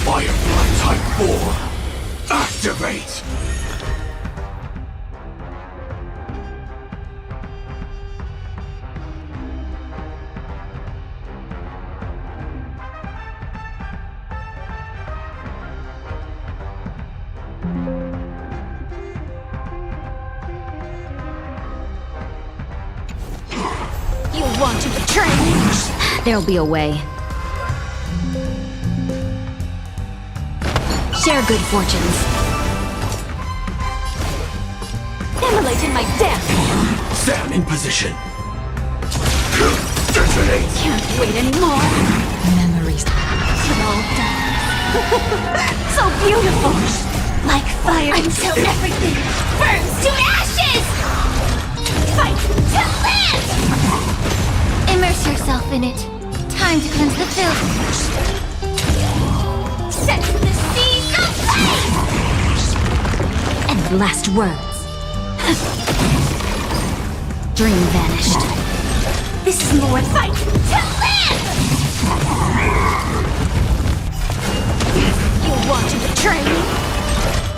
Firefly Type 4, activate! You want to betray me? There'll be a way. Share good fortunes. Immolate in my death! Stand in position. Detonate! Can't wait anymore. Memories. It all dies. So beautiful! Like fire until everything burns to ashes! Fight to live! Immerse yourself in it. Time to cleanse the filth. Set the seas ablaze! And last words. Dream vanished. This is more fight to live! You want to betray me?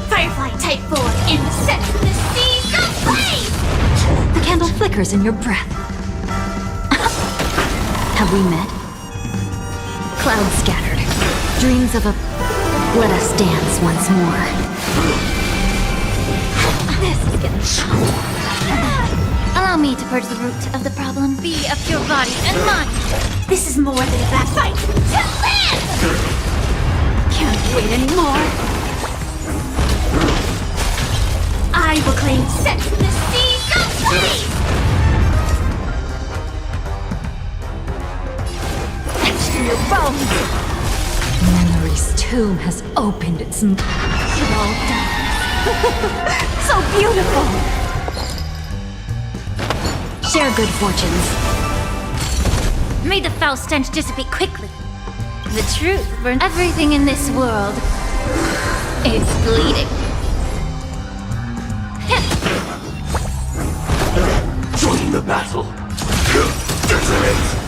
Firefly Type 4 in the set the seas ablaze! The candle flickers in your breath. Have we met? Clouds scattered. Dreams of a... Let us dance once more. This is getting... Allow me to purge the root of the problem. Be of your body and mind. This is more than a bad fight. To live! Can't wait anymore. I will claim set the seas ablaze! Your bones. Memory's tomb has opened its mouth. It all dies. So beautiful. Share good fortunes. May the foul stench dissipate quickly. The truth burns. Everything in this world is bleeding. Join the battle. Detonate!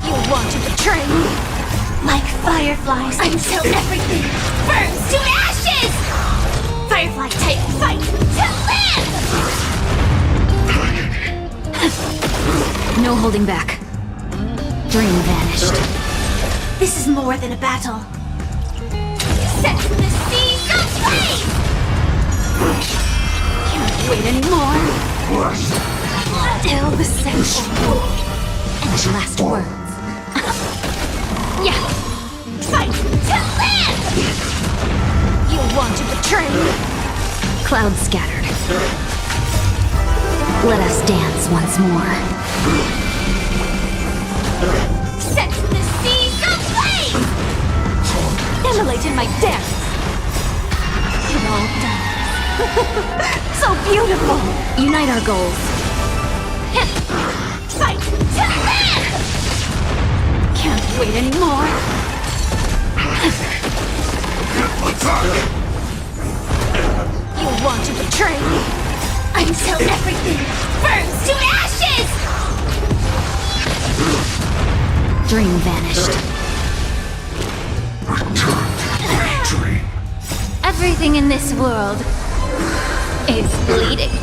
You want to betray me? Like fireflies until everything burns to ashes! Firefly Type fight to live! No holding back. Dream vanished. This is more than a battle. Set the seas ablaze! Can't wait anymore. Till the central. And last words. Yeah! Fight to live! You want to betray me? Clouds scattered. Let us dance once more. Set the seas ablaze! Immolate in my death! It all dies. So beautiful! Unite our goals. Fight to live! Can't wait anymore. Attack! You want to betray me? Until everything burns to ashes! Dream vanished. Return to victory. Everything in this world is bleeding.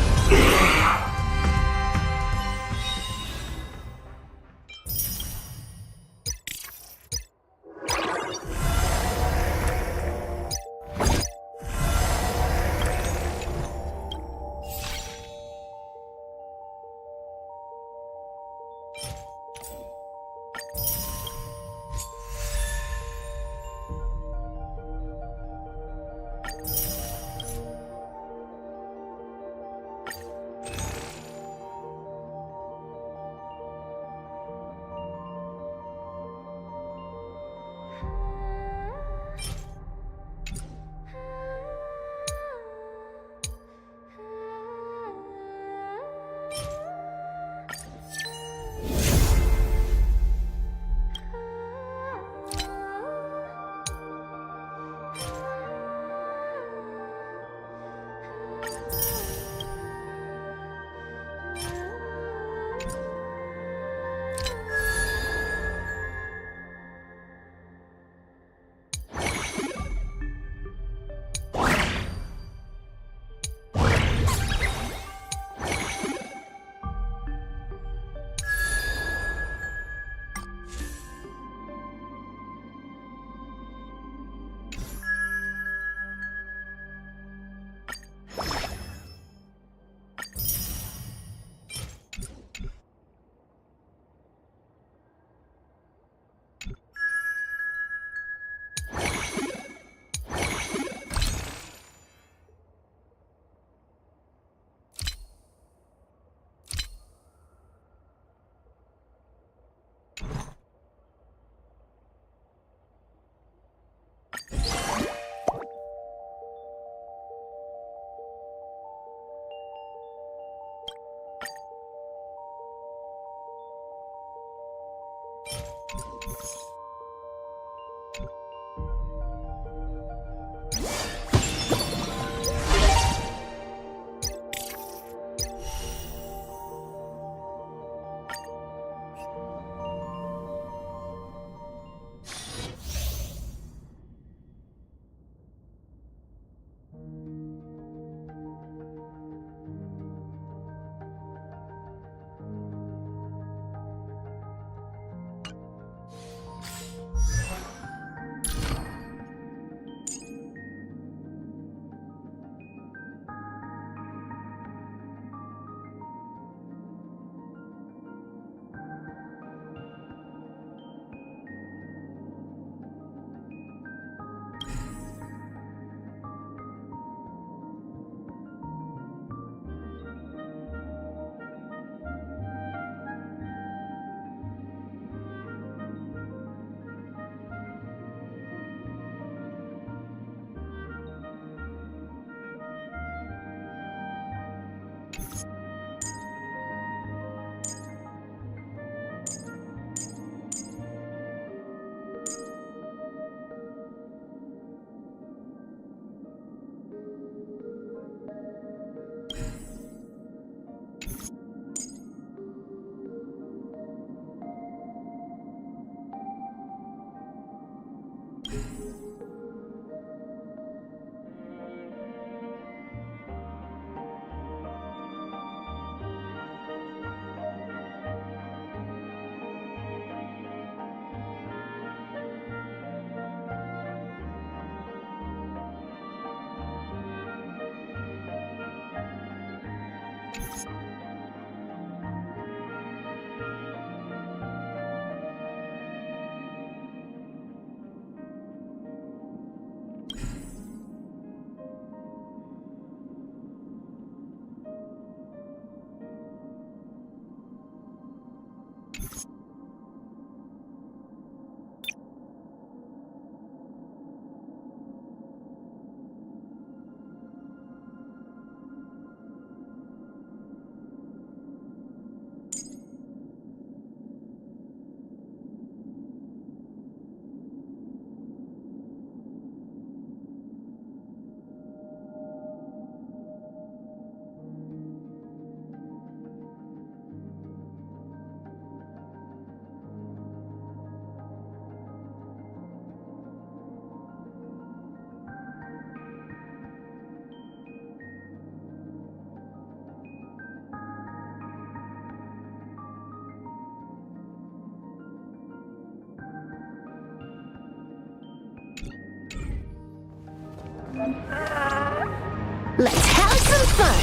Let's have some fun!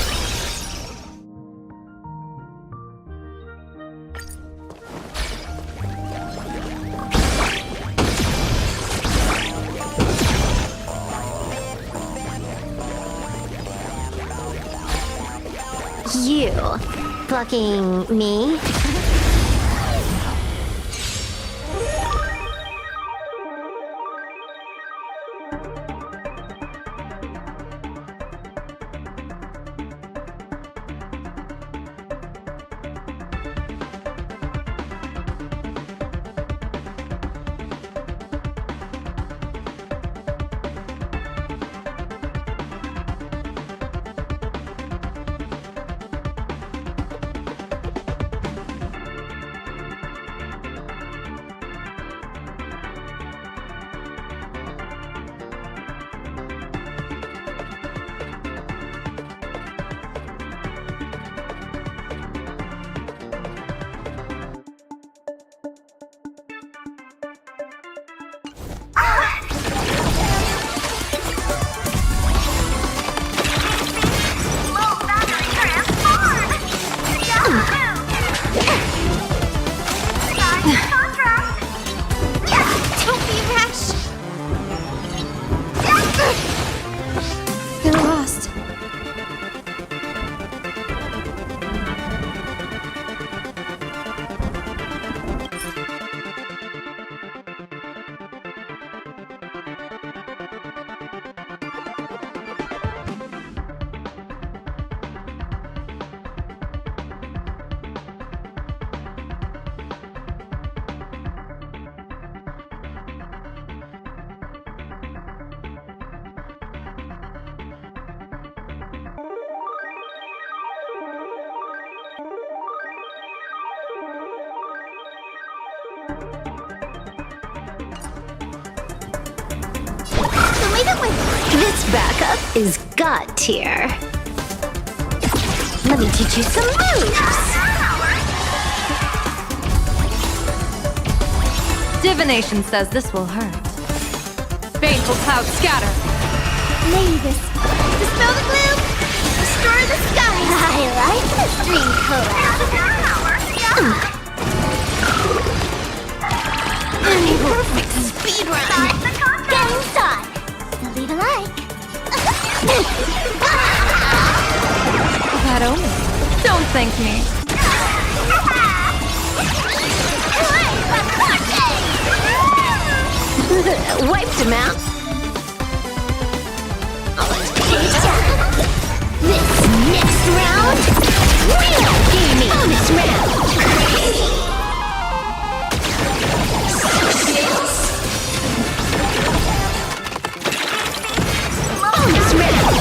You blocking me? This backup is God tier. Let me teach you some moves. Divination says this will hurt. Baneful cloud scatter. Mavis, dispel the gloom, restore the sky. I like this dream collab. Perfect speed run. Getting started. The lead alike. That omen. Don't thank me. Wiped him out. This next round, real gaming. Bonus round. Bonus round.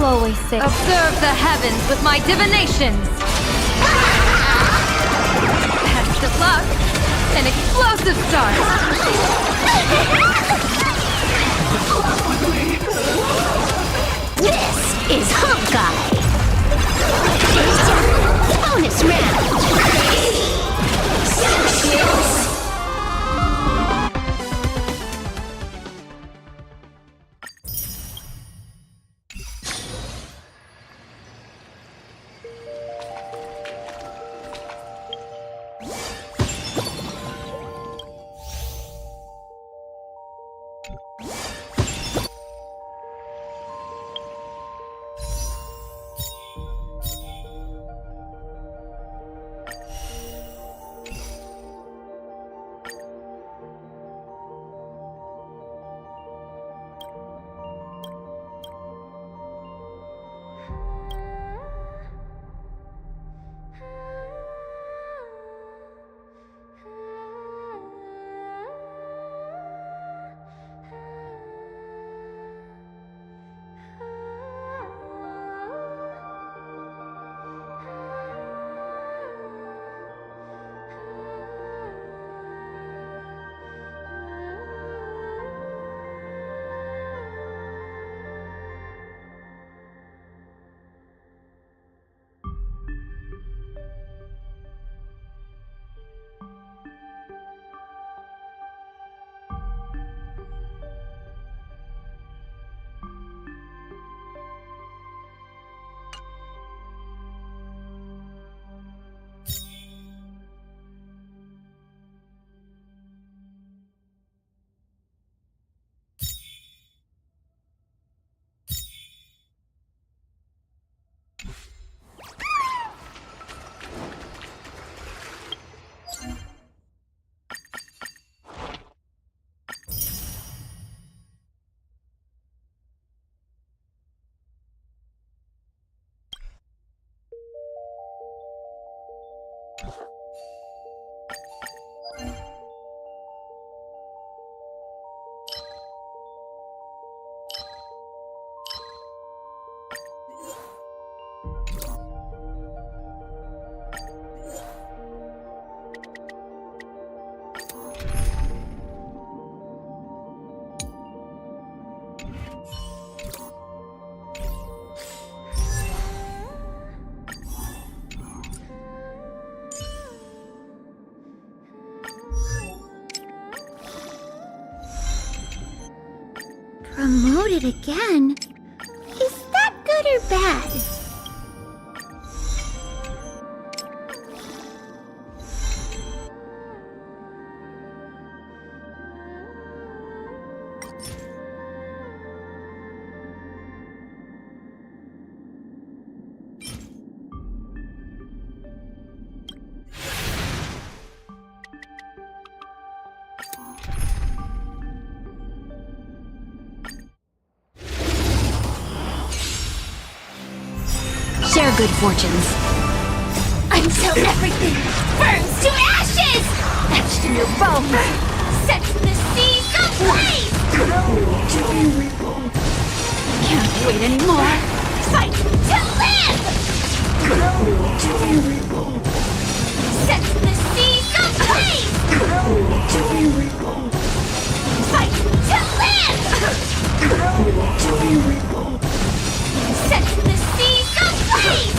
always say, observe the heavens with my divinations! Best of luck! An explosive start! This is Hawkeye! Bonus round! Promoted again? Is that good or bad? Share good fortunes. Until everything burns to ashes! Etched in your bone! Set in the seas of flame! Can't wait anymore! Fight to live! Set in the seas of flame! Fight to live! Set in the seas of flame!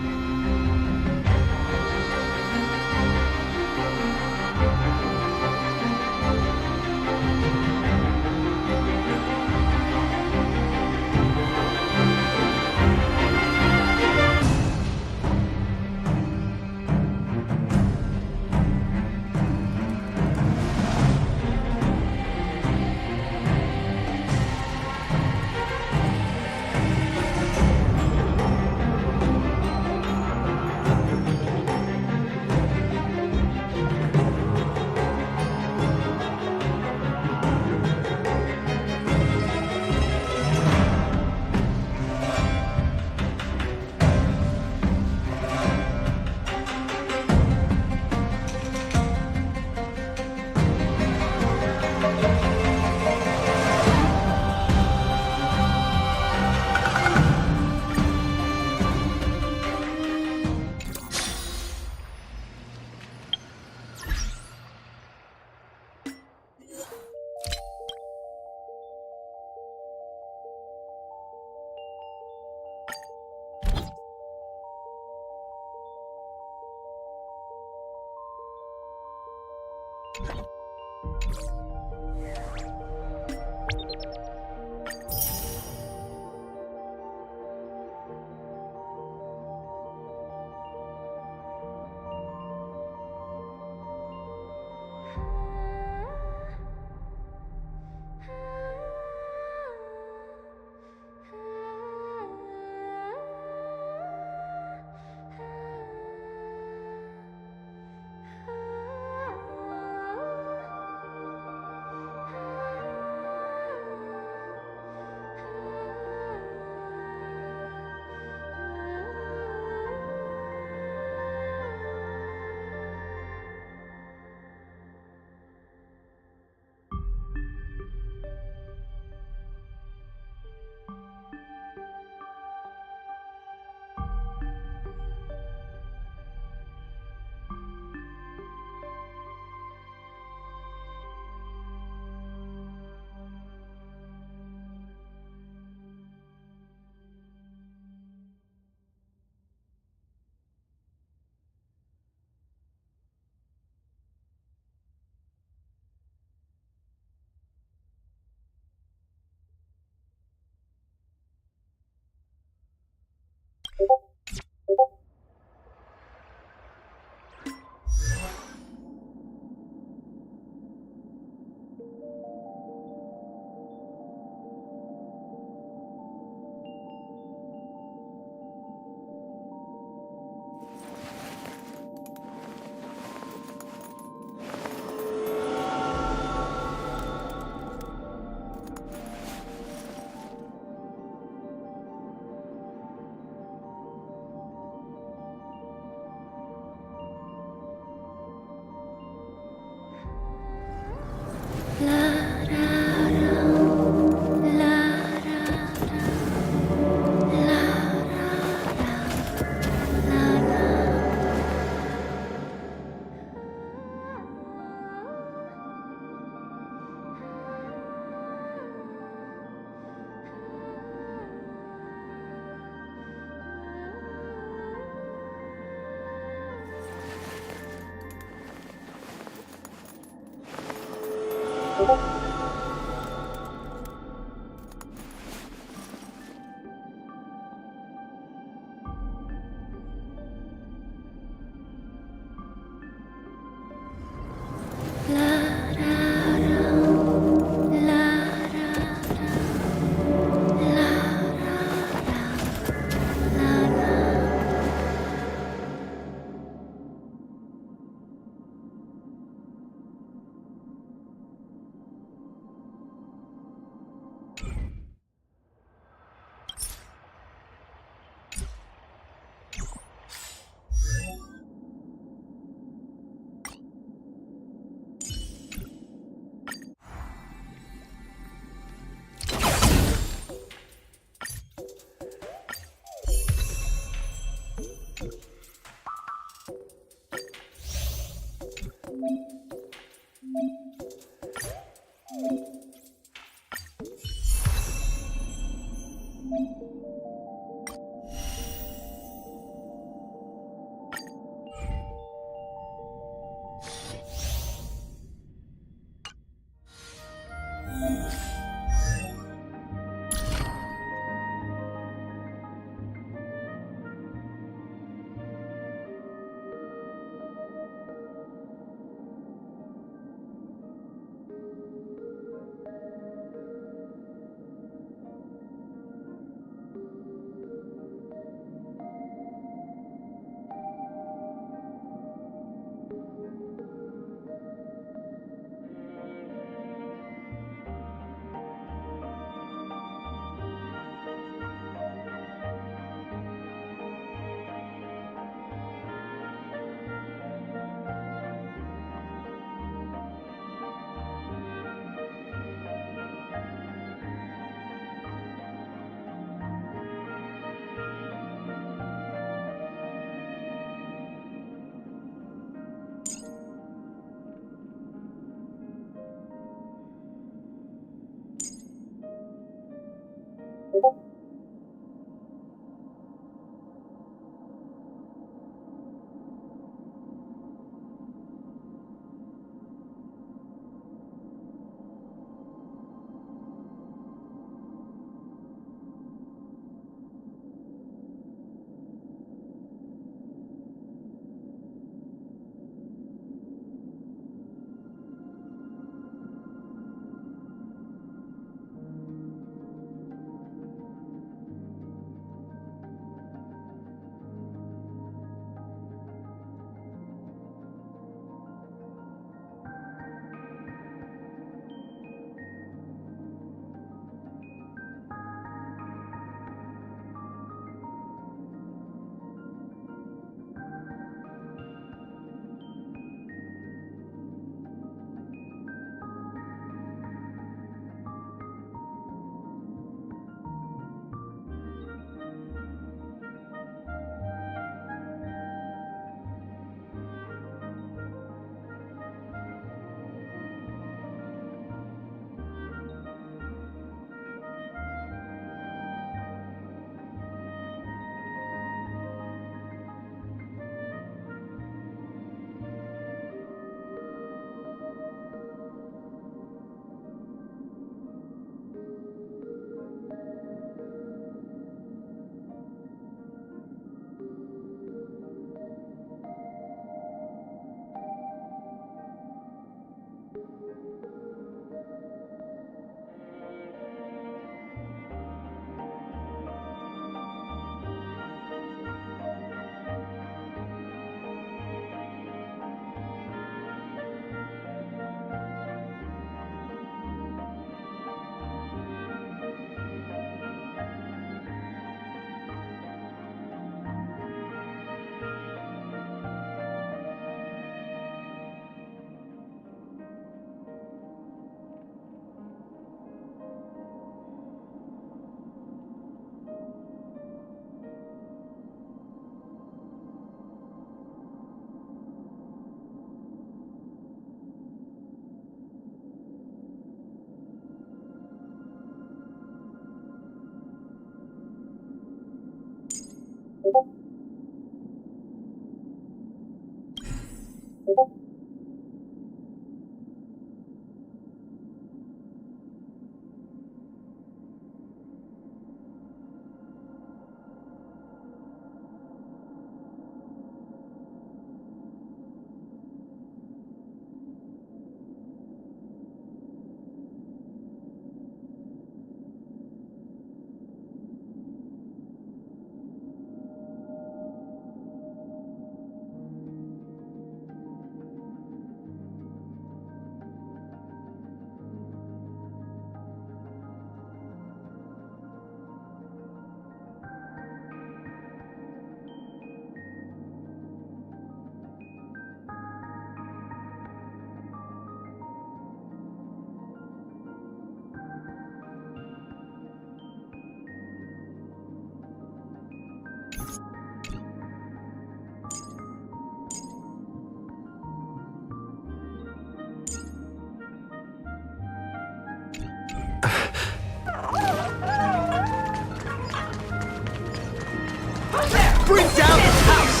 Bring down the house!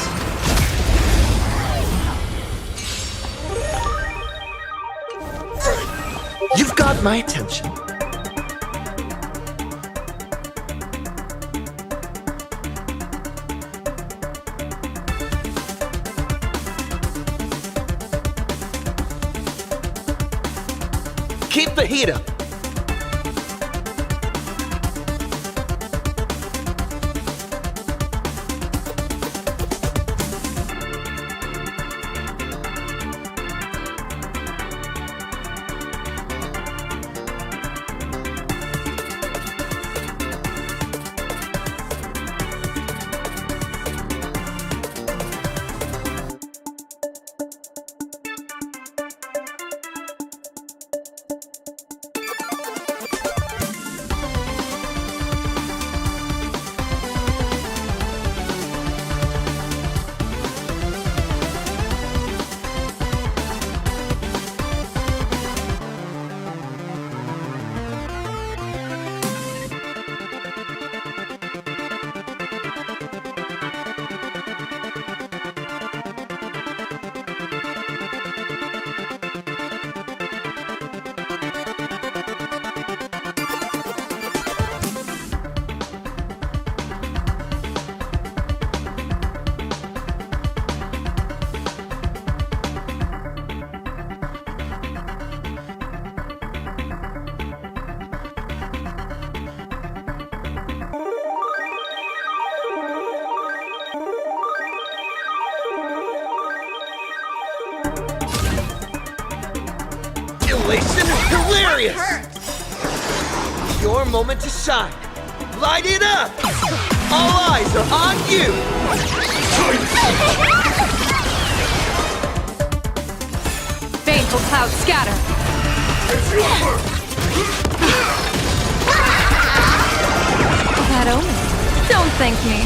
You've got my attention. Keep the heat up. Elation is hilarious! Your moment to shine. Light it up! All eyes are on you! Baneful clouds scatter. That omen. Don't thank me.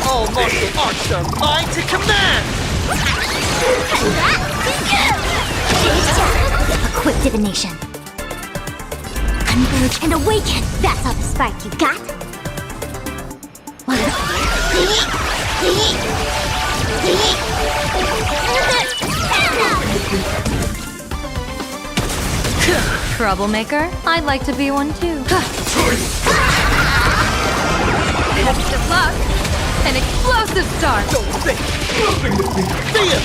All martial arts are mine to command! A quick divination. Converge and awaken. That's all the spark you got. Troublemaker? I'd like to be one too. Best of luck. An explosive start. Don't think! Feel!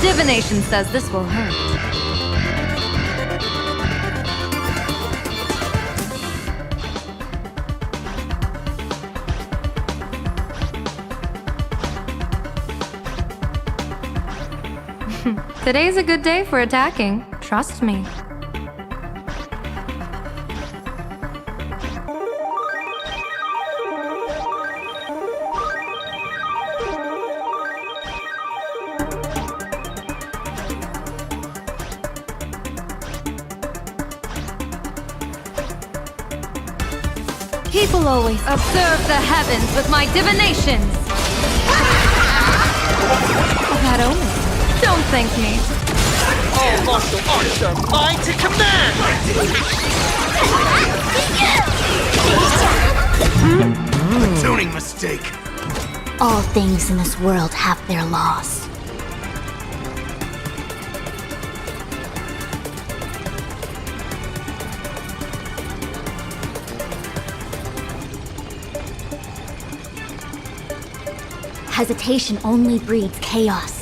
Divination says this will hurt. Today's a good day for attacking. Trust me. People always observe the heavens with my divinations. bad omen. Don't thank me. All martial arts are mine to command! A tuning mistake. All things in this world have their laws. Hesitation only breeds chaos.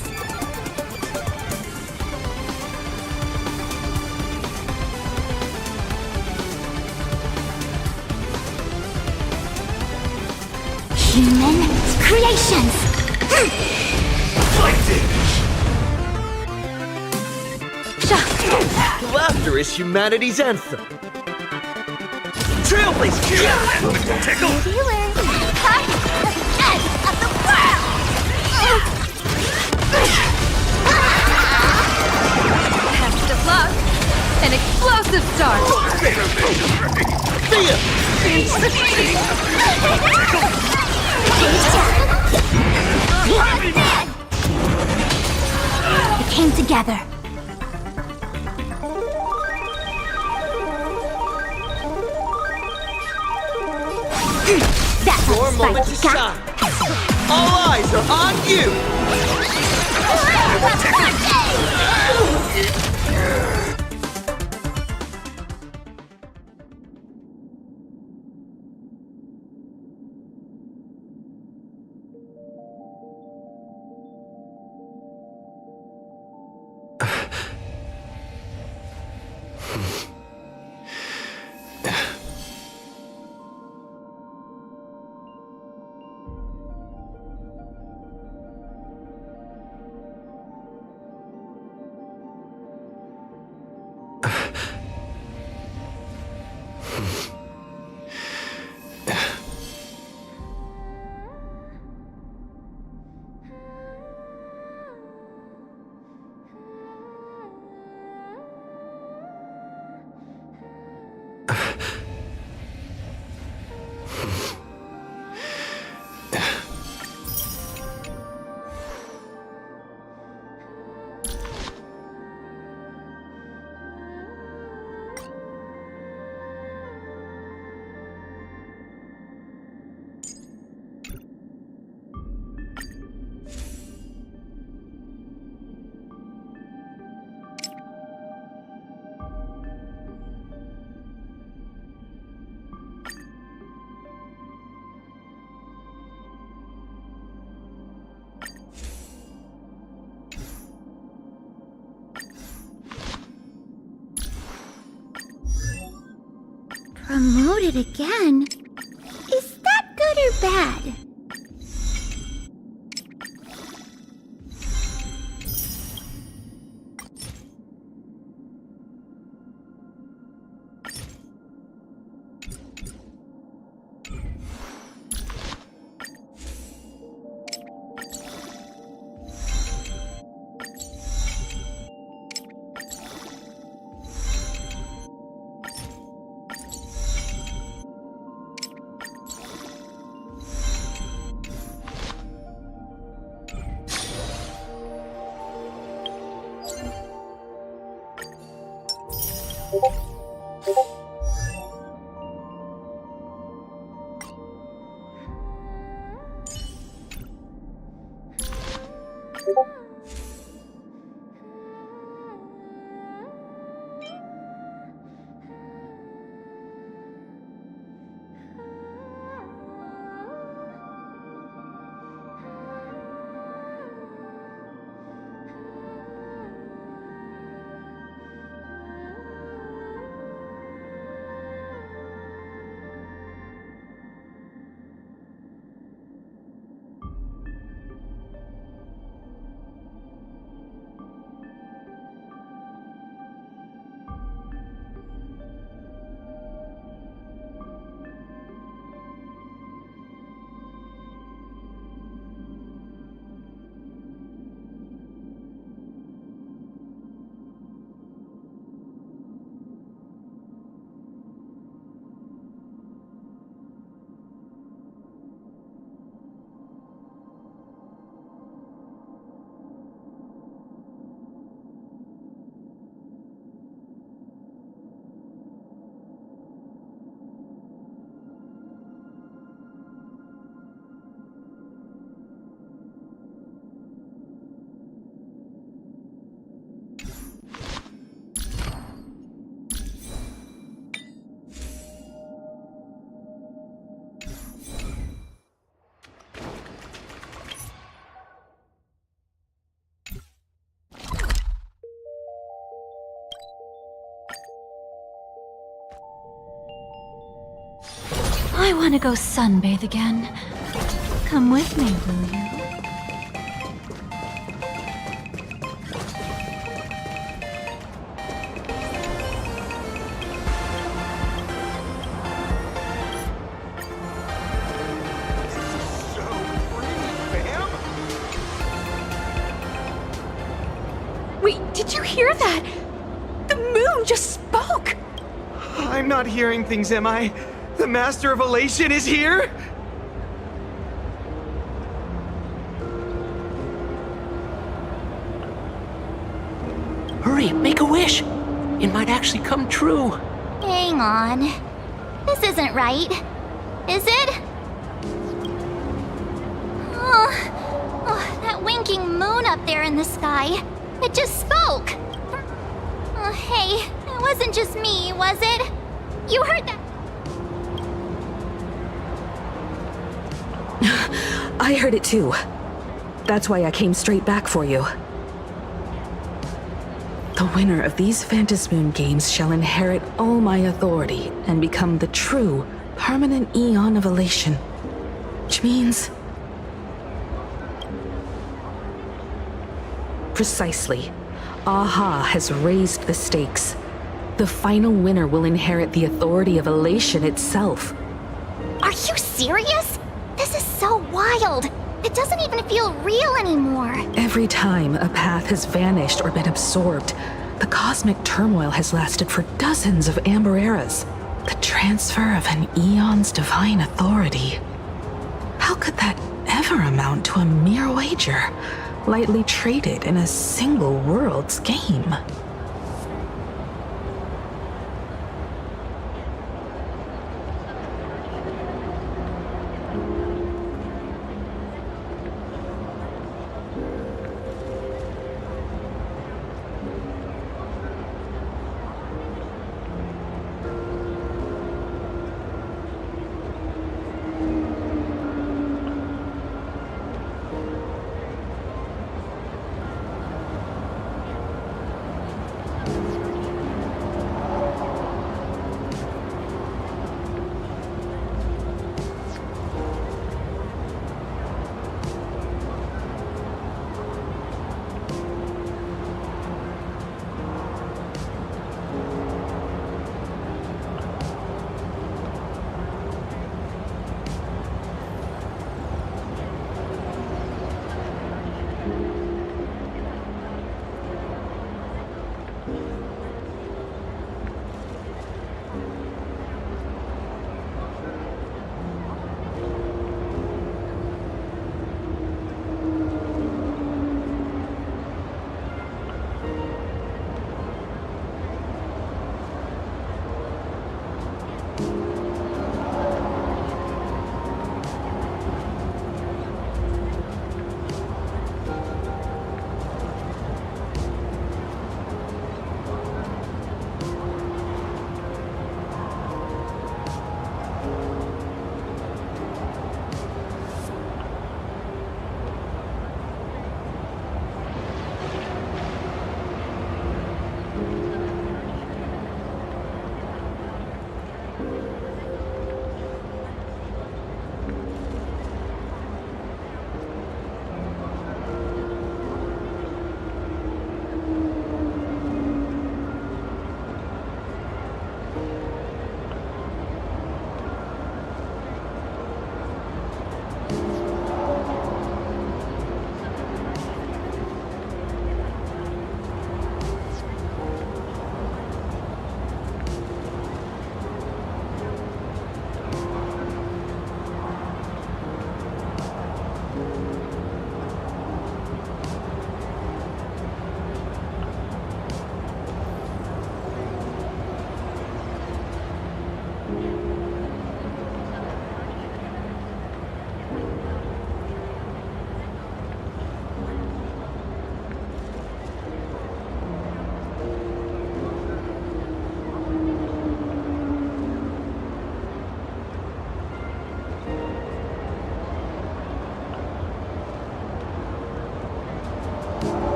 Human creations! Fighting. Laughter is humanity's anthem. Trailblazer! Tickle! Feeling cut the edge of the world! Best of luck. An explosive start. It came together. That's Your a moment to sight. shine. All eyes are on you. Promoted again? Is that good or bad? I want to go sunbathe again. Come with me, will you? So pretty, fam. Wait, did you hear that? The moon just spoke! I'm not hearing things, am I? The Master of Elation is here? Hurry, make a wish. It might actually come true. Hang on. This isn't right. Is it? Oh, that winking moon up there in the sky. It just spoke. Oh, hey, it wasn't just me, was it? You heard that? I heard it too. That's why I came straight back for you. The winner of these Phantasmoon games shall inherit all my authority and become the true, permanent Eon of Elation. Which means... Precisely. Aha has raised the stakes. The final winner will inherit the authority of Elation itself. Are you serious? This is so wild. It doesn't even feel real anymore. Every time a path has vanished or been absorbed, the cosmic turmoil has lasted for dozens of Amber Eras. The transfer of an Eon's divine authority. How could that ever amount to a mere wager, lightly traded in a single world's game?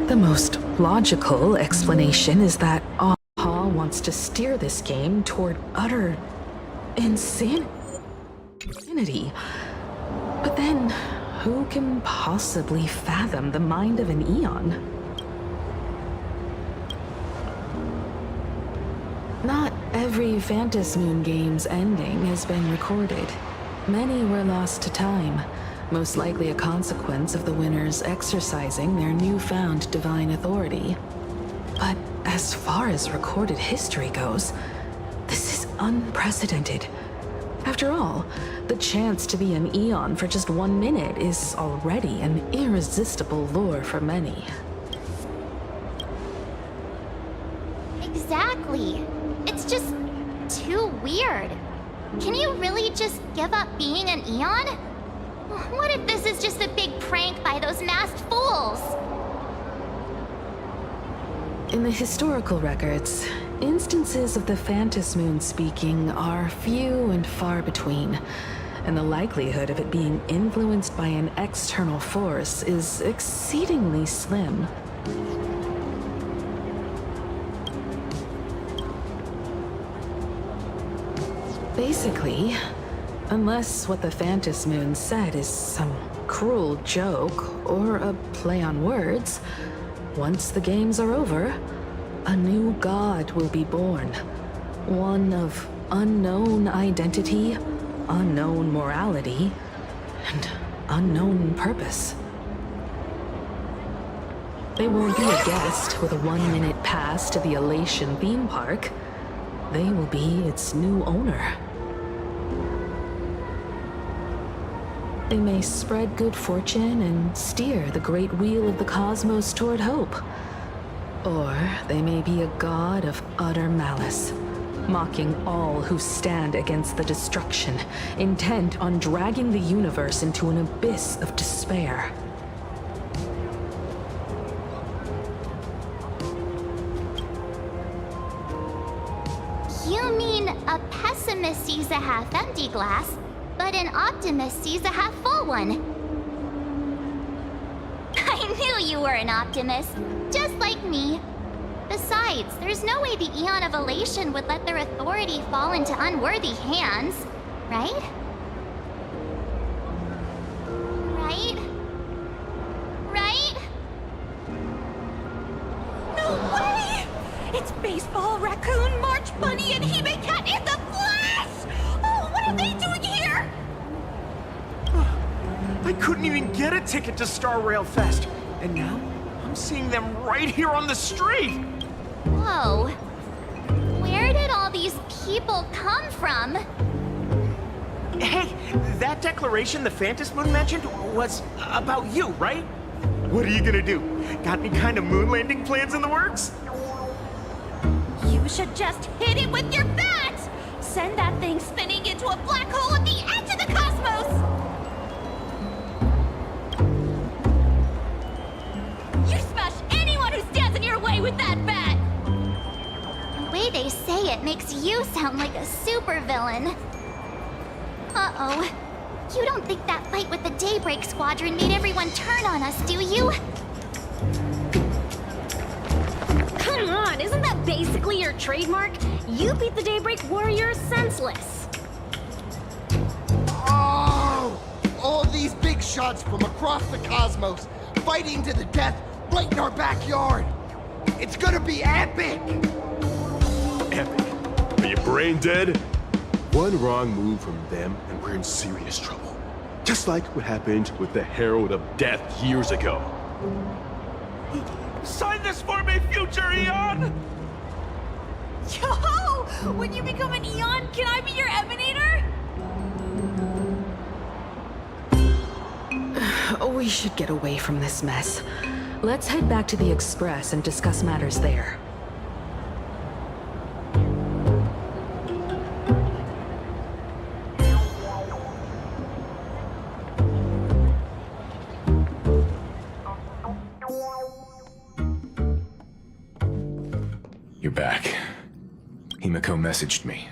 The most logical explanation is that AHA wants to steer this game toward utter insanity. But then, who can possibly fathom the mind of an Eon? Not every Phantom Moon game's ending has been recorded. Many were lost to time, most likely a consequence of the winners exercising their newfound divine authority. But as far as recorded history goes, this is unprecedented. After all, the chance to be an Eon for just 1 minute is already an irresistible lure for many. Exactly. It's just too weird. Can you really just give up being an Eon? What if this is just a big prank by those masked fools? In the historical records, instances of the Phantom Moon speaking are few and far between, and the likelihood of it being influenced by an external force is exceedingly slim. Basically, unless what the Phantom Moon said is some cruel joke or a play on words, once the games are over, a new god will be born. One of unknown identity, unknown morality, and unknown purpose. They won't be a guest with a 1-minute pass to the Elation theme park. They will be its new owner. They may spread good fortune and steer the great wheel of the cosmos toward hope. Or they may be a god of utter malice, mocking all who stand against the destruction, intent on dragging the universe into an abyss of despair. You mean a pessimist sees a half-empty glass, but an optimist sees a half-full one? I knew you were an optimist, just like me. Besides, there's no way the Eon of Elation would let their authority fall into unworthy hands, right? Right? Right? No way! It's Baseball, Raccoon, March Bunny, and Hime Cat in the flesh! Oh, what are they doing here? I couldn't even get a ticket to Star Rail Fest, and now I'm seeing them right here on the street! Whoa. Where did all these people come from? Hey, that declaration the Phantom Moon mentioned was about you, right? What are you gonna do? Got any kind of moon landing plans in the works? You should just hit it with your bat! Send that thing spinning into a black hole at the edge of the cosmos! You smash anyone who stands in your way with that bat! The way they say it makes you sound like a supervillain. Uh-oh. You don't think that fight with the Daybreak Squadron made everyone turn on us, do you? Come on, isn't that basically your trademark? You beat the Daybreak Warriors senseless. Oh! All these big shots from across the cosmos, fighting to the death right in our backyard. It's gonna be epic! Epic. Are you brain dead? One wrong move from them and we're in serious trouble. Just like what happened with the Herald of Death years ago. Sign this for me, future Eon! Yo! When you become an Eon, can I be your Emanator? We should get away from this mess. Let's head back to the Express and discuss matters there. You're back. Himiko messaged me.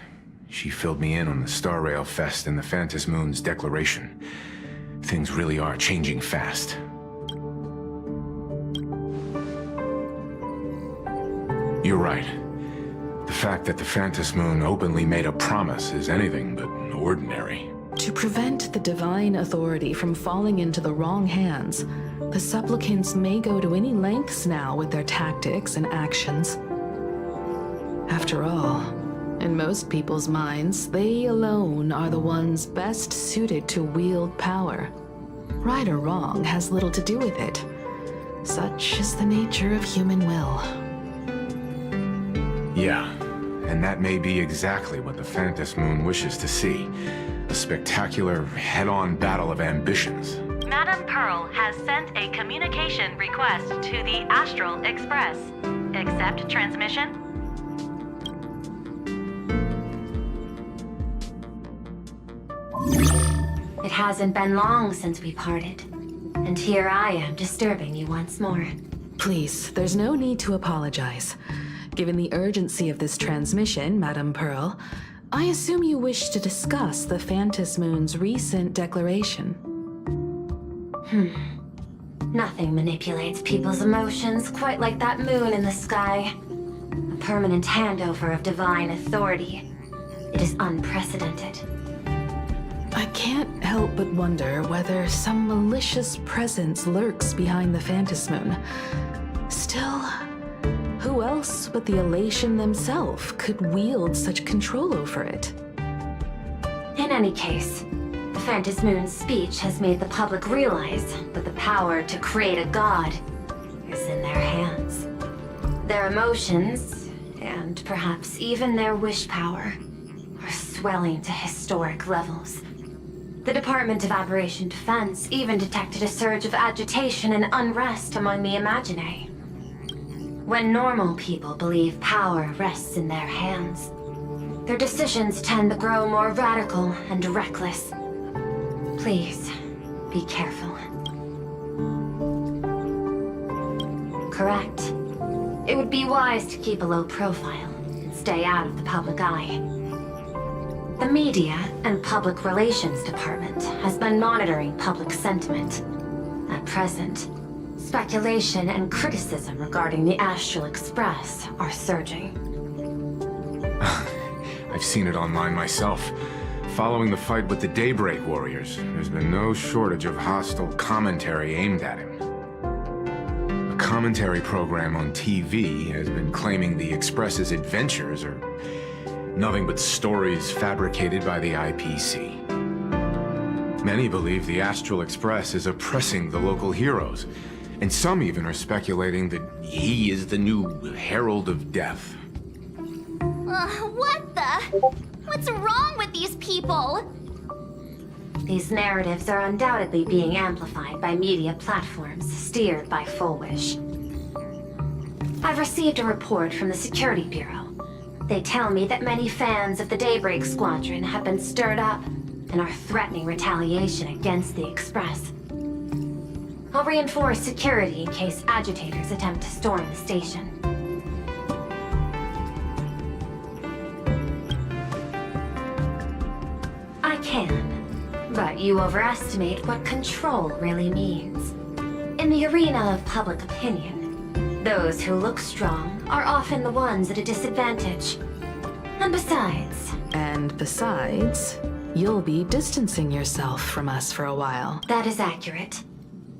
She filled me in on the Star Rail Fest and the Phantom Moon's declaration. Things really are changing fast. You're right. The fact that the Phantom Moon openly made a promise is anything but ordinary. To prevent the divine authority from falling into the wrong hands, the supplicants may go to any lengths now with their tactics and actions. After all, in most people's minds, they alone are the ones best suited to wield power. Right or wrong has little to do with it. Such is the nature of human will. Yeah, and that may be exactly what the Phantom Moon wishes to see. A spectacular, head-on battle of ambitions. Madame Pearl has sent a communication request to the Astral Express. Accept transmission? It hasn't been long since we parted, and here I am disturbing you once more. Please, there's no need to apologize. Given the urgency of this transmission, Madame Pearl, I assume you wish to discuss the Phantom Moon's recent declaration. Nothing manipulates people's emotions quite like that moon in the sky. A permanent handover of divine authority. It is unprecedented. I can't help but wonder whether some malicious presence lurks behind the Phantom Moon. Still, who else but the Elation themselves could wield such control over it? In any case, the Phantom Moon's speech has made the public realize that the power to create a god is in their hands. Their emotions, and perhaps even their wish power, are swelling to historic levels. The Department of Aberration Defense even detected a surge of agitation and unrest among the Imaginae. When normal people believe power rests in their hands, their decisions tend to grow more radical and reckless. Please, be careful. Correct. It would be wise to keep a low profile and stay out of the public eye. The Media and Public Relations Department has been monitoring public sentiment. At present, speculation and criticism regarding the Astral Express are surging. I've seen it online myself. Following the fight with the Daybreak Warriors, there's been no shortage of hostile commentary aimed at him. A commentary program on TV has been claiming the Express's adventures are nothing but stories fabricated by the IPC. Many believe the Astral Express is oppressing the local heroes, and some even are speculating that he is the new Herald of Death. What the? What's wrong with these people? These narratives are undoubtedly being amplified by media platforms steered by Full Wish. I've received a report from the Security Bureau. They tell me that many fans of the Daybreak Squadron have been stirred up and are threatening retaliation against the Express. I'll reinforce security in case agitators attempt to storm the station. I can, but you overestimate what control really means. In the arena of public opinion, those who look strong are often the ones at a disadvantage. And besides, you'll be distancing yourself from us for a while. That is accurate.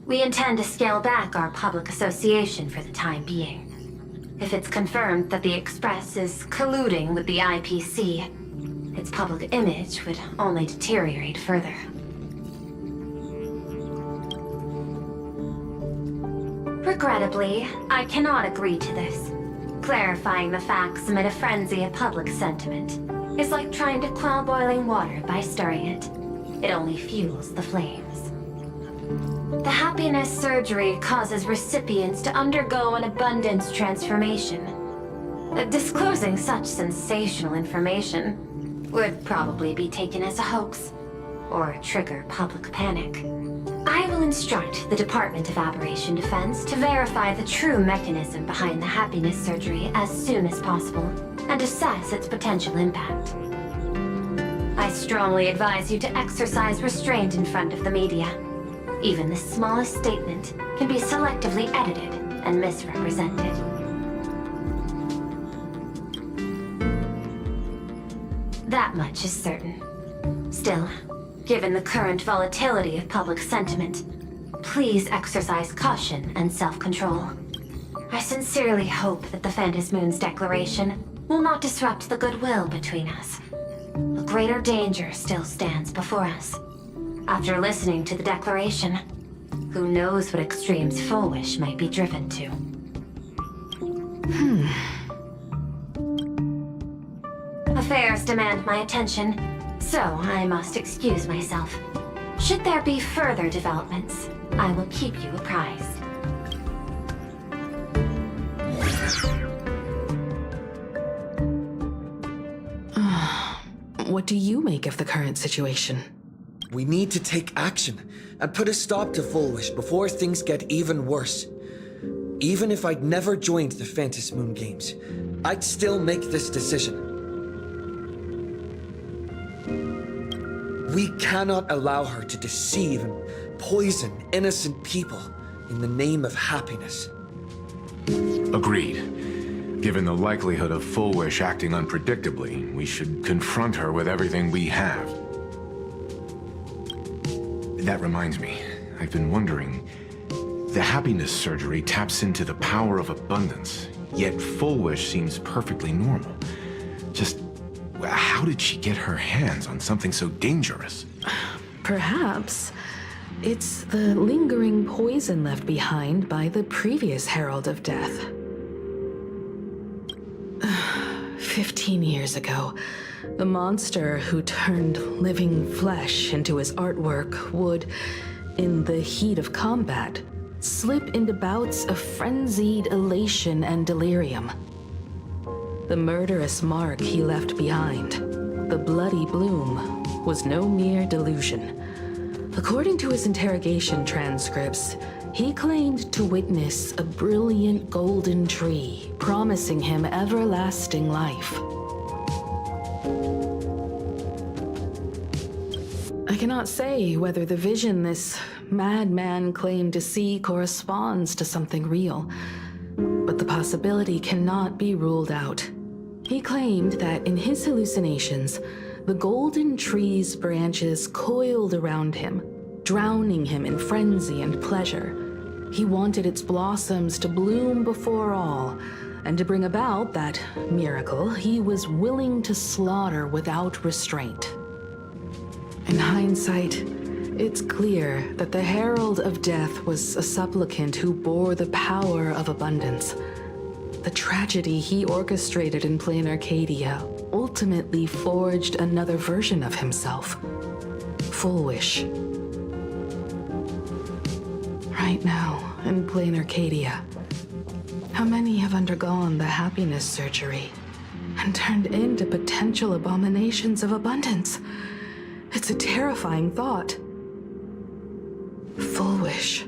We intend to scale back our public association for the time being. If it's confirmed that the Express is colluding with the IPC, its public image would only deteriorate further. Regrettably, I cannot agree to this. Clarifying the facts amid a frenzy of public sentiment is like trying to quell boiling water by stirring it. It only fuels the flames. The happiness surgery causes recipients to undergo an abundance transformation. Disclosing such sensational information would probably be taken as a hoax, or trigger public panic. I will instruct the Department of Aberration Defense to verify the true mechanism behind the happiness surgery as soon as possible, and assess its potential impact. I strongly advise you to exercise restraint in front of the media. Even the smallest statement can be selectively edited and misrepresented. That much is certain. Still, given the current volatility of public sentiment, please exercise caution and self-control. I sincerely hope that the Phantom Moon's declaration will not disrupt the goodwill between us. A greater danger still stands before us. After listening to the declaration, who knows what extremes Fullwish might be driven to. Affairs demand my attention, so I must excuse myself. Should there be further developments, I will keep you apprised. What do you make of the current situation? We need to take action and put a stop to Fullwish before things get even worse. Even if I'd never joined the Phantom Moon Games, I'd still make this decision. We cannot allow her to deceive and poison innocent people in the name of happiness. Agreed. Given the likelihood of Fullwish acting unpredictably, we should confront her with everything we have. That reminds me, I've been wondering, the happiness surgery taps into the power of abundance, yet Fullwish seems perfectly normal. Just, how did she get her hands on something so dangerous? Perhaps it's the lingering poison left behind by the previous Herald of Death. 15 years ago, the monster who turned living flesh into his artwork would, in the heat of combat, slip into bouts of frenzied elation and delirium. The murderous mark he left behind, the bloody bloom, was no mere delusion. According to his interrogation transcripts, he claimed to witness a brilliant golden tree, promising him everlasting life. I cannot say whether the vision this madman claimed to see corresponds to something real, but the possibility cannot be ruled out. He claimed that in his hallucinations, the golden tree's branches coiled around him, drowning him in frenzy and pleasure. He wanted its blossoms to bloom before all, and to bring about that miracle, he was willing to slaughter without restraint. In hindsight, it's clear that the Herald of Death was a supplicant who bore the power of abundance. The tragedy he orchestrated in plain Arcadia ultimately forged another version of himself, Fullwish. Right now, in plain Arcadia, how many have undergone the happiness surgery and turned into potential abominations of abundance? It's a terrifying thought. Fullwish,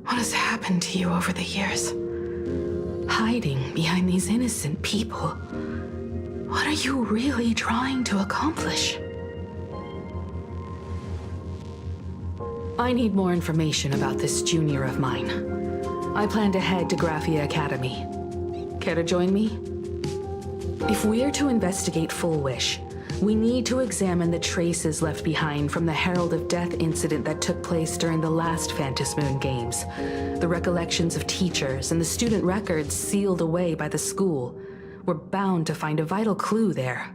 what has happened to you over the years? Hiding behind these innocent people, what are you really trying to accomplish? I need more information about this junior of mine. I plan to head to Graphia Academy. Care to join me? If we're to investigate Fullwish, we need to examine the traces left behind from the Herald of Death incident that took place during the last Phantom Moon Games. The recollections of teachers and the student records sealed away by the school. We're bound to find a vital clue there.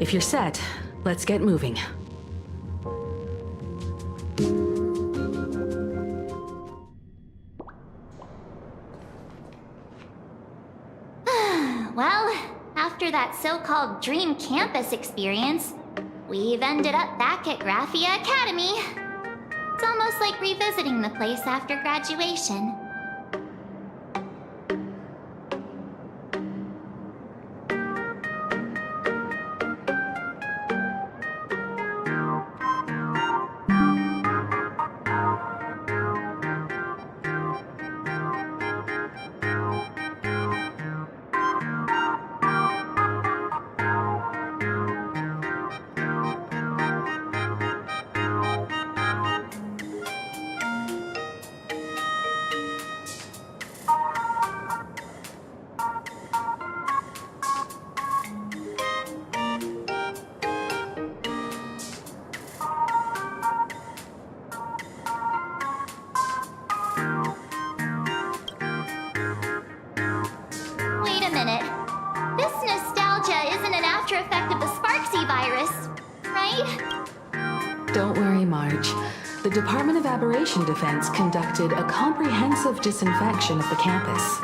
If you're set, let's get moving. Well, after that so-called dream campus experience, we've ended up back at Graphia Academy. It's almost like revisiting the place after graduation. Wait a minute. This nostalgia isn't an after effect of the Sparksy virus, right? Don't worry, Marge. The Department of Aberration Defense conducted a comprehensive disinfection of the campus.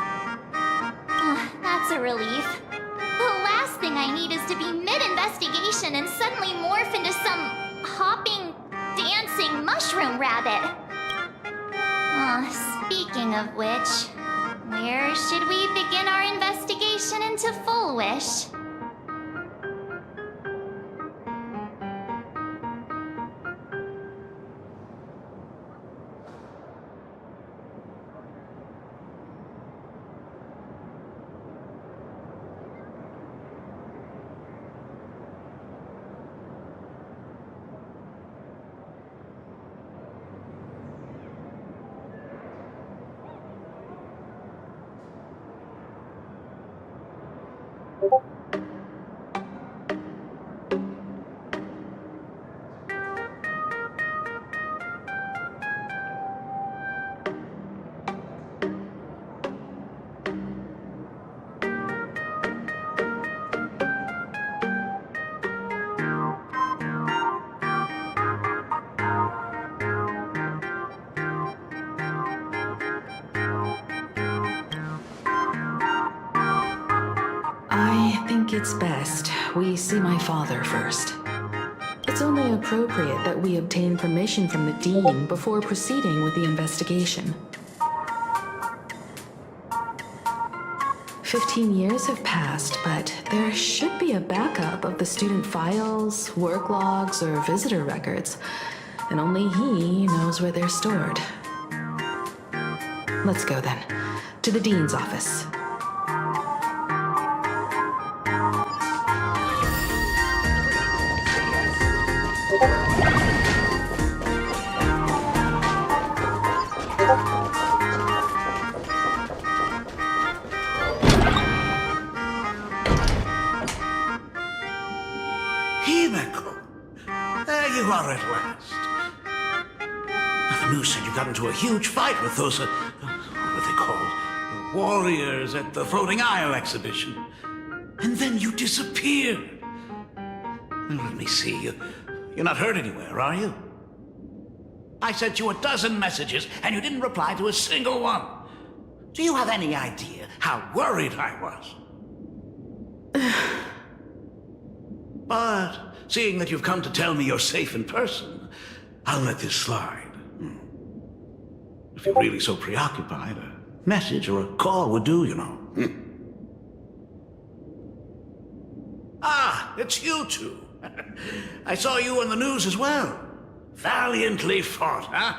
That's a relief. The last thing I need is to be mid-investigation and suddenly morph into some hopping, dancing mushroom rabbit. Speaking of which, where should we begin our investigation into Full Wish? I think it's best we see my father first. It's only appropriate that we obtain permission from the Dean before proceeding with the investigation. 15 years have passed, but there should be a backup of the student files, work logs, or visitor records, and only he knows where they're stored. Let's go then, to the Dean's office. Himeko! There you are at last. The news said you got into a huge fight with those, what are they called? The warriors at the Floating Isle exhibition. And then you disappeared. Let me see. You're not hurt anywhere, are you? I sent you 12 messages, and you didn't reply to a single one. Do you have any idea how worried I was? But seeing that you've come to tell me you're safe in person, I'll let this slide. If you're really so preoccupied, a message or a call would do, you know. Ah, it's you two. I saw you on the news as well. Valiantly fought, huh?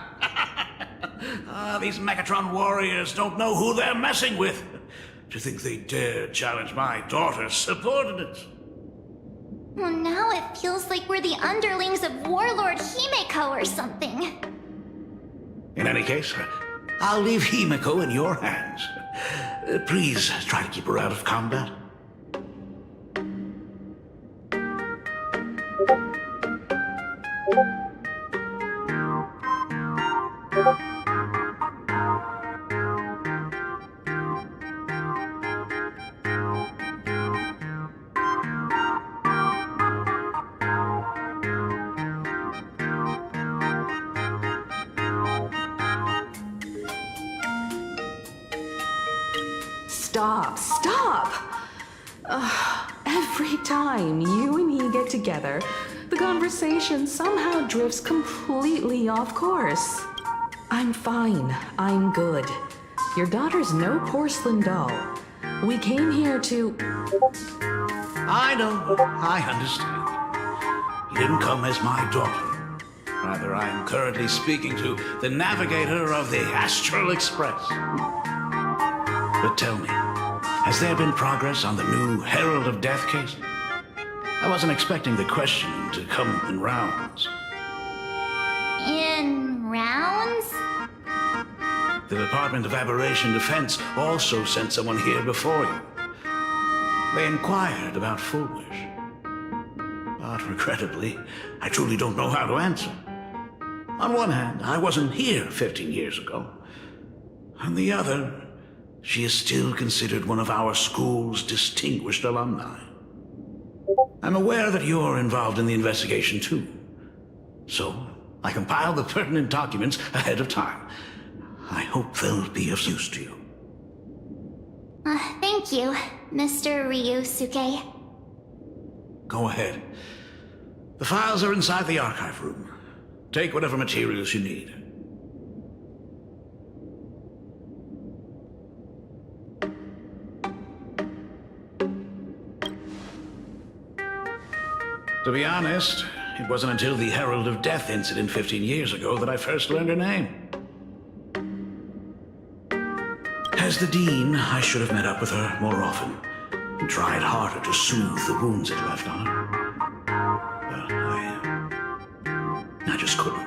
These Megatron warriors don't know who they're messing with. To think they dare challenge my daughter's subordinates. Well, now it feels like we're the underlings of Warlord Himeko or something. In any case, I'll leave Himeko in your hands. Please try to keep her out of combat. time you and he get together, the conversation somehow drifts completely off course. I'm fine. I'm good. Your daughter's no porcelain doll. We came here to... I know. I understand. You didn't come as my daughter. Rather, I am currently speaking to the navigator of the Astral Express. But tell me, has there been progress on the new Herald of Death case? I wasn't expecting the question to come in rounds. In rounds? The Department of Aberration Defense also sent someone here before you. They inquired about Foolish. But regrettably, I truly don't know how to answer. On one hand, I wasn't here 15 years ago. On the other, she is still considered one of our school's distinguished alumni. I'm aware that you're involved in the investigation too. So, I compiled the pertinent documents ahead of time. I hope they'll be of use to you. Thank you, Mr. Ryusuke. Go ahead. The files are inside the archive room. Take whatever materials you need. To be honest, it wasn't until the Herald of Death incident 15 years ago that I first learned her name. As the Dean, I should have met up with her more often and tried harder to soothe the wounds it left on her. But I just couldn't.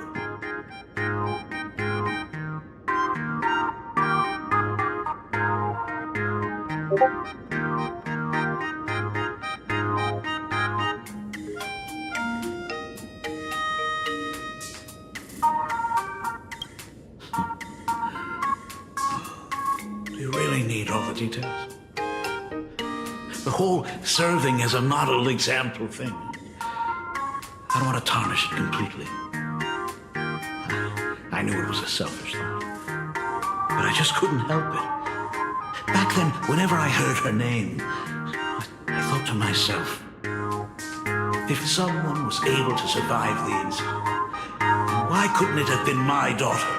You really need all the details. The whole serving as a model example thing. I don't want to tarnish it completely. I knew it was a selfish thought, but I just couldn't help it. Back then, whenever I heard her name, I thought to myself, if someone was able to survive the incident, why couldn't it have been my daughter?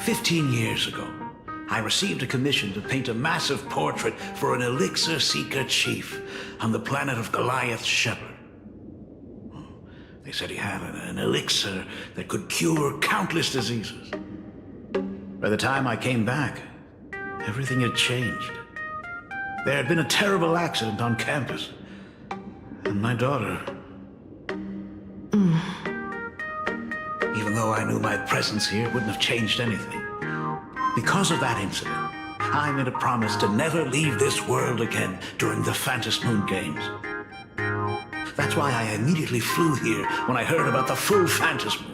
15 years ago, I received a commission to paint a massive portrait for an elixir seeker chief on the planet of Goliath's Shepherd. They said he had an elixir that could cure countless diseases. By the time I came back, everything had changed. There had been a terrible accident on campus, and my daughter... Even though I knew my presence here wouldn't have changed anything. Because of that incident, I made a promise to never leave this world again during the Phantom Moon Games. That's why I immediately flew here when I heard about the full Phantom Moon.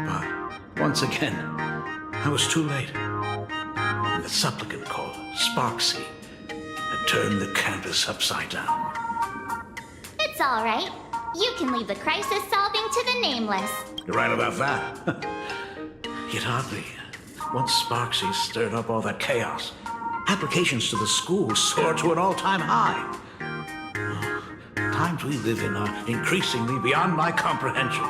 But once again, I was too late. And the supplicant called Sparksy had turned the campus upside down. It's all right. You can leave the crisis solving to the nameless. You're right about that. Yet oddly, once Sparksy stirred up all that chaos, applications to the school soared to an all-time high. The times we live in are increasingly beyond my comprehension.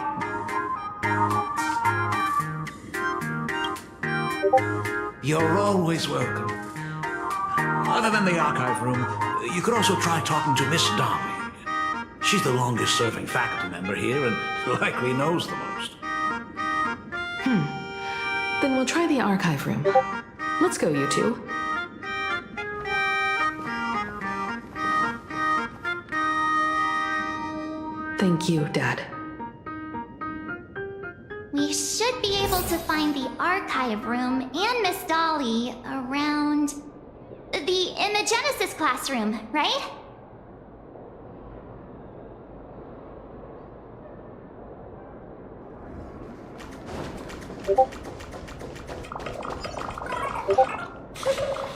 You're always welcome. Other than the archive room, you could also try talking to Miss Dolly. She's the longest-serving faculty member here and likely knows the most. Then we'll try the archive room. Let's go, you two. Thank you, Dad. We should be able to find the archive room and Miss Dolly around... in the Genesis classroom, right?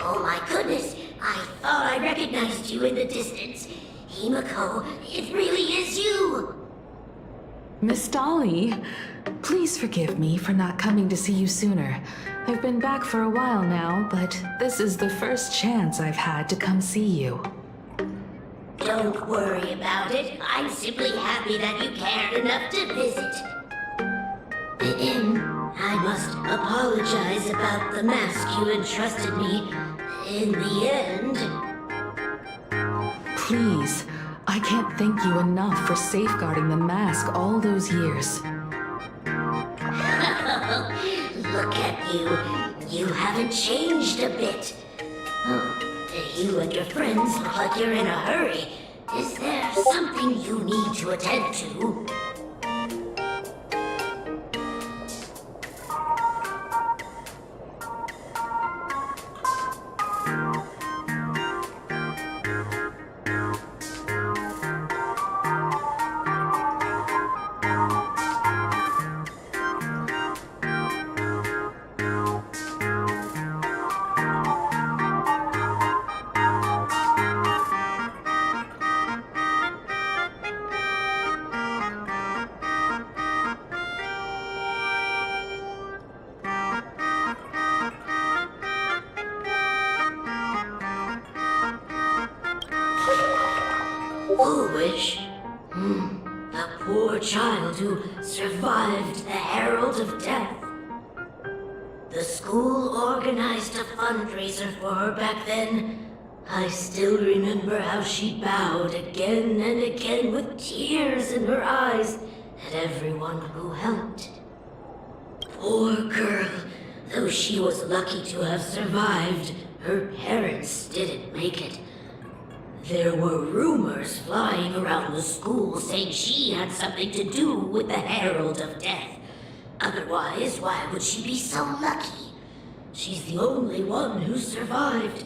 Oh my goodness, I thought I recognized you in the distance. Himiko, it really is you! Miss Dolly, please forgive me for not coming to see you sooner. I've been back for a while now, but this is the first chance I've had to come see you. Don't worry about it. I'm simply happy that you cared enough to visit. I must apologize about the mask you entrusted me in the end. Please, I can't thank you enough for safeguarding the mask all those years. Look at you. You haven't changed a bit. You and your friends look like you're in a hurry. Is there something you need to attend to? Foolish. The poor child who survived the Herald of Death. The school organized a fundraiser for her back then. I still remember how she bowed again and again with tears in her eyes at everyone who helped. Poor girl. Though she was lucky to have survived, her parents didn't make it. There were rumors flying around the school saying she had something to do with the Herald of Death. Otherwise, why would she be so lucky? She's the only one who survived.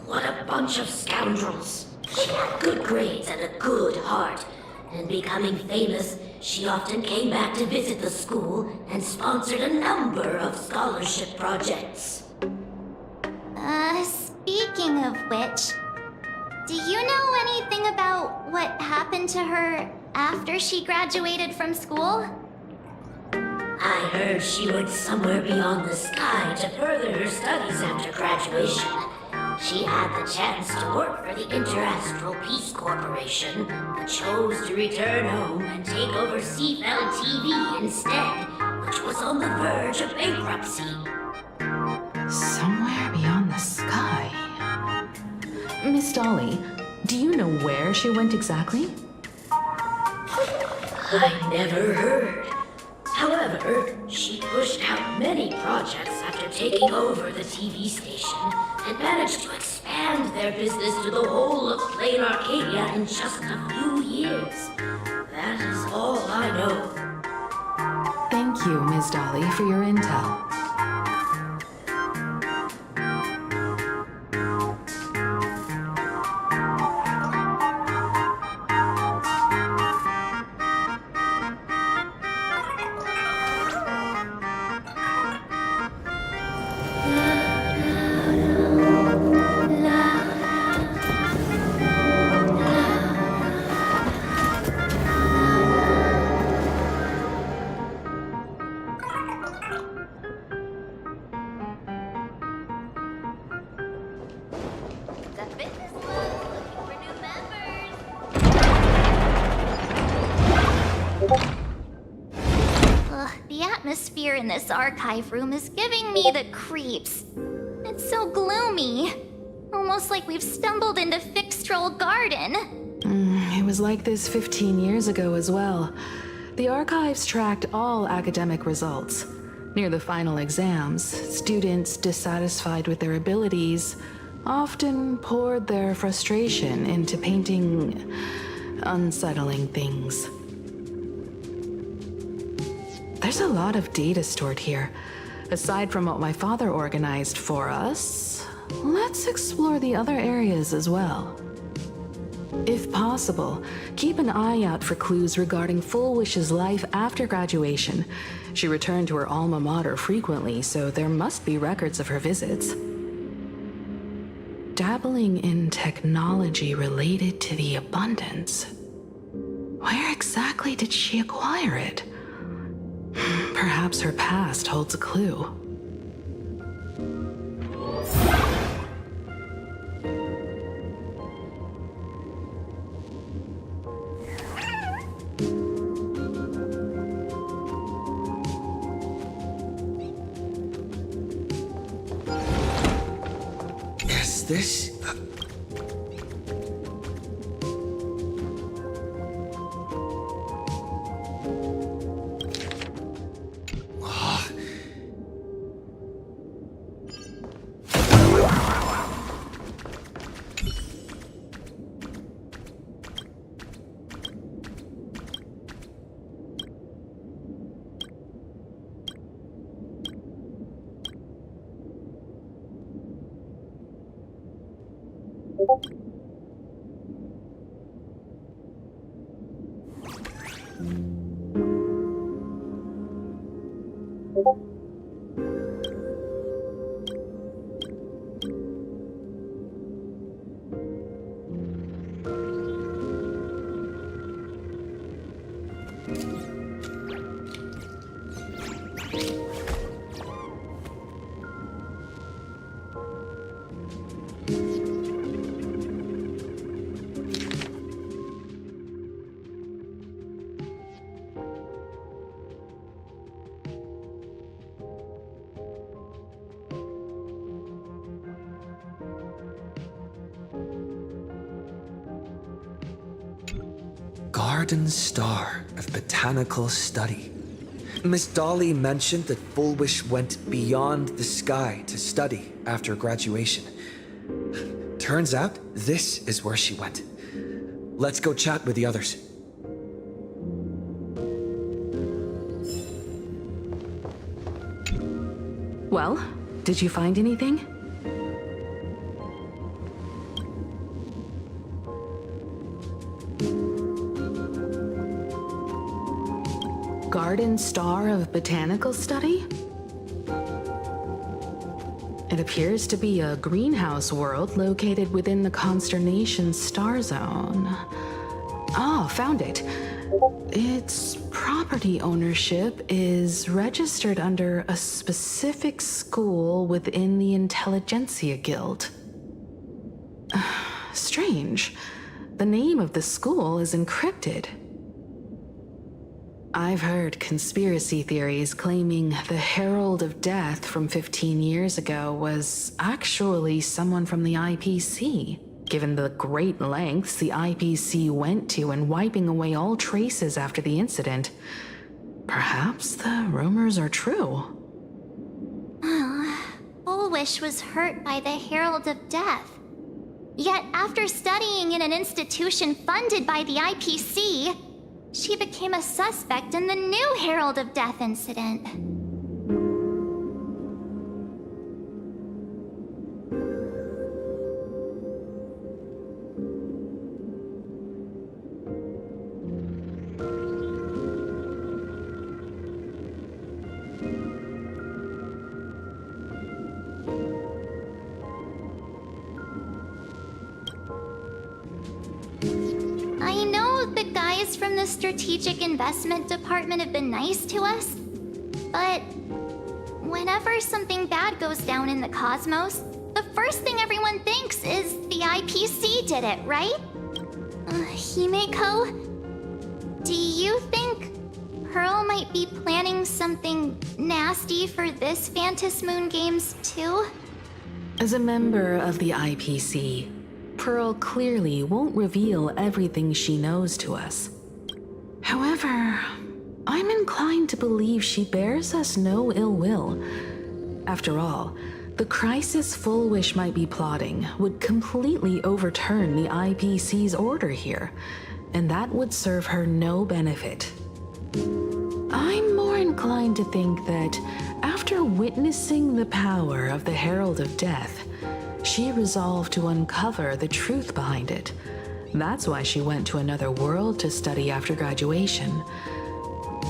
What a bunch of scoundrels. She had good grades and a good heart. And becoming famous, she often came back to visit the school and sponsored a number of scholarship projects. Speaking of which, do you know anything about what happened to her after she graduated from school? I heard she went somewhere beyond the sky to further her studies after graduation. She had the chance to work for the Interastral Peace Corporation, but chose to return home and take over Seafell TV instead, which was on the verge of bankruptcy. Somewhere beyond the sky. Miss Dolly, do you know where she went exactly? I never heard. However, she pushed out many projects after taking over the TV station and managed to expand their business to the whole of Plain Arcadia in just a few years. That is all I know. Thank you, Ms. Dolly, for your intel. In this archive room is giving me the creeps. It's so gloomy. Almost like we've stumbled into Fixtroll Garden. It was like this 15 years ago as well. The archives tracked all academic results. Near the final exams, students dissatisfied with their abilities often poured their frustration into painting unsettling things. There's a lot of data stored here. Aside from what my father organized for us, let's explore the other areas as well. If possible, keep an eye out for clues regarding Full Wish's life after graduation. She returned to her alma mater frequently, so there must be records of her visits. dabbling in technology related to the abundance. Where exactly did she acquire it? Perhaps her past holds a clue. Is this... Garden Star of Botanical Study. Miss Dolly mentioned that Bullwish went beyond the sky to study after graduation. Turns out, this is where she went. Let's go chat with the others. Well, did you find anything? Garden Star of Botanical Study? It appears to be a greenhouse world located within the Consternation Star Zone. Oh, found it. Its property ownership is registered under a specific school within the Intelligentsia Guild. Strange. The name of the school is encrypted. I've heard conspiracy theories claiming the Herald of Death from 15 years ago was actually someone from the IPC, given the great lengths the IPC went to in wiping away all traces after the incident. Perhaps the rumors are true. Bullwish was hurt by the Herald of Death. Yet after studying in an institution funded by the IPC, she became a suspect in the new Herald of Death incident. I know the guys from the Strategic Investment Department have been nice to us, but whenever something bad goes down in the cosmos, the first thing everyone thinks is the IPC did it, right? Himeko, do you think Pearl might be planning something nasty for this Phantom Moon Games too? As a member of the IPC, Pearl clearly won't reveal everything she knows to us. However, I'm inclined to believe she bears us no ill will. After all, the crisis Bullwish might be plotting would completely overturn the IPC's order here, and that would serve her no benefit. I'm more inclined to think that after witnessing the power of the Herald of Death, she resolved to uncover the truth behind it. That's why she went to another world to study after graduation.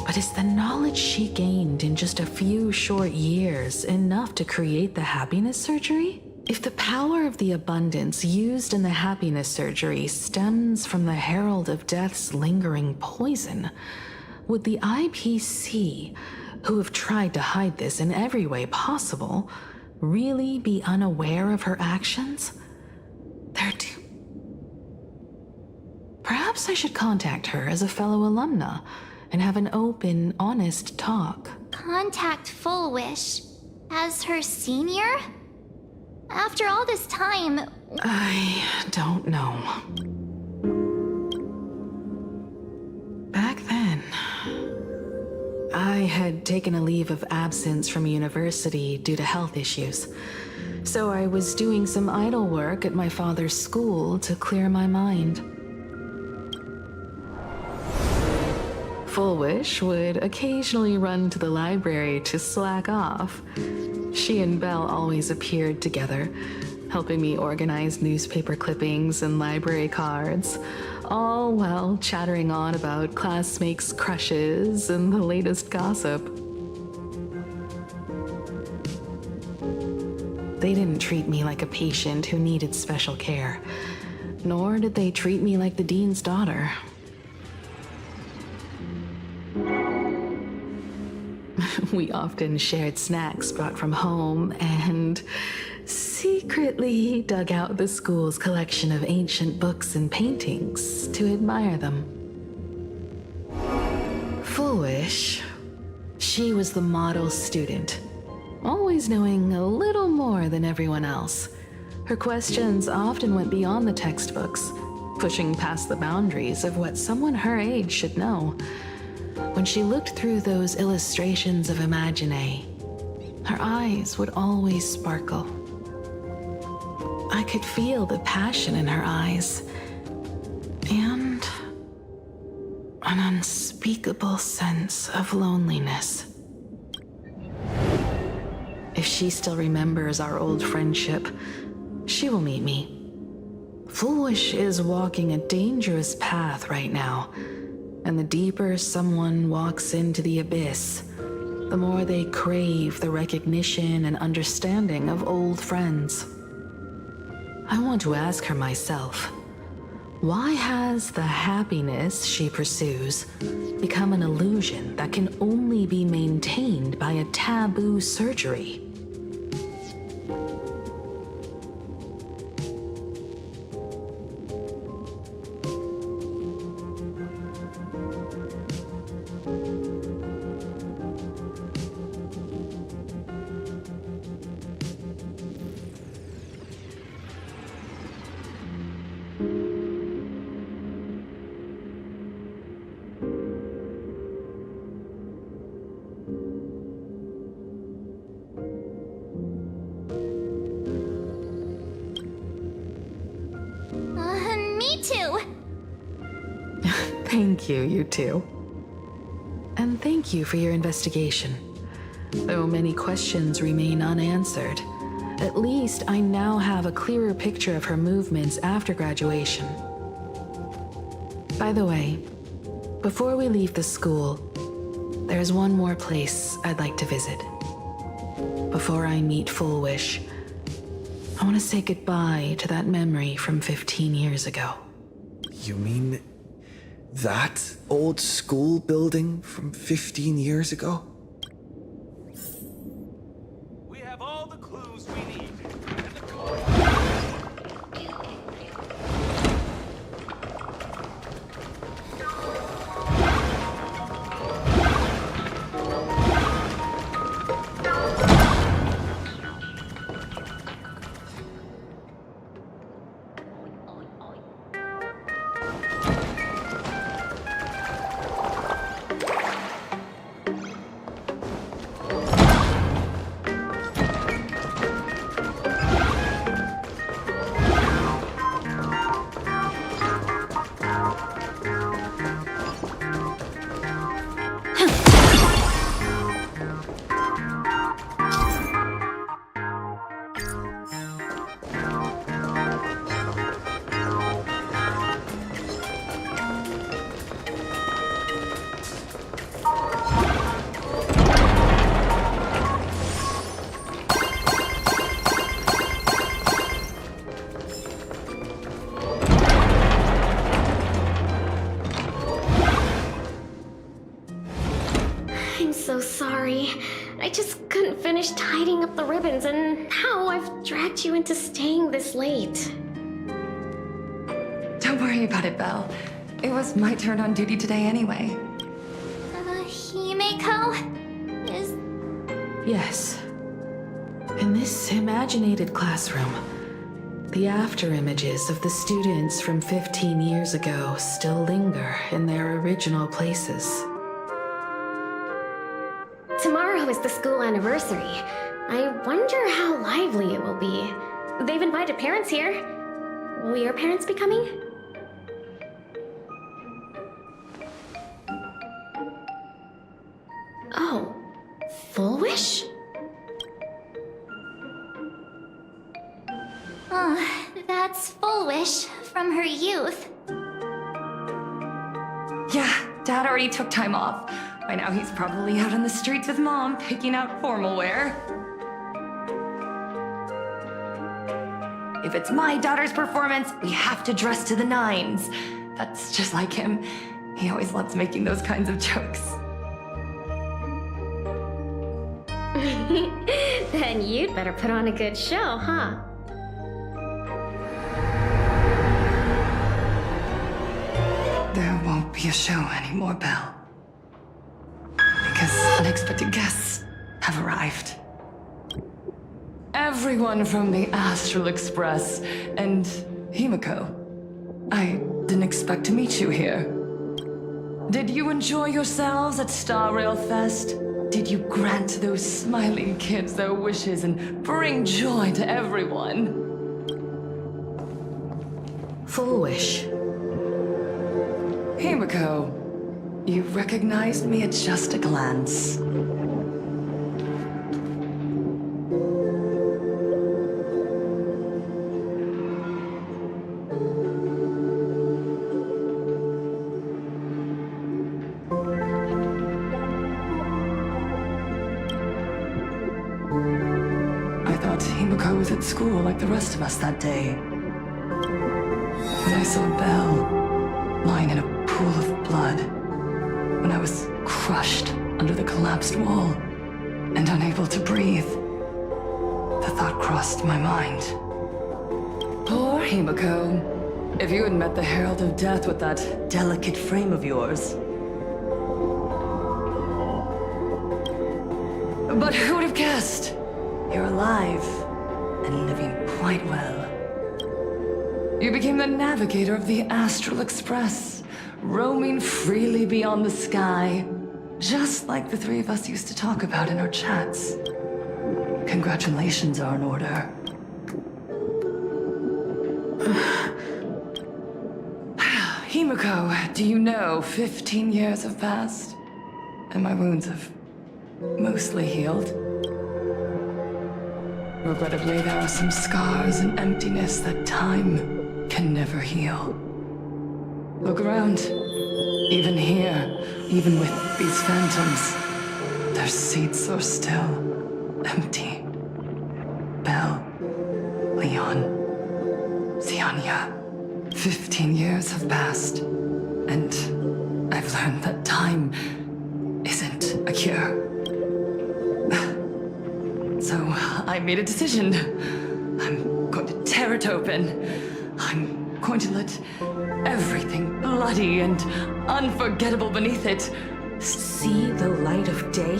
But is the knowledge she gained in just a few short years enough to create the happiness surgery? If the power of the abundance used in the happiness surgery stems from the Herald of Death's lingering poison, would the IPC, who have tried to hide this in every way possible, really be unaware of her actions? Perhaps I should contact her as a fellow alumna and have an open, honest talk. Contact Full Wish as her senior? After all this time... I don't know. Back then, I had taken a leave of absence from university due to health issues. So I was doing some idle work at my father's school to clear my mind. Full Wish would occasionally run to the library to slack off. She and Belle always appeared together, helping me organize newspaper clippings and library cards, all while chattering on about classmates' crushes and the latest gossip. They didn't treat me like a patient who needed special care, nor did they treat me like the dean's daughter. We often shared snacks brought from home and secretly dug out the school's collection of ancient books and paintings to admire them. Full Wish, she was the model student, always knowing a little more than everyone else. Her questions often went beyond the textbooks, pushing past the boundaries of what someone her age should know. When she looked through those illustrations of Imagine, her eyes would always sparkle. I could feel the passion in her eyes, and an unspeakable sense of loneliness. If she still remembers our old friendship, she will meet me. Full Wish is walking a dangerous path right now. And the deeper someone walks into the abyss, the more they crave the recognition and understanding of old friends. I want to ask her myself, why has the happiness she pursues become an illusion that can only be maintained by a taboo surgery? Me too. Thank you, you two. And thank you for your investigation. Though many questions remain unanswered, at least I now have a clearer picture of her movements after graduation. By the way, before we leave the school, there's one more place I'd like to visit. Before I meet Full Wish, I want to say goodbye to that memory from 15 years ago. You mean that old school building from 15 years ago? We have all the clues we need. I'm so sorry. I just couldn't finish tidying up the ribbons, and now I've dragged you into staying this late. Don't worry about it, Belle. It was my turn on duty today anyway. Himeko? Is... Yes. In this imaginated classroom, the after images of the students from 15 years ago still linger in their original places. Tomorrow is the school anniversary. I wonder how lively it will be. They've invited parents here. Will your parents be coming? Oh, Full Wish? That's Full Wish from her youth. Yeah, Dad already took time off. By now he's probably out on the streets with Mom, picking out formal wear. If it's my daughter's performance, we have to dress to the nines. That's just like him. He always loves making those kinds of jokes. Then you'd better put on a good show, huh? There won't be a show anymore, Belle. Because unexpected guests have arrived. Everyone from the Astral Express and Himeko. I didn't expect to meet you here. Did you enjoy yourselves at Star Rail Fest? Did you grant those smiling kids their wishes and bring joy to everyone? Full Wish. Himeko, you recognized me at just a glance. I thought Himeko was at school like the rest of us that day. When I saw Belle lying in a pool of blood, when I was crushed under the collapsed wall and unable to breathe, the thought crossed my mind. Poor Himeko. If you had met the Herald of Death with that delicate frame of yours. But who would have guessed? You're alive and living quite well. You became the navigator of the Astral Express, roaming freely beyond the sky, just like the three of us used to talk about in our chats. Congratulations are in order. Himeko, do you know 15 years have passed, and my wounds have mostly healed? Regrettably, there are some scars and emptiness that time can never heal. Look around. Even here, even with these phantoms, their seats are still empty. Belle, Leon, Ziania. 15 years have passed, and I've learned that time isn't a cure. So I made a decision. I'm going to tear it open. I'm going to let everything bloody and unforgettable beneath it see the light of day?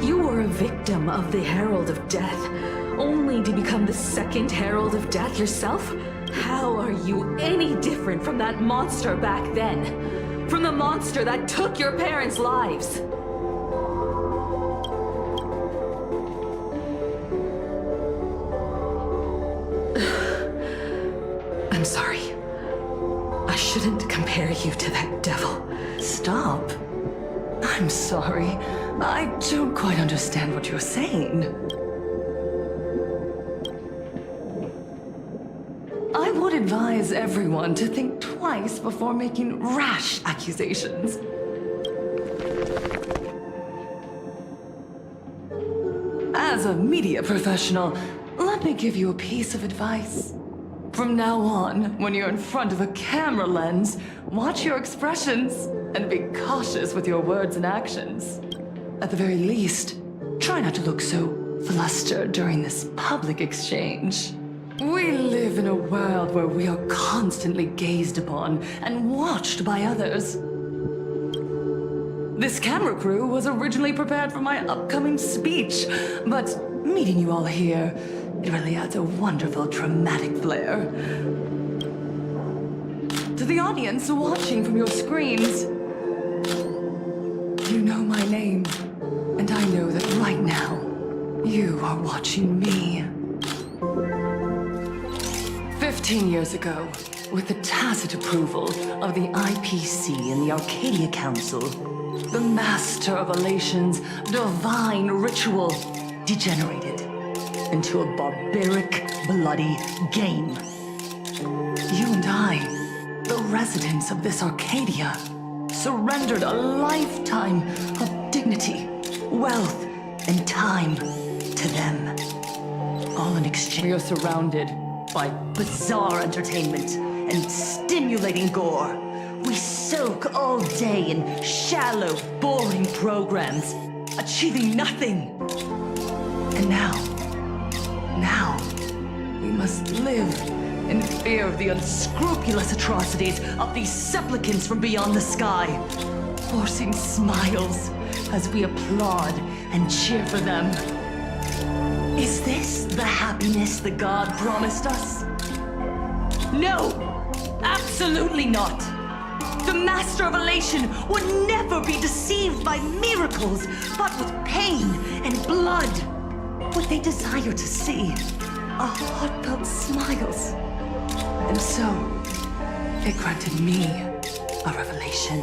You were a victim of the Herald of Death, only to become the second Herald of Death yourself? How are you any different from that monster back then? From the monster that took your parents' lives? I'm sorry. I shouldn't compare you to that devil. Stop. I'm sorry. I don't quite understand what you're saying. I would advise everyone to think twice before making rash accusations. As a media professional, let me give you a piece of advice. From now on, when you're in front of a camera lens, watch your expressions and be cautious with your words and actions. At the very least, try not to look so flustered during this public exchange. We live in a world where we are constantly gazed upon and watched by others. This camera crew was originally prepared for my upcoming speech, but meeting you all here, it really adds a wonderful dramatic flair. To the audience watching from your screens, you know my name, and I know that right now, you are watching me. 15 years ago, with the tacit approval of the IPC and the Arcadia Council, the Master of Elation's divine ritual degenerated into a barbaric, bloody game. You and I, the residents of this Arcadia, surrendered a lifetime of dignity, wealth, and time to them. All in exchange. We are surrounded by bizarre entertainment and stimulating gore. We soak all day in shallow, boring programs, achieving nothing. And now, we must live in fear of the unscrupulous atrocities of these supplicants from beyond the sky, forcing smiles as we applaud and cheer for them. Is this the happiness the god promised us? No, absolutely not. The Master of Elation would never be deceived by miracles, but with pain and blood. What they desire to see are heartfelt smiles. And so, it granted me a revelation.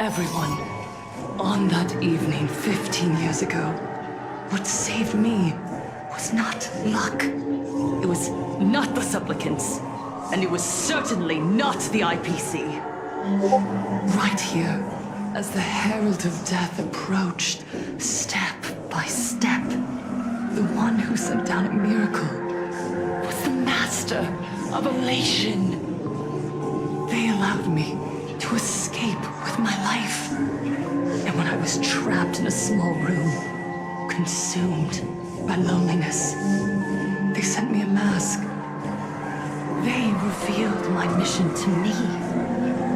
Everyone, on that evening 15 years ago, what saved me was not luck. It was not the supplicants, and it was certainly not the IPC. Right here, as the Herald of Death approached, step by step, the one who sent down a miracle was the Master of Elation. They allowed me to escape with my life. And when I was trapped in a small room, consumed by loneliness, they sent me a mask. They revealed my mission to me,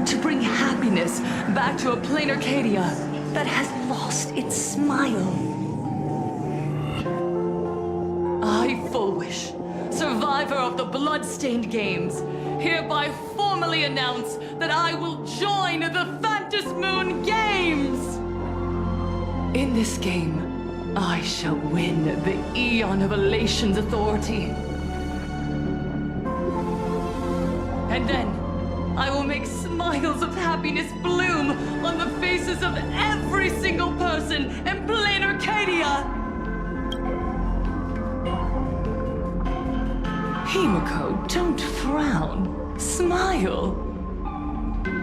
to bring happiness back to a plain Arcadia that has lost its smile. I, Fullwish, survivor of the Bloodstained Games, hereby formally announce that I will join the Phantasmoon Games! In this game, I shall win the Eon of Elation's authority. And then, I will make smiles of happiness bloom on the faces of every single person in plain Arcadia! Himiko, don't frown. Smile.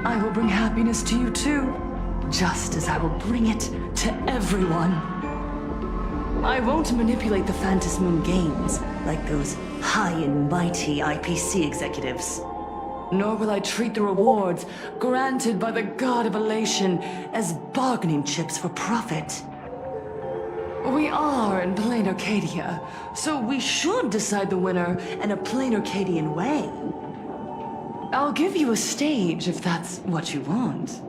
I will bring happiness to you too, just as I will bring it to everyone. I won't manipulate the Phantasmoon Games like those high and mighty IPC executives. Nor will I treat the rewards granted by the God of Elation as bargaining chips for profit. We are in plain Arcadia, so we should decide the winner in a plain Arcadian way. I'll give you a stage if that's what you want.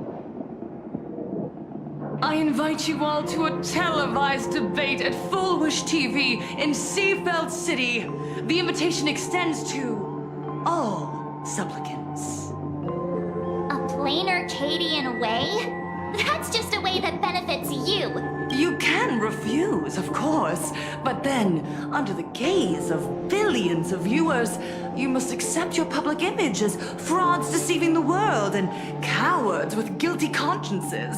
I invite you all to a televised debate at Fullwish TV in Seafeld City. The invitation extends to all supplicants. A plain Arcadian way? That's just a way that benefits you. You can refuse, of course, but then, under the gaze of billions of viewers, you must accept your public image as frauds deceiving the world and cowards with guilty consciences.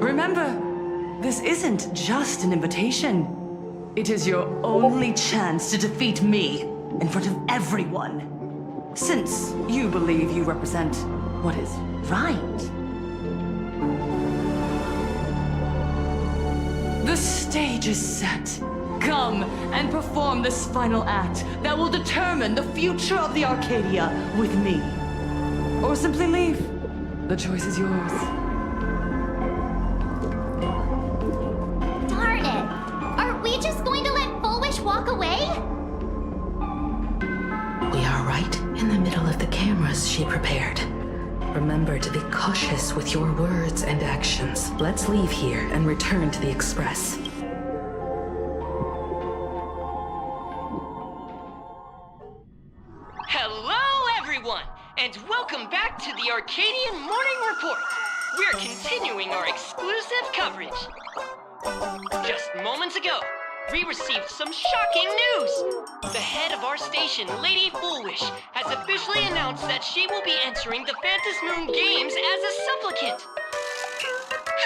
Remember, this isn't just an invitation. It is your only chance to defeat me in front of everyone. Since you believe you represent what is right. The stage is set. Come and perform this final act that will determine the future of the Arcadia with me. Or simply leave. The choice is yours. she prepared. Remember to be cautious with your words and actions. Let's leave here and return to the Express. Hello, everyone, and welcome back to the Arcadian Morning Report. We're continuing our exclusive coverage. Just moments ago, we received some shocking news. The head of our station, Lady Foolish, has officially announced that she will be entering the Phantom Moon Games as a supplicant.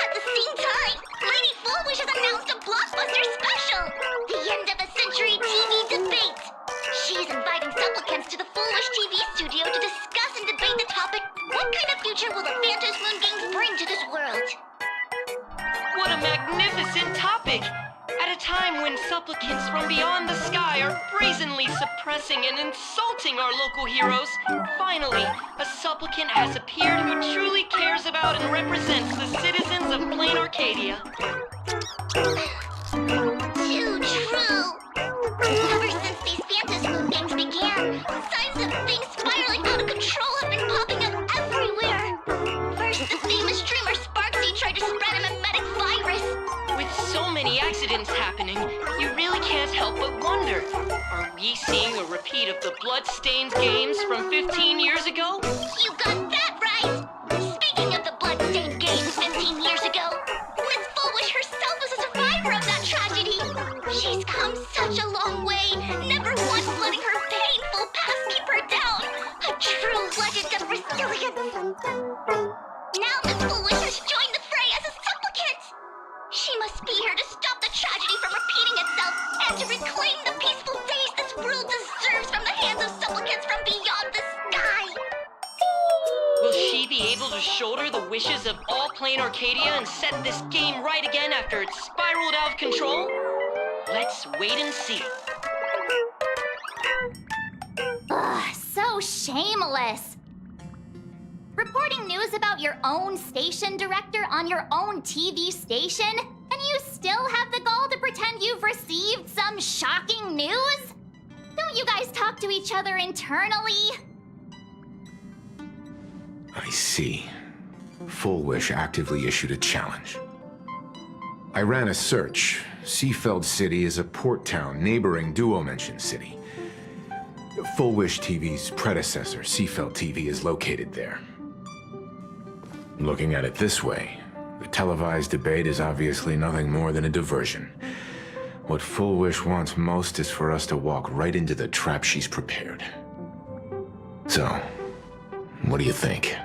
At the same time, Lady Foolish has announced a blockbuster special! The end of a century TV debate! She's inviting supplicants to the Foolish TV studio to discuss and debate the topic, what kind of future will the Phantom Moon Games bring to this world? What a magnificent topic! At a time when supplicants from beyond the sky are brazenly suppressing and insulting our local heroes, finally, a supplicant has appeared who truly cares about and represents the citizens of Plain Arcadia. Too true! Ever since these Phantom Moon Games began, signs of things spiraling out of control have been popping up everywhere! First, the famous streamer Sparksy tried to spread a mimetic virus. With so many accidents happening, you really can't help but wonder, are we seeing a repeat of the Bloodstained Games from 15 years ago? You got that right! Speaking of the Bloodstained Games 15 years ago, Miss Foolish herself was a survivor of that tragedy. She's come such a long way, never once letting her painful past keep her down. A true legend of resilience. Now Miss Foolish has joined the fray as a supplicant. She must be here to stop the tragedy from repeating itself and to reclaim the peaceful days this world deserves from the hands of supplicants from beyond the sky. Will she be able to shoulder the wishes of all Plain Arcadia and set this game right again after it's spiraled out of control? Let's wait and see. Ugh, so shameless. Reporting news about your own station director on your own TV station, and you still have the gall to pretend you've received some shocking news? Don't you guys talk to each other internally? I see. Full Wish actively issued a challenge. I ran a search. Seafeld City is a port town neighboring Duo-Mention City. Full Wish TV's predecessor, Seafeld TV, is located there. Looking at it this way, the televised debate is obviously nothing more than a diversion. What Full Wish wants most is for us to walk right into the trap she's prepared. So, what do you think?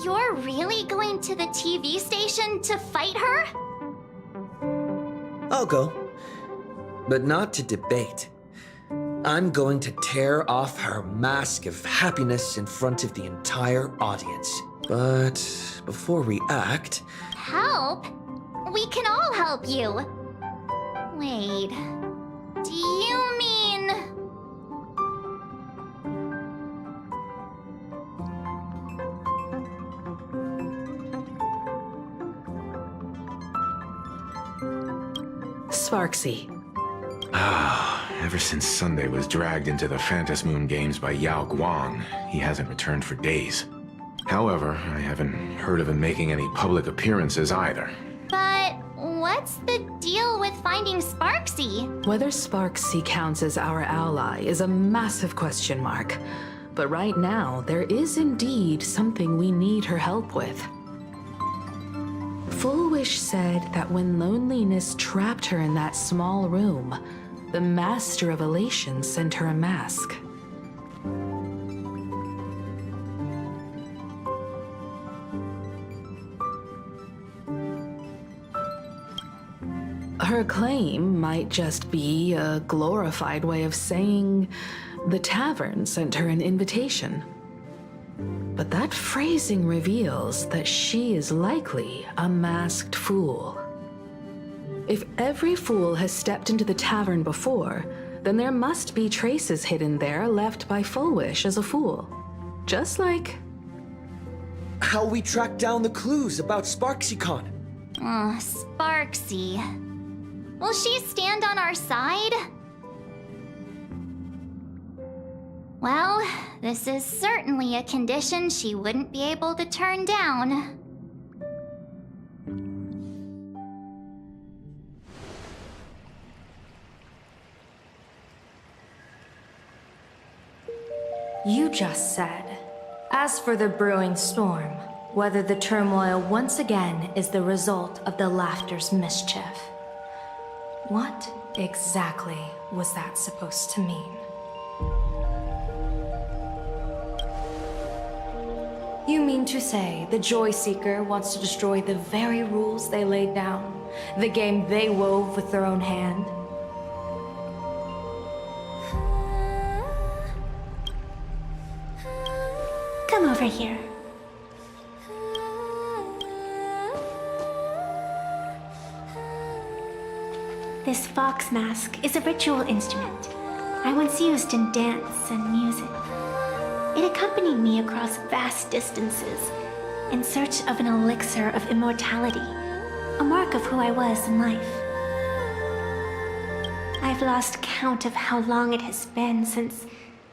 You're really going to the TV station to fight her? I'll go. But not to debate. I'm going to tear off her mask of happiness in front of the entire audience. But before we act... Help? We can all help you. Wait. Do you mean... Sparksy. Ever since Sunday was dragged into the Phantom Moon Games by Yao Guang, he hasn't returned for days. However, I haven't heard of him making any public appearances either. But what's the deal with finding Sparksy? Whether Sparksy counts as our ally is a massive question mark. But right now, there is indeed something we need her help with. Full Wish said that when loneliness trapped her in that small room, the Master of Elation sent her a mask. Her claim might just be a glorified way of saying the tavern sent her an invitation. But that phrasing reveals that she is likely a masked fool. If every fool has stepped into the tavern before, then there must be traces hidden there left by Full Wish as a fool. Just like how we track down the clues about SparksyCon. Sparksy. Will she stand on our side? Well, this is certainly a condition she wouldn't be able to turn down. You just said, as for the brewing storm, whether the turmoil once again is the result of the laughter's mischief. What exactly was that supposed to mean? You mean to say the Joy Seeker wants to destroy the very rules they laid down, the game they wove with their own hand? Come over here. This fox mask is a ritual instrument I once used in dance and music. It accompanied me across vast distances in search of an elixir of immortality, a mark of who I was in life. I've lost count of how long it has been since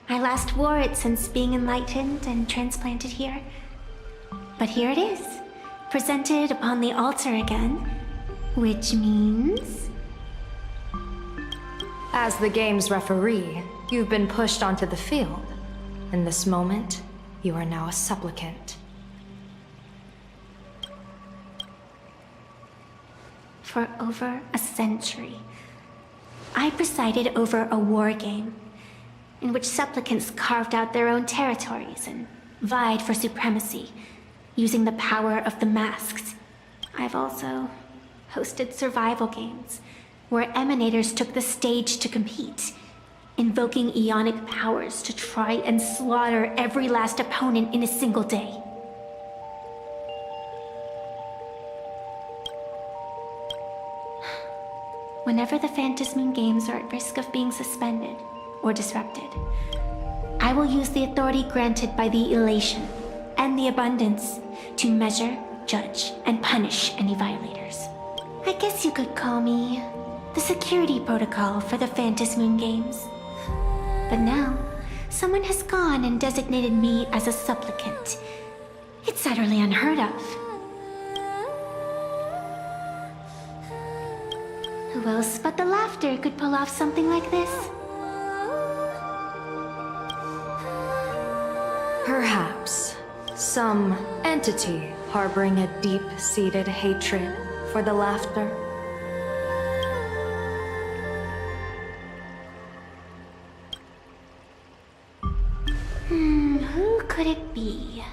I last wore it since being enlightened and transplanted here. But here it is, presented upon the altar again, which means... As the game's referee, you've been pushed onto the field. In this moment, you are now a supplicant. For over a century, I presided over a war game in which supplicants carved out their own territories and vied for supremacy, using the power of the masks. I've also hosted survival games, where emanators took the stage to compete, invoking eonic powers to try and slaughter every last opponent in a single day. Whenever the Phantasmoon Games are at risk of being suspended or disrupted, I will use the authority granted by the elation and the abundance to measure, judge, and punish any violators. I guess you could call me the security protocol for the Phantasmoon Games. But now, someone has gone and designated me as a supplicant. It's utterly unheard of. Who else but the laughter could pull off something like this? Perhaps some entity harboring a deep-seated hatred for the laughter. Who could it be?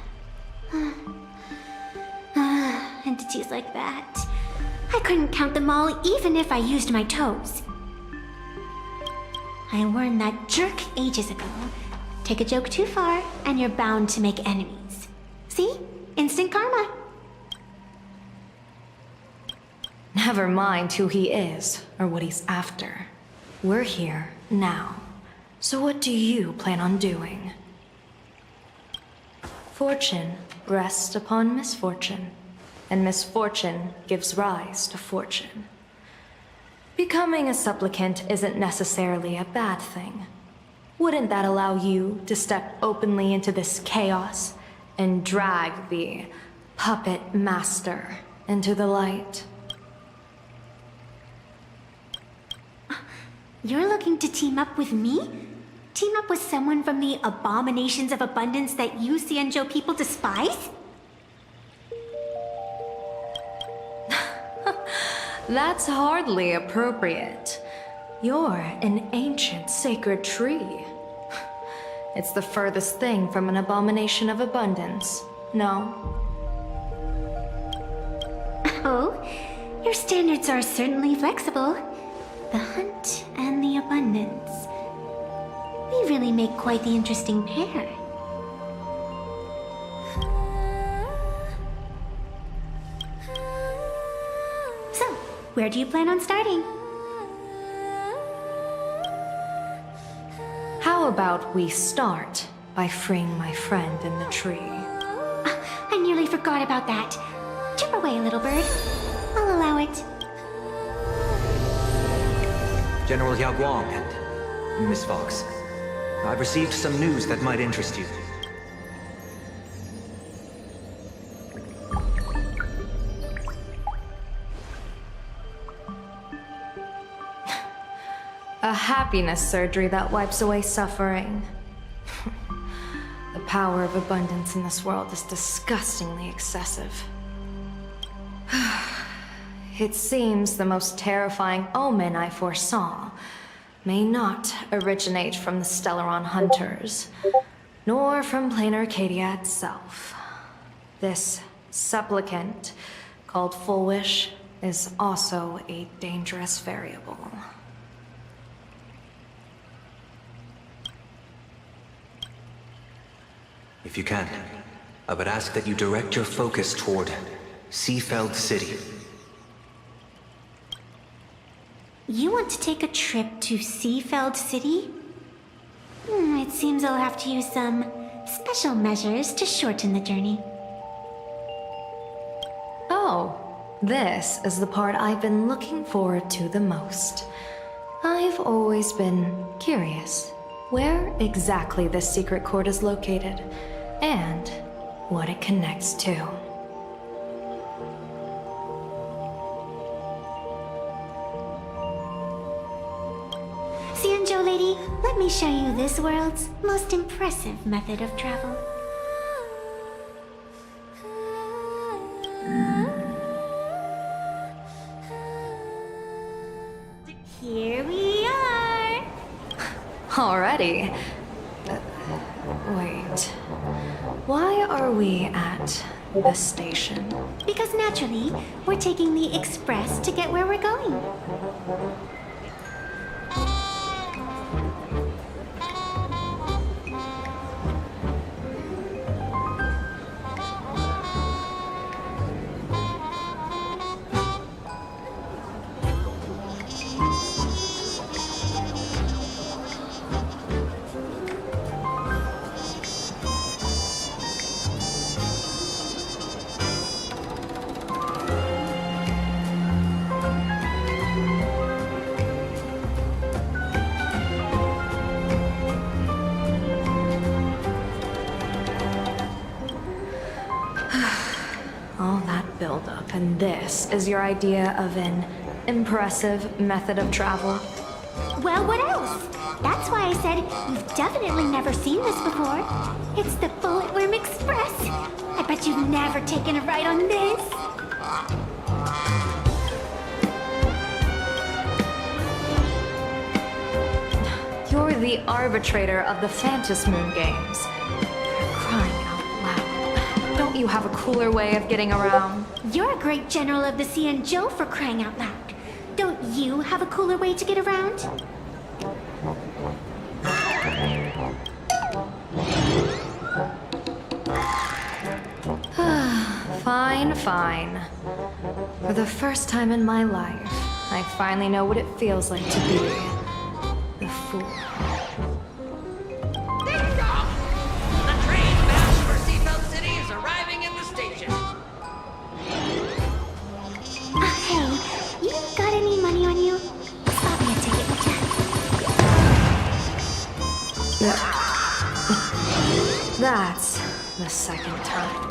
Entities like that. I couldn't count them all even if I used my toes. I learned that jerk ages ago. Take a joke too far, and you're bound to make enemies. See? Instant karma. Never mind who he is or what he's after. We're here now. So what do you plan on doing? Fortune rests upon misfortune, and misfortune gives rise to fortune. Becoming a supplicant isn't necessarily a bad thing. Wouldn't that allow you to step openly into this chaos and drag the puppet master into the light? You're looking to team up with me? Team up with someone from the abominations of abundance that you Xianzhou people despise? That's hardly appropriate. You're an ancient sacred tree. It's the furthest thing from an abomination of abundance, no? Oh, your standards are certainly flexible. The hunt and the abundance. We really make quite the interesting pair. So, where do you plan on starting? How about we start by freeing my friend in the tree? I nearly forgot about that. Chip away, little bird. I'll allow it. General Yao Guang and Miss Fox, I've received some news that might interest you. A happiness surgery that wipes away suffering. The power of abundance in this world is disgustingly excessive. It seems the most terrifying omen I foresaw may not originate from the Stellaron hunters, nor from plain Arcadia itself. This supplicant, called Full Wish, is also a dangerous variable. If you can, I would ask that you direct your focus toward Seafeld City. You want to take a trip to Seafeld City? It seems I'll have to use some special measures to shorten the journey. Oh, this is the part I've been looking forward to the most. I've always been curious where exactly this secret court is located, and what it connects to. Xianzhou lady, let me show you this world's most impressive method of travel. Here we are! Already? Wait. Why are we at the station? Because naturally, we're taking the express to get where we're going. All that buildup, and this is your idea of an impressive method of travel? Well, what else? That's why I said you've definitely never seen this before. It's the Bulletworm Express. I bet you've never taken a ride on this. You're the arbitrator of the Phantom Moon Games. For crying out loud. Don't you have a cooler way of getting around? You're a great general of the Xianzhou for crying out loud. Don't you have a cooler way to get around? Fine, fine. For the first time in my life, I finally know what it feels like to be the fool. Ding dong! The train bound for Seafeld City is arriving at the station. Hey, you got any money on you? Slap me a ticket, would ya? That's the second time.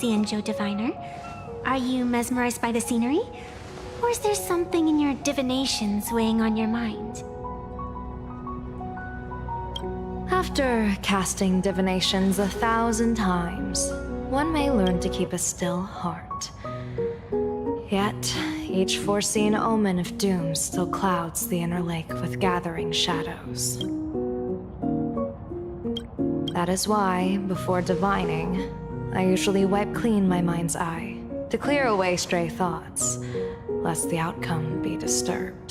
Xianzhou diviner. Are you mesmerized by the scenery? Or is there something in your divinations weighing on your mind? After casting divinations 1,000 times, one may learn to keep a still heart. Yet, each foreseen omen of doom still clouds the inner lake with gathering shadows. That is why, before divining, I usually wipe clean my mind's eye to clear away stray thoughts, lest the outcome be disturbed.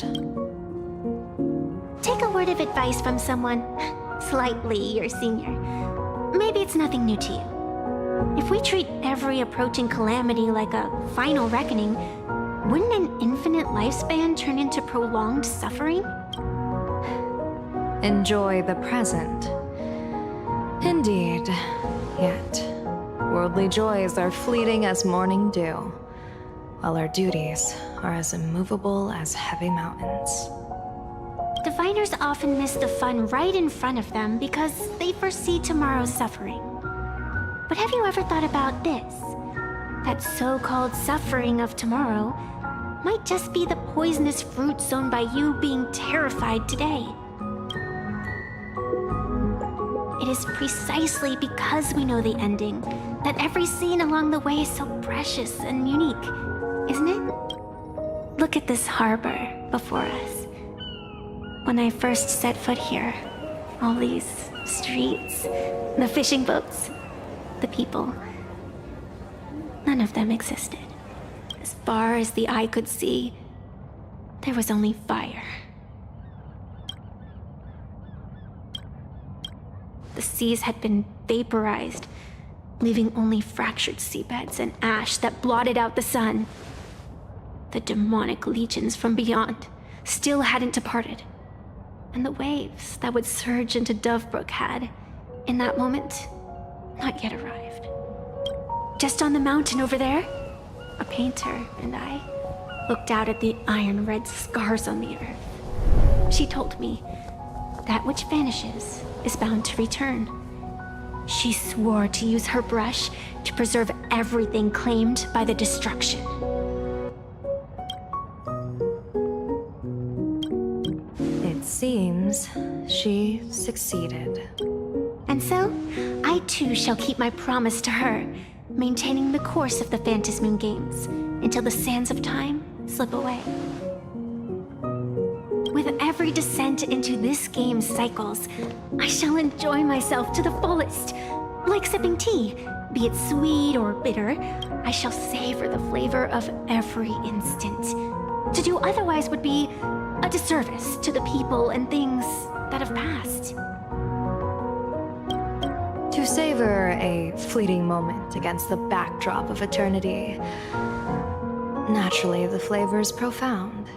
Take a word of advice from someone slightly your senior. Maybe it's nothing new to you. If we treat every approaching calamity like a final reckoning, wouldn't an infinite lifespan turn into prolonged suffering? Enjoy the present. Indeed, yet worldly joys are fleeting as morning dew, while our duties are as immovable as heavy mountains. Diviners often miss the fun right in front of them because they foresee tomorrow's suffering. But have you ever thought about this? That so-called suffering of tomorrow might just be the poisonous fruit sown by you being terrified today. It is precisely because we know the ending that every scene along the way is so precious and unique, isn't it? Look at this harbor before us. When I first set foot here, all these streets, the fishing boats, the people, none of them existed. As far as the eye could see, there was only fire. The seas had been vaporized, leaving only fractured seabeds and ash that blotted out the sun. The demonic legions from beyond still hadn't departed, and the waves that would surge into Dovebrook had, in that moment, not yet arrived. Just on the mountain over there, a painter and I looked out at the iron-red scars on the earth. She told me, that which vanishes is bound to return. She swore to use her brush to preserve everything claimed by the destruction. It seems she succeeded. And so, I too shall keep my promise to her, maintaining the course of the Phantasmoon Games until the sands of time slip away. With every descent into this game's cycles, I shall enjoy myself to the fullest. Like sipping tea, be it sweet or bitter, I shall savor the flavor of every instant. To do otherwise would be a disservice to the people and things that have passed. To savor a fleeting moment against the backdrop of eternity, naturally the flavor is profound.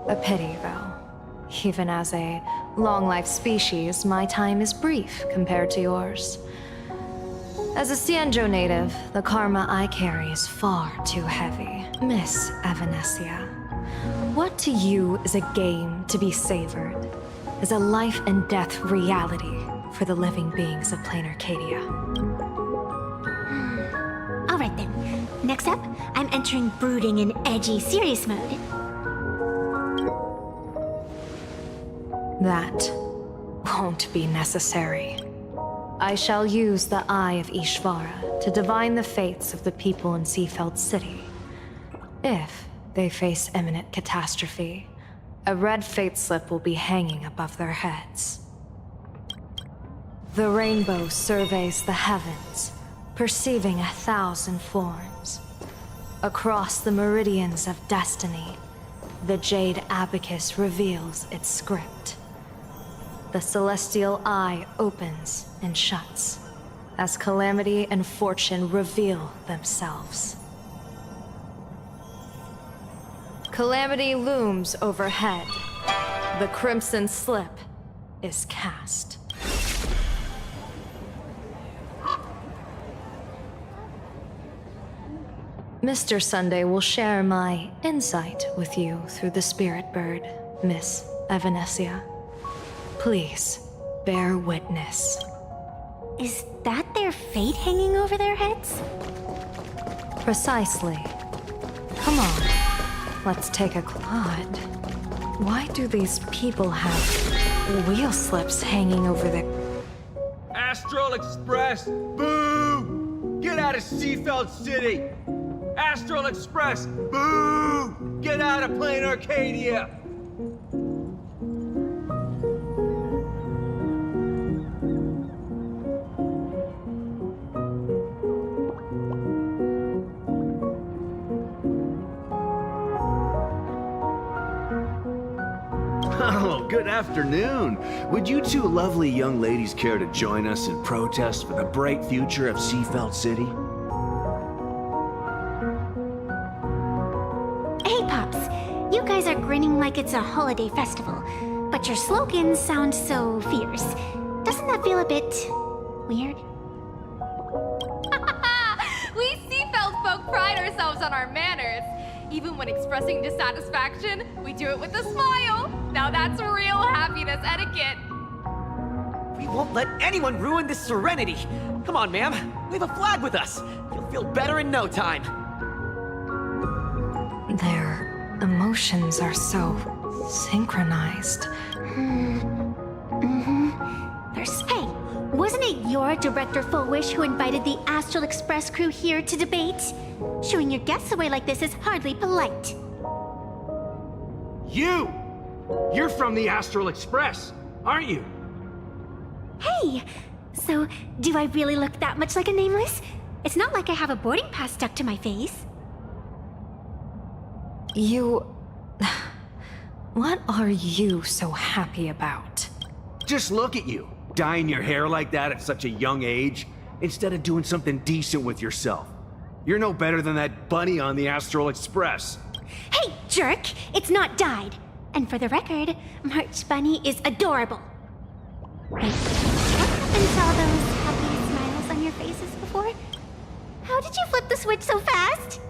A pity, though. Even as a long-life species, my time is brief compared to yours. As a Xianzhou native, the karma I carry is far too heavy. Miss Evanesia, what to you is a game to be savored, is a life and death reality for the living beings of plain Arcadia. All right then. Next up, I'm entering brooding and edgy serious mode. That won't be necessary. I shall use the Eye of Ishvara to divine the fates of the people in Seafeld City. If they face imminent catastrophe, a red fate slip will be hanging above their heads. The rainbow surveys the heavens, perceiving 1,000 forms. Across the meridians of destiny, the Jade Abacus reveals its script. The celestial eye opens and shuts as calamity and fortune reveal themselves. Calamity looms overhead. The crimson slip is cast. Mr. Sunday will share my insight with you through the spirit bird, Miss Evanesia. Please, bear witness. Is that their fate hanging over their heads? Precisely. Come on, let's take a Claude. Why do these people have wheel slips hanging over their... Astral Express, boo! Get out of Seafeld City! Astral Express, boo! Get out of Plain Arcadia! Oh, good afternoon. Would you two lovely young ladies care to join us in protest for the bright future of Seafeld City? Hey, Pops. You guys are grinning like it's a holiday festival, but your slogans sound so fierce. Doesn't that feel a bit weird? We Seafeld folk pride ourselves on our manners. Even when expressing dissatisfaction, we do it with a smile. Now that's real happiness etiquette. We won't let anyone ruin this serenity. Come on, ma'am. We have a flag with us. You'll feel better in no time. Their emotions are so synchronized. Hey, wasn't it your Director Fullwish who invited the Astral Express crew here to debate? Shooing your guests away like this is hardly polite. You! You're from the Astral Express, aren't you? Hey! So, do I really look that much like a nameless? It's not like I have a boarding pass stuck to my face. You... What are you so happy about? Just look at you, dyeing your hair like that at such a young age, instead of doing something decent with yourself. You're no better than that bunny on the Astral Express. Hey, jerk! It's not dyed. And for the record, March Bunny is adorable. Wait, what happened to all those happy smiles on your faces before? How did you flip the switch so fast?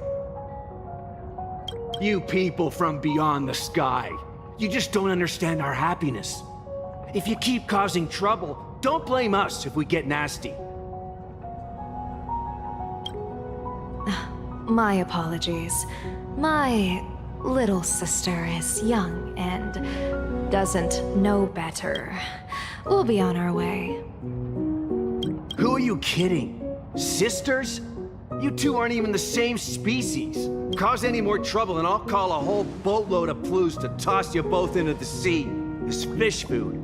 You people from beyond the sky, you just don't understand our happiness. If you keep causing trouble, don't blame us if we get nasty. My apologies. My little sister is young and doesn't know better. We'll be on our way. Who are you kidding? Sisters? You two aren't even the same species. Cause any more trouble and I'll call a whole boatload of Ploos to toss you both into the sea. As fish food.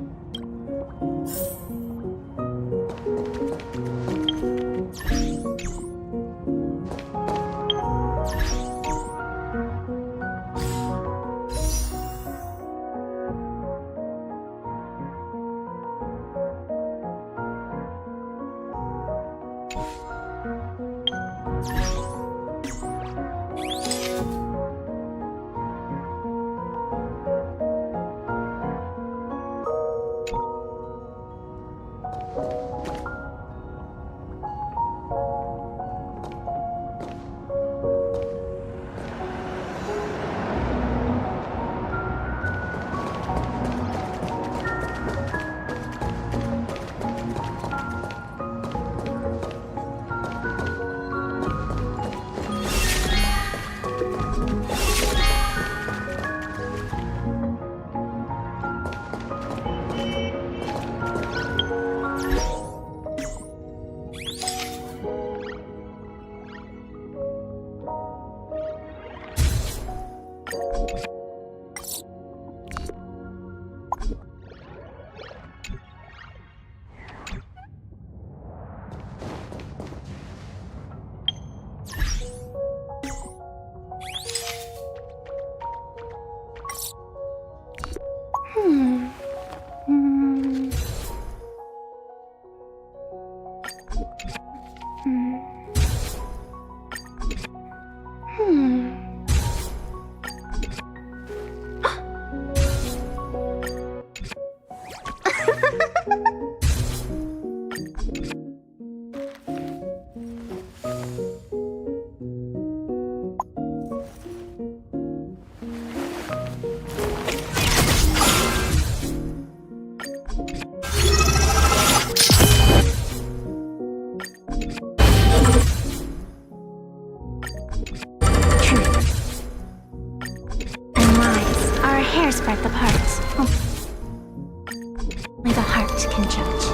hair's breadth apart. Only the heart can judge.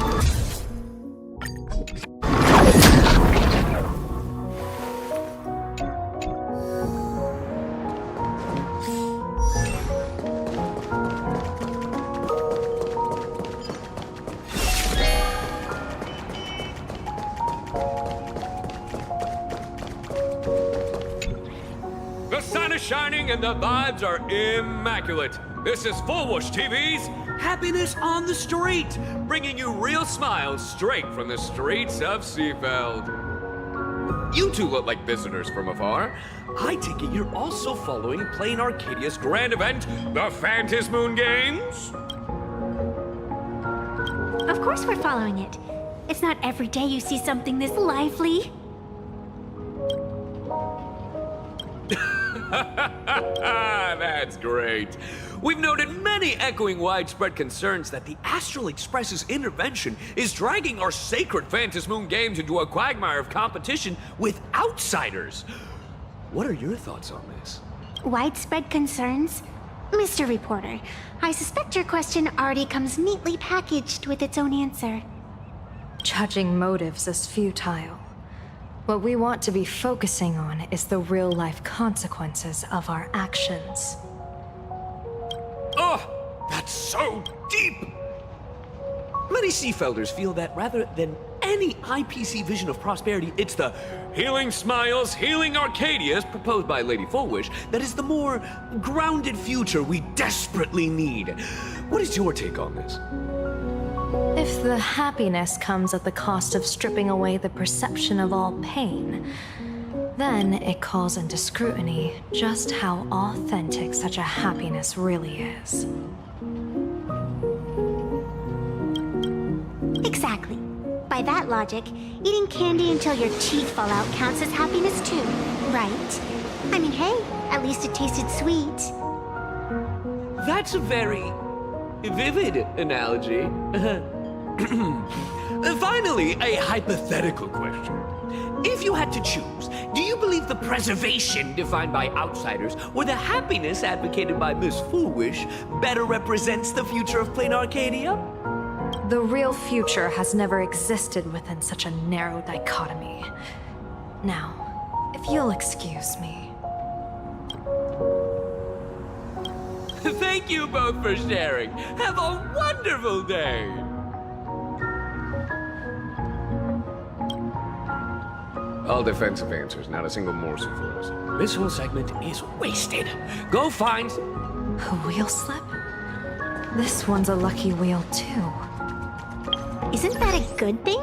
The sun is shining and the vibes are immaculate. This is Full Whoosh TV's Happiness on the Street, bringing you real smiles straight from the streets of Seafeld. You two look like visitors from afar. I take it you're also following Plain Arcadia's grand event, the Phantasmoon Games? Of course we're following it. It's not every day you see something this lively. That's great. We've noted many echoing widespread concerns that the Astral Express's intervention is dragging our sacred Phantasmoon Games into a quagmire of competition with outsiders. What are your thoughts on this? Widespread concerns? Mr. Reporter, I suspect your question already comes neatly packaged with its own answer. Judging motives is futile. What we want to be focusing on is the real-life consequences of our actions. Oh, that's so deep! Many Seafelders feel that rather than any IPC vision of prosperity, it's the healing smiles, healing Arcadias proposed by Lady Fullwish that is the more grounded future we desperately need. What is your take on this? If the happiness comes at the cost of stripping away the perception of all pain, then it calls into scrutiny just how authentic such a happiness really is. Exactly. By that logic, eating candy until your teeth fall out counts as happiness too, right? I mean, hey, at least it tasted sweet. That's a very vivid analogy. Finally, a hypothetical question. If you had to choose, do you believe the preservation defined by outsiders or the happiness advocated by Miss Foolish better represents the future of Plain Arcadia? The real future has never existed within such a narrow dichotomy. Now, if you'll excuse me. Thank you both for sharing. Have a wonderful day. All defensive answers, not a single morsel for us. This whole segment is wasted. Go find... A wheel slip? This one's a lucky wheel, too. Isn't that a good thing?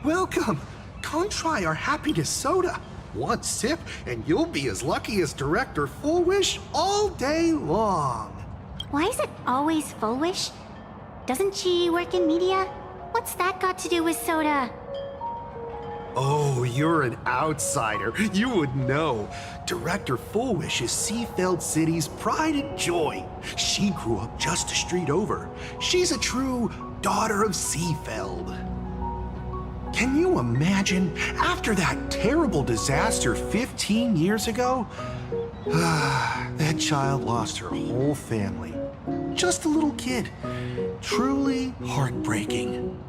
Welcome! Come try our happiness soda. One sip, and you'll be as lucky as Director Fullwish all day long. Why is it always Fullwish? Doesn't she work in media? What's that got to do with soda? Oh, you're an outsider. You would know. Director Fullwish is Seafeld City's pride and joy. She grew up just a street over. She's a true daughter of Seafeld. Can you imagine, after that terrible disaster 15 years ago? That child lost her whole family. Just a little kid. Truly heartbreaking.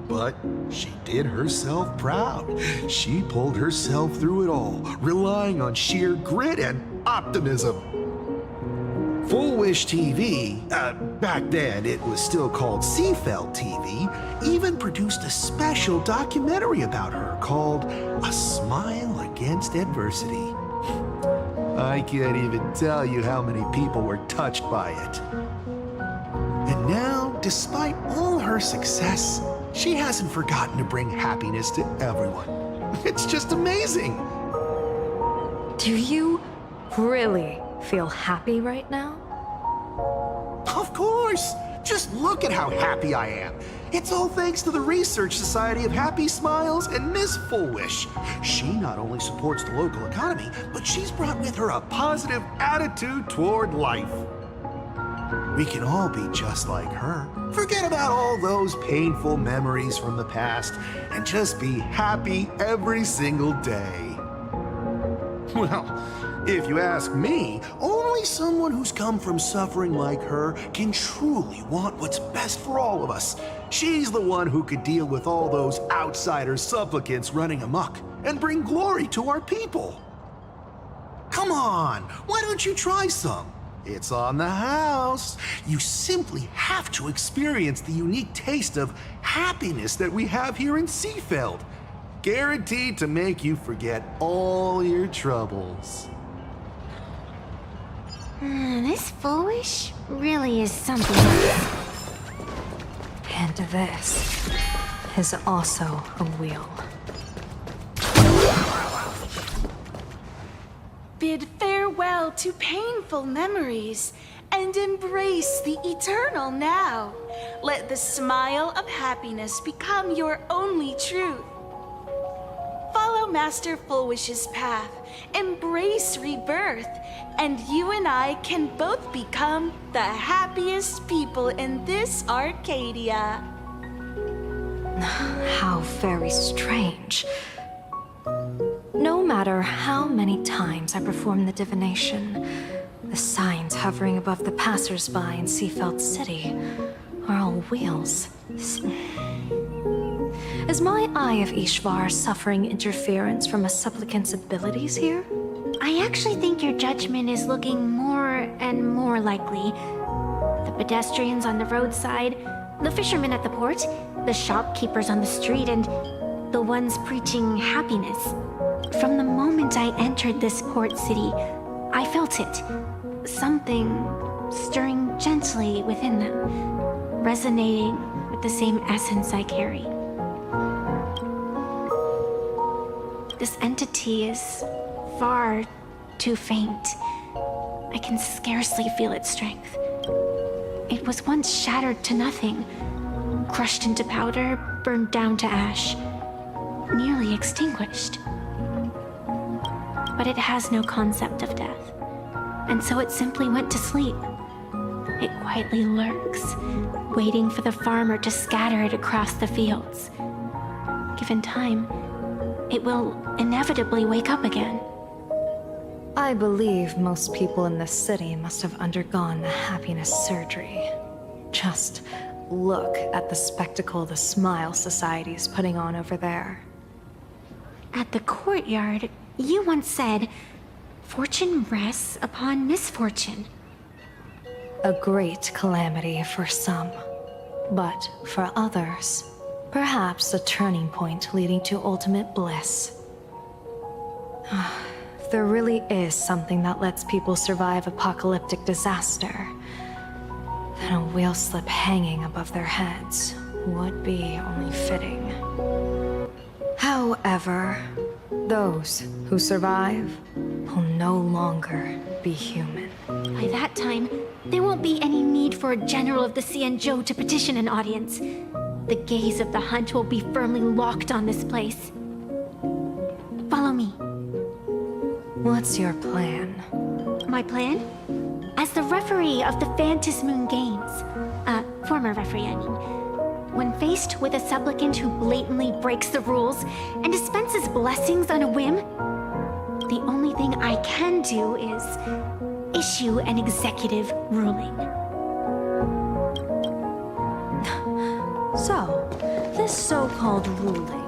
But she did herself proud. She pulled herself through it all, relying on sheer grit and optimism. Full Wish TV, back then it was still called Seafeld TV, even produced a special documentary about her called A Smile Against Adversity. I can't even tell you how many people were touched by it. And now, despite all her success, she hasn't forgotten to bring happiness to everyone. It's just amazing. Do you really feel happy right now? Of course! Just look at how happy I am. It's all thanks to the Research Society of Happy Smiles and Miss Fullwish. She not only supports the local economy, but she's brought with her a positive attitude toward life. We can all be just like her. Forget about all those painful memories from the past and just be happy every single day. Well, if you ask me, only someone who's come from suffering like her can truly want what's best for all of us. She's the one who could deal with all those outsider supplicants running amok and bring glory to our people. Come on, why don't you try some? It's on the house. You simply have to experience the unique taste of happiness that we have here in Seafeld. Guaranteed to make you forget all your troubles. This Foolish really is something else. And this is also a wheel. Bid farewell to painful memories and embrace the eternal now. Let the smile of happiness become your only truth. Follow Master Fullwish's path, embrace rebirth, and you and I can both become the happiest people in this Arcadia. How very strange. No matter how many times I perform the divination, the signs hovering above the passers-by in Seafeld City are all wheels. Is my Eye of Ishvar suffering interference from a supplicant's abilities here? I actually think your judgment is looking more and more likely. The pedestrians on the roadside, the fishermen at the port, the shopkeepers on the street, and the ones preaching happiness. From the moment I entered this port city, I felt it. Something stirring gently within them, resonating with the same essence I carry. This entity is far too faint. I can scarcely feel its strength. It was once shattered to nothing, crushed into powder, burned down to ash, nearly extinguished. But it has no concept of death, and so it simply went to sleep. It quietly lurks, waiting for the farmer to scatter it across the fields. Given time, it will inevitably wake up again. I believe most people in this city must have undergone the happiness surgery. Just look at the spectacle the Smile Society's putting on over there. At the courtyard, you once said, "Fortune rests upon misfortune." A great calamity for some, but for others, perhaps a turning point leading to ultimate bliss. If there really is something that lets people survive apocalyptic disaster, then a wheel slip hanging above their heads would be only fitting. However, those who survive will no longer be human. By that time, there won't be any need for a general of the Xianzhou to petition an audience. The gaze of the hunt will be firmly locked on this place. Follow me. What's your plan? My plan? As the referee of the Phantom Moon Games, former referee, I mean, when faced with a supplicant who blatantly breaks the rules and dispenses blessings on a whim, the only thing I can do is issue an executive ruling. So, this so-called ruling,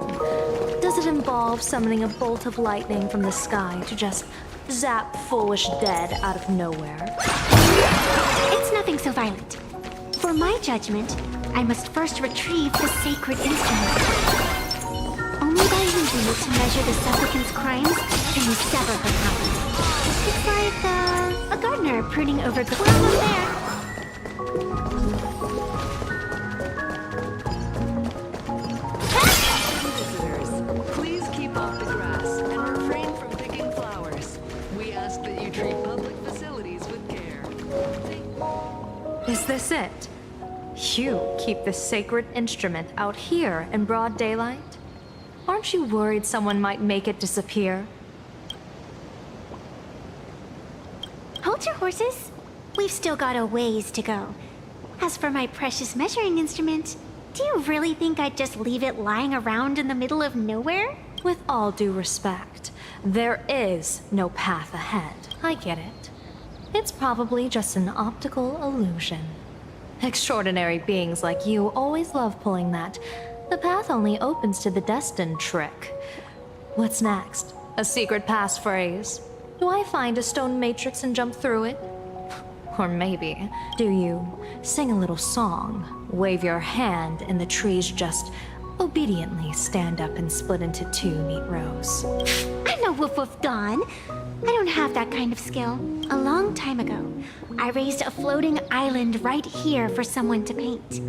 does it involve summoning a bolt of lightning from the sky to just zap Foolish dead out of nowhere? It's nothing so violent. For my judgment, I must first retrieve the sacred instrument. Only by using it to measure the supplicant's crimes can we sever her power. It's like, a gardener pruning over the almost there. Visitors, please keep off the grass and refrain from picking flowers. We ask that you treat public facilities with care. Is this it? You keep this sacred instrument out here in broad daylight? Aren't you worried someone might make it disappear? Hold your horses. We've still got a ways to go. As for my precious measuring instrument, do you really think I'd just leave it lying around in the middle of nowhere? With all due respect, there is no path ahead. I get it. It's probably just an optical illusion. Extraordinary beings like you always love pulling that. The path only opens to the destined trick. What's next? A secret passphrase? Do I find a stone matrix and jump through it? Or maybe, do you sing a little song, wave your hand, and the trees just obediently stand up and split into two neat rows? I'm no woof woof Dawn. I don't have that kind of skill. A long time ago, I raised a floating island right here for someone to paint.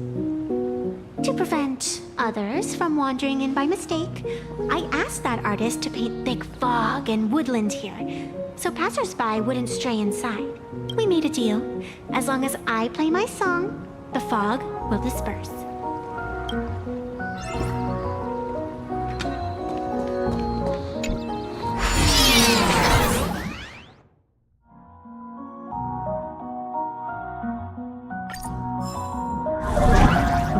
To prevent others from wandering in by mistake, I asked that artist to paint thick fog and woodland here, so passersby wouldn't stray inside. We made a deal. As long as I play my song, the fog will disperse.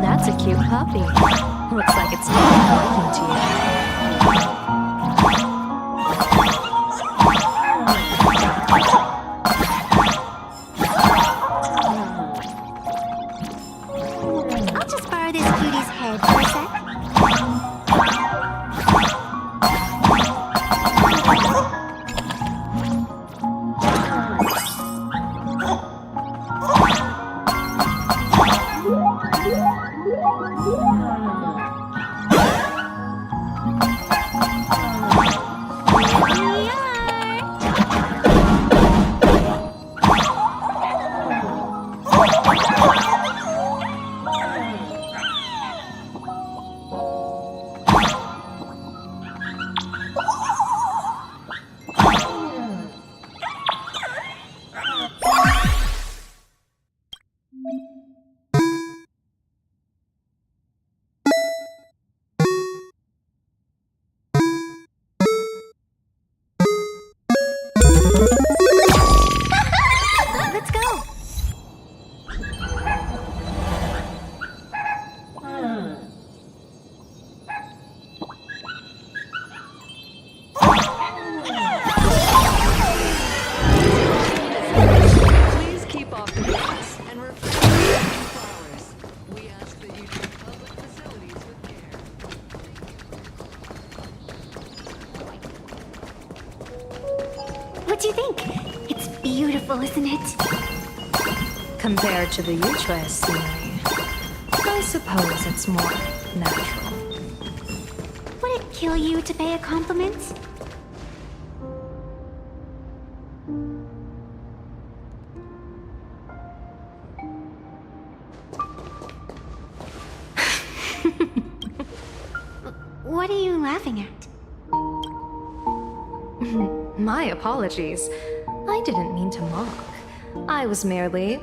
That's a cute puppy. Looks like it's talking to you. I'll just borrow this cutie's head for a sec. Let's go. Please keep off the grass and refrain from picking flowers. We ask that you treat public facilities with care. What do you think? It's beautiful, isn't it? Compared to the Utrecht scenery, I suppose it's more natural. Would it kill you to pay a compliment? What are you laughing at? My apologies. I didn't mean to mock. I was merely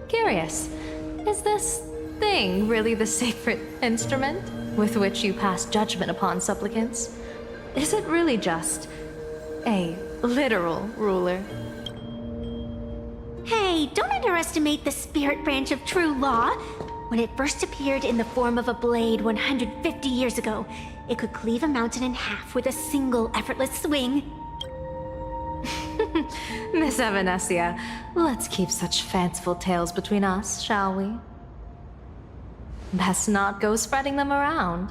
curious. Is this thing really the sacred instrument with which you pass judgment upon supplicants? Is it really just a literal ruler? Hey, don't underestimate the spirit branch of true law. When it first appeared in the form of a blade 150 years ago, it could cleave a mountain in half with a single effortless swing. Miss Evanescia, let's keep such fanciful tales between us, shall we? Best not go spreading them around.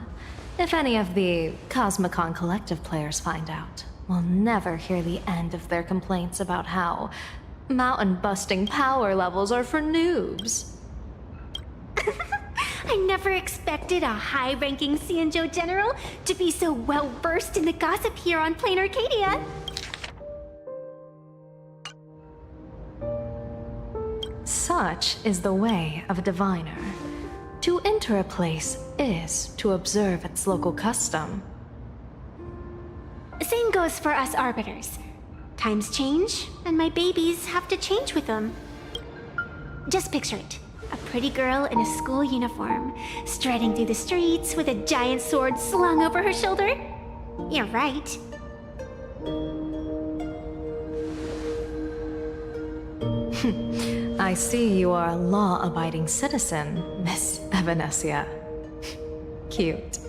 If any of the Cosmicon Collective players find out, we'll never hear the end of their complaints about how mountain-busting power levels are for noobs. I never expected a high-ranking Xianzhou general to be so well-versed in the gossip here on Plain Arcadia. Such is the way of a diviner. To enter a place is to observe its local custom. Same goes for us arbiters. Times change, and my babies have to change with them. Just picture it. A pretty girl in a school uniform, striding through the streets with a giant sword slung over her shoulder. You're right. I see you are a law-abiding citizen, Miss Evanesia. Cute.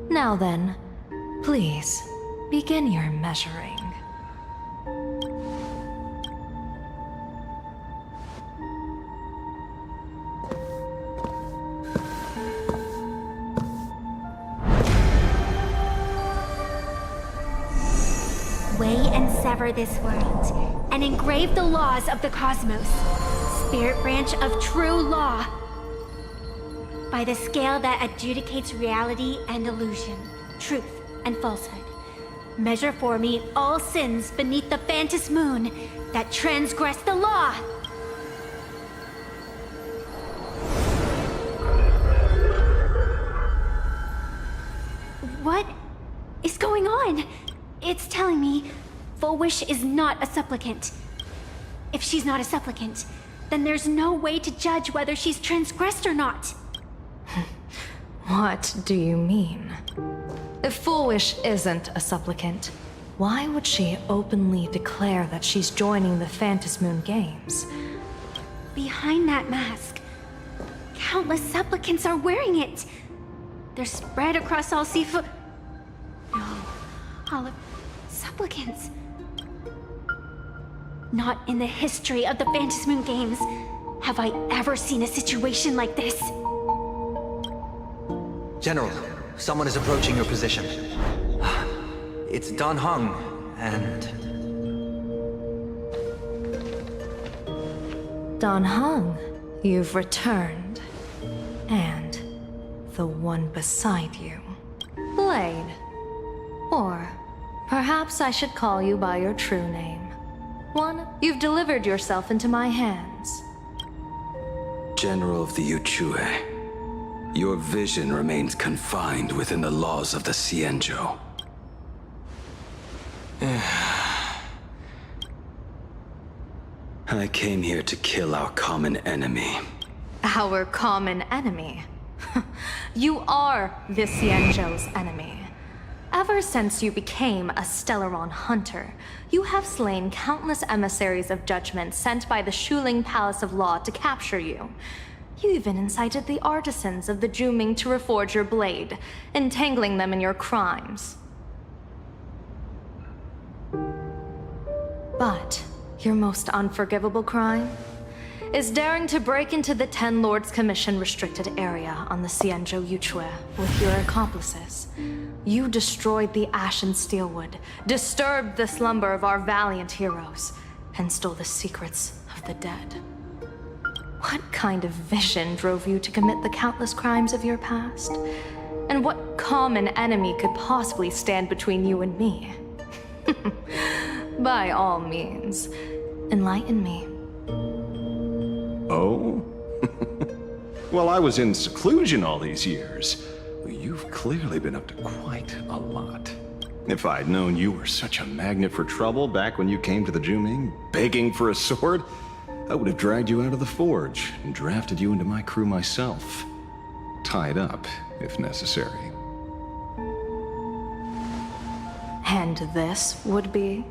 Now then, please, begin your measuring. Weigh and sever this world, and engrave the laws of the cosmos, spirit branch of true law, by the scale that adjudicates reality and illusion, truth and falsehood. Measure for me all sins beneath the Phantom moon that transgress the law. What is going on? It's telling me Full Wish is not a supplicant. If she's not a supplicant, then there's no way to judge whether she's transgressed or not. What do you mean? If Full Wish isn't a supplicant, why would she openly declare that she's joining the Phantom Moon Games? Behind that mask, countless supplicants are wearing it. They're spread across all seafood. No, all of supplicants. Not in the history of the Phantom Moon Games have I ever seen a situation like this. General, someone is approaching your position. It's Dan Heng, and... Dan Heng, you've returned. And the one beside you. Blade. Or perhaps I should call you by your true name. One, you've delivered yourself into my hands. General of the Yuchue, your vision remains confined within the laws of the Xianzhou. I came here to kill our common enemy. Our common enemy? You are the Xianzhou's enemy. Ever since you became a Stellaron hunter, you have slain countless emissaries of judgment sent by the Shuling Palace of Law to capture you. You even incited the artisans of the Juming to reforge your blade, entangling them in your crimes. But your most unforgivable crime is daring to break into the Ten Lords Commission restricted area on the Xianzhou Yuchue with your accomplices. You destroyed the Ashen Steelwood, disturbed the slumber of our valiant heroes, and stole the secrets of the dead. What kind of vision drove you to commit the countless crimes of your past? And what common enemy could possibly stand between you and me? By all means, enlighten me. Oh? Well, I was in seclusion all these years. You've clearly been up to quite a lot. If I'd known you were such a magnet for trouble back when you came to the Juming, begging for a sword, I would have dragged you out of the forge and drafted you into my crew myself. Tied up, if necessary. And this would be?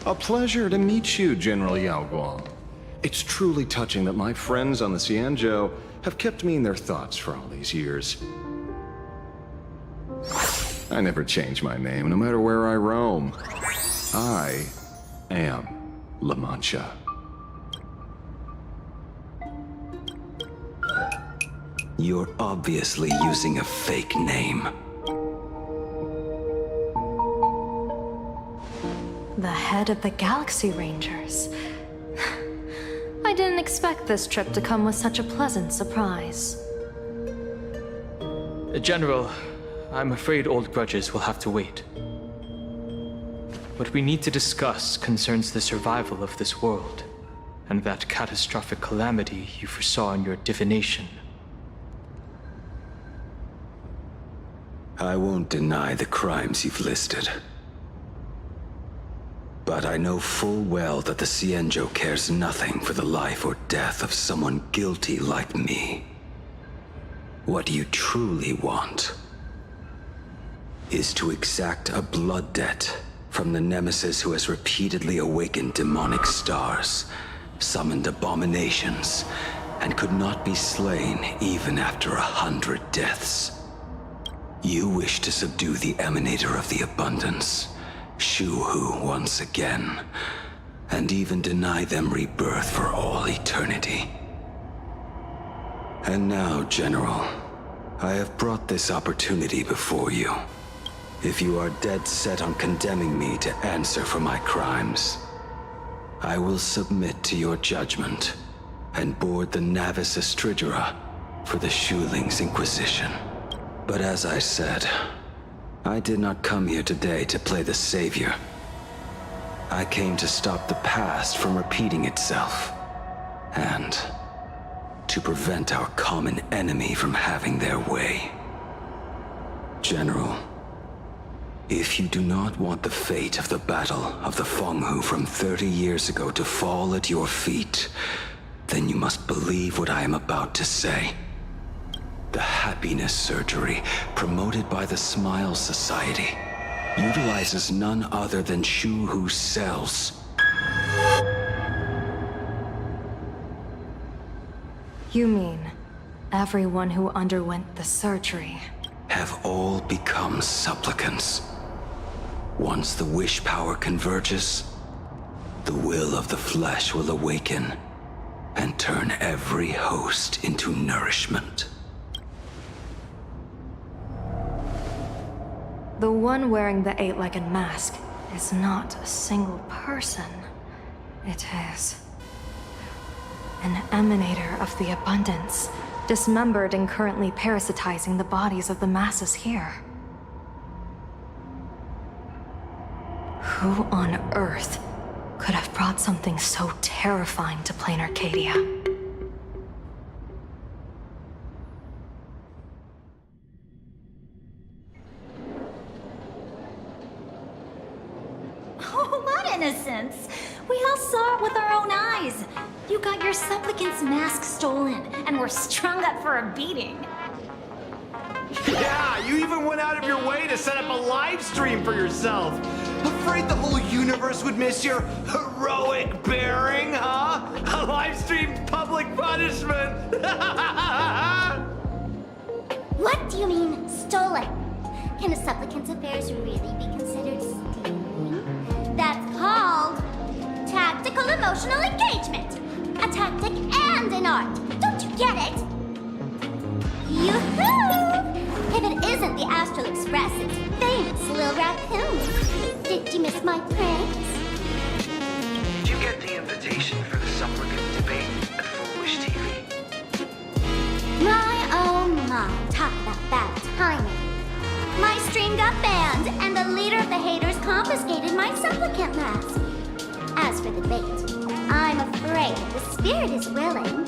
A pleasure to meet you, General Yao Guang. It's truly touching that my friends on the Xianzhou have kept me in their thoughts for all these years. I never change my name, no matter where I roam. I am La Mancha. You're obviously using a fake name. The head of the Galaxy Rangers. I didn't expect this trip to come with such a pleasant surprise. General, I'm afraid old grudges will have to wait. What we need to discuss concerns the survival of this world, and that catastrophic calamity you foresaw in your divination. I won't deny the crimes you've listed. But I know full well that the Cienjo cares nothing for the life or death of someone guilty like me. What you truly want is to exact a blood debt from the nemesis who has repeatedly awakened demonic stars, summoned abominations, and could not be slain even after 100 deaths. You wish to subdue the Emanator of the Abundance, Shu-Hu once again, and even deny them rebirth for all eternity. And now, General, I have brought this opportunity before you. If you are dead set on condemning me to answer for my crimes, I will submit to your judgment and board the Navis Astridura for the Shuling's Inquisition. But as I said, I did not come here today to play the savior. I came to stop the past from repeating itself, and to prevent our common enemy from having their way. General, if you do not want the fate of the Battle of the Fenghu from 30 years ago to fall at your feet, then you must believe what I am about to say. The happiness surgery, promoted by the Smile Society, utilizes none other than Shu-Hu's cells. You mean everyone who underwent the surgery have all become supplicants. Once the wish power converges, the will of the flesh will awaken and turn every host into nourishment. the one wearing the eight-legged mask is not a single person. It is an emanator of the abundance, dismembered and currently parasitizing the bodies of the masses here. Who on earth could have brought something so terrifying to plain Arcadia? Oh, what innocence! We all saw it with our own eyes. You got your supplicant's mask stolen and were strung up for a beating. Yeah, you even went out of your way to set up a live stream for yourself. Afraid the whole universe would miss your heroic bearing, huh? A live stream public punishment. What do you mean, stolen? Can a supplicant's affairs really be considered stealing? That's called tactical emotional engagement. A tactic and an art. Don't you get it? Yoo-hoo! If it isn't the Astral Express's famous little raccoon. Did you miss my pranks? Did you get the invitation for the supplicant debate at Foolish TV? My oh my, talk about bad timing. My string got banned, and the leader of the haters confiscated my supplicant mask. As for the bait, I'm afraid the spirit is willing,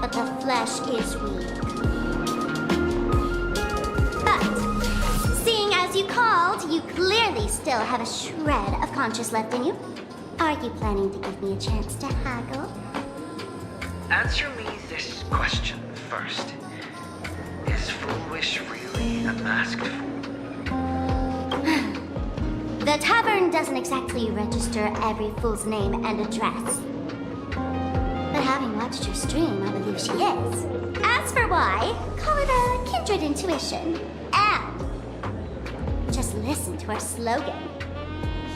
but the flesh is weak. But, seeing as you called, you clearly still have a shred of conscience left in you. Are you planning to give me a chance to haggle? Answer me this question first. Is Foolish really a masked fool? The tavern doesn't exactly register every fool's name and address. But having watched your stream, I believe she is. As for why, call it a kindred intuition. And just listen to our slogan.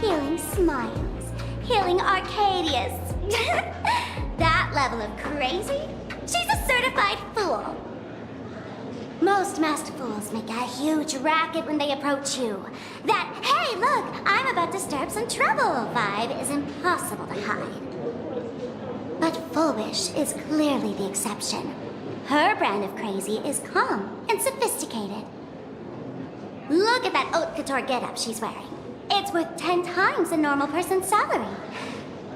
Healing smiles. Healing Arcadius. That level of crazy? She's a certified fool. Most masked fools make a huge racket when they approach you. That, hey, look, I'm about to stir up some trouble vibe is impossible to hide. But Foolish is clearly the exception. Her brand of crazy is calm and sophisticated. Look at that haute couture getup she's wearing. It's worth 10 times a normal person's salary.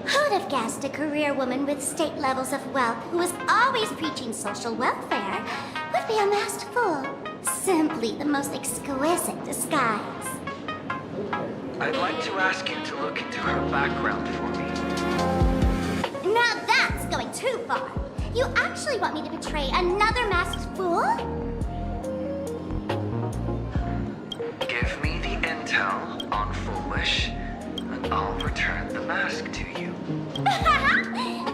Who'd have guessed a career woman with state levels of wealth who was always preaching social welfare would be a masked fool? Simply the most exquisite disguise. I'd like to ask you to look into her background for me. Now that's going too far. You actually want me to betray another masked fool? Give me the intel on Foolish, and I'll return the mask to you.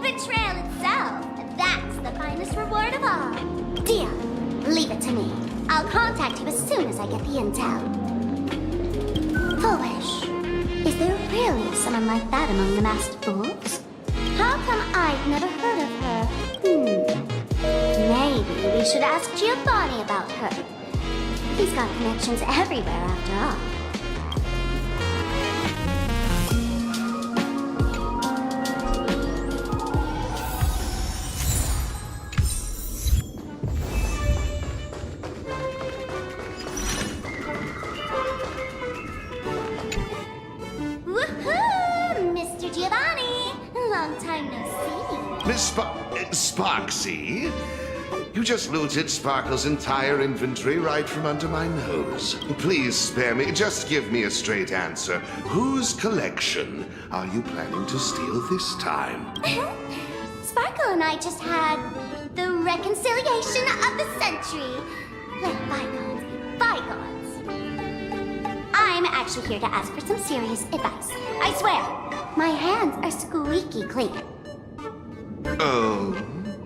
Betrayal itself. That's the finest reward of all. Deal. Leave it to me. I'll contact you as soon as I get the intel. Foolish. Is there really someone like that among the masked fools? How come I've never heard of her? Maybe we should ask Giovanni about her. He's got connections everywhere after all. Woohoo! Mr. Giovanni! Long time no see. Miss Sparksy? You just looted Sparkle's entire inventory right from under my nose. Please spare me. Just give me a straight answer. Whose collection are you planning to steal this time? Sparkle and I just had the reconciliation of the century. Let bygones be bygones. I'm actually here to ask for some serious advice. I swear, my hands are squeaky clean. Oh,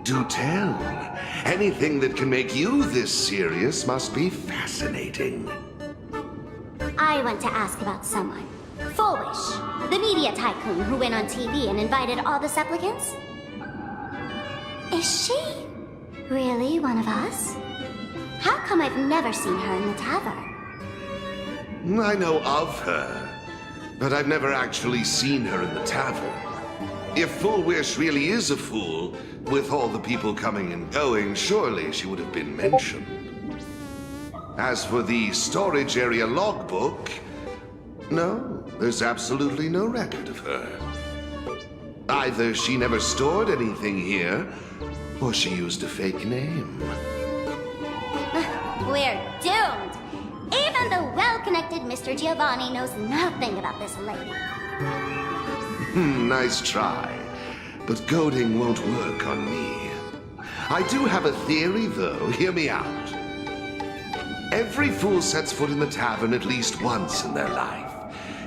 do tell. Anything that can make you this serious must be fascinating. I want to ask about someone. Foolish, the media tycoon who went on TV and invited all the supplicants. Is she really one of us? How come I've never seen her in the tavern? I know of her, but I've never actually seen her in the tavern. If Foolish really is a fool, with all the people coming and going, surely she would have been mentioned. As for the storage area logbook, no, there's absolutely no record of her. Either she never stored anything here, or she used a fake name. We're doomed. Even the well-connected Mr. Giovanni knows nothing about this lady. Nice try. But goading won't work on me. I do have a theory, though. Hear me out. Every fool sets foot in the tavern at least once in their life.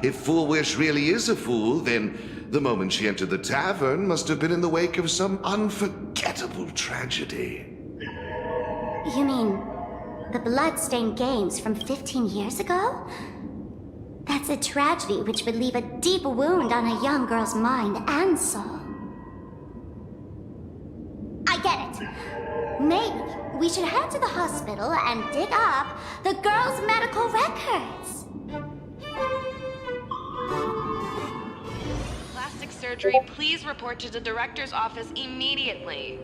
If Foolish really is a fool, then the moment she entered the tavern must have been in the wake of some unforgettable tragedy. You mean the blood-stained games from 15 years ago? That's a tragedy which would leave a deep wound on a young girl's mind and soul. I get it. Maybe we should head to the hospital and dig up the girl's medical records. Plastic surgery, please report to the director's office immediately.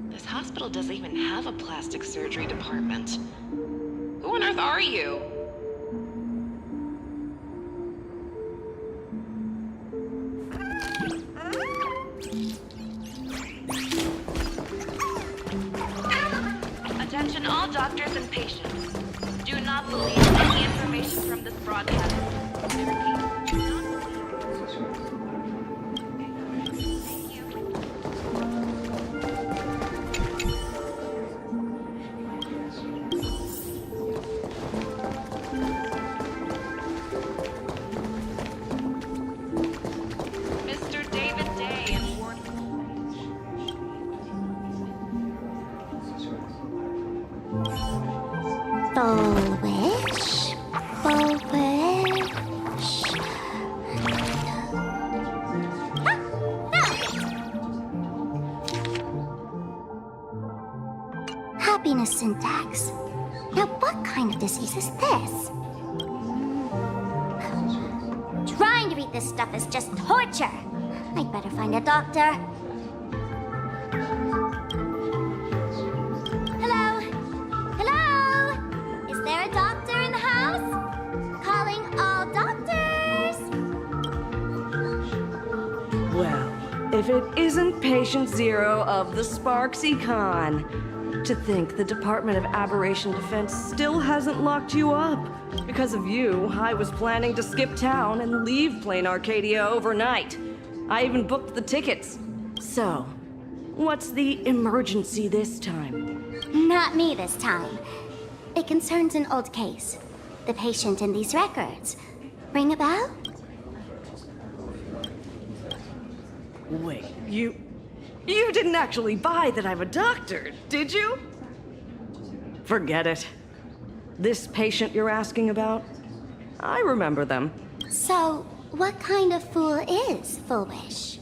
This hospital doesn't even have a plastic surgery department. Who on earth are you? Attention all doctors and patients. Do not believe any information from this broadcast. I repeat, do not Mr. David Day and Ward. Foolish. Happiness syntax. Now what kind of disease is this? Trying to read this stuff is just torture. I'd better find a doctor. Hello? Hello? Is there a doctor in the house? Calling all doctors! it isn't patient zero of the Sparksy Con. To think the Department of Aberration Defense still hasn't locked you up. Because of you, I was planning to skip town and leave Plain Arcadia overnight. I even booked the tickets. So, what's the emergency this time? Not me this time. It concerns an old case. The patient in these records. Ring a bell? Wait, you didn't actually buy that I'm a doctor, did you? Forget it. This patient you're asking about? I remember them. So, what kind of fool is Foolish?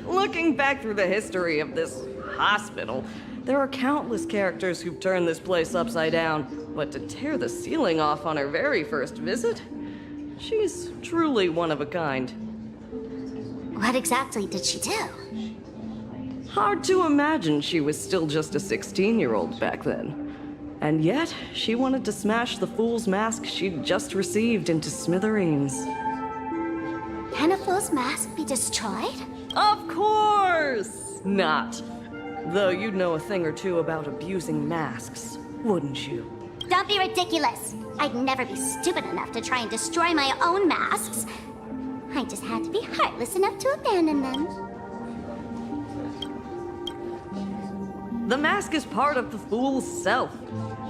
Looking back through the history of this hospital, there are countless characters who've turned this place upside down. But to tear the ceiling off on her very first visit? She's truly one of a kind. What exactly did she do? Hard to imagine she was still just a 16-year-old back then. And yet, she wanted to smash the fool's mask she'd just received into smithereens. Can a fool's mask be destroyed? Of course not. Though you'd know a thing or two about abusing masks, wouldn't you? Don't be ridiculous. I'd never be stupid enough to try and destroy my own masks. I just had to be heartless enough to abandon them. The mask is part of the fool's self.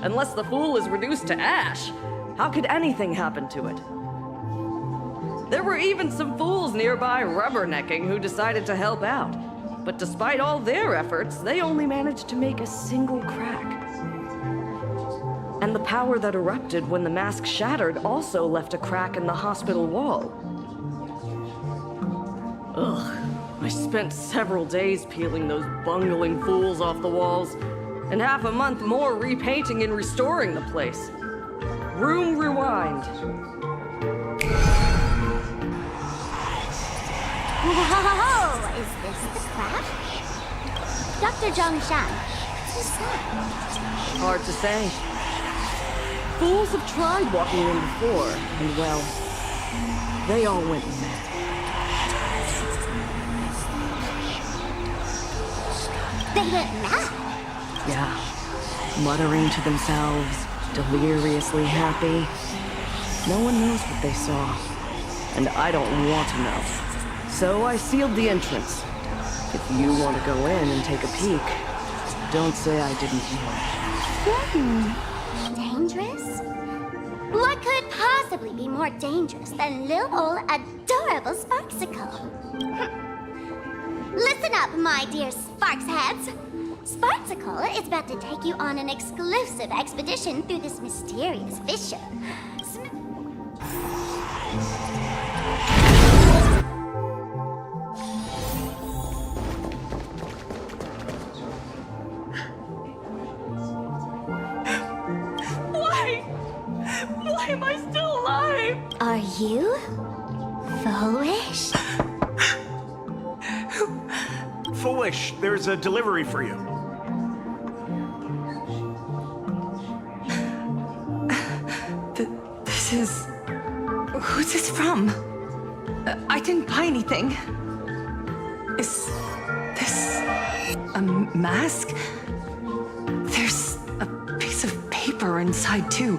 Unless the fool is reduced to ash, how could anything happen to it? There were even some fools nearby rubbernecking who decided to help out. But despite all their efforts, they only managed to make a single crack. And the power that erupted when the mask shattered also left a crack in the hospital wall. Ugh. I spent several days peeling those bungling fools off the walls, and half a month more repainting and restoring the place. Room rewind. Whoa! Is this the crack? Dr. Zhongshan, who's that? Hard to say. Fools have tried walking in before, and well, they all went mad. They went mad? Yeah. Muttering to themselves, deliriously happy. No one knows what they saw. And I don't want to know. So I sealed the entrance. If you want to go in and take a peek, don't say I didn't warn. Dangerous? What could possibly be more dangerous than little old adorable Sparksicle? Listen up, my dear Sparks heads. Sparksicle is about to take you on an exclusive expedition through this mysterious fissure. Why am I still alive? Are you Foolish? Foolish, there's a delivery for you. This is... Who's this from? I didn't buy anything. Is this a mask? There's a piece of paper inside, too.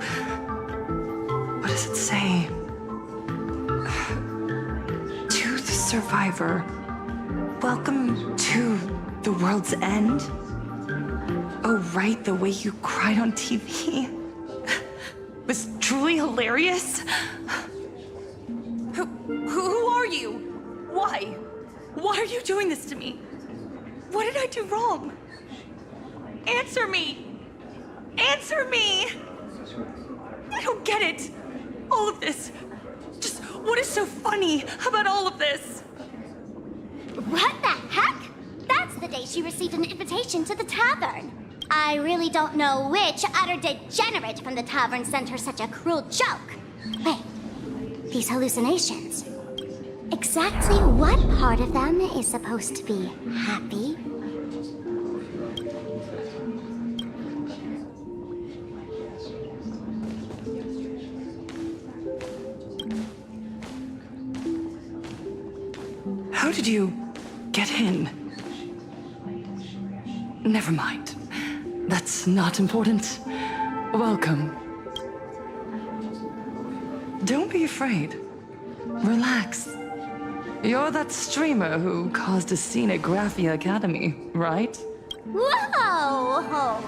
What does it say? To the survivor. Welcome to the world's end. Oh, right, the way you cried on TV was truly hilarious. Who are you? Why? Why are you doing this to me? What did I do wrong? Answer me! Answer me! I don't get it. All of this. Just what is so funny about all of this? What the heck? That's the day she received an invitation to the tavern. I really don't know which utter degenerate from the tavern sent her such a cruel joke. Wait, these hallucinations. Exactly what part of them is supposed to be happy? How did you get in? Never mind. That's not important. Welcome. Don't be afraid. Relax. You're that streamer who caused a scene at Graphia Academy, right? Whoa!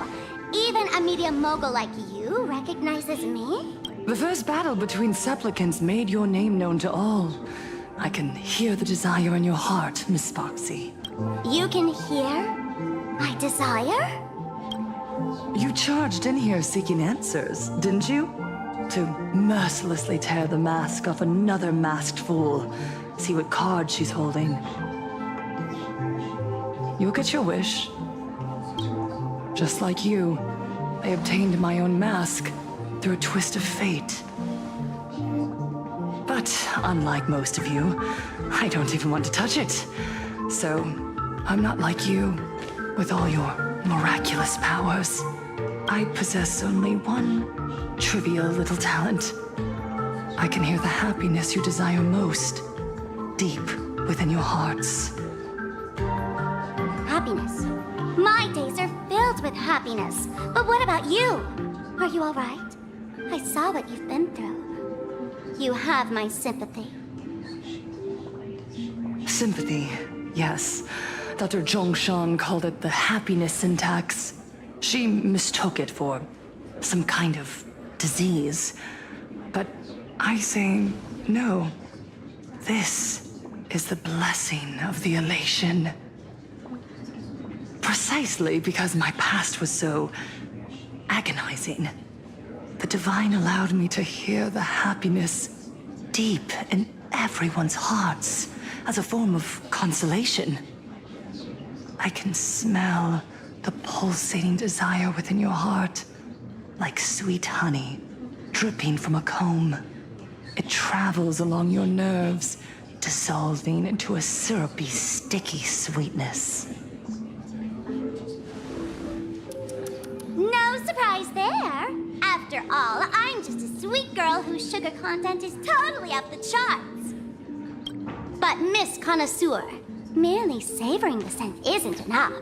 Even a media mogul like you recognizes me? The first battle between supplicants made your name known to all. I can hear the desire in your heart, Miss Foxy. You can hear my desire? You charged in here seeking answers, didn't you? To mercilessly tear the mask off another masked fool. See what card she's holding. You'll get your wish. Just like you, I obtained my own mask through a twist of fate. But unlike most of you, I don't even want to touch it. So, I'm not like you, with all your miraculous powers. I possess only one trivial little talent. I can hear the happiness you desire most, deep within your hearts. Happiness. My days are filled with happiness. But what about you? Are you all right? I saw what you've been through. You have my sympathy. Sympathy, yes. Dr. Zhongshan called it the happiness syntax. She mistook it for some kind of disease. But I say no. This is the blessing of the elation. Precisely because my past was so agonizing. The Divine allowed me to hear the happiness deep in everyone's hearts as a form of consolation. I can smell the pulsating desire within your heart, like sweet honey dripping from a comb. It travels along your nerves, dissolving into a syrupy, sticky sweetness. No surprise there. After all, I'm just a sweet girl whose sugar content is totally up the charts. But Miss Connoisseur, merely savoring the scent isn't enough.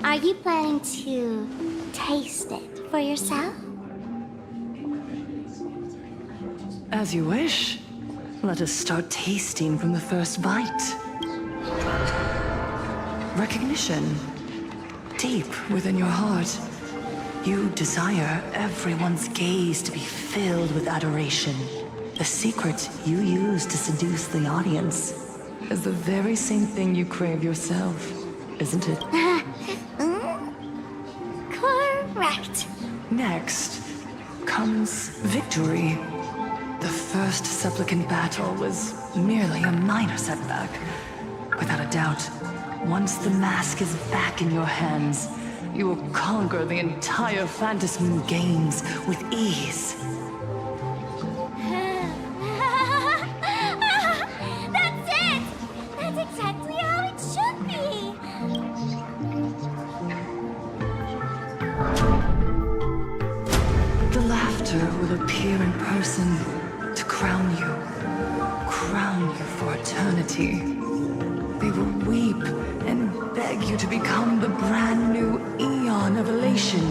Are you planning to taste it for yourself? As you wish. Let us start tasting from the first bite. Recognition. Deep within your heart. You desire everyone's gaze to be filled with adoration. The secret you use to seduce the audience is the very same thing you crave yourself, isn't it? Correct. Next comes victory. The first supplicant battle was merely a minor setback. Without a doubt, once the mask is back in your hands, you will conquer the entire Phantasm Games with ease. That's it! That's exactly how it should be! The laughter will appear in person to crown you for eternity. They will weep and beg you to become the brand new eon of elation.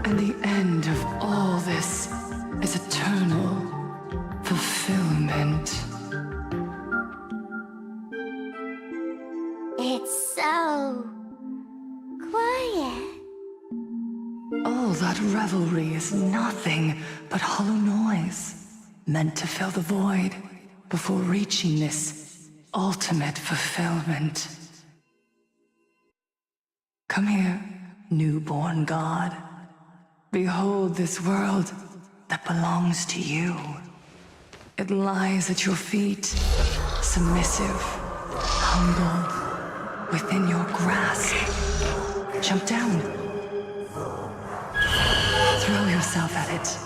And the end of all this is eternal fulfillment. It's so quiet. All that revelry is nothing but hollow noise, meant to fill the void before reaching this ultimate fulfillment. Come here, newborn god. Behold this world that belongs to you. It lies at your feet, submissive, humble, within your grasp. Jump down. Throw yourself at it.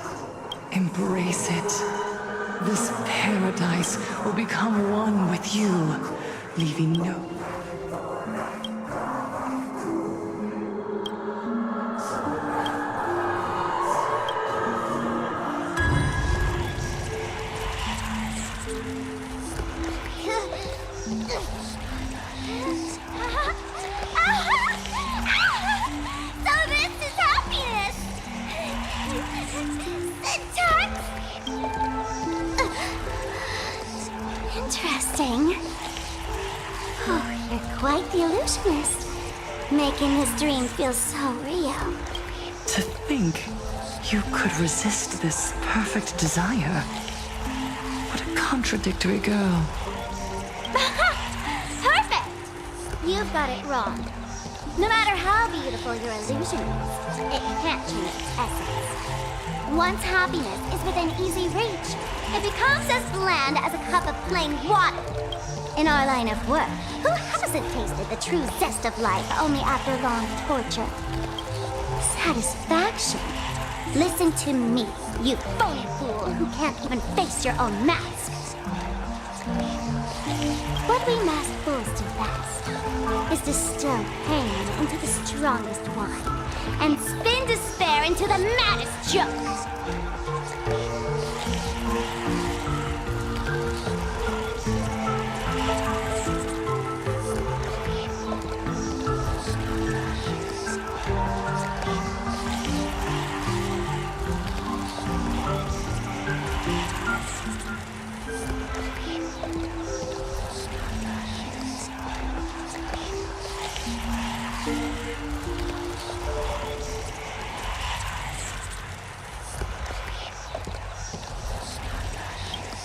Embrace it. This paradise will become one with you, leaving no... like the illusionist, making his dream feel so real. To think you could resist this perfect desire. What a contradictory girl. Perfect! You've got it wrong. No matter how beautiful your illusion is, it can't change its essence. Once happiness is within easy reach, it becomes as bland as a cup of plain water. In our line of work, who hasn't tasted the true zest of life only after long torture? Satisfaction. Listen to me, you phony fool who can't even face your own mask. What we masked fools do best is distill pain into the strongest wine and spin despair into the maddest joke.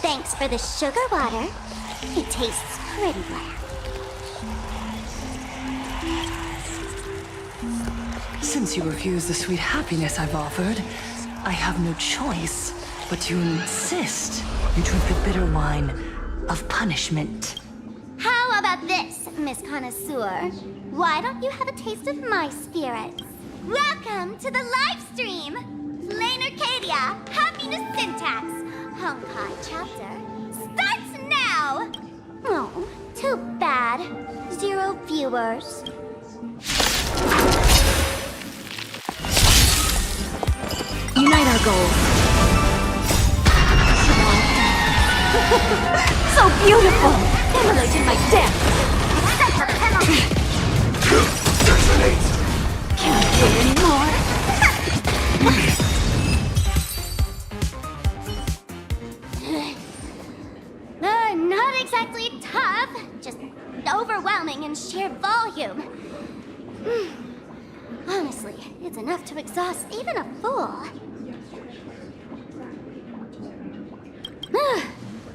Thanks for the sugar water. It tastes pretty bland. Since you refuse the sweet happiness I've offered, I have no choice but to insist you drink the bitter wine of punishment. How about this, Miss Connoisseur? Why don't you have a taste of my spirits? Welcome to the live stream! Lane Arcadia, Happiness Syntax, Honkai chapter, starts now! Oh, too bad. 0 viewers. Unite our goals. So beautiful! Emulating my death! Set the penalty! Can't wait anymore! Not exactly tough, just overwhelming in sheer volume. Honestly, it's enough to exhaust even a fool.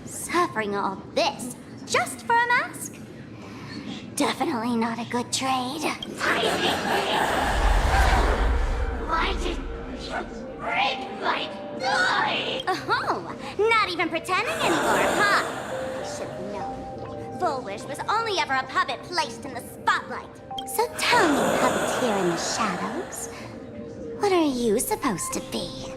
Suffering all this just for a mask? Definitely not a good trade. Why did you break my toy? Oh, not even pretending anymore, huh? I should have known. Full Wish was only ever a puppet placed in the spotlight. So tell me, puppeteer in the shadows, what are you supposed to be?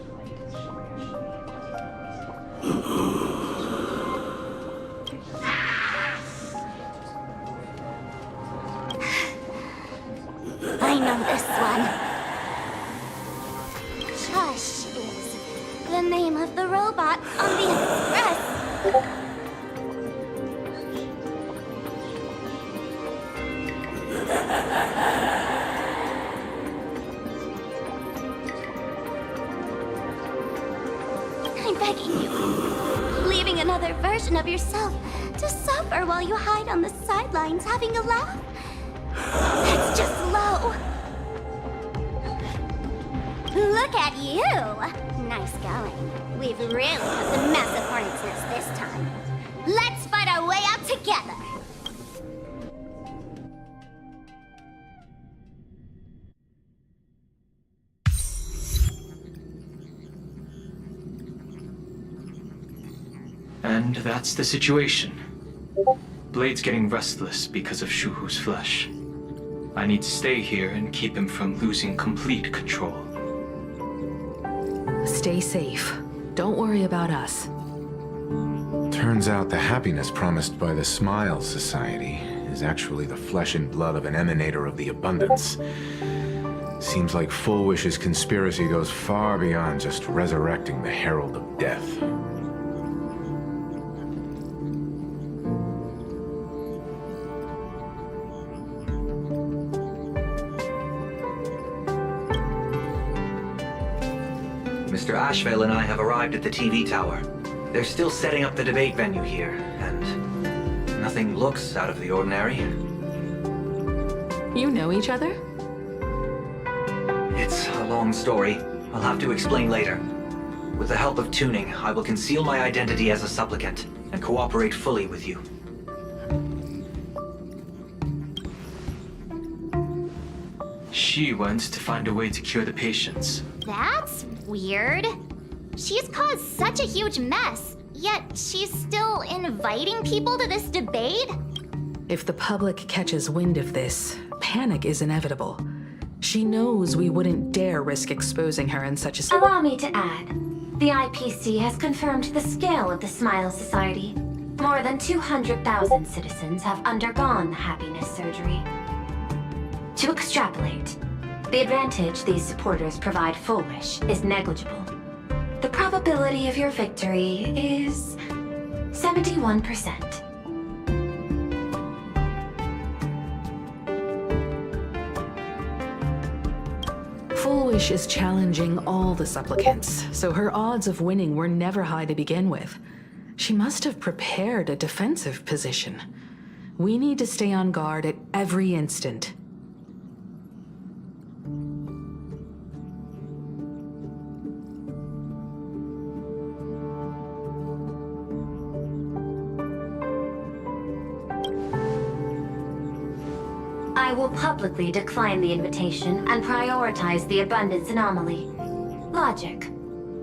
I know this one. Shush is the name of the robot on the express. I'm begging you. Leaving another version of yourself to suffer while you hide on the sidelines having a laugh? That's just low. Look at you! Nice going. We've really got the massive hornet's nest this time. Let's fight our way out together! And that's the situation. Blade's getting restless because of Shuhu's flesh. I need to stay here and keep him from losing complete control. Stay safe. Don't worry about us. Turns out the happiness promised by the Smile Society is actually the flesh and blood of an emanator of the abundance. Seems like Full Wish's conspiracy goes far beyond just resurrecting the Herald of Death. Mr. Ashvale and I have arrived at the TV tower. They're still setting up the debate venue here, and nothing looks out of the ordinary. You know each other? It's a long story. I'll have to explain later. With the help of tuning, I will conceal my identity as a supplicant and cooperate fully with you. She wants to find a way to cure the patients. That's weird. She's caused such a huge mess, yet she's still inviting people to this debate? If the public catches wind of this, panic is inevitable. She knows we wouldn't dare risk exposing her in such a... Allow me to add, the IPC has confirmed the scale of the Smile Society. More than 200,000 citizens have undergone the happiness surgery. To extrapolate, the advantage these supporters provide Full Wish is negligible. The probability of your victory is 71%. Full Wish is challenging all the supplicants, so her odds of winning were never high to begin with. She must have prepared a defensive position. We need to stay on guard at every instant. I will publicly decline the invitation and prioritize the abundance anomaly. Logic.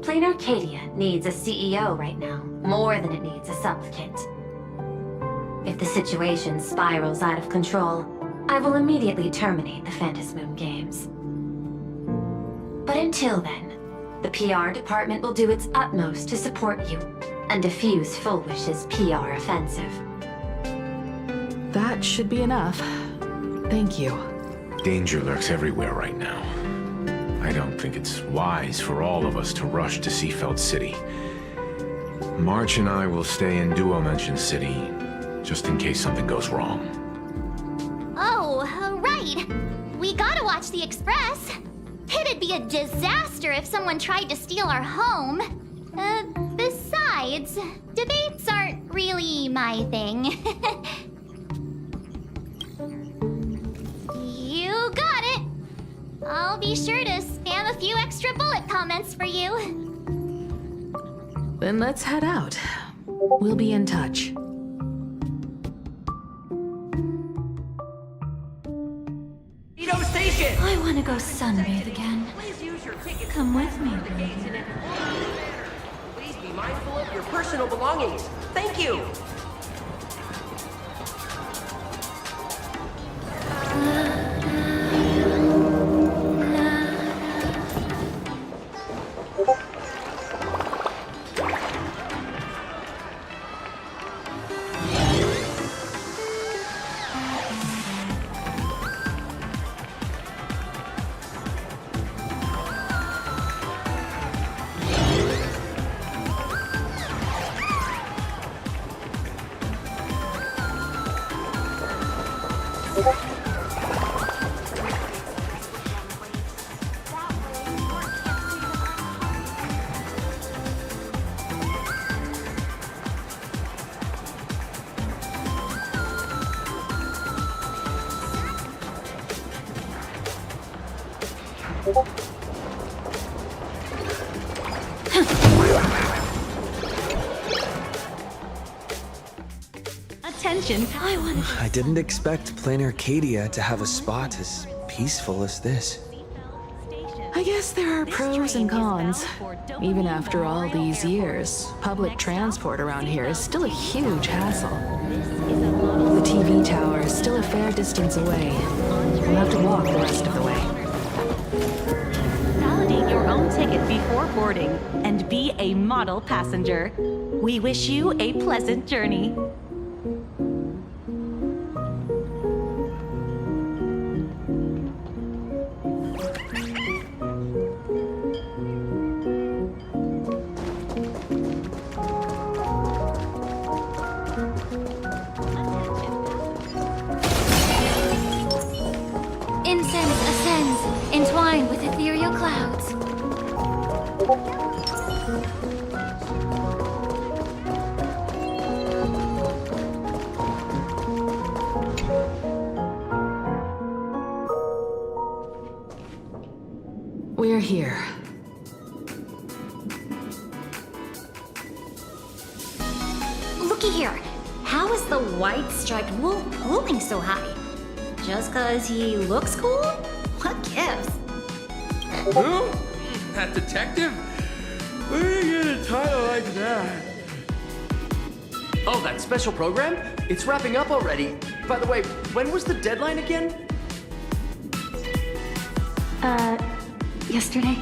Plain Arcadia needs a CEO right now, more than it needs a supplicant. If the situation spirals out of control, I will immediately terminate the Phantasmoon Games. But until then, the PR department will do its utmost to support you and defuse Full Wish's PR offensive. That should be enough. Thank you. Danger lurks everywhere right now. I don't think it's wise for all of us to rush to Seafeld City. March and I will stay in Duo Mansion City, just in case something goes wrong. Oh, right. We gotta watch the Express. It'd be a disaster if someone tried to steal our home. Besides, debates aren't really my thing. You got it. I'll be sure to spam a few extra bullet comments for you. Then let's head out. We'll be in touch. Station! I want to go sunbathe again. Come with me, baby. Please be mindful of your personal belongings. Thank you. Attention, I didn't expect Plain Arcadia to have a spot as peaceful as this. I guess there are pros and cons. Even after all these years, public transport around here is still a huge hassle. The TV tower is still a fair distance away. We'll have to walk the rest of the way. Validate your own ticket before boarding and be a model passenger. We wish you a pleasant journey. Incense ascends, entwined with ethereal clouds. We're here. Looky here. How is the white-striped wolf pulling so high? Just 'cause he looks cool? What gives? Who? That detective? Where did you get a title like that? Oh, that special program? It's wrapping up already. By the way, when was the deadline again? Yesterday?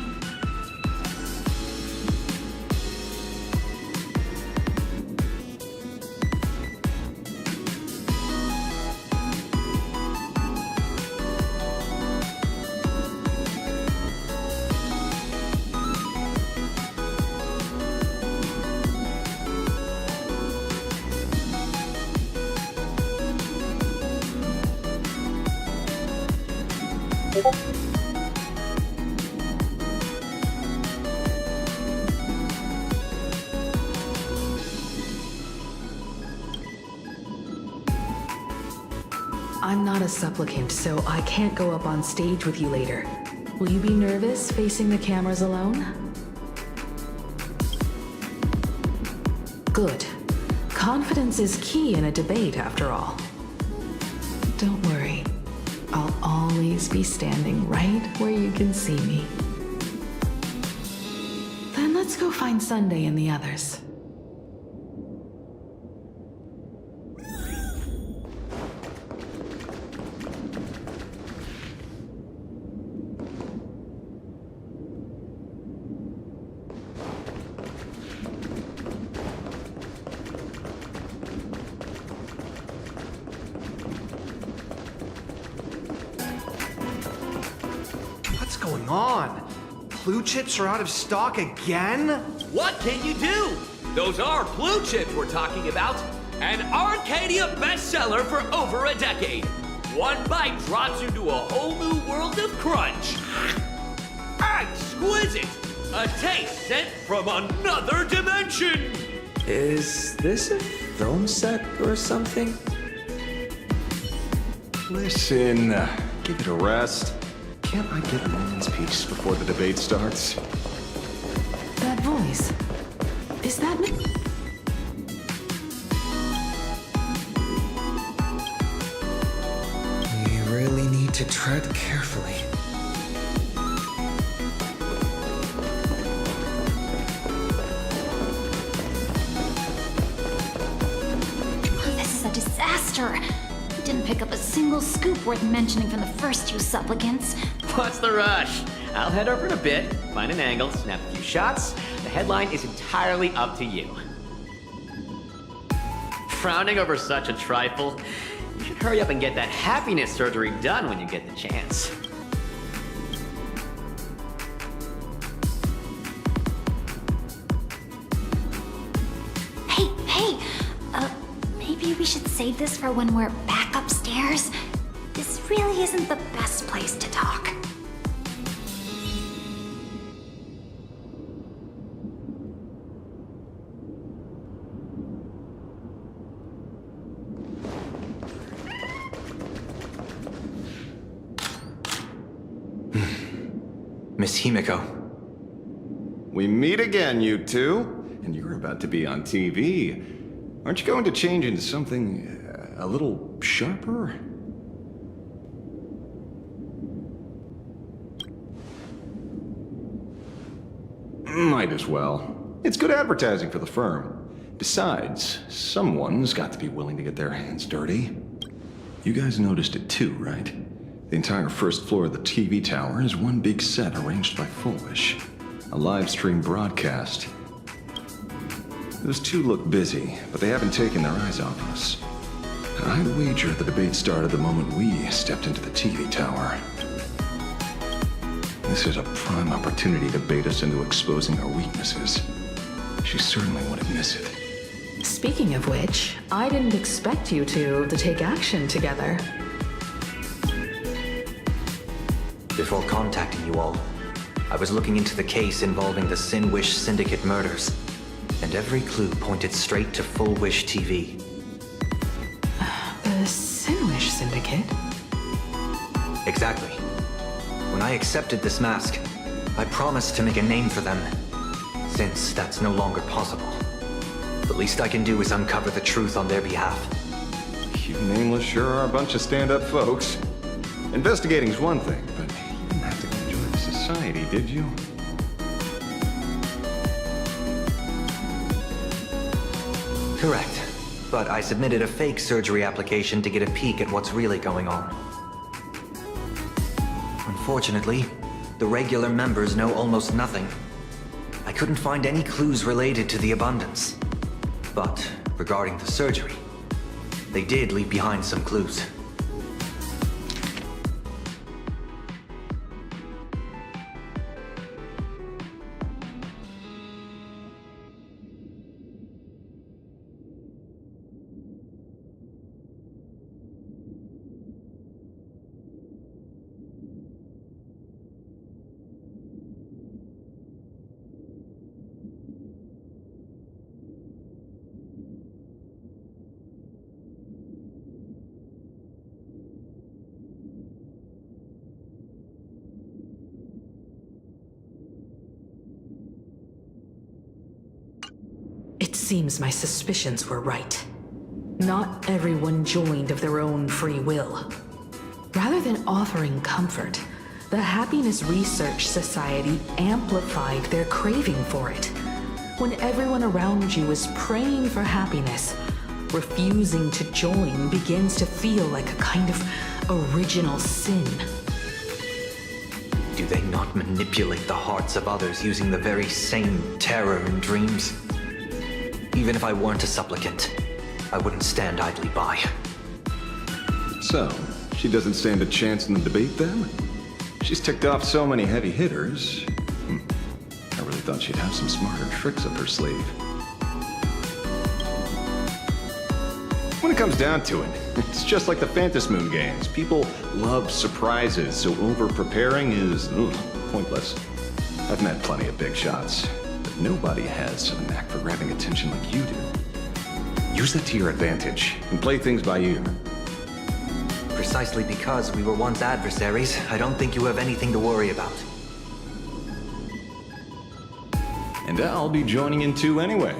I'm not a supplicant, so I can't go up on stage with you later. Will you be nervous facing the cameras alone? Good. Confidence is key in a debate, after all. Don't worry. I'll always be standing right where you can see me. Then let's go find Sunday and the others. What's going on? Blue chips are out of stock again? What can you do? Those are blue chips we're talking about. An Arcadia bestseller for over a decade. One bite drops you to a whole new world of crunch. Exquisite! A taste sent from another dimension! Is this a film set or something? Listen, give it a rest. Can't I get a moment's peace before the debate starts? That voice. Is that me? We really need to tread carefully. This is a disaster. Didn't pick up a single scoop worth mentioning from the first two supplicants. What's the rush? I'll head over in a bit, find an angle, snap a few shots. The headline is entirely up to you. Frowning over such a trifle? You should hurry up and get that happiness surgery done when you get the chance. Hey, maybe we should save this for when we're back upstairs? This really isn't the best place to talk. Miss Himiko. We meet again, you two. And you're about to be on TV. Aren't you going to change into something a little sharper? Might as well. It's good advertising for the firm. Besides, someone's got to be willing to get their hands dirty. You guys noticed it too, right? The entire first floor of the TV tower is one big set arranged by Foolish. A live stream broadcast. Those two look busy, but they haven't taken their eyes off us. I'd wager the debate started the moment we stepped into the TV tower. This is a prime opportunity to bait us into exposing our weaknesses. She certainly wouldn't miss it. Speaking of which, I didn't expect you two to take action together. Before contacting you all, I was looking into the case involving the Sin Wish Syndicate murders, and every clue pointed straight to Full Wish TV. The Sin Wish Syndicate? Exactly. When I accepted this mask, I promised to make a name for them, since that's no longer possible. The least I can do is uncover the truth on their behalf. You nameless sure are a bunch of stand-up folks. Investigating's one thing, but you didn't have to enjoy the society, did you? Correct. But I submitted a fake surgery application to get a peek at what's really going on. Unfortunately, the regular members know almost nothing. I couldn't find any clues related to the abundance. But regarding the surgery, they did leave behind some clues. It seems my suspicions were right. Not everyone joined of their own free will. Rather than offering comfort, the Happiness Research Society amplified their craving for it. When everyone around you is praying for happiness, refusing to join begins to feel like a kind of original sin. Do they not manipulate the hearts of others using the very same terror and dreams? Even if I weren't a supplicant, I wouldn't stand idly by. So, she doesn't stand a chance in the debate then? She's ticked off so many heavy hitters. I really thought she'd have some smarter tricks up her sleeve. When it comes down to it, it's just like the Phantom Moon games. People love surprises, so over-preparing is pointless. I've met plenty of big shots, but nobody has a knack for grabbing attention like you do. Use that to your advantage and play things by ear. Precisely because we were once adversaries, I don't think you have anything to worry about. And I'll be joining in too anyway.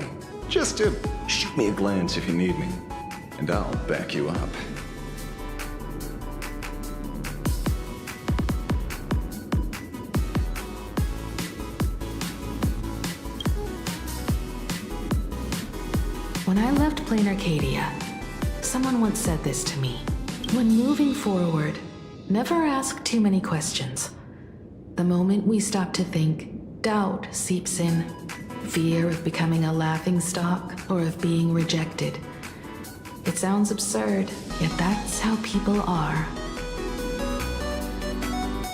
Just to shoot me a glance if you need me, and I'll back you up. When I left Plain Arcadia, someone once said this to me. When moving forward, never ask too many questions. The moment we stop to think, doubt seeps in. Fear of becoming a laughingstock or of being rejected. It sounds absurd, yet that's how people are.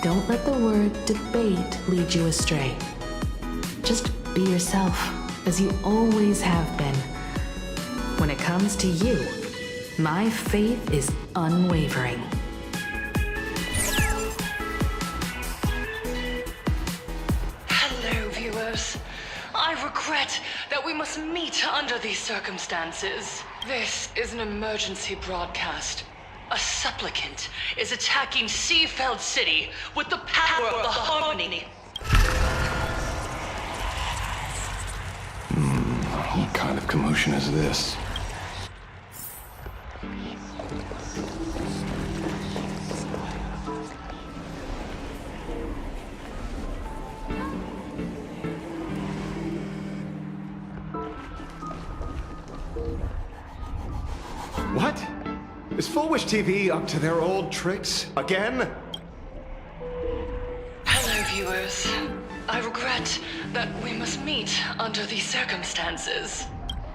Don't let the word debate lead you astray. Just be yourself, as you always have been. When it comes to you, my faith is unwavering. Hello, viewers. I regret that we must meet under these circumstances. This is an emergency broadcast. A supplicant is attacking Seafeld City with the power of the Harmony. What kind of commotion is this? What? Is Full Wish TV up to their old tricks again? Hello, viewers. I regret that we must meet under these circumstances.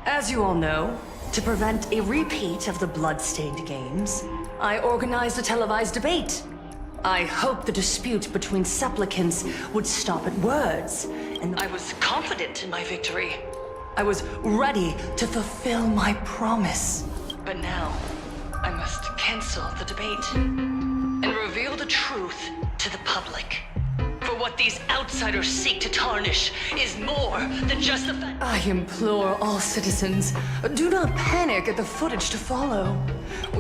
As you all know, to prevent a repeat of the blood-stained games, I organized a televised debate. I hoped the dispute between supplicants would stop at words, and I was confident in my victory. I was ready to fulfill my promise. But now, I must cancel the debate and reveal the truth to the public. For what these outsiders seek to tarnish is more than just the fact— I implore all citizens, do not panic at the footage to follow.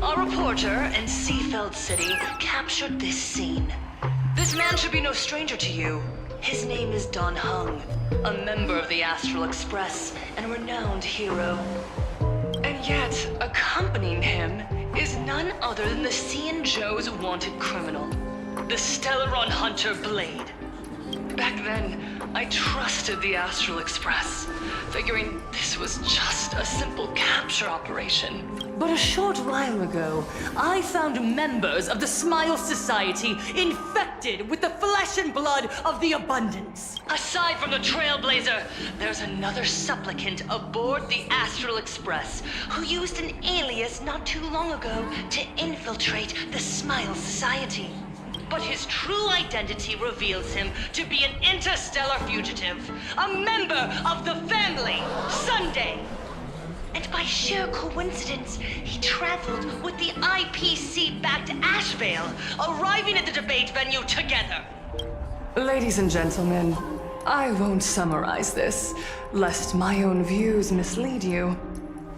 Our reporter in Seafeld City captured this scene. This man should be no stranger to you. His name is Don Hung, a member of the Astral Express and a renowned hero. And yet, accompanying him is none other than the Cian Joe's wanted criminal, the Stellaron hunter Blade. Back then, I trusted the Astral Express, figuring this was just a simple capture operation. But a short while ago, I found members of the Smile Society infected with the flesh and blood of the Abundance. Aside from the Trailblazer, there's another supplicant aboard the Astral Express who used an alias not too long ago to infiltrate the Smile Society. But his true identity reveals him to be an interstellar fugitive, a member of the family, Sunday. And by sheer coincidence, he traveled with the IPC-backed Ashvale, arriving at the debate venue together. Ladies and gentlemen, I won't summarize this, lest my own views mislead you.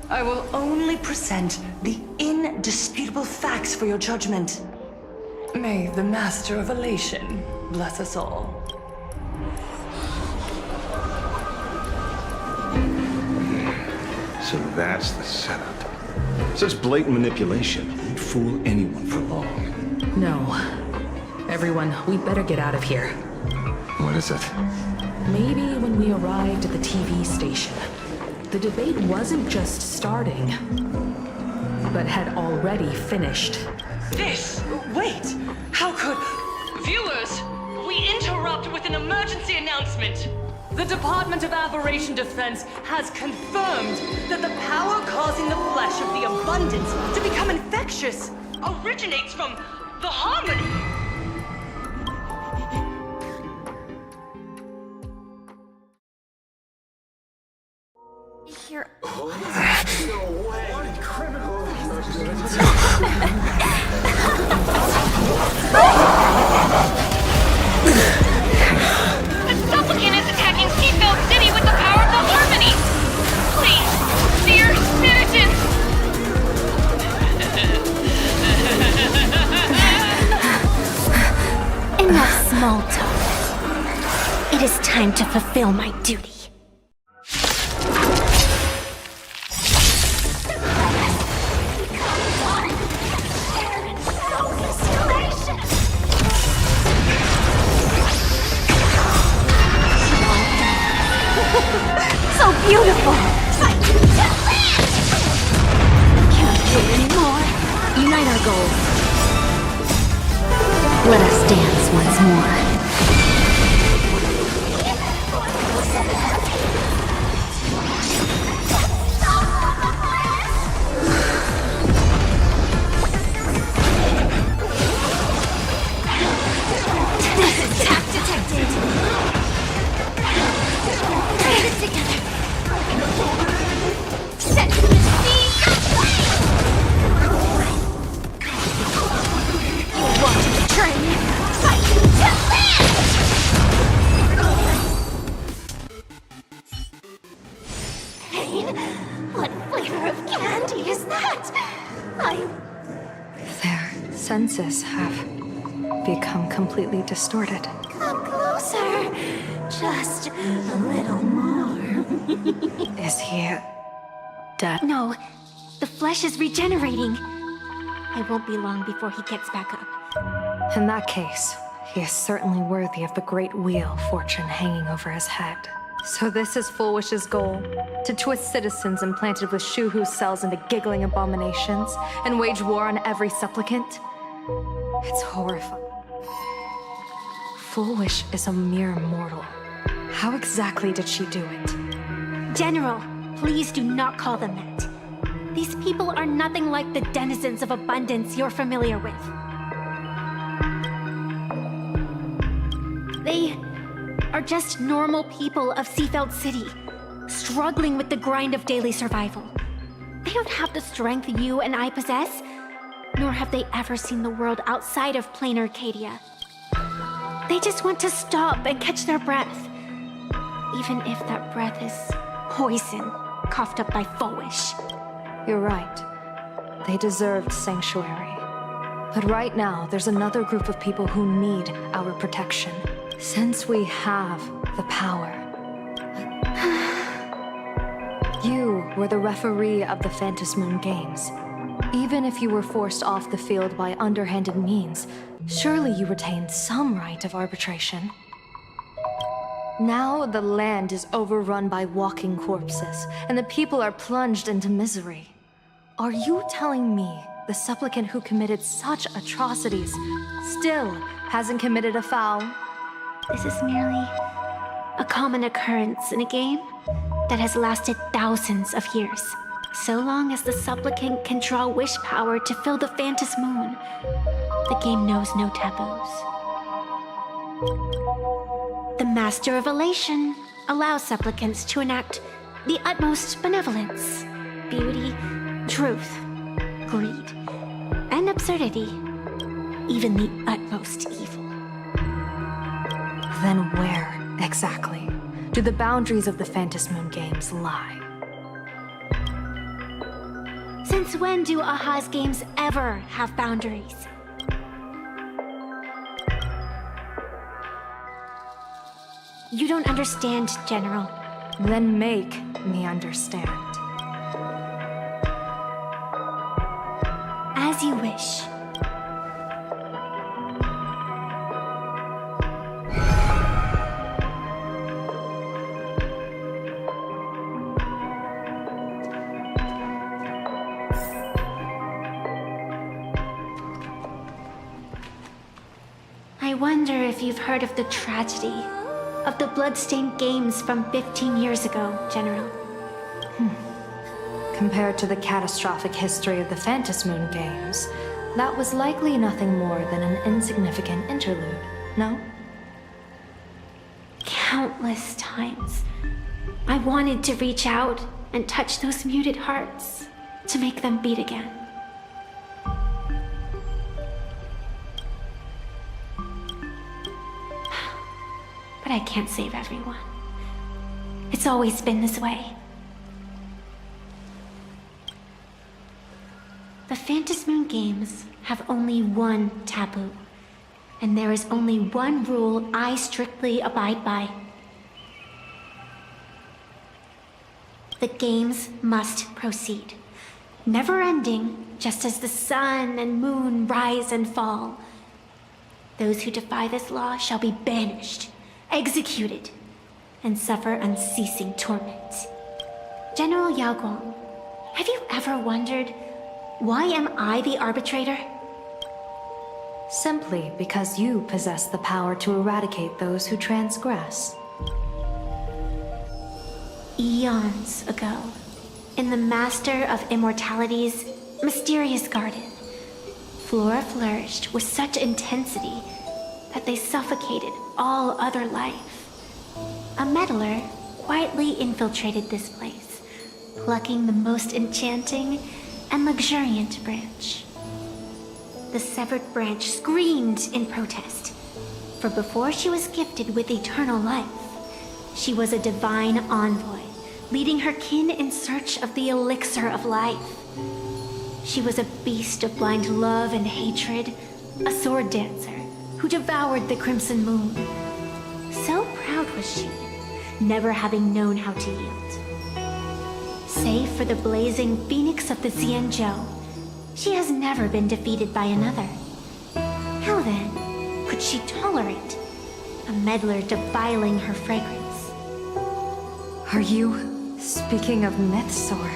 I will only present the indisputable facts for your judgment. May the Master of Elation bless us all. So that's the setup. Such blatant manipulation won't fool anyone for long. No. Everyone, we better get out of here. What is it? Maybe when we arrived at the TV station, the debate wasn't just starting, but had already finished. Wait! How could... Viewers, we interrupt with an emergency announcement. The Department of Aberration Defense has confirmed that the power causing the flesh of the Abundance to become infectious originates from the Harmony. You're... The supplicant is attacking Seatbelt City with the power of the Harmony! Please, dear citizens! Enough small talk. It is time to fulfill my duty. So beautiful! Can't wait anymore. Unite our goals. Let us dance once more. Attack detected! Get it together! Set to the sea! You want to betray me? Fight to land! Pain? What flavor of candy is that? Their senses have become completely distorted. Come closer. Just a little more. Is he dead? No, the flesh is regenerating. I won't be long before he gets back up. In that case, he is certainly worthy of the great wheel fortune hanging over his head. So this is Full Wish's goal? To twist citizens implanted with Shuhu cells into giggling abominations and wage war on every supplicant? It's horrifying. Full Wish is a mere mortal. How exactly did she do it? General, please do not call them that. These people are nothing like the denizens of abundance you're familiar with. They are just normal people of Seafeld City, struggling with the grind of daily survival. They don't have the strength you and I possess, nor have they ever seen the world outside of plain Arcadia. They just want to stop and catch their breath, even if that breath is poison coughed up by Full Wish. You're right. They deserved sanctuary. But right now, there's another group of people who need our protection. Since we have the power, you were the referee of the Phantasmoon Games. Even if you were forced off the field by underhanded means, surely you retained some right of arbitration. Now the land is overrun by walking corpses, and the people are plunged into misery. Are you telling me the supplicant who committed such atrocities still hasn't committed a foul? This is merely a common occurrence in a game that has lasted thousands of years. So long as the supplicant can draw wish power to fill the Phantasmoon, the game knows no taboos. The Master of Elation allows supplicants to enact the utmost benevolence, beauty, truth, greed, and absurdity, even the utmost evil. Then where, exactly, do the boundaries of the Phantasmoon Games lie? Since when do Aha's games ever have boundaries? You don't understand, General. Then make me understand. As you wish. I wonder if you've heard of the tragedy of the bloodstained games from 15 years ago, General. Compared to the catastrophic history of the Phantasmoon Games, that was likely nothing more than an insignificant interlude, no? Countless times, I wanted to reach out and touch those muted hearts to make them beat again. But I can't save everyone. It's always been this way. The Phantasmoon Games have only one taboo, and there is only one rule I strictly abide by. The games must proceed, never ending, just as the sun and moon rise and fall. Those who defy this law shall be banished, executed, and suffer unceasing torment. General Yao Guang, have you ever wondered, why am I the arbitrator? Simply because you possess the power to eradicate those who transgress. Eons ago, in the Master of Immortality's mysterious garden, flora flourished with such intensity that they suffocated all other life. A meddler quietly infiltrated this place, plucking the most enchanting and luxuriant branch. The severed branch screamed in protest, for before she was gifted with eternal life, she was a divine envoy, leading her kin in search of the elixir of life. She was a beast of blind love and hatred, a sword dancer who devoured the crimson moon. So proud was she, never having known how to yield. Save for the blazing phoenix of the Xianzhou, she has never been defeated by another. How then could she tolerate a meddler defiling her fragrance? Are you speaking of myths or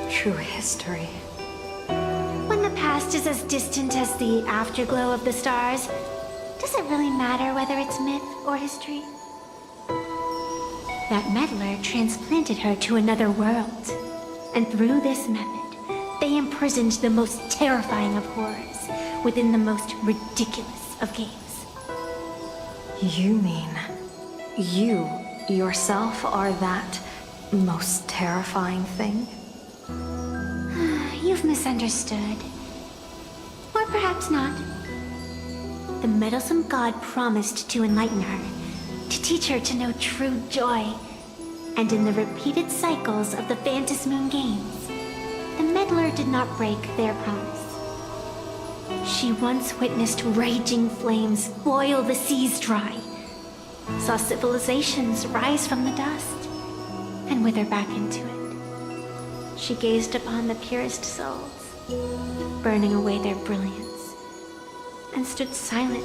true history? When the past is as distant as the afterglow of the stars, does it really matter whether it's myth or history? That meddler transplanted her to another world, and through this method, they imprisoned the most terrifying of horrors within the most ridiculous of games. You mean you yourself are that most terrifying thing? You've misunderstood. Or perhaps not. The meddlesome god promised to enlighten her, to teach her to know true joy. And in the repeated cycles of the Phantasmoon Games, the meddler did not break their promise. She once witnessed raging flames boil the seas dry, saw civilizations rise from the dust and wither back into it. She gazed upon the purest souls, burning away their brilliance, and stood silent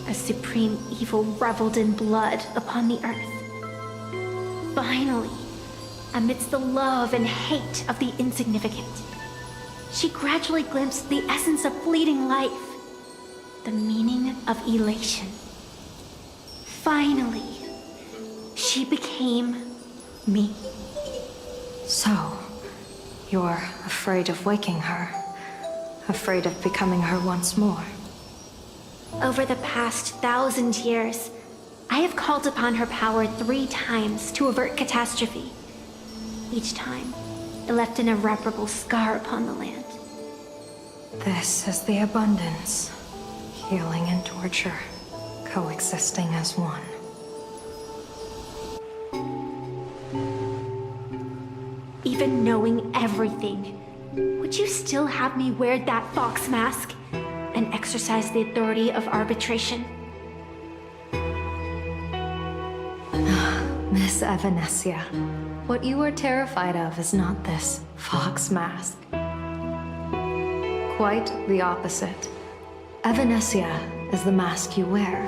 as supreme evil reveled in blood upon the earth. Finally, amidst the love and hate of the insignificant, she gradually glimpsed the essence of fleeting life, the meaning of elation. Finally, she became me. So, you're afraid of waking her, afraid of becoming her once more. Over the past 1,000 years, I have called upon her power 3 times to avert catastrophe. Each time, it left an irreparable scar upon the land. This is the abundance. Healing and torture, coexisting as one. Even knowing everything, would you still have me wear that fox mask and exercise the authority of arbitration? Miss Evanesia, what you are terrified of is not this fox mask. Quite the opposite. Evanesia is the mask you wear.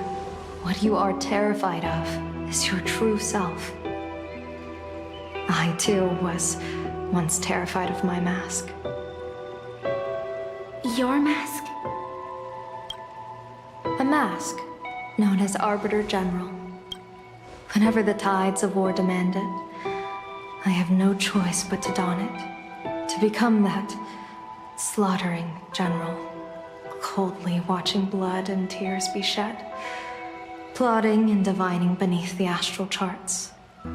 What you are terrified of is your true self. I too was once terrified of my mask. Your mask? A mask known as Arbiter General. Whenever the tides of war demand it, I have no choice but to don it, to become that slaughtering general, coldly watching blood and tears be shed, plotting and divining beneath the astral charts,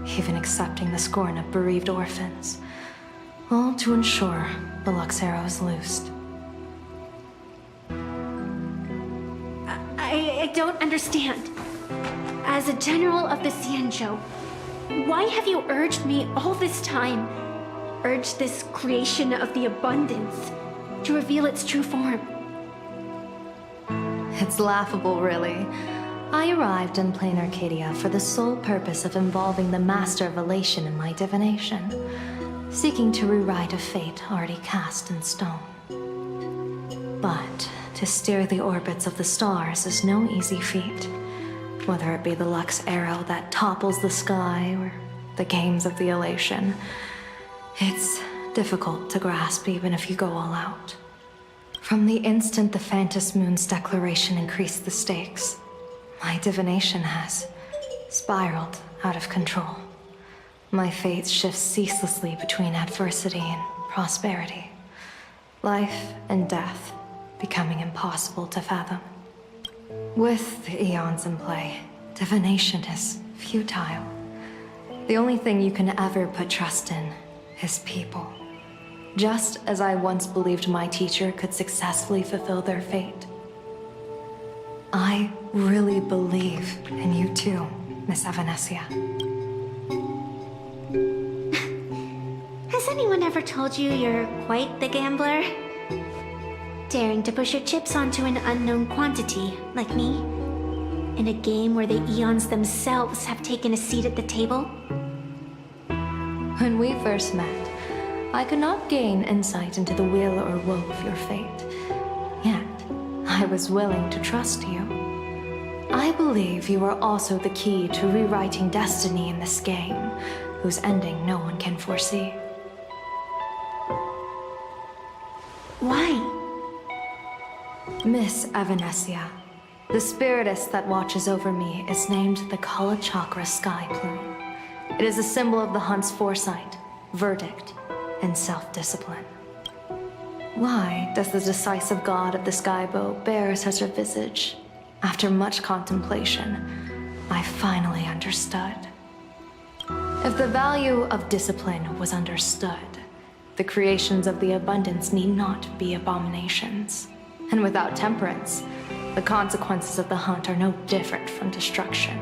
even accepting the scorn of bereaved orphans, all to ensure the Luxero is loosed. I don't understand. As a general of the Xianzhou, why have you urged me all this time, urged this creation of the abundance, to reveal its true form? It's laughable, really. I arrived in plain Arcadia for the sole purpose of involving the Master of Elation in my divination, seeking to rewrite a fate already cast in stone. But to steer the orbits of the stars is no easy feat, whether it be the Lux arrow that topples the sky or the games of the Elation. It's difficult to grasp even if you go all out. From the instant the Phantos Moon's declaration increased the stakes, my divination has spiraled out of control. My fate shifts ceaselessly between adversity and prosperity, life and death becoming impossible to fathom. With the eons in play, divination is futile. The only thing you can ever put trust in is people. Just as I once believed my teacher could successfully fulfill their fate. I really believe in you too, Miss Evanesia. Has anyone ever told you you're quite the gambler? Daring to push your chips onto an unknown quantity, like me? In a game where the eons themselves have taken a seat at the table? When we first met, I could not gain insight into the will or woe of your fate. Yet, I was willing to trust you. I believe you are also the key to rewriting destiny in this game, whose ending no one can foresee. Why? Miss Evanesia, the spiritess that watches over me is named the Kala Chakra Sky Plume. It is a symbol of the hunt's foresight, verdict, and self-discipline. Why does the decisive god of the skybow bear such a visage? After much contemplation, I finally understood. If the value of discipline was understood, the creations of the abundance need not be abominations. And without temperance, the consequences of the hunt are no different from destruction.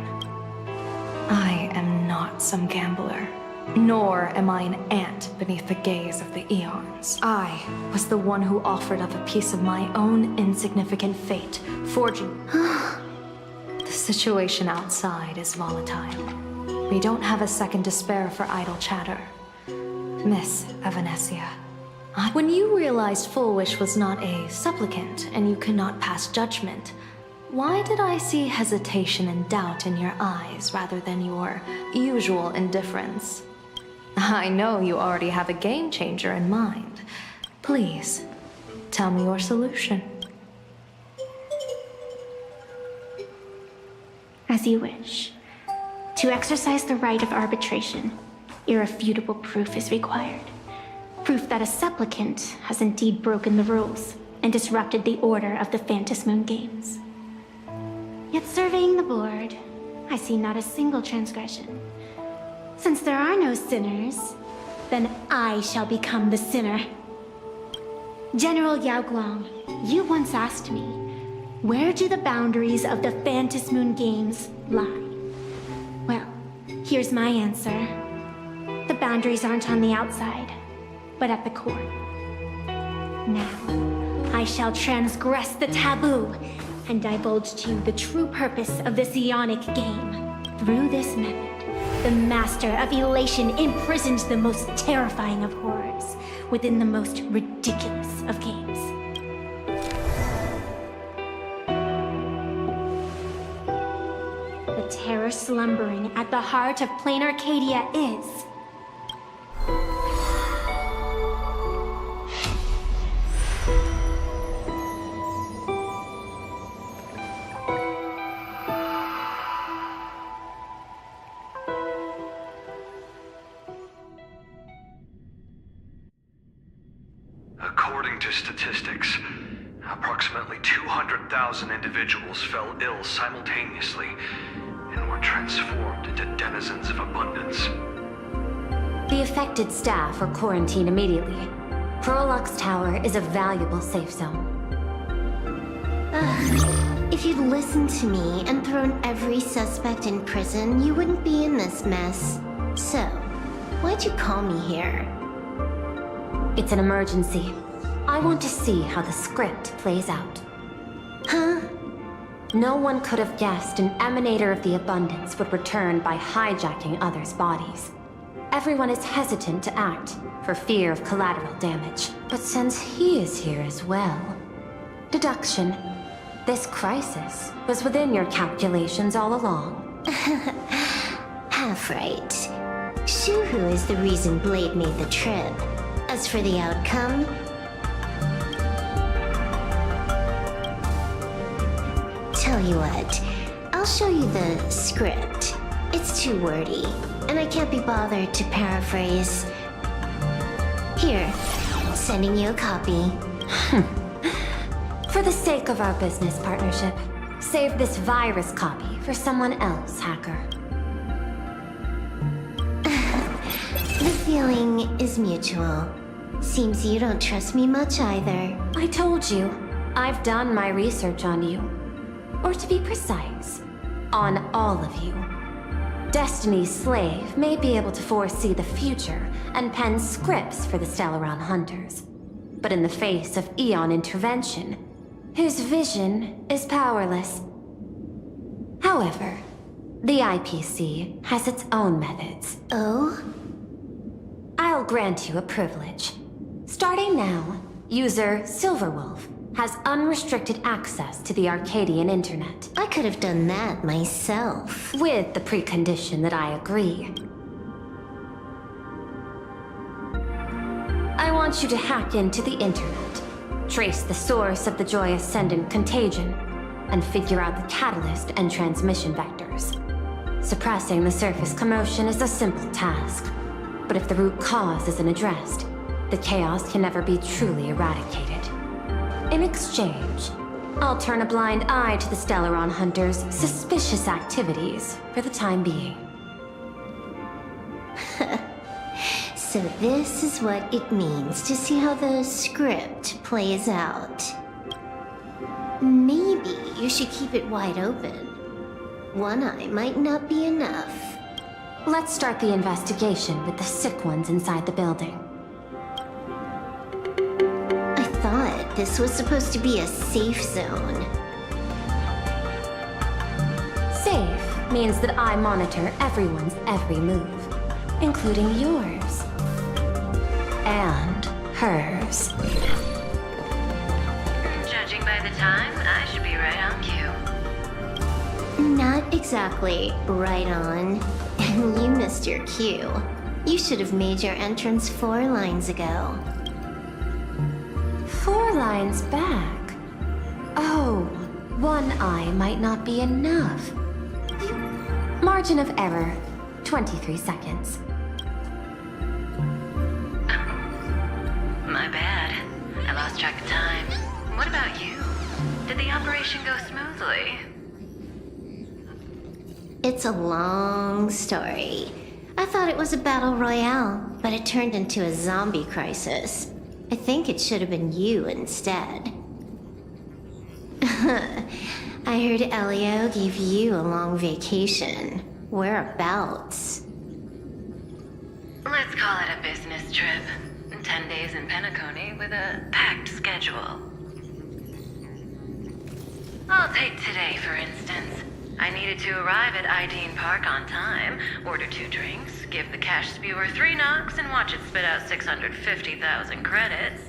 I am not some gambler, nor am I an ant beneath the gaze of the eons. I was the one who offered up a piece of my own insignificant fate, forging the situation outside is volatile. We don't have a second to spare for idle chatter. Miss Evanesia, when you realized Full Wish was not a supplicant and you could not pass judgment, why did I see hesitation and doubt in your eyes rather than your usual indifference? I know you already have a game changer in mind. Please, tell me your solution. As you wish. To exercise the right of arbitration, irrefutable proof is required. Proof that a supplicant has indeed broken the rules and disrupted the order of the Phantasmoon Games. Yet surveying the board, I see not a single transgression. Since there are no sinners, then I shall become the sinner. General Yao Guang, you once asked me, where do the boundaries of the Phantasmoon Games lie? Well, here's my answer. The boundaries aren't on the outside, but at the core. Now, I shall transgress the taboo and divulge to you the true purpose of this Ionic game. Through this method, the Master of Elation imprisoned the most terrifying of horrors within the most ridiculous of games. The terror slumbering at the heart of Plain Arcadia is... According to statistics, approximately 200,000 individuals fell ill simultaneously and were transformed into denizens of abundance. The affected staff are quarantined immediately. Prolux Tower is a valuable safe zone. If you'd listened to me and thrown every suspect in prison, you wouldn't be in this mess. So, why'd you call me here? It's an emergency. I want to see how the script plays out. Huh? No one could have guessed an emanator of the abundance would return by hijacking others' bodies. Everyone is hesitant to act, for fear of collateral damage. But since he is here as well... Deduction. This crisis was within your calculations all along. Half right. Shuhu is the reason Blade made the trip. As for the outcome... Tell you what, I'll show you the script. It's too wordy, and I can't be bothered to paraphrase. Here, sending you a copy. For the sake of our business partnership, save this virus copy for someone else, hacker. The feeling is mutual. Seems you don't trust me much either. I told you, I've done my research on you. Or to be precise, on all of you. Destiny's slave may be able to foresee the future and pen scripts for the Stellaron Hunters. But in the face of Eon intervention, his vision is powerless. However, the IPC has its own methods. Oh? I'll grant you a privilege. Starting now, user Silverwolf has unrestricted access to the Arcadian internet. I could have done that myself. With the precondition that I agree. I want you to hack into the internet, trace the source of the Joy Ascendant contagion, and figure out the catalyst and transmission vectors. Suppressing the surface commotion is a simple task, but if the root cause isn't addressed, the chaos can never be truly eradicated. In exchange, I'll turn a blind eye to the Stellaron Hunters' suspicious activities for the time being. So this is what it means to see how the script plays out. Maybe you should keep it wide open. One eye might not be enough. Let's start the investigation with the sick ones inside the building. I thought this was supposed to be a safe zone. means that I monitor everyone's every move, including yours. And hers. Judging by the time, I should be right on cue. Not exactly right on. And you missed your cue. You should have made your entrance 4 lines ago. 4 lines back? Oh, 1 eye might not be enough. Margin of error, 23 seconds. My bad. I lost track of time. What about you? Did the operation go smoothly? It's a long story. I thought it was a battle royale, but it turned into a zombie crisis. I think it should have been you instead. I heard Elio gave you a long vacation. Whereabouts? Let's call it a business trip. 10 days in Penacony with a packed schedule. I'll take today, for instance. I needed to arrive at Ideen Park on time, order 2 drinks, give the cash spewer 3 knocks, and watch it spit out 650,000 credits.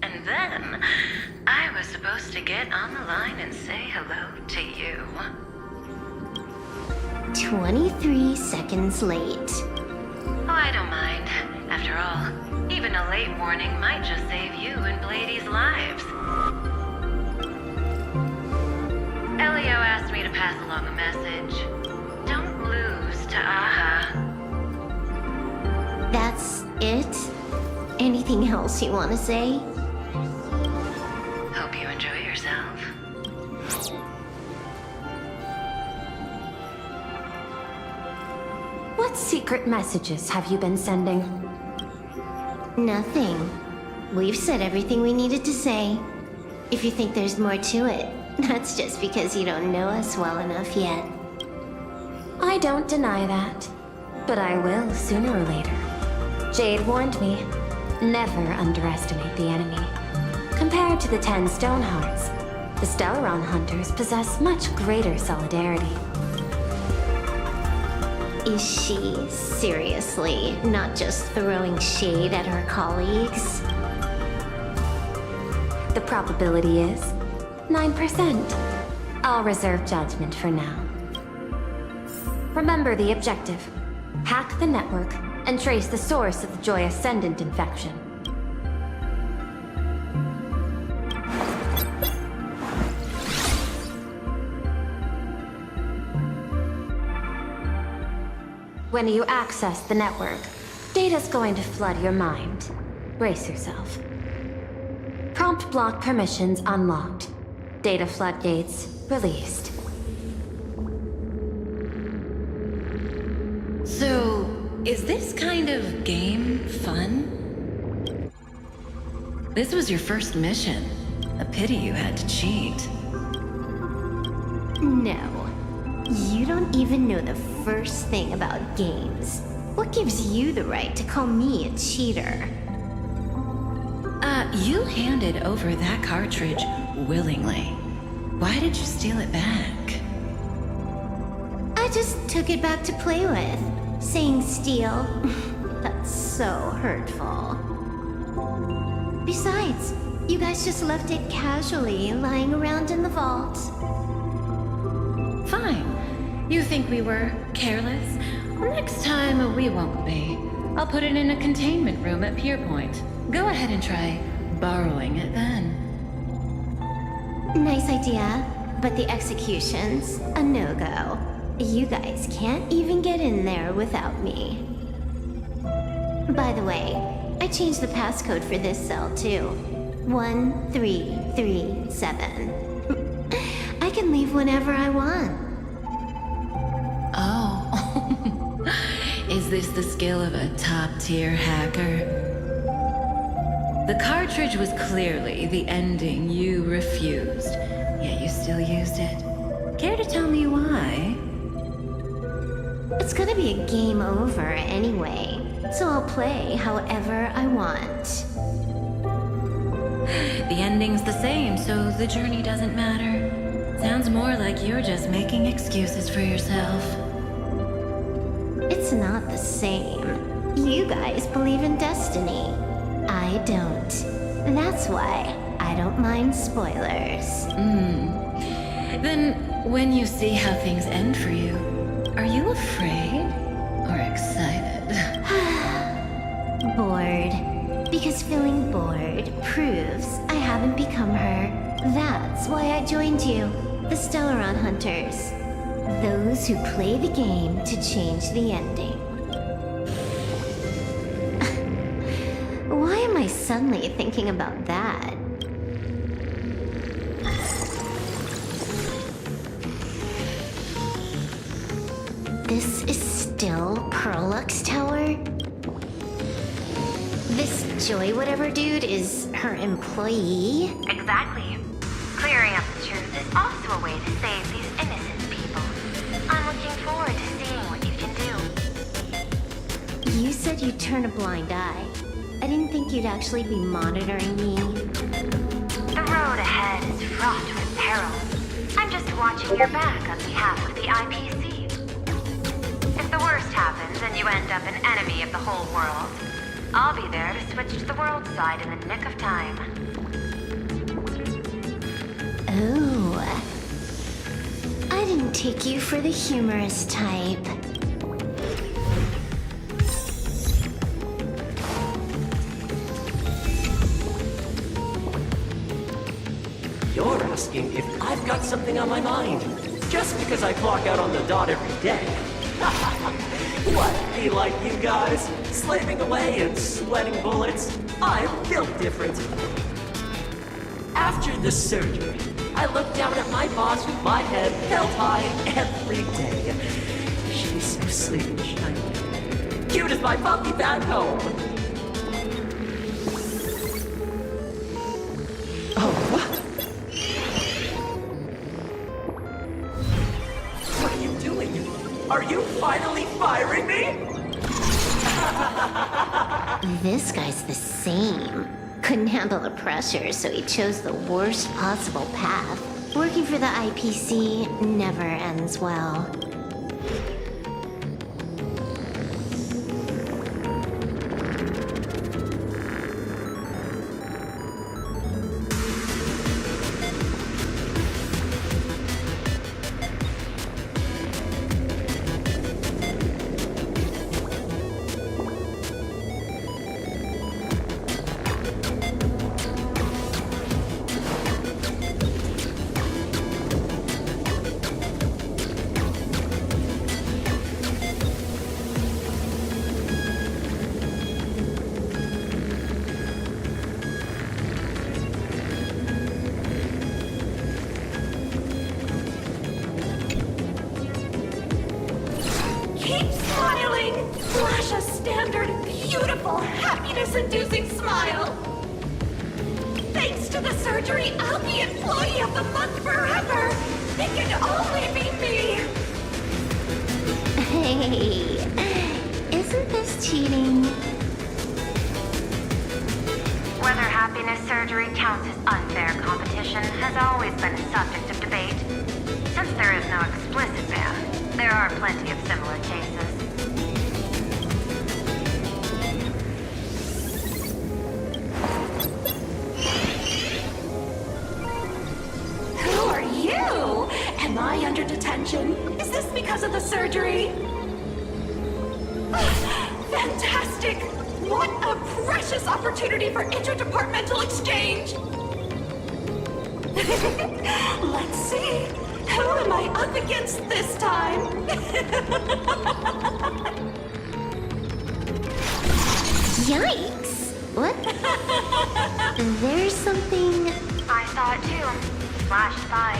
And then, I was supposed to get on the line and say hello to you. 23 seconds late. Oh, I don't mind. After all, even a late warning might just save you and Blady's lives. Elio asked me to pass along a message. Don't lose to Aha. That's it? Anything else you want to say? Hope you enjoy yourself. What secret messages have you been sending? Nothing. We've said everything we needed to say. If you think there's more to it, that's just because you don't know us well enough yet. I don't deny that, but I will sooner or later. Jade warned me, never underestimate the enemy. Compared to the 10 Stonehearts, the Stellaron Hunters possess much greater solidarity. Is she seriously not just throwing shade at her colleagues? The probability is 9%. I'll reserve judgment for now. Remember the objective. Hack the network and trace the source of the Joy Ascendant infection. When you access the network, data's going to flood your mind. Brace yourself. Prompt block permissions unlocked. Data floodgates released. So, is this kind of game fun? This was your first mission. A pity you had to cheat. No. You don't even know the first thing about games. What gives you the right to call me a cheater? You handed over that cartridge willingly. Why did you steal it back? I just took it back to play with. Saying steal, that's so hurtful. Besides, you guys just left it casually lying around in the vault. Fine. You think we were careless? Well, next time we won't be. I'll put it in a containment room at Pierpoint. Go ahead and try borrowing it then. Nice idea, but the execution's a no-go. You guys can't even get in there without me. By the way, I changed the passcode for this cell too. 1337. I can leave whenever I want. Oh. Is this the skill of a top-tier hacker? The cartridge was clearly the ending you refused, yet you still used it. Care to tell me why? It's gonna be a game over anyway, so I'll play however I want. The ending's the same, so the journey doesn't matter. Sounds more like you're just making excuses for yourself. It's not the same. You guys believe in destiny. I don't. That's why I don't mind spoilers. Then, when you see how things end for you, are you afraid or excited? Bored. Because feeling bored proves I haven't become her. That's why I joined you, the Stellaron Hunters. Those who play the game to change the ending. Why am I suddenly thinking about that? This is still Perlux Tower? This Joy whatever dude is her employee? Exactly. Clearing up the truth is also a way to save these innocent people. I'm looking forward to seeing what you can do. You said you'd turn a blind eye. I didn't think you'd actually be monitoring me. The road ahead is fraught with peril. I'm just watching your back on behalf of the IPC. If the worst happens and you end up an enemy of the whole world, I'll be there to switch to the world side in the nick of time. Oh. I didn't take you for the humorous type. You're asking if I've got something on my mind, just because I clock out on the dot every day. What, be like you guys, slaving away and sweating bullets? I'm built different. After the surgery, I look down at my boss with my head held high every day. She's so sleek and shiny. Cute as my puppy back home. Oh, what? What are you doing? Are you finally firing me? This guy's the same. Couldn't handle the pressure, so he chose the worst possible path. Working for the IPC never ends well. Keep smiling! Flash a standard, beautiful, happiness-inducing smile! Thanks to the surgery, I'll be Employee of the Month forever! It can only be me! Hey, isn't this cheating? Whether happiness surgery counts as unfair competition has always been a subject of debate. Since there is no explicit ban, there are plenty of similar cases. Who are you? Am I under detention? Is this because of the surgery? Fantastic! What a precious opportunity for interdepartmental exchange! Let's see. Who am I up against this time? Yikes! What? There's something... I saw it too. Flashed by.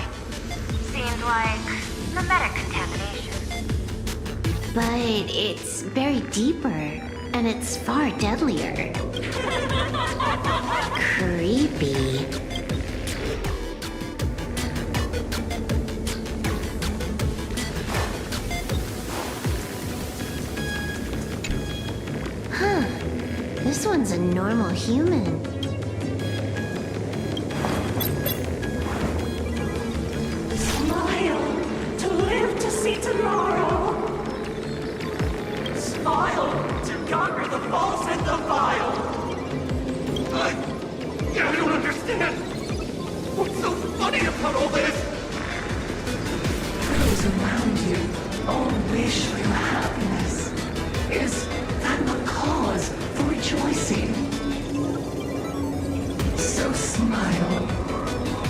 Seemed like mimetic contamination. But it's buried deeper, and it's far deadlier. Creepy. Huh. This one's a normal human. conquer the false and the vile! I don't understand! What's so funny about all this? Those around you all wish for your happiness. Is that not cause for rejoicing? So smile.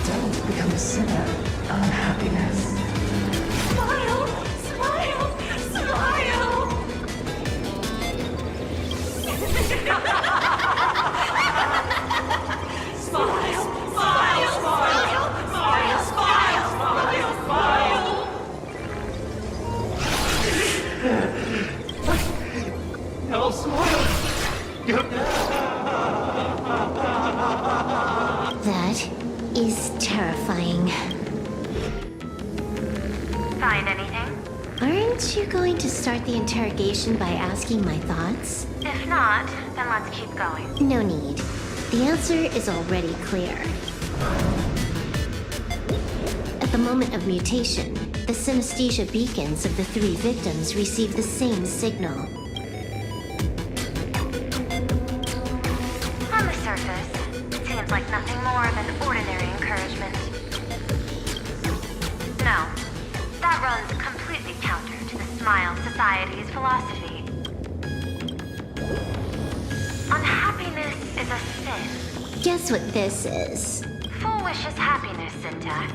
Don't become a sinner of happiness. Smile! Smile! Smile! Smile! Smile! Smile! Smile! Smile! Smile! Smile! No, smile! That is terrifying. Find anything? Aren't you going to start the interrogation by asking my thoughts? If not, then let's keep going. No need. The answer is already clear. At the moment of mutation, the synesthesia beacons of the 3 victims receive the same signal. On the surface, it seems like nothing more than ordinary encouragement. No, that runs completely counter to the Smile Society's philosophy. Unhappiness is a sin. Guess what this is? Full wish is happiness syntax.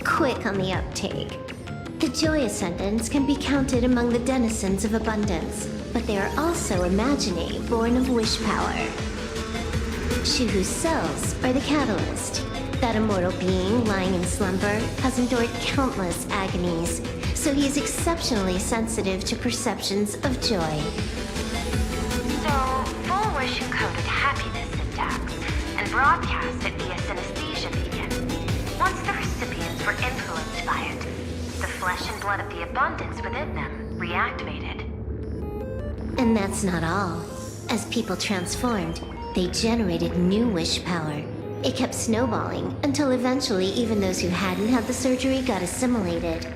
Quick on the uptake. The Joy Ascendants can be counted among the denizens of abundance, but they are also imaginae born of wish power. Shuhu's cells are the catalyst. That immortal being lying in slumber has endured countless agonies, so he is exceptionally sensitive to perceptions of joy. So, full wish encoded happiness syntax and broadcast it via synesthesia beacon. Once the recipients were influenced by it, the flesh and blood of the abundance within them reactivated. And that's not all. As people transformed, they generated new wish power. It kept snowballing until eventually even those who hadn't had the surgery got assimilated.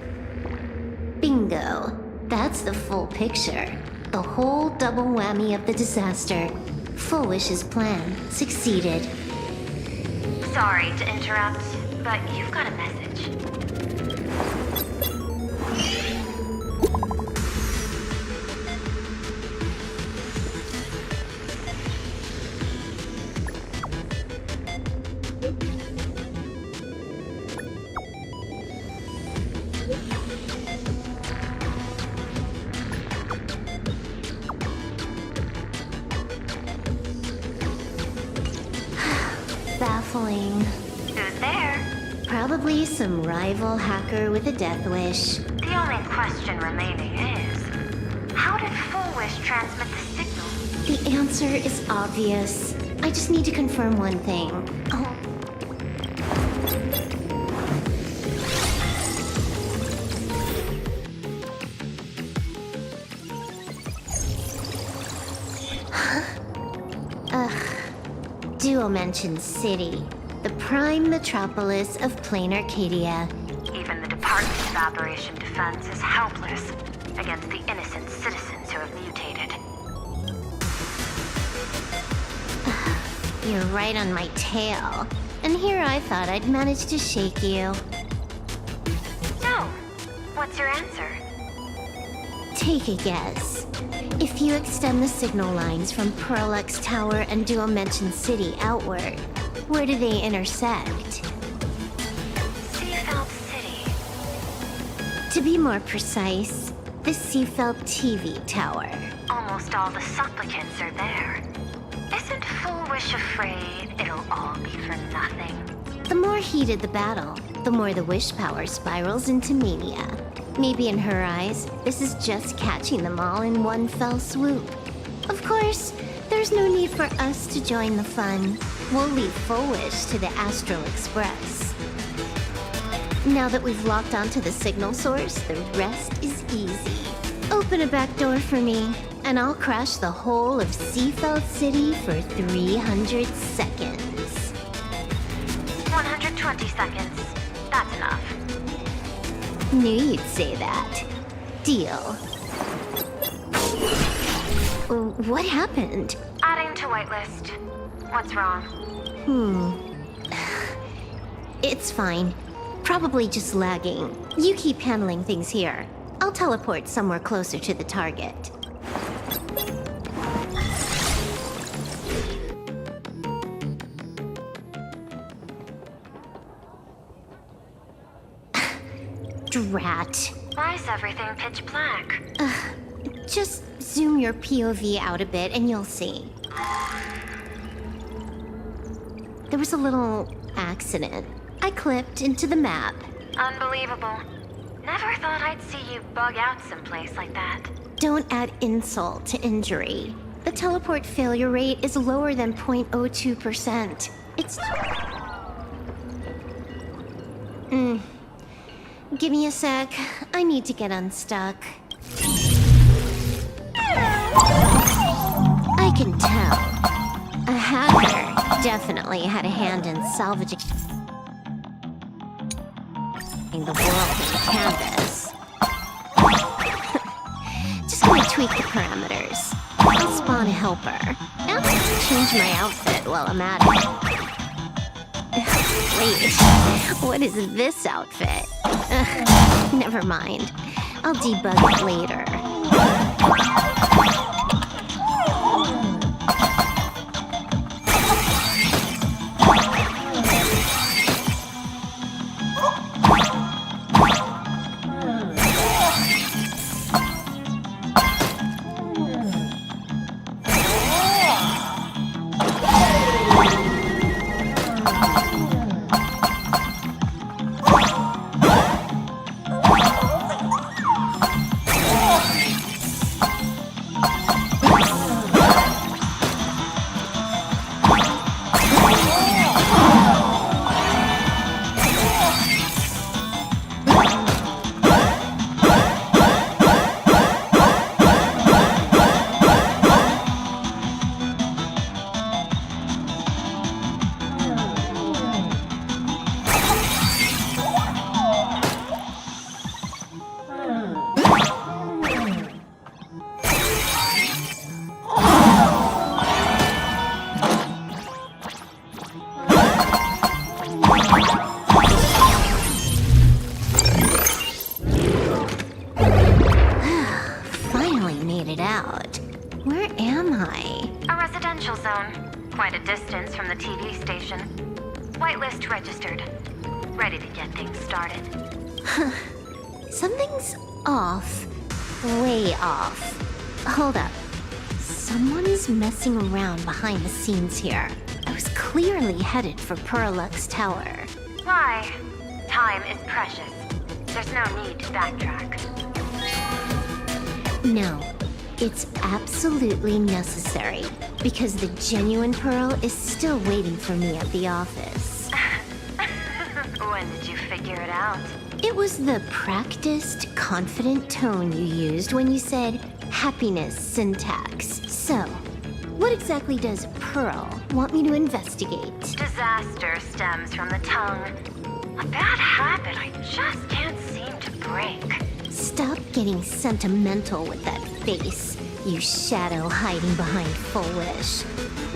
Bingo. That's the full picture. The whole double whammy of the disaster. Full Wish's plan succeeded. Sorry to interrupt, but you've got a message. Baffling. Who's there? Probably some rival hacker with a death wish. The only question remaining is, how did Full Wish transmit the signal? The answer is obvious. I just need to confirm one thing. Oh. Duo-Mention City, the prime metropolis of Plain Arcadia. Even the Department of Operation Defense is helpless against the innocent citizens who have mutated. You're right on my tail. And here I thought I'd manage to shake you. So, what's your answer? Take a guess. If you extend the signal lines from Parallax Tower and Duo-Mention City outward, where do they intersect? Seafeld City. To be more precise, the Seafeld TV Tower. Almost all the supplicants are there. Isn't Full Wish afraid it'll all be for nothing? The more heated the battle, the more the wish power spirals into mania. Maybe in her eyes, this is just catching them all in one fell swoop. Of course, there's no need for us to join the fun. We'll leave Full Wish to the Astral Express. Now that we've locked onto the signal source, the rest is easy. Open a back door for me, and I'll crash the whole of Seafeld City for 300 seconds. 120 seconds. That's enough. Knew you'd say that. Deal. What happened? Adding to whitelist. What's wrong? It's fine. Probably just lagging. You keep handling things here. I'll teleport somewhere closer to the target. Drat. Why is everything pitch black? Just zoom your POV out a bit and you'll see. There was a little accident. I clipped into the map. Unbelievable. Never thought I'd see you bug out someplace like that. Don't add insult to injury. The teleport failure rate is lower than 0.02%. It's... Give me a sec. I need to get unstuck. I can tell. A hacker definitely had a hand in salvaging the world in the canvas. Just gonna tweak the parameters. I'll spawn a helper. And change my outfit while I'm at it. Wait, what is this outfit? Never mind. I'll debug it later. Whitelist registered. Ready to get things started. Something's off. Way off. Hold up. Someone's messing around behind the scenes here. I was clearly headed for Perlux Tower. Why? Time is precious. There's no need to backtrack. No. It's absolutely necessary, because the genuine Pearl is still waiting for me at the office. When did you figure it out? It was the practiced, confident tone you used when you said happiness syntax. So, what exactly does Pearl want me to investigate? Disaster stems from the tongue. A bad habit I just can't seem to break. Stop getting sentimental with that face, you shadow hiding behind Foolish.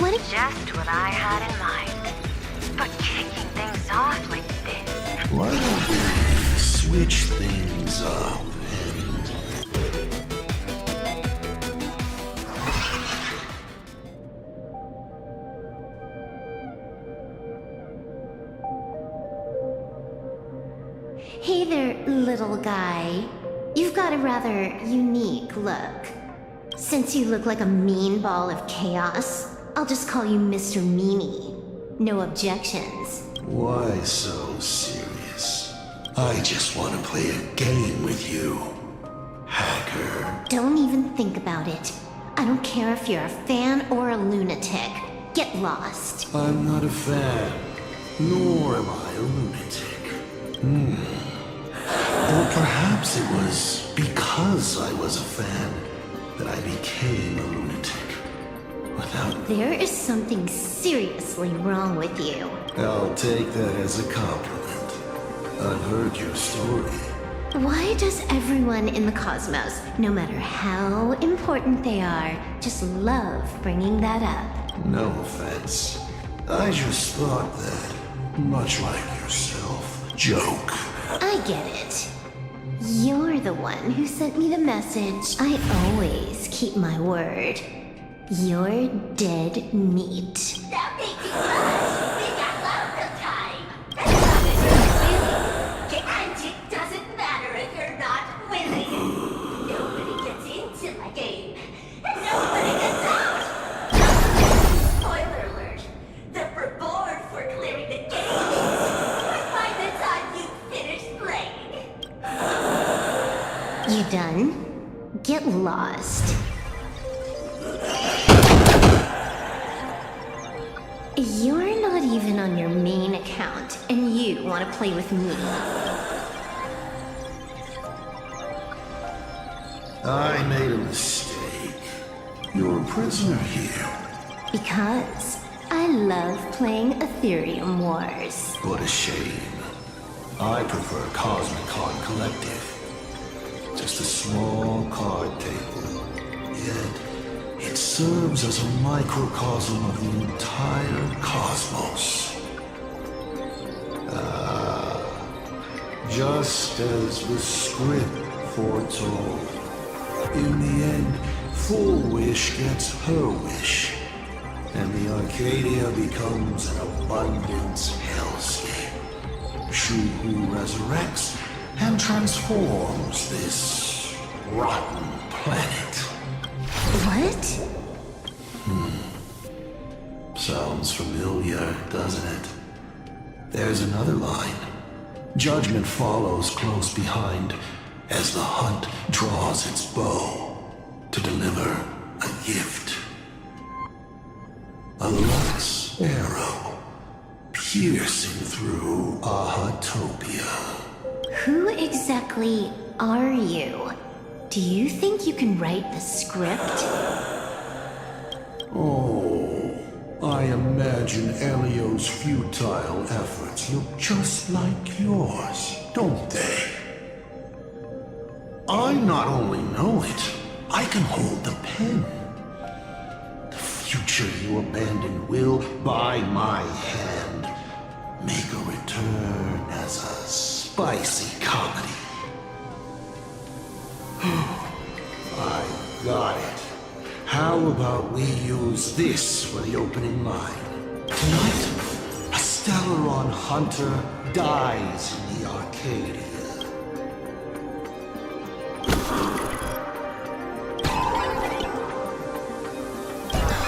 What just what I had in mind. But kicking things off like this. Why don't we switch things up Hey there, little guy. You've got a rather unique look. Since you look like a mean ball of chaos, I'll just call you Mr. Meanie. No objections. Why so serious? I just want to play a game with you, hacker. Don't even think about it. I don't care if you're a fan or a lunatic. Get lost. I'm not a fan, nor am I a lunatic. Or perhaps it was because I was a fan that I became a lunatic. Without... There is something seriously wrong with you. I'll take that as a compliment. I've heard your story. Why does everyone in the cosmos, no matter how important they are, just love bringing that up? No offense. I just thought that, much like yourself, joke. I get it. You're the one who sent me the message. I always keep my word. You're dead meat. Stop making fun! We got lots of time! And it doesn't matter if you're not willing. Nobody gets into my game, and nobody gets out! Spoiler alert, the reward for clearing the game by the time you finish playing. You done? Get lost. You're not even on your main account, and you want to play with me. I made a mistake. You're a prisoner here. Because I love playing Ethereum Wars. What a shame. I prefer Cosmic Card Collective. Just a small card table. Yet, it serves as a microcosm of the entire cosmos. Just as the script foretold. In the end, Full Wish gets her wish. And the Arcadia becomes an abundance hellscape. She who resurrects and transforms this rotten planet. What? Sounds familiar, doesn't it? There's another line. Judgment follows close behind as the hunt draws its bow to deliver a gift. A luxe arrow piercing through Ahatopia. Who exactly are you? Do you think you can write the script? Oh, I imagine Elio's futile efforts look just like yours, don't they? I not only know it, I can hold the pen. The future you abandoned will, by my hand, make a return as a spicy comedy. I got it. How about we use this for the opening line? Tonight, a Stellaron hunter dies in the Arcadia.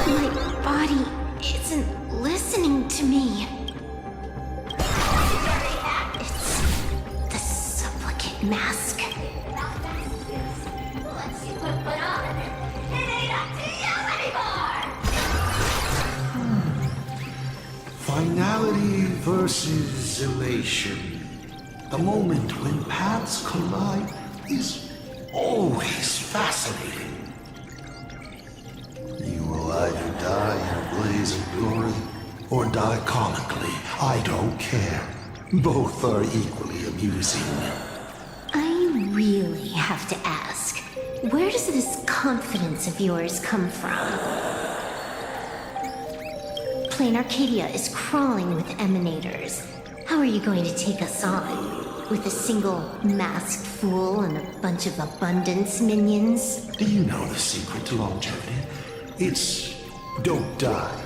My body isn't listening to me. It's the supplicant mask. Once you put one on, it ain't up to you anymore! Finality versus elation. The moment when paths collide is always fascinating. You will either die in a blaze of glory or die comically. I don't care. Both are equally amusing. I really have to ask, where does this confidence of yours come from? Plain Arcadia is crawling with emanators. How are you going to take us on? With a single masked fool and a bunch of abundance minions? Do you know the secret to longevity? It's don't die.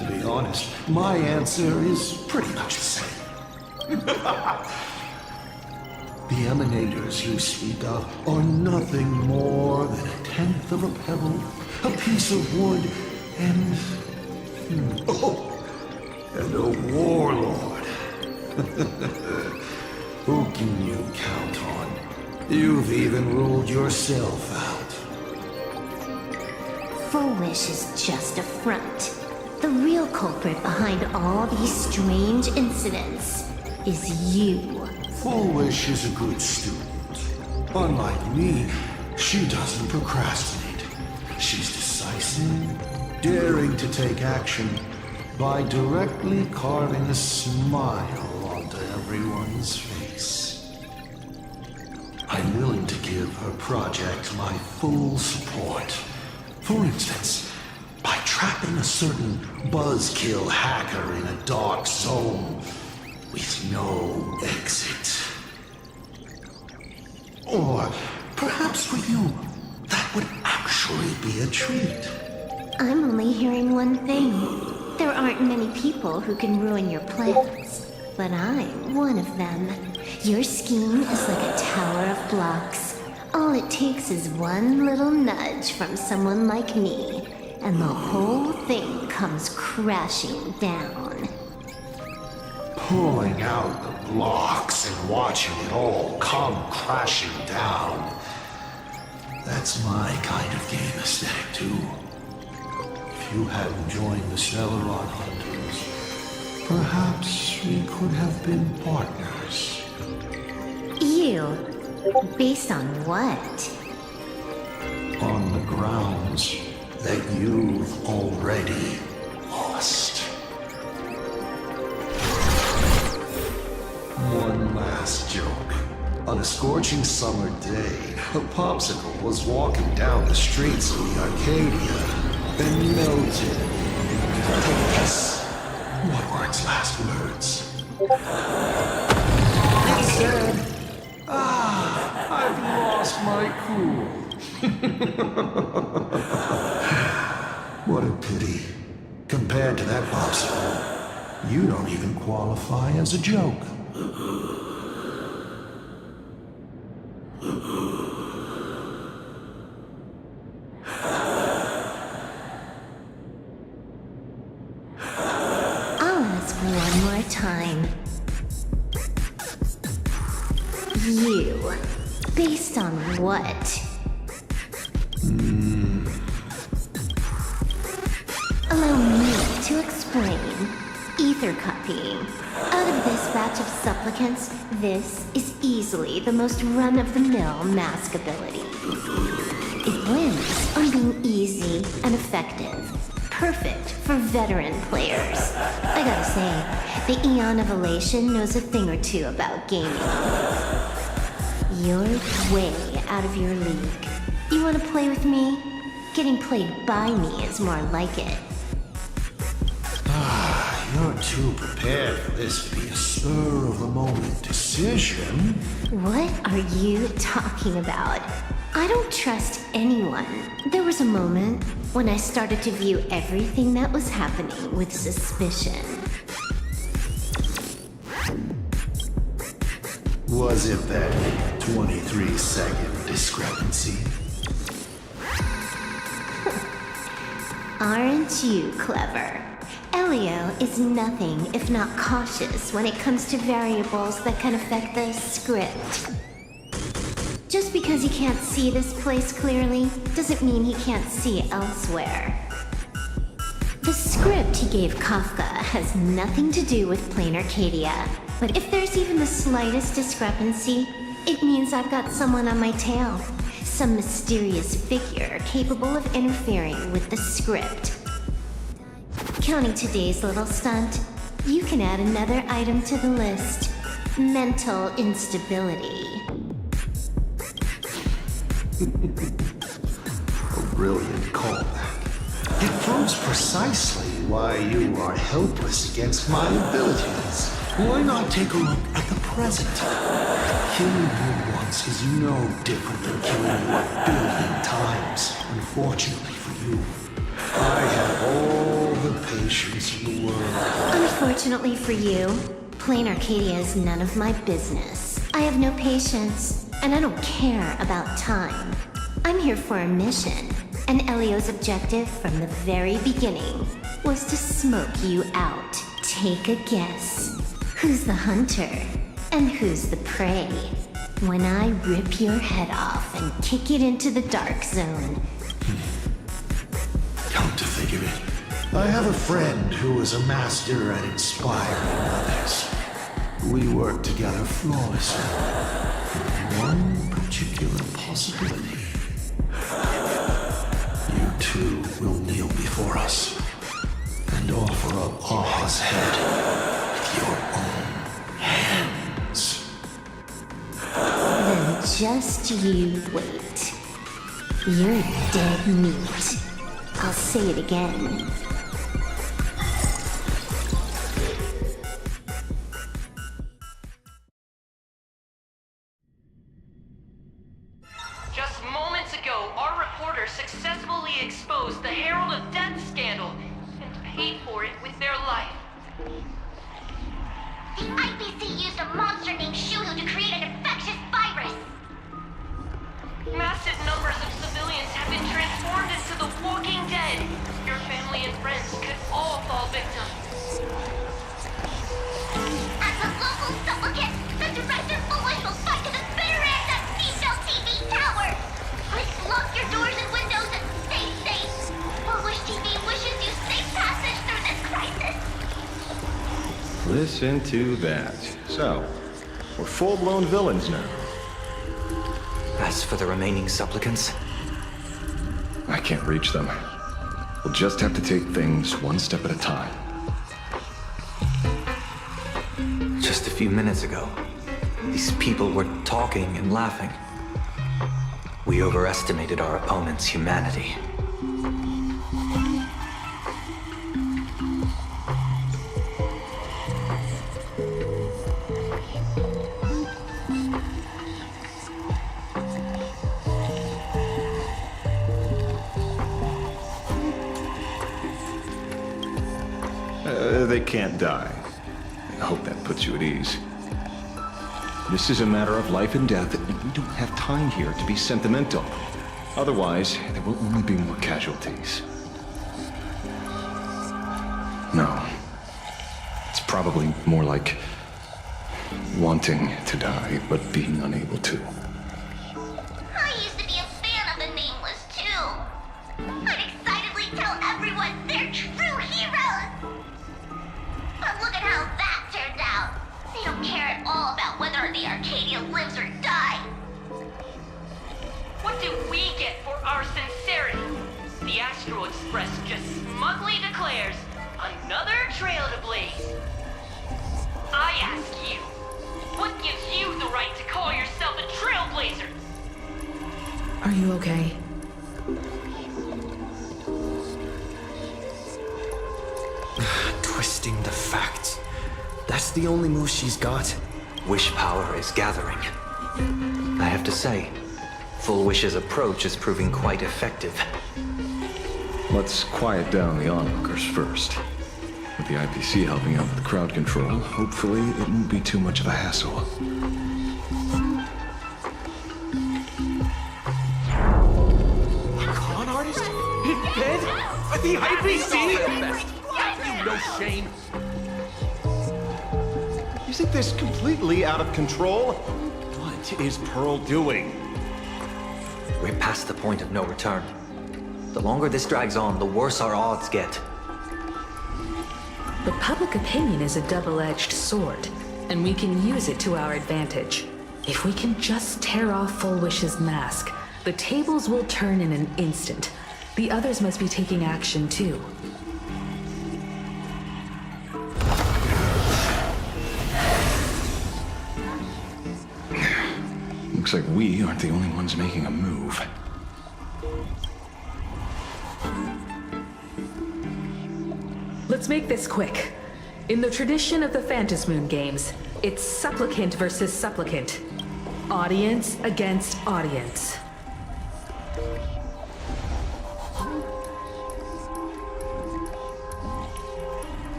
To be honest, my answer is pretty much the same. The emanators you speak of are nothing more than a tenth of a pebble, a piece of wood, and a warlord. Who can you count on? You've even ruled yourself out. Full Wish is just a front. The real culprit behind all these strange incidents is you. Full Wish is a good student. Unlike me, she doesn't procrastinate. She's decisive, daring to take action by directly carving a smile onto everyone's face. her project my full support. For instance, by trapping a certain buzzkill hacker in a dark zone with no exit. Or perhaps for you, that would actually be a treat. I'm only hearing one thing. There aren't many people who can ruin your plans, but I'm one of them. Your scheme is like a tower of blocks. All it takes is one little nudge from someone like me, and the whole thing comes crashing down. Pulling out the blocks and watching it all come crashing down. That's my kind of game aesthetic, too. If you hadn't joined the Celeron Hunters, perhaps we could have been partners. You? Based on what? On the grounds that you've already lost. One last joke. On a scorching summer day, a popsicle was walking down the streets of the Arcadia and melted. Take a guess. What were its last words? It said, I've lost my cool. What a pity. Compared to that popsicle, you don't even qualify as a joke. I'll ask one more time. You. Based on what? Allow me to explain. Ether copying. Out of this batch of supplicants, this is easily the most run-of-the-mill mask ability. It wins on being easy and effective. Perfect for veteran players. I gotta say, the Eon of Elation knows a thing or two about gaming. You're way out of your league. You wanna play with me? Getting played by me is more like it. You're too prepared for this to be a spur-of-the-moment decision. What are you talking about? I don't trust anyone. There was a moment when I started to view everything that was happening with suspicion. Was it that 23-second discrepancy? Aren't you clever? Elio is nothing if not cautious when it comes to variables that can affect the script. Just because he can't see this place clearly, doesn't mean he can't see elsewhere. The script he gave Kafka has nothing to do with Plain Arcadia, but if there's even the slightest discrepancy, it means I've got someone on my tail. Some mysterious figure capable of interfering with the script. Counting today's little stunt, you can add another item to the list. Mental instability. A brilliant callback. It proves precisely why you are helpless against my abilities. Why not take a look at the present? Killing you once is no different than killing you 1 billion times, unfortunately for you. I have all the patience in the world. Unfortunately for you, Plain Arcadia is none of my business. I have no patience, and I don't care about time. I'm here for a mission, and Elio's objective from the very beginning was to smoke you out. Take a guess. Who's the hunter, and who's the prey? When I rip your head off and kick it into the dark zone. Come to think of it, I have a friend who is a master at inspiring others. We work together flawlessly. With one particular possibility. You two will kneel before us and offer up Aha's head with your own hands. Then Just you wait. You're dead meat. I'll say it again. Just moments ago, our reporter successfully exposed the Herald of Death scandal and paid for it with their life. The IPC used a monster named Shulu to create an infectious virus. Massive numbers of civilians have been transformed into the Walking Dead. Your family and friends could all fall victim. As a local supplicant, the director Foolish will fight to the bitter end that female TV tower. Please lock your doors and windows and stay safe. Foolish TV wishes you safe passage through this crisis. Listen to that. So, we're full-blown villains now. As for the remaining supplicants, I can't reach them. We'll just have to take things one step at a time. just a few minutes ago, these people were talking and laughing. We overestimated our opponent's humanity. They can't die. I hope that puts you at ease. This is a matter of life and death, and we don't have time here to be sentimental. Otherwise, there will only be more casualties. No. It's probably more like wanting to die, but being unable to. I used to be a fan of the Nameless, too. I'd excitedly tell everyone they're true heroes. But look at how that turned out. They don't care at all about whether the Arcadia lives or die. What do we get for our sincerity? The Astral Express just smugly declares, another trail to blaze. I ask you, what gives you the right to call yourself a trailblazer? Are you okay? Twisting the facts. That's the only move she's got. Wish power is gathering. I have to say, Full Wish's approach is proving quite effective. Let's quiet down the onlookers first. With the IPC helping out with the crowd control, hopefully it won't be too much of a hassle. Con artist? In bed? At the IPC? You no shame. Isn't this completely out of control? What is Pearl doing? We're past the point of no return. The longer this drags on, the worse our odds get. But public opinion is a double-edged sword, and we can use it to our advantage. If we can just tear off Full Wish's mask, the tables will turn in an instant. The others must be taking action too. Looks like we aren't the only ones making a move. Let's make this quick. In the tradition of the Phantasmoon games, it's supplicant versus supplicant. Audience against audience.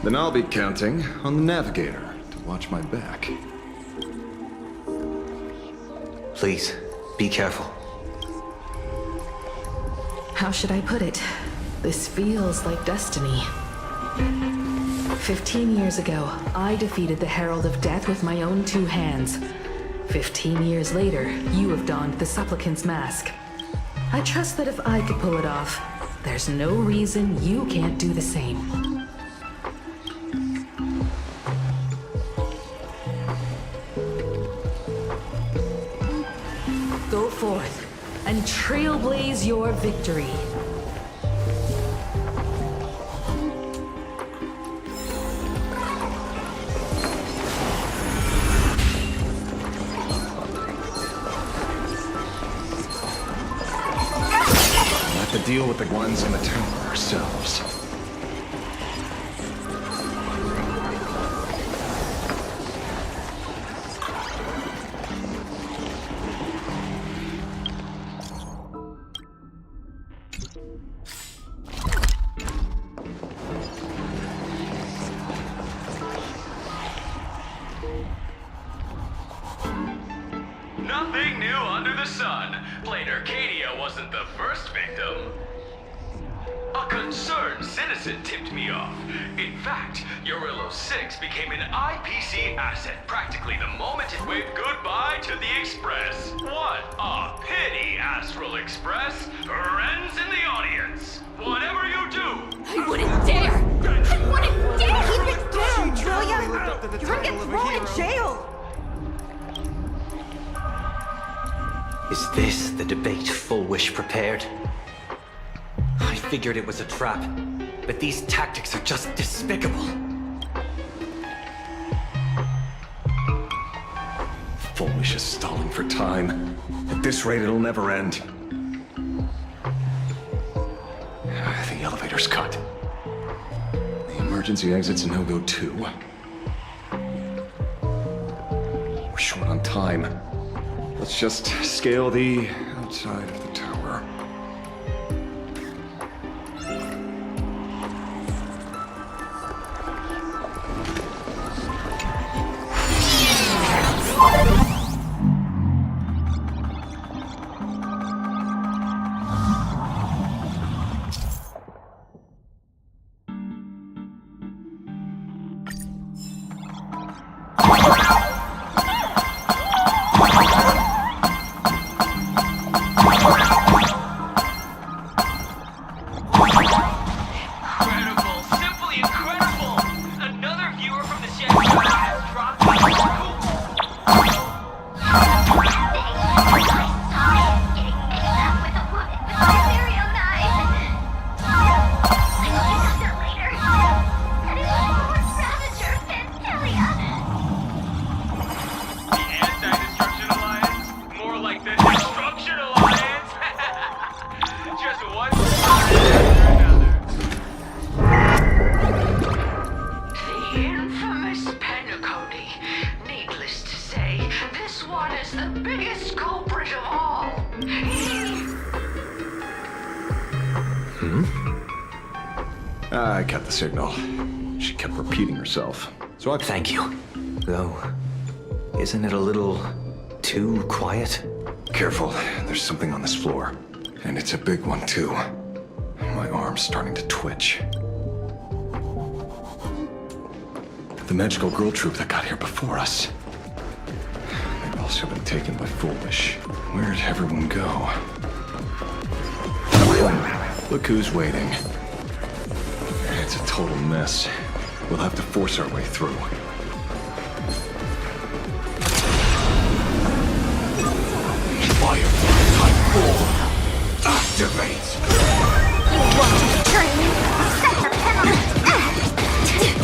Then I'll be counting on the navigator to watch my back. Please, be careful. How should I put it? This feels like destiny. 15 years ago, I defeated the Herald of Death with my own two hands. 15 years later, you have donned the supplicant's mask. I trust that if I could pull it off, there's no reason you can't do the same. Go forth and trailblaze your victory. deal with the ones in the tower ourselves. Nothing new under the sun. Plain Arcadia wasn't the first victim. A concerned citizen tipped me off. In fact, Urillo 6 became an IPC asset practically the moment it waved goodbye to the Express. What a pity, Astral Express. Friends in the audience, whatever you do... I wouldn't dare! I wouldn't dare! Keep it down, Julia! You're gonna get thrown in jail! Is this the debate Full Wish prepared? I figured it was a trap, but these tactics are just despicable. Full Wish is stalling for time. At this rate, it'll never end. The elevator's cut. The emergency exit's a no-go too. We're short on time. Let's just scale the outside of the tower. I cut the signal. She kept repeating herself. So I... Thank you. Though, isn't it a little too quiet? Careful, there's something on this floor. And it's a big one, too. My arm's starting to twitch. The magical girl troop that got here before us. They've also been taken by Full Wish. Where'd everyone go? Look who's waiting. It's a total mess. We'll have to force our way through. Firefly Type 4! Activate! You want to betray me? Set the penalty!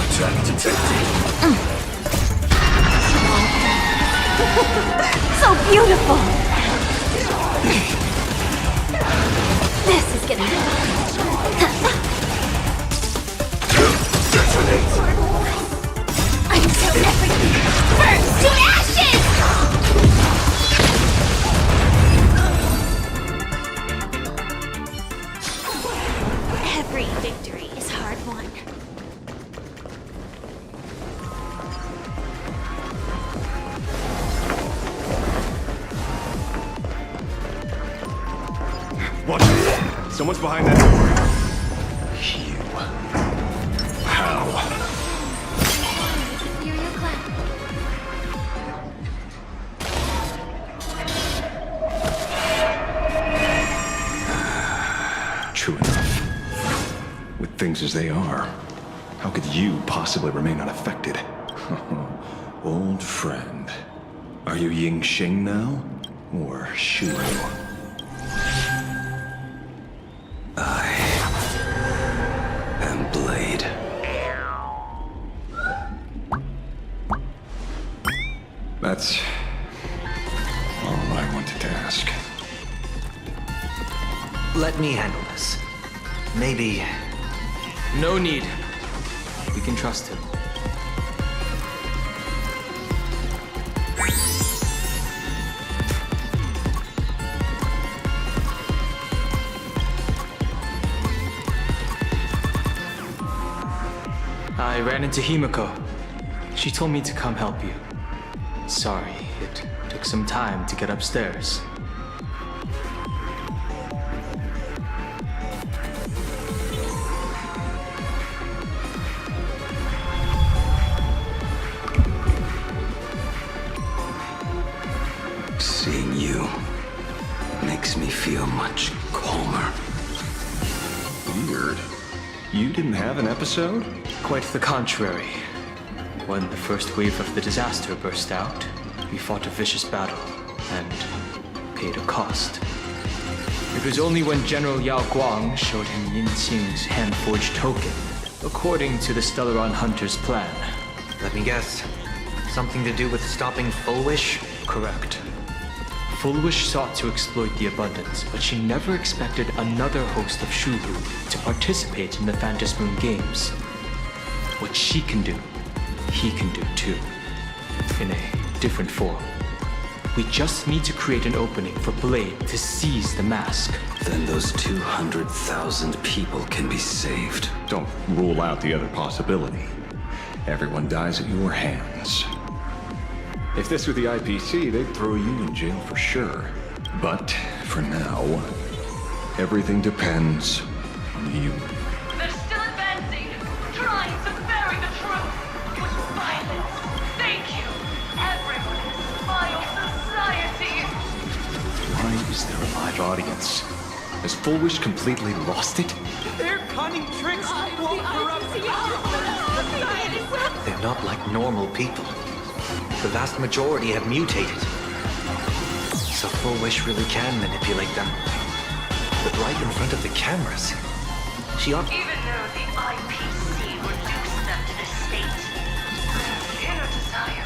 Attack detected. So beautiful! This is gonna happen. Until everything burns to ashes! Every victory is hard won. Watch it! Someone's behind that door. You. How? Hear you clap. True enough. With things as they are, how could you possibly remain unaffected? Old friend. Are you Ying Xing now? Or Shu? Blade. That's all I wanted to ask. Let me handle this. Maybe... No need. We can trust him. I ran into Himiko. She told me to come help you. Sorry, it took some time to get upstairs. Seeing you makes me feel much calmer. Weird. You didn't have an episode? Quite the contrary. When the first wave of the disaster burst out, we fought a vicious battle and paid a cost. It was only when General Yao Guang showed him Yin Qing's hand-forged token, according to the Stellaron Hunter's plan. Let me guess. Something to do with stopping Full Wish? Correct. Full Wish sought to exploit the abundance, but she never expected another host of Shuhu to participate in the Phantom Moon Games. What she can do, he can do too. In a different form. We just need to create an opening for Blade to seize the mask. Then those 200,000 people can be saved. Don't rule out the other possibility. Everyone dies at your hands. If this were the IPC, they'd throw you in jail for sure. But for now, everything depends on you. They're still advancing, trying to bury the truth with violence. Thank you, everyone in this vile society. Why is there a live audience? Has Full Wish completely lost it? Their cunning tricks won't corrupt They're not like normal people. The vast majority have mutated. So Full Wish really can manipulate them. But right in front of the cameras, she ought... Even though the IPC reduced them to this state, their inner desire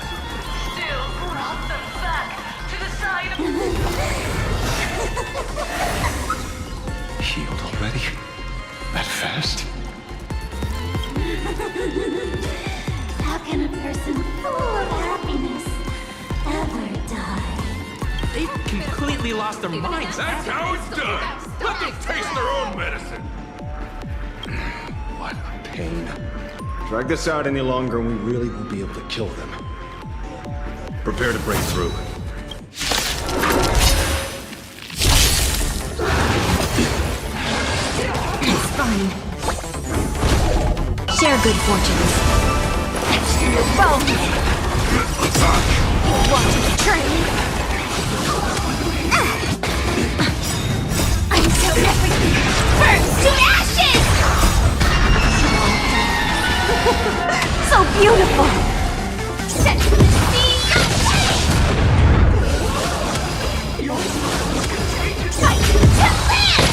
still brought them back to the side of... Healed already? That fast? How can a person full of happiness ever die? They've completely lost their minds. That's how it's done. Let them taste their own medicine. What a pain. Drag this out any longer and we really won't be able to kill them. Prepare to break through. It's fine. Share good fortunes. You're both. You want to betray me? Until everything burns to ashes! So beautiful! Set to the sea! Fight to land!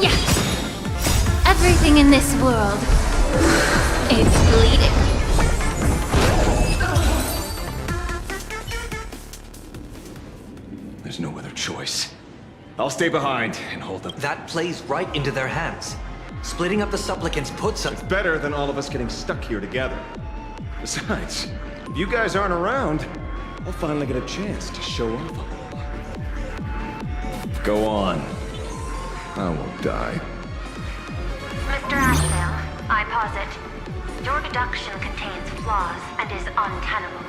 Yeah. Everything in this world is bleeding. There's no other choice. I'll stay behind and hold them. That plays right into their hands. Splitting up the supplicants puts us... It's better than all of us getting stuck here together. Besides, if you guys aren't around, I'll finally get a chance to show off a little. Go on. I won't die. Mr. Asheville, I posit, your deduction contains flaws and is untenable.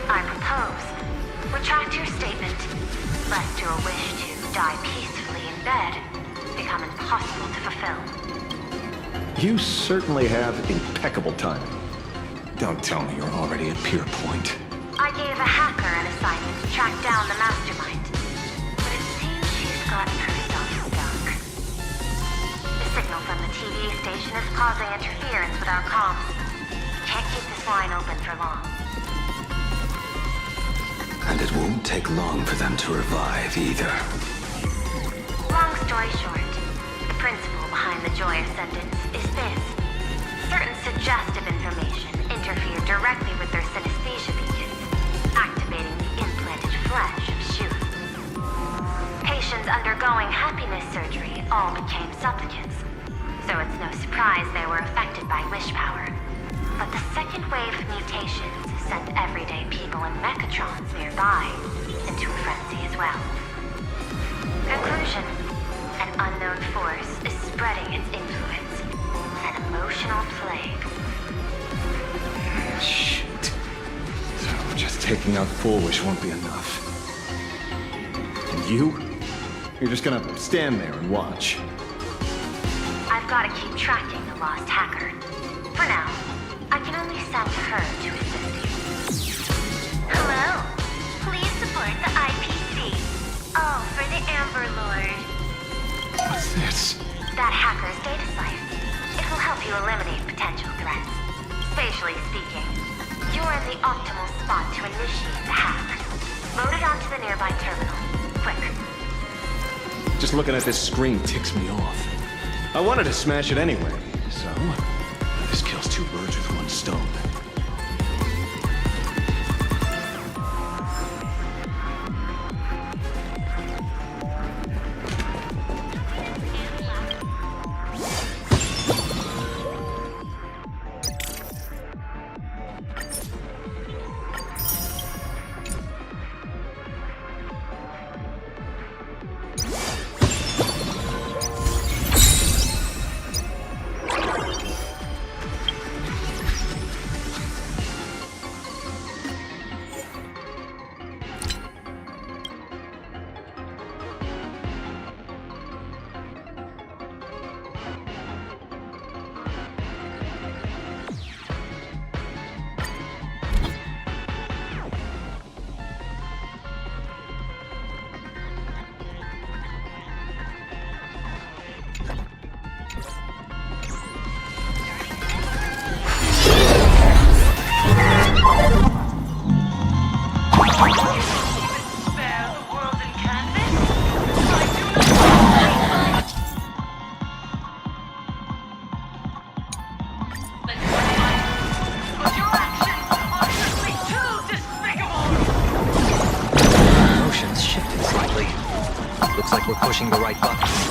I propose, retract your statement, lest your wish to die peacefully in bed become impossible to fulfill. You certainly have impeccable timing. Don't tell me you're already at Pier Point. I gave a hacker an assignment to track down the mastermind, but it seems she's gotten herself stuck. The signal from the TV station is causing interference with our comms. Can't keep this line open for long. And it won't take long for them to revive either. Long story short, the principle behind the joyous sentence is this. Certain suggestive information interfere directly with their synesthesia beacons, activating the implanted flesh of Shu. all became supplicants, so it's no surprise they were affected by wish power. But the second wave of mutations sent everyday people and mechatrons nearby into a frenzy as well. Conclusion: an unknown force is spreading its influence. An emotional plague. Shit. So just taking out Foolish won't be enough. And you? You're just gonna stand there and watch. I've got to keep tracking the lost hacker. For now, I can only send her to assist you. Hello. Please support the IPC. All for the Amber Lord. What's this? That hacker's data site. It will help you eliminate potential threats. Spatially speaking, you're in the optimal spot to initiate the hack. Load it onto the nearby terminal. Quick. Just looking at this screen ticks me off. I wanted to smash it anyway, so this kills two birds with one stone. Looks like we're pushing the right buttons.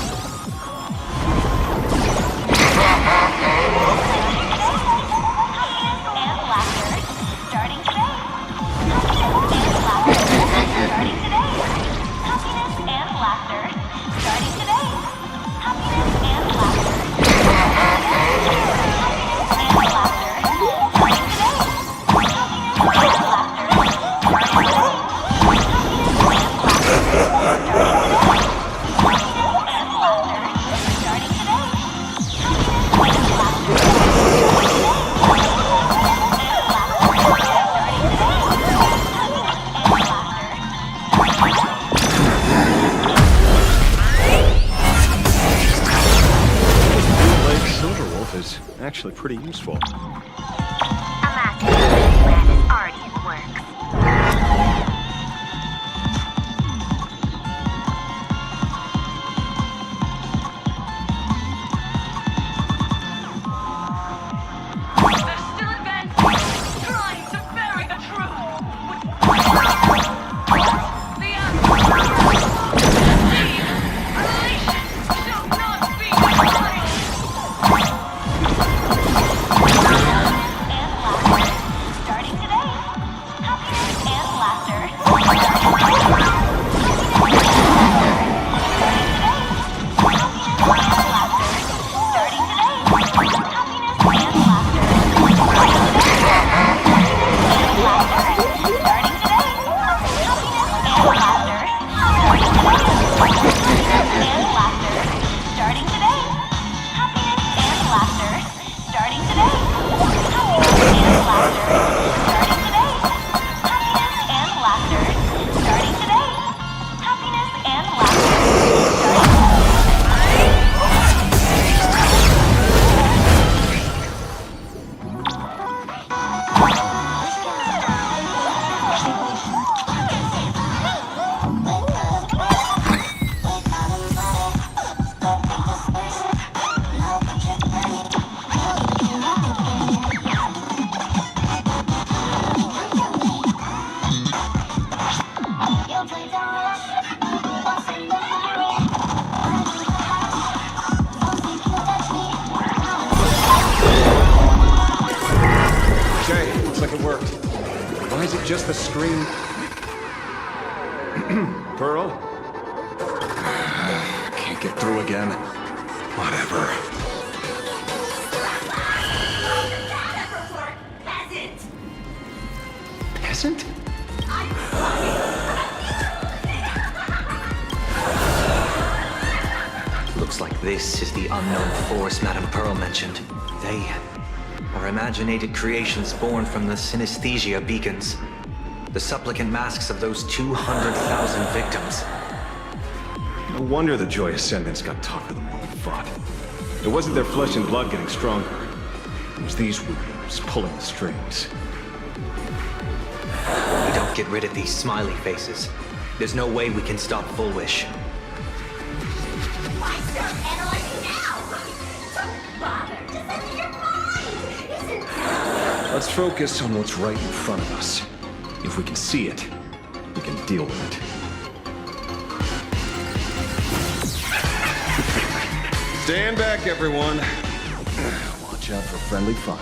Actually pretty useful. A massive plan is already in the works. They're still advancing, trying to bury the truth. The relations shall not be destroyed. worked. Why is it just the screen? Pearl? Can't get through again. Whatever. Peasant? Looks like this is the unknown force Madame Pearl mentioned. They are imaginated creations born from the synesthesia beacons. The supplicant masks of those 200,000 victims. No wonder the Joy Ascendants got tougher the more we fought. It wasn't their flesh and blood getting stronger. It was these weirdos pulling the strings. We don't get rid of these smiley faces. There's no way we can stop Full Wish. Why start analyzing now? Don't bother. Just enter your mind. Isn't Let's focus on what's right in front of us. If we can see it, we can deal with it. Stand back, everyone. Watch out for friendly fire.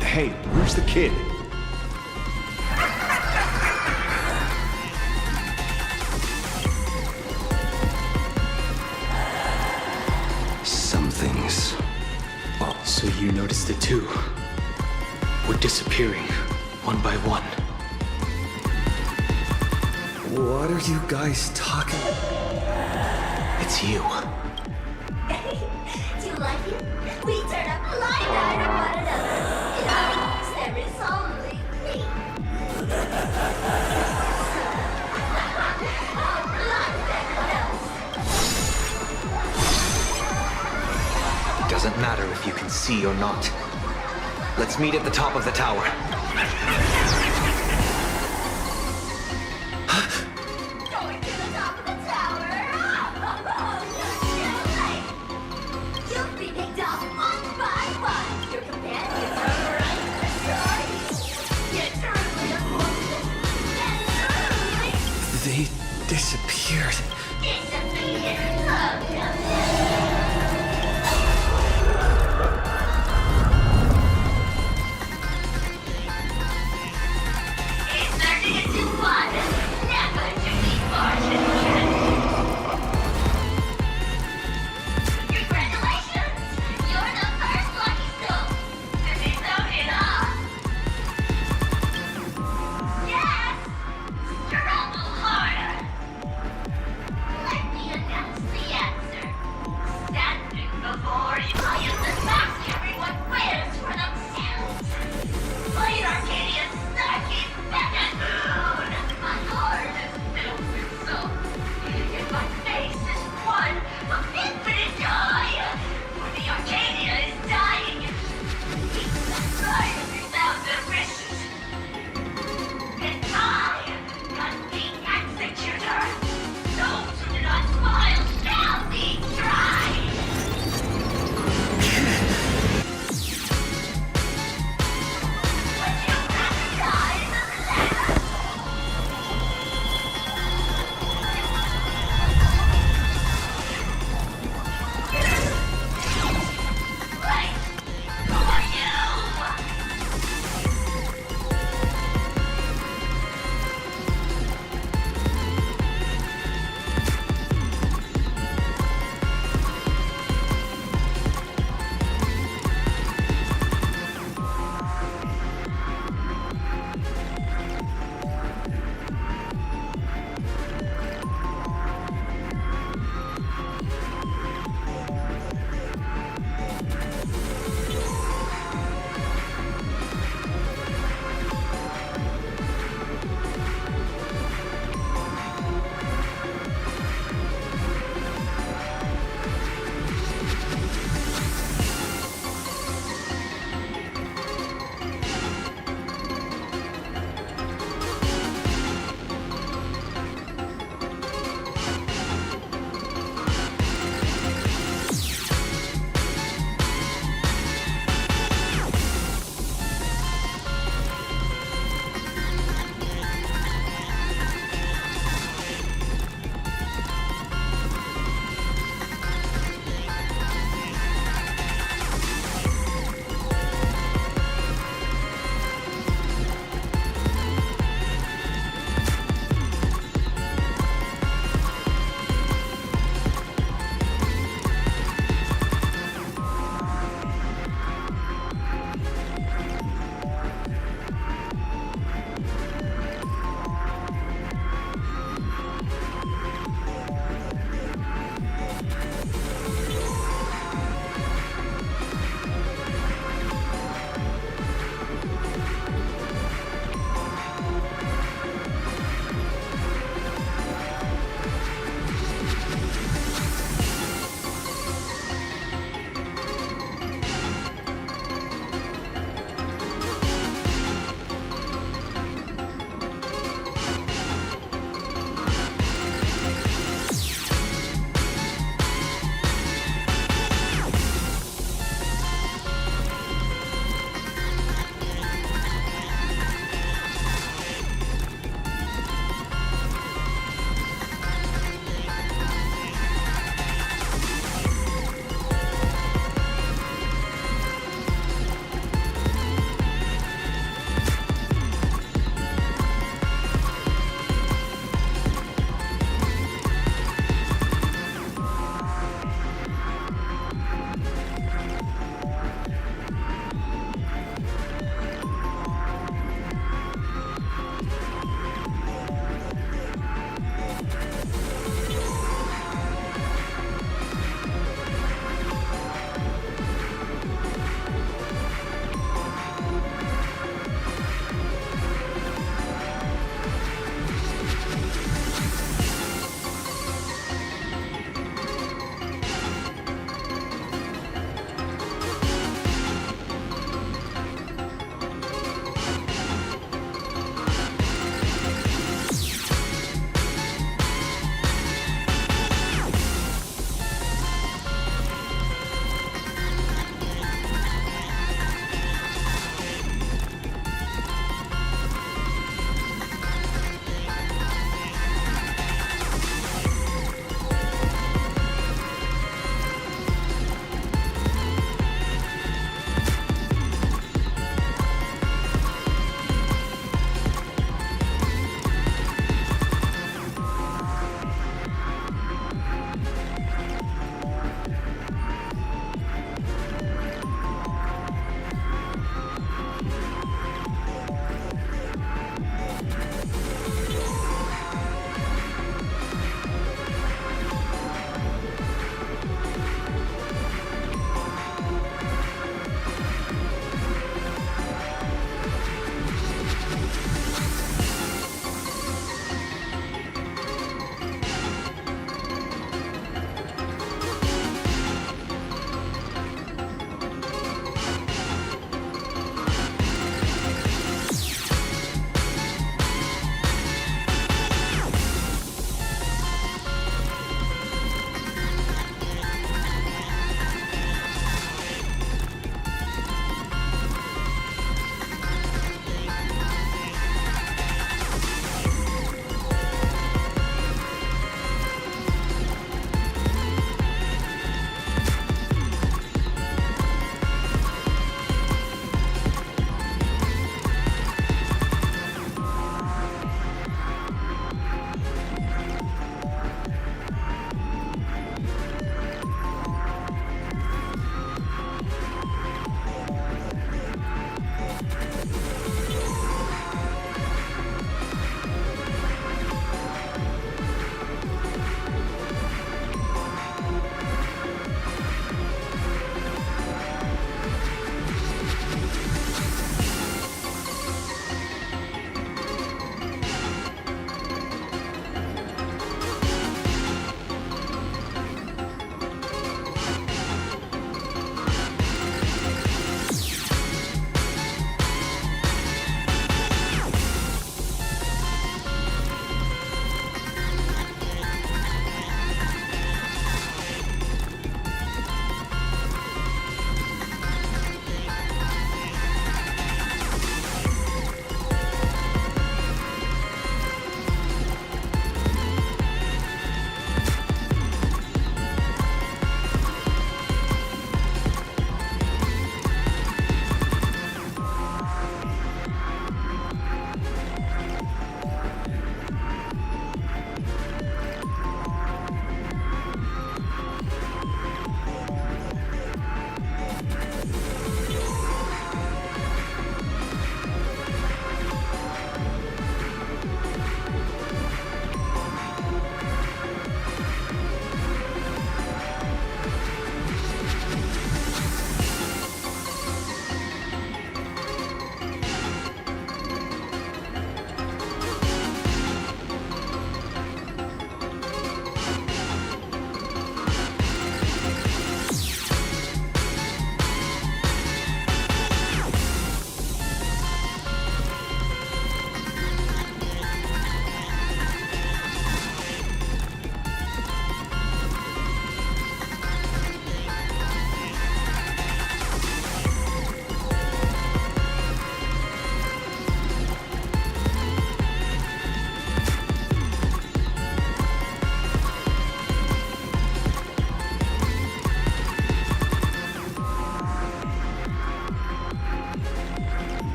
Hey, where's the kid? Some things. Oh, so you noticed it too. We're disappearing, one by one. What are you guys talking about? It's you. Do you like it? We turn up a line after one another. In our homes, there is only me. Doesn't matter if you can see or not. Let's meet at the top of the tower. Going to the top of the tower. You'll be picked off one by one. Your companions are right in the stories. You're truly unfortunate. And truly They disappeared. disappeared.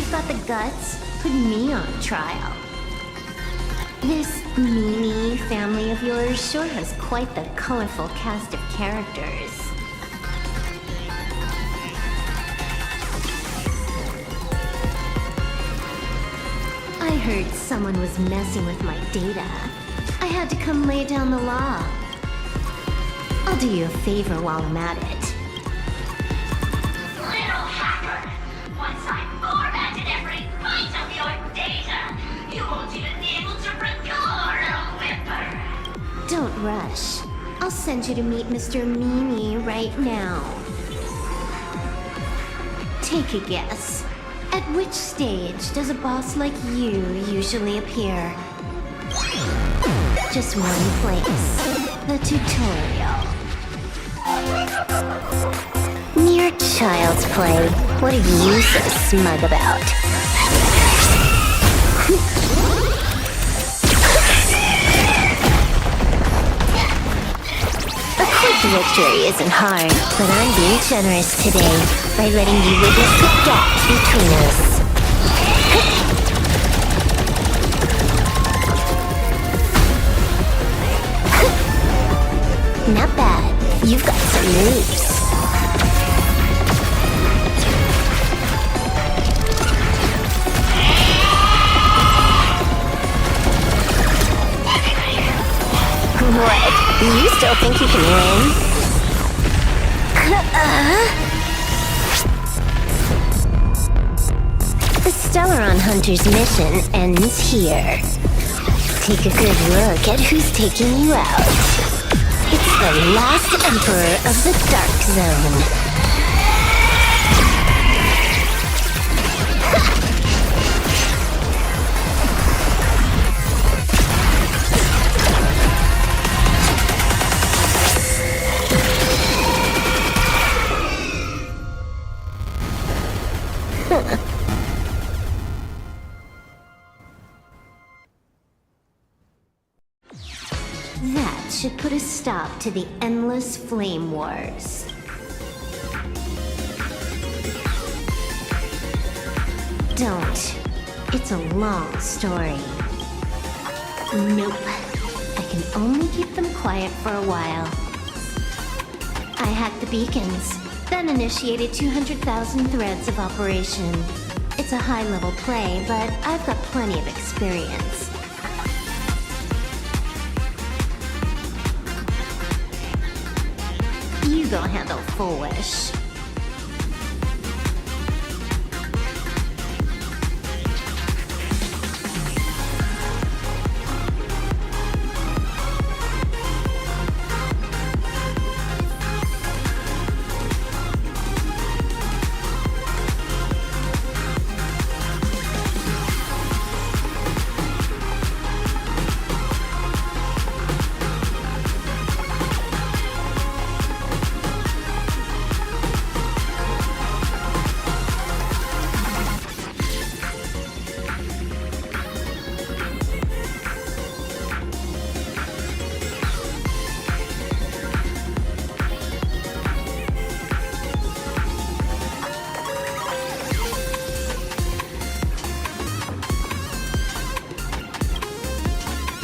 you've got the guts, put me on trial. This Mimi family of yours sure has quite the colorful cast of characters. I heard someone was messing with my data. I had to come lay down the law. I'll do you a favor while I'm at it. Little hacker! Once I've formatted every byte of your data, you won't even be able to record a whimper! Don't rush. I'll send you to meet Mr. Mimi right now. Take a guess. At which stage does a boss like you usually appear? Just one place. The tutorial. Mere child's play. What are you so smug about? A quick victory isn't hard, but I'm being generous today by letting you witness the gap between us. Not bad. You've got some moves. What? You still think you can win? The Stellaron Hunter's mission ends here. Take a good look at who's taking you out. It's the last Emperor of the Dark Zone. That should put a stop to the endless flame wars. Don't. It's a long story. Nope. I can only keep them quiet for a while. I hacked the beacons, then initiated 200,000 threads of operation. It's a high-level play, but I've got plenty of experience. You go handle Full Wish.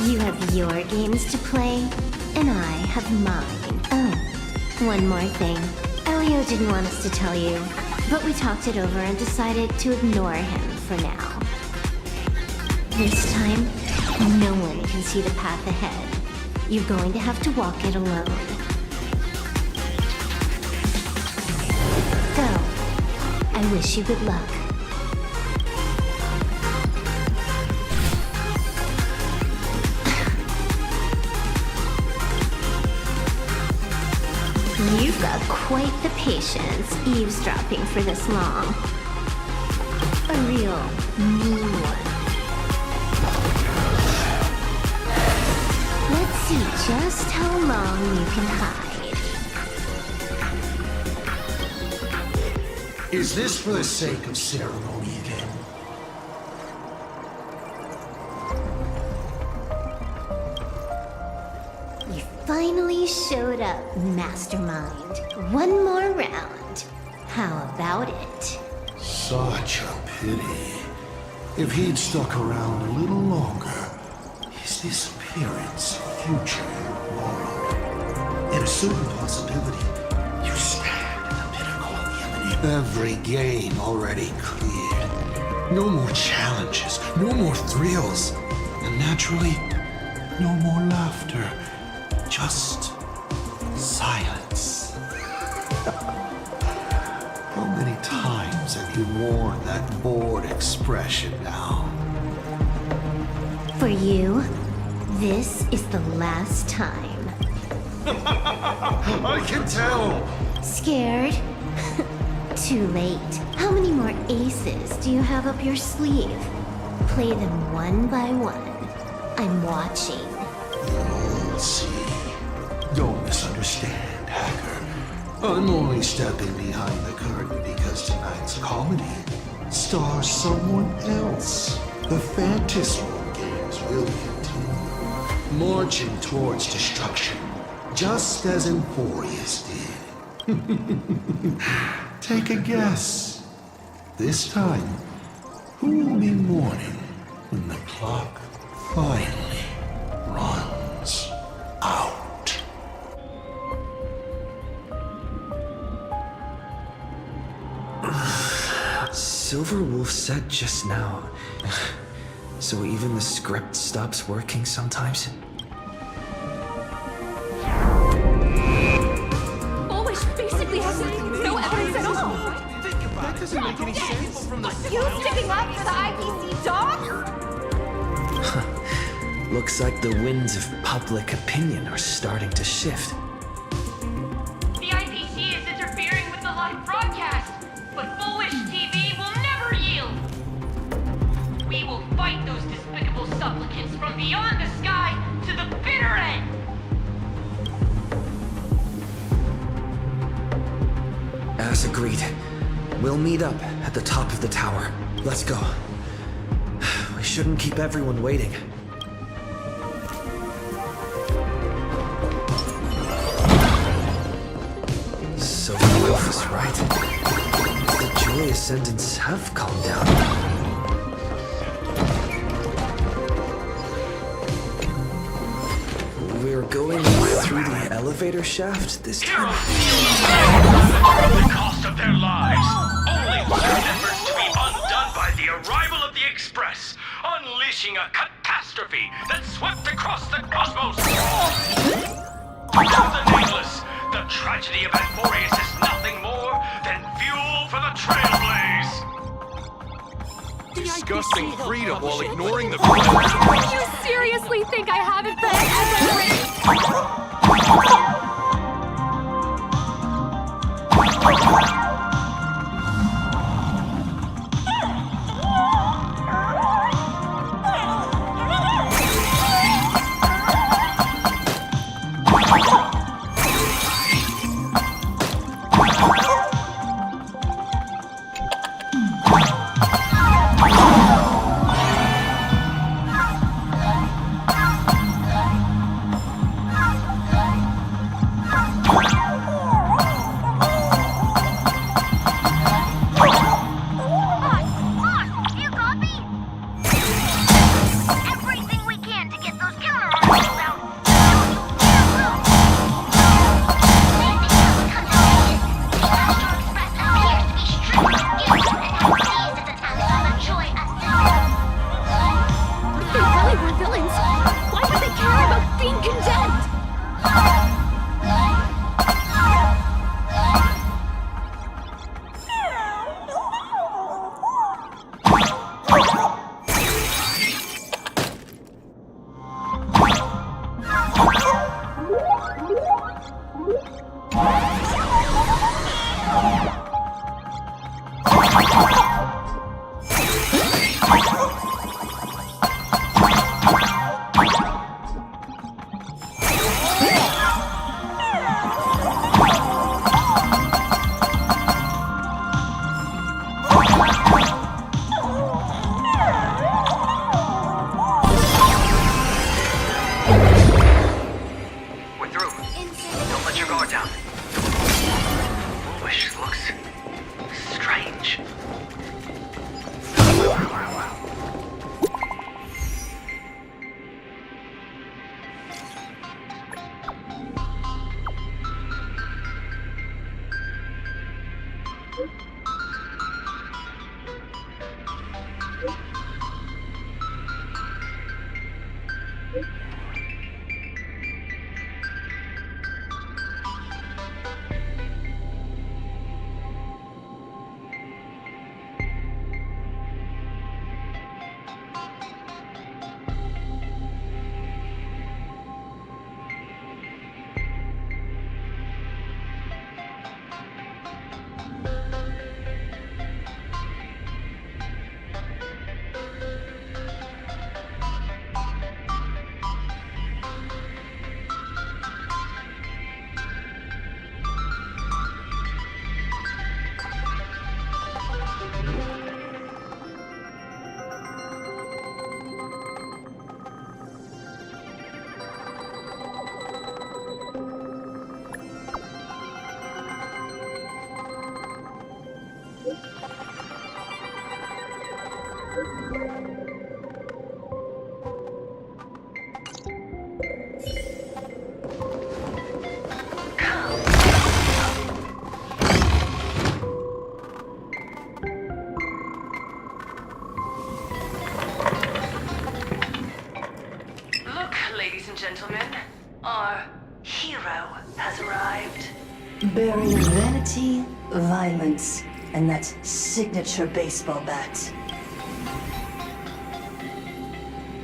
You have your games to play, and I have mine. Oh, one more thing. Elio didn't want us to tell you, but we talked it over and decided to ignore him for now. This time, no one can see the path ahead. You're going to have to walk it alone. Go. I wish you good luck. You've got quite the patience eavesdropping for this long. A real mean one. Let's see just how long you can hide. Is this for the sake of ceremony again? You finally showed up, Mastermind. One more round. How about it? Such a pity. If he'd stuck around a little longer, his disappearance, future moral, and a certain possibility, you stand in the pinnacle of the enemy. Every game already cleared. No more challenges, no more thrills, and naturally, no more laughter. Just silence. How many times have you worn that bored expression now? For you, this is the last time. I can tell! Scared? Too late. How many more aces do you have up your sleeve? Play them one by one. I'm watching. You'll see. Don't misunderstand, Hacker. I'm only stepping behind the curtain because tonight's comedy stars someone else. The Phantasmal games will continue, marching towards destruction, just as Emphorius did. Take a guess. This time, who will be mourning when the clock finally runs out? Silverwolf said just now. So even the script stops working sometimes? Bullish basically has no evidence at all. That doesn't make any sense. You sticking up for the IPC dog? Looks like the winds of public opinion are starting to shift. The IPC is interfering with the live broadcast, but Bullish TV will never yield. We will fight those despicable supplicants from beyond the sky to the bitter end. As agreed, we'll meet up at the top of the tower. Let's go. We shouldn't keep everyone waiting. Silverwolf is right. The Joy Ascendants have calmed down. We're going through the elevator shaft this time. The cost of their lives. Only one efforts to be undone by the arrival of the Express, unleashing a catastrophe that swept across the cosmos. To the nameless, the tragedy of Emphorius is nothing more than fuel for the Trailblaze. Disgusting freedom while ignoring the You seriously think I haven't been Look, ladies and gentlemen, our hero has arrived. Bearing vanity, violence, and that signature baseball bat.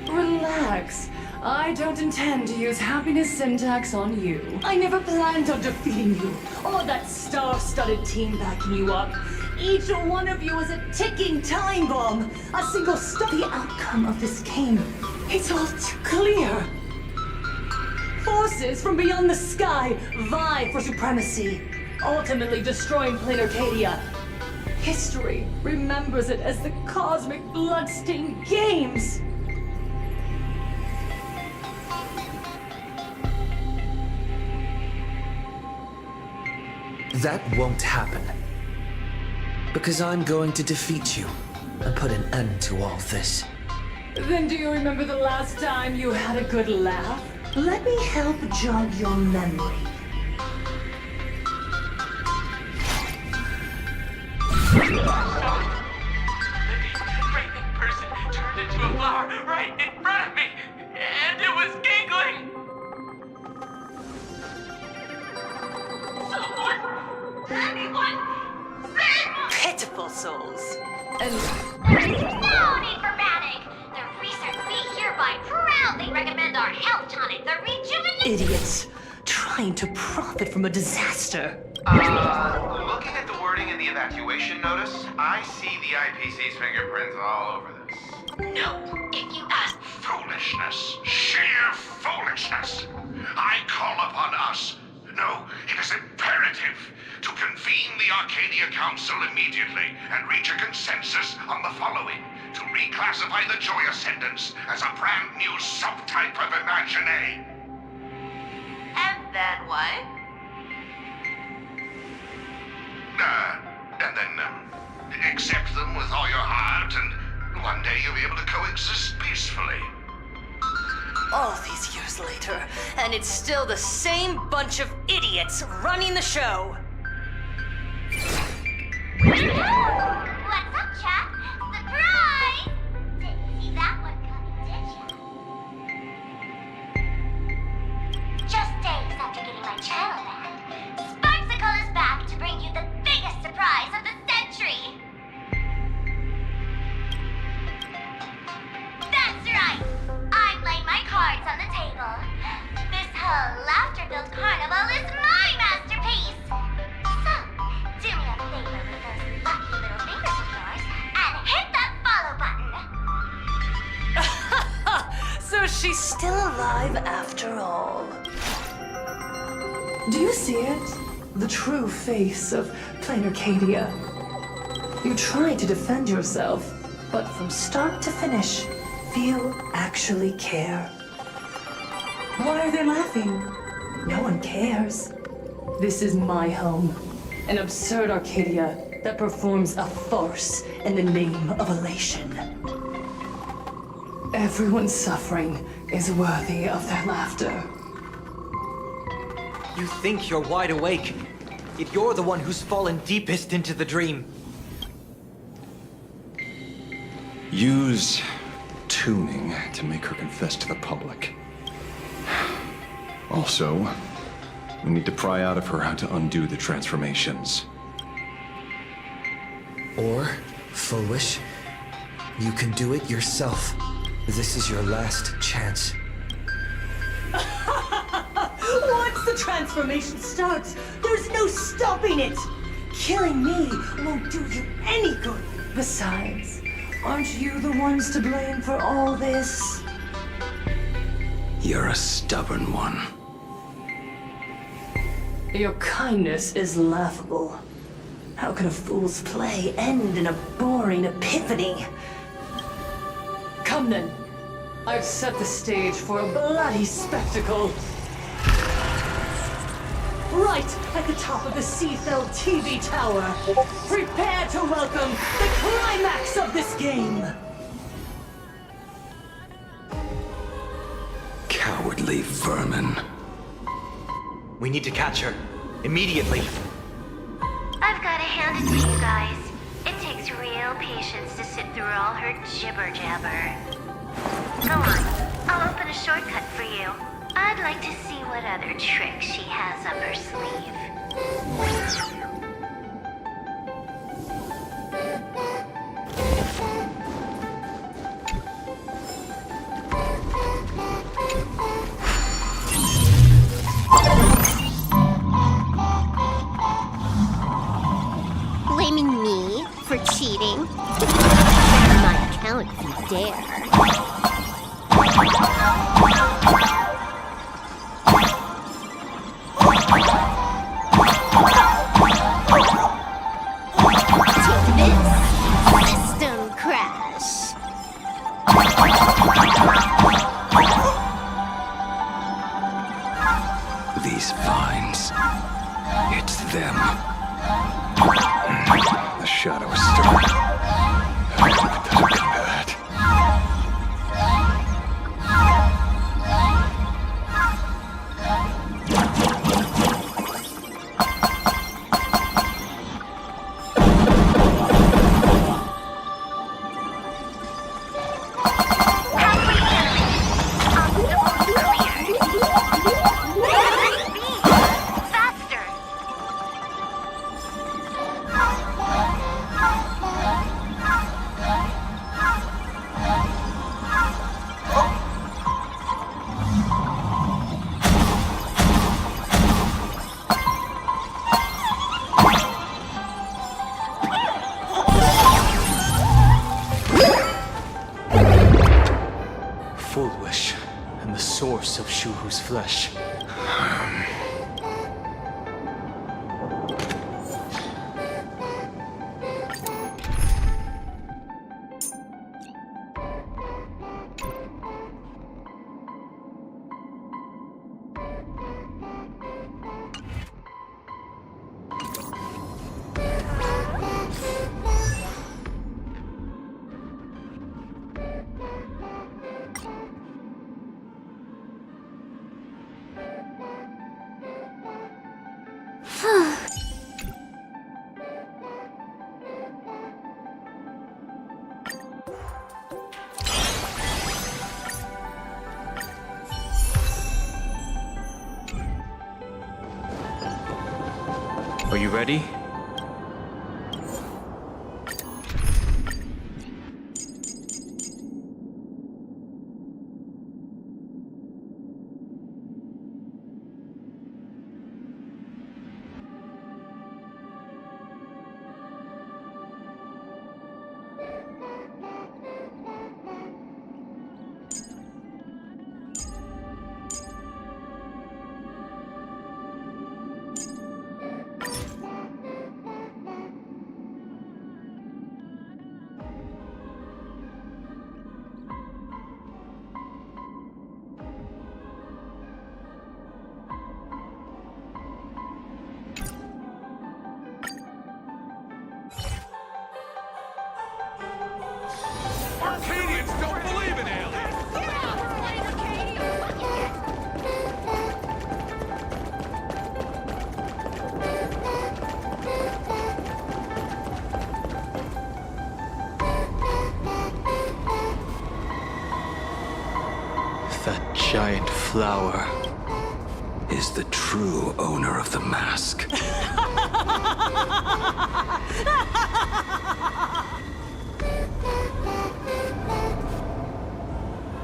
Relax. I don't intend to use happiness syntax on you. I never planned on defeating you, or that star-studded team backing you up. Each one of you is a ticking time bomb. A single stop. The outcome of this game, it's all too clear. Forces from beyond the sky vie for supremacy, ultimately destroying Planet Arcadia. History remembers it as the Cosmic Bloodstained Games. That won't happen. Because I'm going to defeat you and put an end to all this. Then do you remember the last time you had a good laugh? Let me help jog your memory. Right in person turned into a flower right in front of me, and it was giggling. Pitiful souls. And No need for panic! The research we hereby proudly recommend our health tonic, the Rejuvenate. idiots trying to profit from a disaster. Looking at the wording in the evacuation notice, I see the IPC's fingerprints all over this. No, if you ask. Foolishness. Sheer foolishness. I call upon us. No, it is imperative to convene the Arcadia Council immediately and reach a consensus on the following. To reclassify the Joy Ascendants as a brand new subtype of Imagine. And then what? And then, accept them with all your heart, and one day you'll be able to coexist peacefully. All these years later, and it's still the same bunch of idiots running the show. What's up, chap? Surprise! Didn't see that one coming, did ya? Just days after getting my channel back, Sparksicle is back to bring you the biggest surprise of the century! That's right! I'm laying my cards on the table. This whole laughter-filled carnival is my masterpiece! So, do me a favor with those lucky little fingers of yours and hit that follow button! So she's still alive after all. Do you see it? The true face of Planet Arcadia. You try to defend yourself, but from start to finish, few actually care. Why are they laughing? No one cares. This is my home. An absurd Arcadia that performs a farce in the name of elation. Everyone's suffering is worthy of their laughter. You think you're wide awake, yet you're the one who's fallen deepest into the dream. Use tuning to make her confess to the public. Also, we need to pry out of her how to undo the transformations. Or, Foolish, you can do it yourself. This is your last chance. Once the transformation starts, there's no stopping it! Killing me won't do you any good. Besides, aren't you the ones to blame for all this? You're a stubborn one. Your kindness is laughable. How can a fool's play end in a boring epiphany? Come then. I've set the stage for a bloody spectacle. Right at the top of the Seafell TV tower. Prepare to welcome the climax of this game. Cowardly vermin. We need to catch her. Immediately. I've got to hand it to you guys. It takes real patience to sit through all her jibber-jabber. Go on. I'll open a shortcut for you. I'd like to see what other tricks she has up her sleeve. Blaming me for cheating? On my account if you dare. Take this, system crash. These vines. It's them. The shadow is stirred. I hope it doesn't come to that. Foolish, and the source of Shuhu's flesh. Are you ready? Arcadians don't believe in aliens! That giant flower. is the true owner of the mask.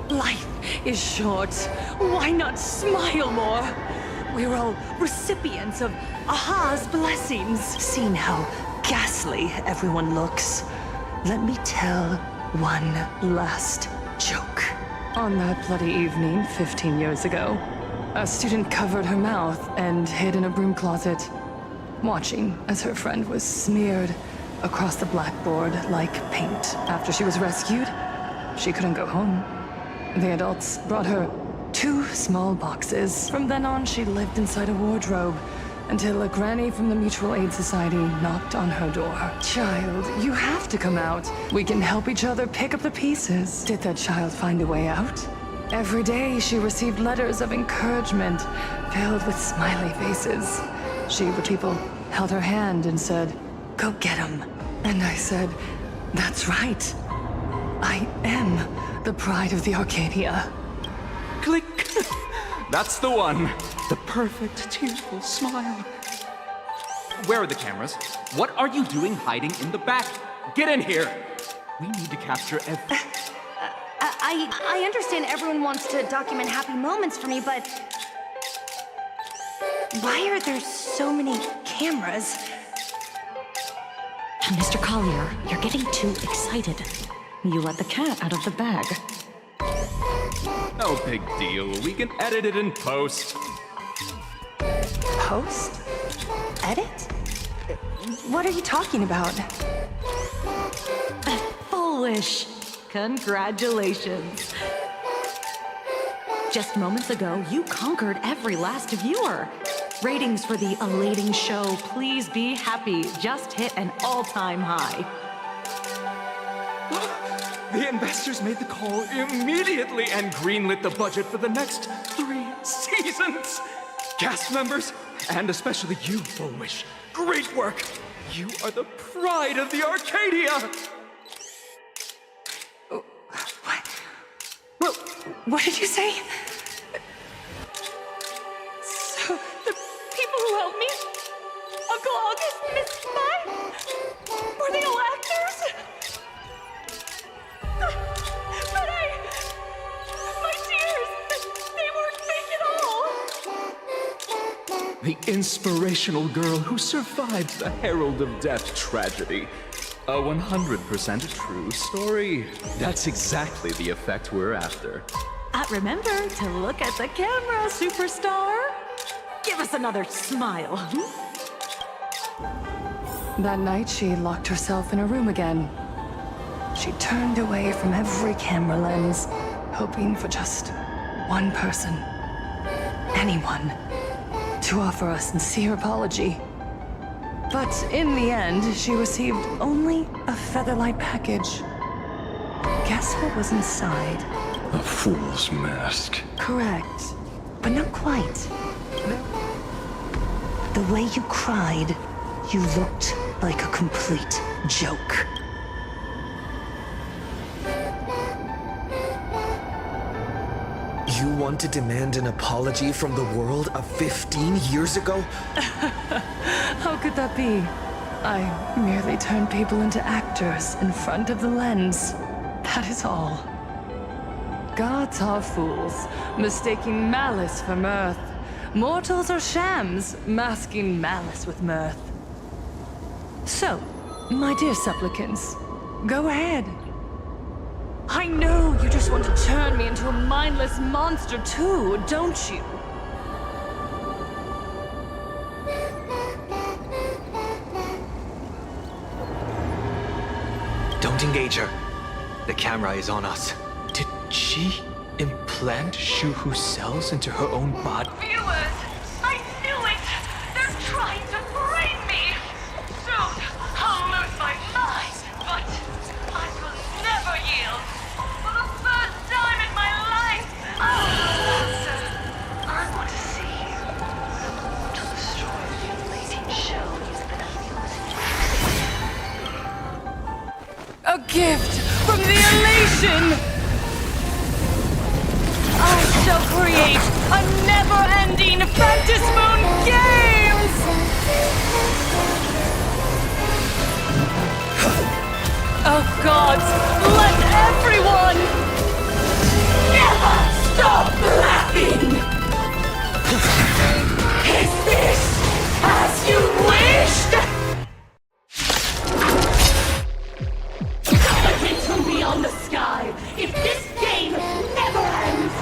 Life is short. Why not smile more? We're all recipients of Aha's blessings. Seen how ghastly everyone looks. Let me tell one last joke. On that bloody evening 15 years ago, a student covered her mouth and hid in a broom closet, watching as her friend was smeared across the blackboard like paint. After she was rescued, she couldn't go home. The adults brought her 2 small boxes. From then on, she lived inside a wardrobe until a granny from the Mutual Aid Society knocked on her door. Child, you have to come out. We can help each other pick up the pieces. Did that child find a way out? Every day, she received letters of encouragement filled with smiley faces. People held her hand and said, "Go get him." And I said, "That's right. I am the pride of the Arcadia." Click! That's the one. The perfect, tearful smile. Where are the cameras? What are you doing hiding in the back? Get in here! We need to capture every... I understand everyone wants to document happy moments for me, but... why are there so many cameras? Mr. Collier, you're getting too excited. You let the cat out of the bag. No big deal. We can edit it in post. Post? Edit? What are you talking about? Foolish. Congratulations. Just moments ago, you conquered every last viewer. Ratings for the elating show, Please Be Happy, just hit an all-time high. The investors made the call immediately and greenlit the budget for the next 3 seasons. Cast members, and especially you, Foolish. Great work. You are the pride of the Arcadia. What did you say? So, the people who helped me? Uncle August, Miss Spy? Were they all actors? But my tears, they weren't fake at all. The inspirational girl who survived the Herald of Death tragedy. A 100% true story. That's exactly the effect we're after. Remember to look at the camera, superstar. Give us another smile. That night, she locked herself in a room again. She turned away from every camera lens, hoping for just one person, anyone, to offer a sincere apology. But in the end, she received only a featherlight package. Guess what was inside? A fool's mask. Correct, but not quite. The way you cried, you looked like a complete joke. You want to demand an apology from the world of 15 years ago? How could that be? I merely turned people into actors in front of the lens. That is all. Gods are fools, mistaking malice for mirth. Mortals are shams, masking malice with mirth. So, my dear supplicants, go ahead. I know you just want to turn me into a mindless monster too, don't you? Don't engage her. The camera is on us. Did she implant Shuhu's cells into her own body? Viewers, I knew it! They're trying to frame me! Soon, I'll lose my mind, but I will never yield. For the first time in my life, I want to see someone to destroy the elating shell you've been abusing. A gift from the elation! I shall create a never-ending fantasy! Oh gods, let everyone never stop laughing! Is this as you wished? Guided from beyond the sky, if this game never ends,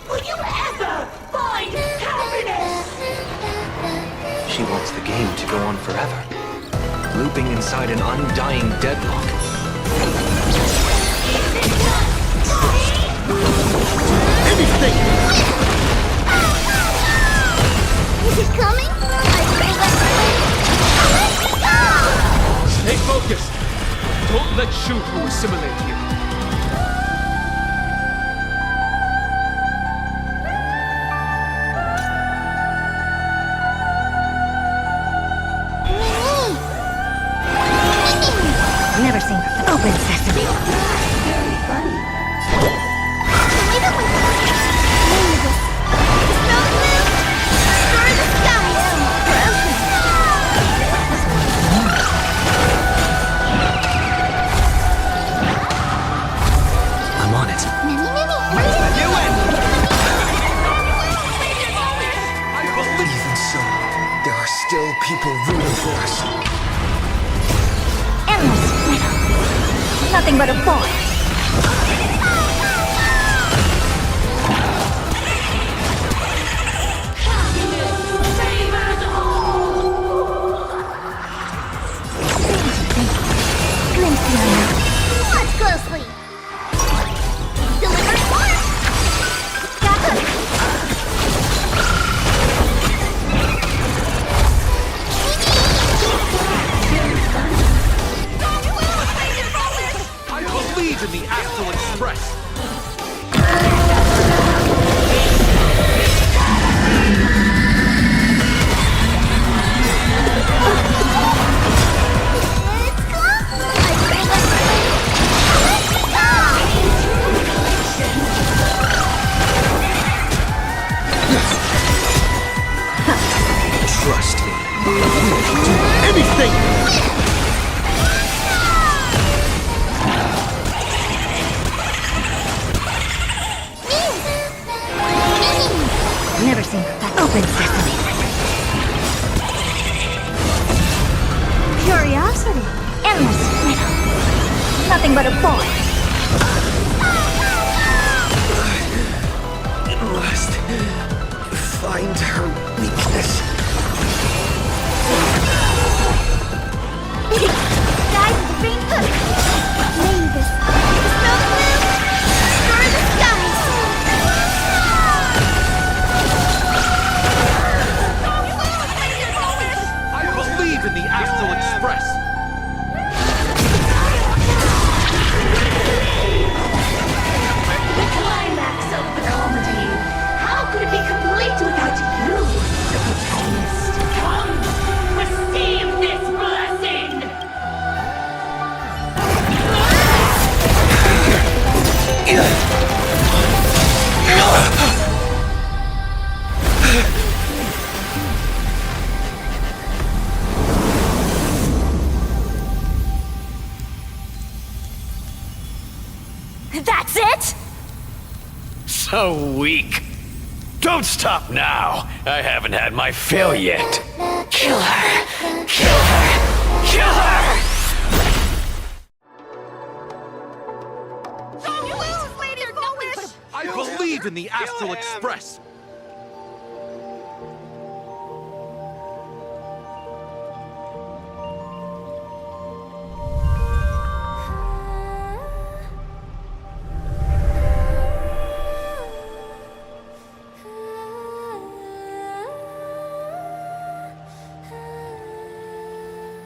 will you ever find happiness? She wants the game to go on forever, looping inside an undying deadlock. Anything! Is it coming? Stay focused. Don't let Shuhu assimilate you. Never seen open sesame. Very funny. I'm on it. Even so, there are still people rooting for us. Nothing but a boy. Watch closely. Deliver more. I believe in the Astral Express. Trust me. We can do anything! Never seen that open sesame. Curiosity. Endless freedom. Nothing but a boy. Must find her weakness. Guys with the green hook. Mavis. Snow blue. Star the skies. I believe in the Astral Express. The climax of the comedy. How could it be complete without you, the protagonist? Come, receive this blessing! That's it? So weak. Don't stop now. I haven't had my fill yet. Kill her. Kill her. Kill her! I believe in the Astral Express.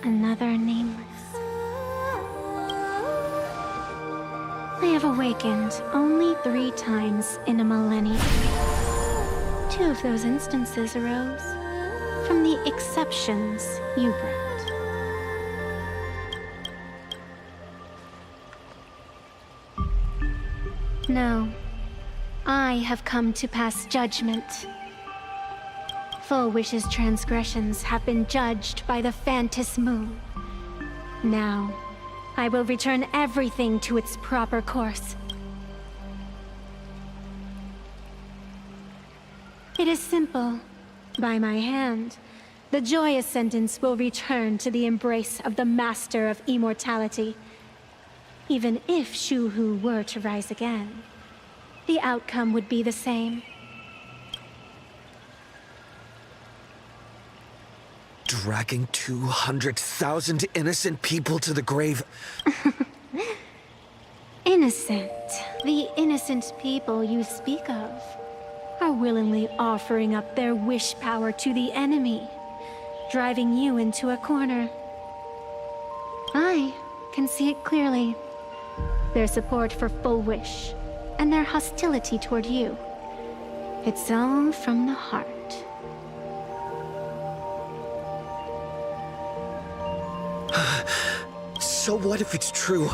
Another nameless. I have awakened only 3 times in a millennium. 2 of those instances arose from the exceptions you brought. No, I have come to pass judgment. Full Wish's transgressions have been judged by the Phantom Moon. Now, I will return everything to its proper course. It is simple. By my hand, the Joy Ascendants will return to the embrace of the Master of Immortality. Even if Shu-Hu were to rise again, the outcome would be the same. Dragging 200,000 innocent people to the grave. Innocent. The innocent people you speak of are willingly offering up their wish power to the enemy, driving you into a corner. I can see it clearly. Their support for Full Wish, and their hostility toward you. It's all from the heart. So what if it's true?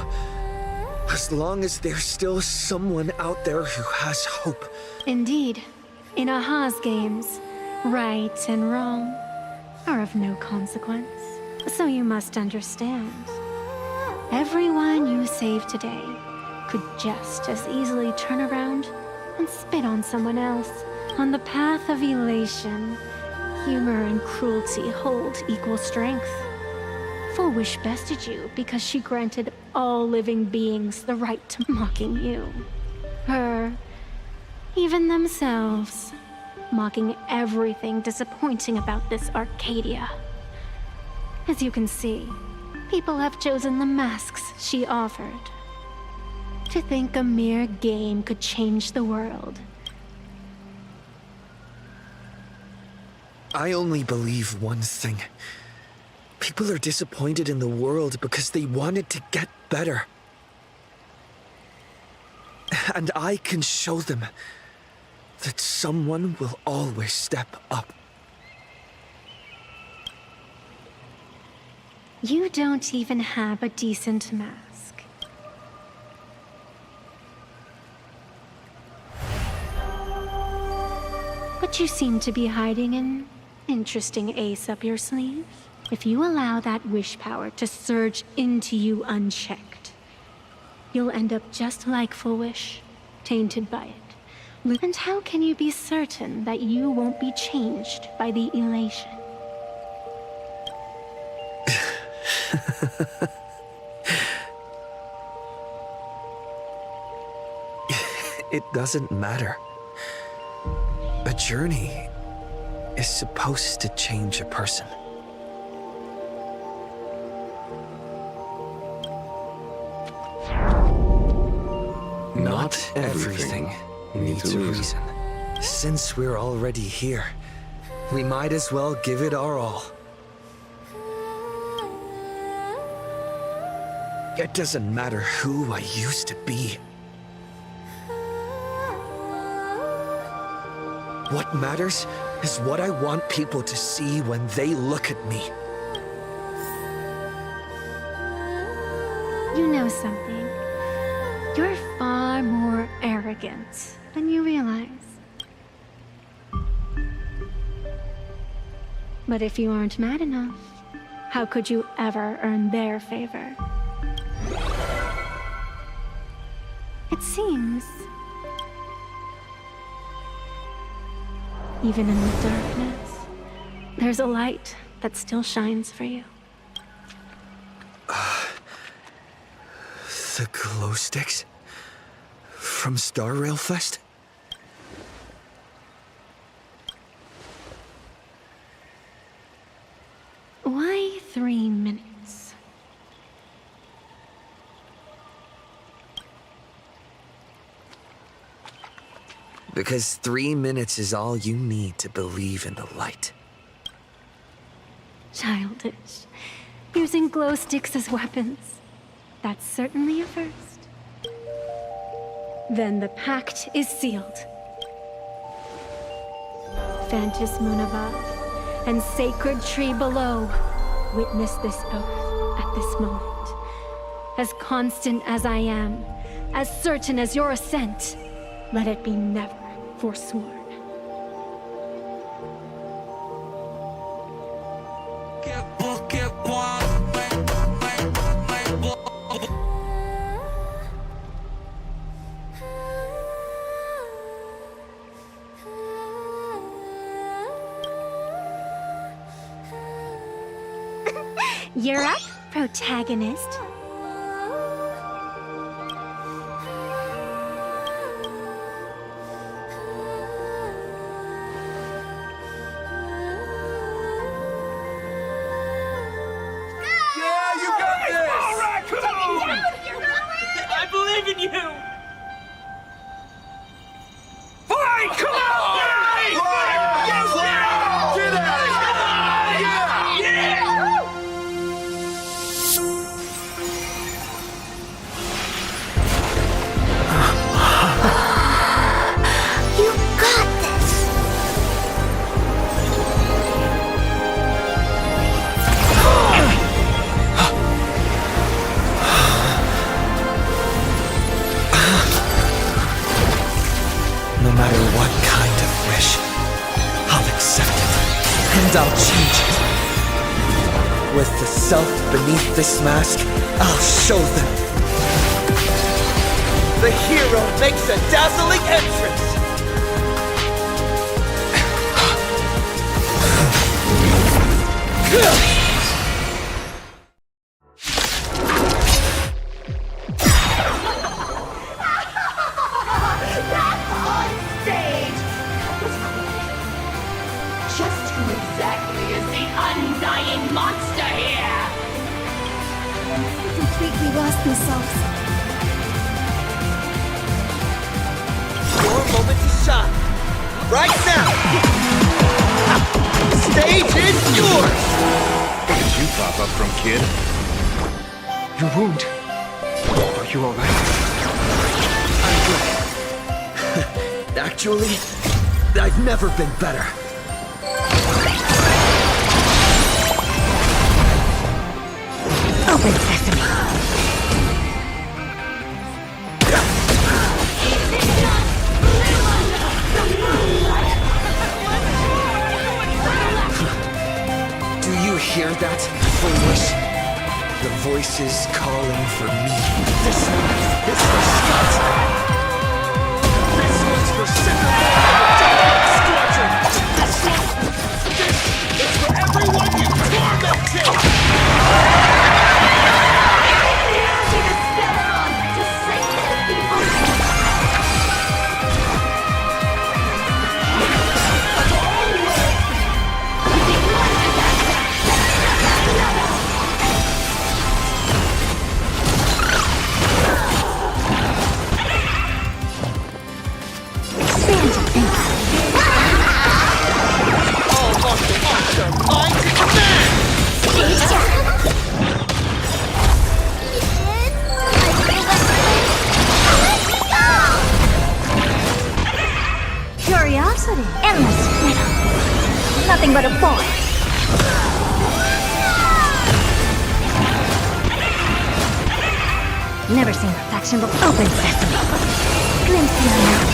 As long as there's still someone out there who has hope. Indeed. In Aha's games, right and wrong are of no consequence. So you must understand. Everyone you save today could just as easily turn around and spit on someone else. On the path of elation, humor and cruelty hold equal strength. Full Wish bested you because she granted all living beings the right to mocking you. Her, even themselves, mocking everything disappointing about this Arcadia. As you can see, people have chosen the masks she offered. To think a mere game could change the world. I only believe one thing. People are disappointed in the world because they wanted to get better. And I can show them that someone will always step up. You don't even have a decent mask. But you seem to be hiding an interesting ace up your sleeve. If you allow that wish power to surge into you unchecked, you'll end up just like Full Wish, tainted by it. And how can you be certain that you won't be changed by the elation? It doesn't matter. A journey is supposed to change a person. Not everything needs a reason. Since we're already here, we might as well give it our all. It doesn't matter who I used to be. What matters is what I want people to see when they look at me. You know something? You're far more arrogant than you realize. But if you aren't mad enough, how could you ever earn their favor? It seems, even in the darkness, there's a light that still shines for you. The glow sticks? From Star Rail Fest? Why 3 minutes? Because 3 minutes is all you need to believe in the light. Childish. Using glow sticks as weapons. That's certainly a first. Then the pact is sealed. Phantus Moon above and Sacred Tree below, witness this oath at this moment. As constant as I am, as certain as your ascent, let it be never forsworn. You're up, protagonist. Yeah, you got this! I believe in you! Fine, come on! Fine! Get out of here! Yeah! You got this! No matter what kind of wish, I'll accept it, and I'll change it. With the self beneath this mask, I'll show them. The hero makes a dazzling entrance! Stage! Just who exactly is the undying monster here? They completely lost themselves. Your moment to shine. Right now! The stage is yours! Where did you pop up from, kid? Your wound. Are you alright? Actually, I've never been better. Open sesame. Do you hear that, foolish? The voices calling for me. This is for Scott! This one's for Squadron! This is for everyone you tormented! Curiosity. Endless freedom. Nothing but a boy. Never seen perfection before. Open sesame. Glimpse the unknown.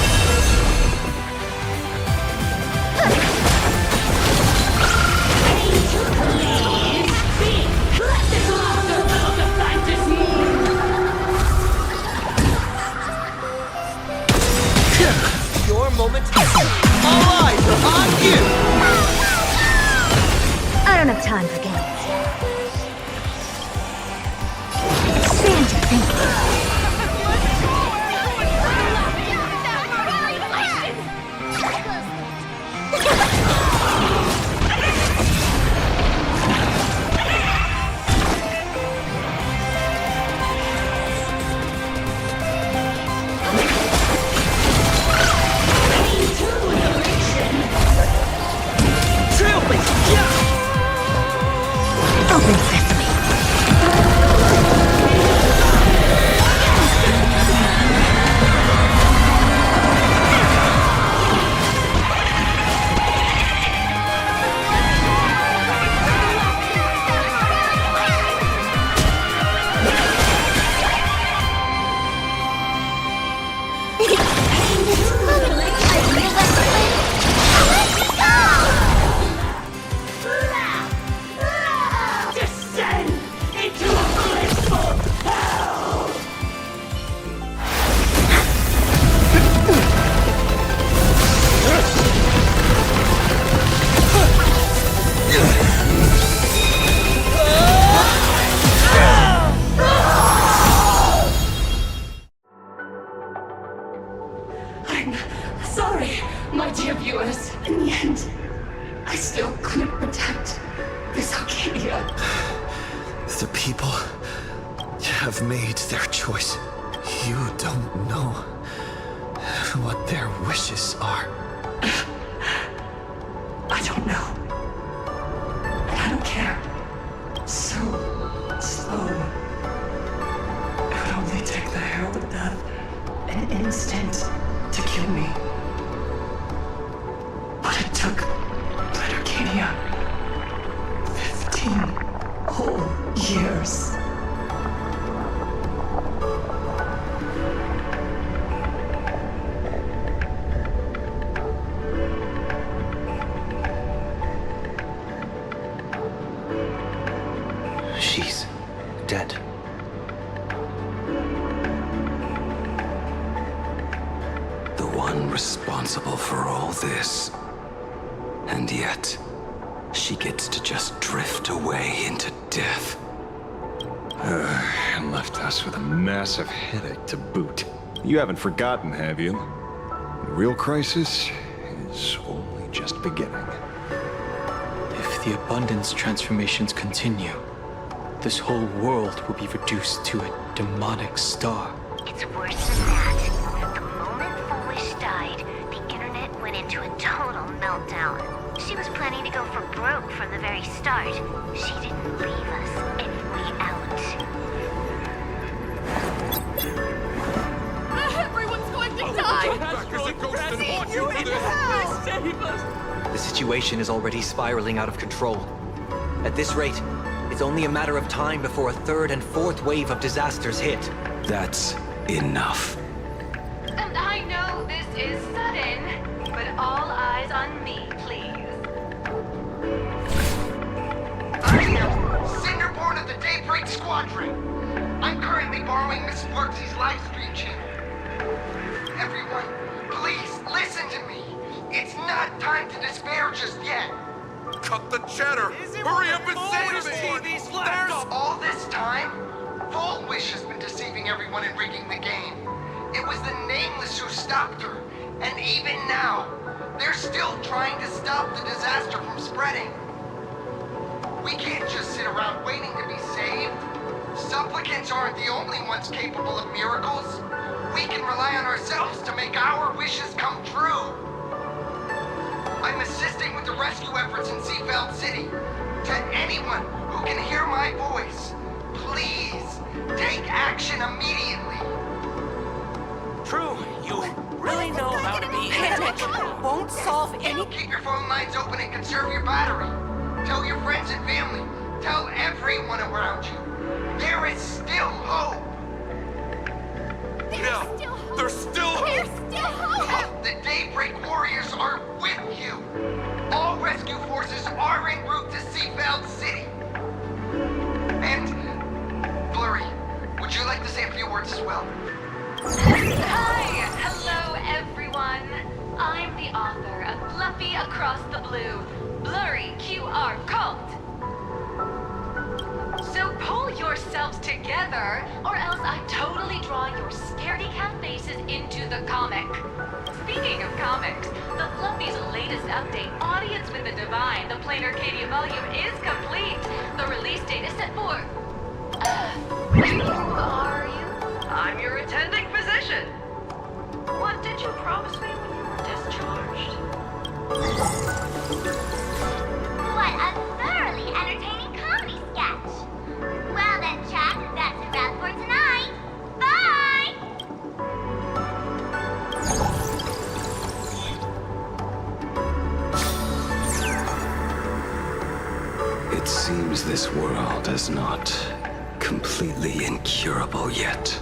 Your moment is all eyes are on you! I don't have time for games. Expand your thinking. Open sesame. Sorry, my dear viewers. In the end, I still couldn't protect this Arcadia. The people have made their choice. You don't know what their wishes are. I don't know. And I don't care. So slow. It would only take the herald of death an instant to kill me. But it took Planet Arcadia 15 whole years. She's dead. The one responsible for all this. And yet, she gets to just drift away into death. And left us with a massive headache to boot. You haven't forgotten, have you? The real crisis is only just beginning. If the abundance transformations continue, this whole world will be reduced to a demonic star. It's worse than that. The moment Foolish died, the internet went into a total meltdown. She was planning to go for broke from the very start. She didn't leave us any way out. Everyone's going to die! Save us! The situation is already spiraling out of control. At this rate, it's only a matter of time before a third and fourth wave of disasters hit. That's enough. And I know this is sudden, but all eyes on me, please. Cinderborn of the Daybreak Squadron. I'm currently borrowing Miss Sparksy's live stream channel. Everyone, please listen to me. It's not time to despair just yet. Cut the cheddar! Hurry up and save me! There's all this time, Foolish has been deceiving everyone and rigging the game. It was the Nameless who stopped her, and even now, they're still trying to stop the disaster from spreading. We can't just sit around waiting to be saved. Supplicants aren't the only ones capable of miracles. We can rely on ourselves to make our wishes come true. I'm assisting with the rescue efforts in Seafeld City. To anyone who can hear my voice, please take action immediately. True, you really know how to be Panic won't solve any... Keep your phone lines open and conserve your battery. Tell your friends and family. Tell everyone around you. There is still hope. There's still hope! The Daybreak Warriors are with you. All rescue forces are en route to Seafeld City. And, Blurry, would you like to say a few words as well? Hi! Hello, everyone. I'm the author of Fluffy Across the Blue, Blurry QR Cult. So pull yourselves together, or else I totally draw your scaredy cat faces into the comic. Speaking of comics, the Fluffy's latest update, Audience with the Divine, the Plain Arcadia volume, is complete. The release date is set for... who are you? I'm your attending physician. What did you promise me when you were discharged? What a thoroughly entertaining comedy sketch! Well then, Chuck, that's a wrap for tonight. Bye! It seems this world is not completely incurable yet.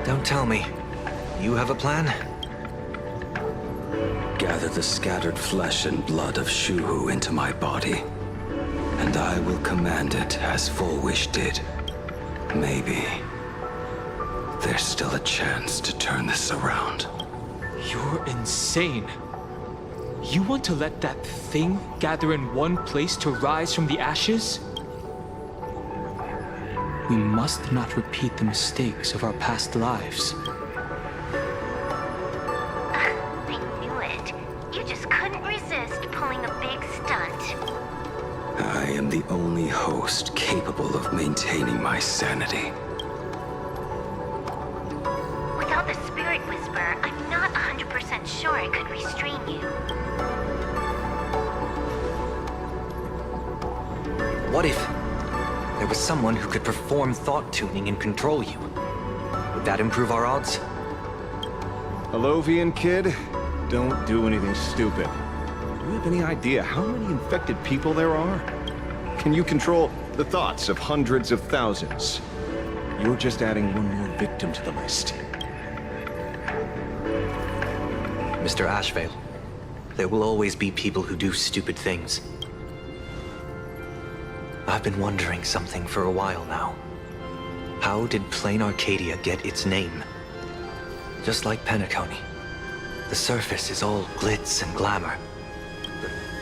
Don't tell me. You have a plan? Gather the scattered flesh and blood of Shuhu into my body, and I will command it as Fullwish did. Maybe there's still a chance to turn this around. You're insane. You want to let that thing gather in one place to rise from the ashes? We must not repeat the mistakes of our past lives. I You just couldn't resist pulling a big stunt. I am the only host capable of maintaining my sanity. Without the Spirit Whisperer, I'm not 100% sure I could restrain you. What if there was someone who could perform thought tuning and control you? Would that improve our odds? Alovian kid, don't do anything stupid. Do you have any idea how many infected people there are? Can you control the thoughts of hundreds of thousands? You're just adding one more victim to the list. Mr. Ashvale, there will always be people who do stupid things. I've been wondering something for a while now. How did Plain Arcadia get its name? Just like Penacony, the surface is all glitz and glamour.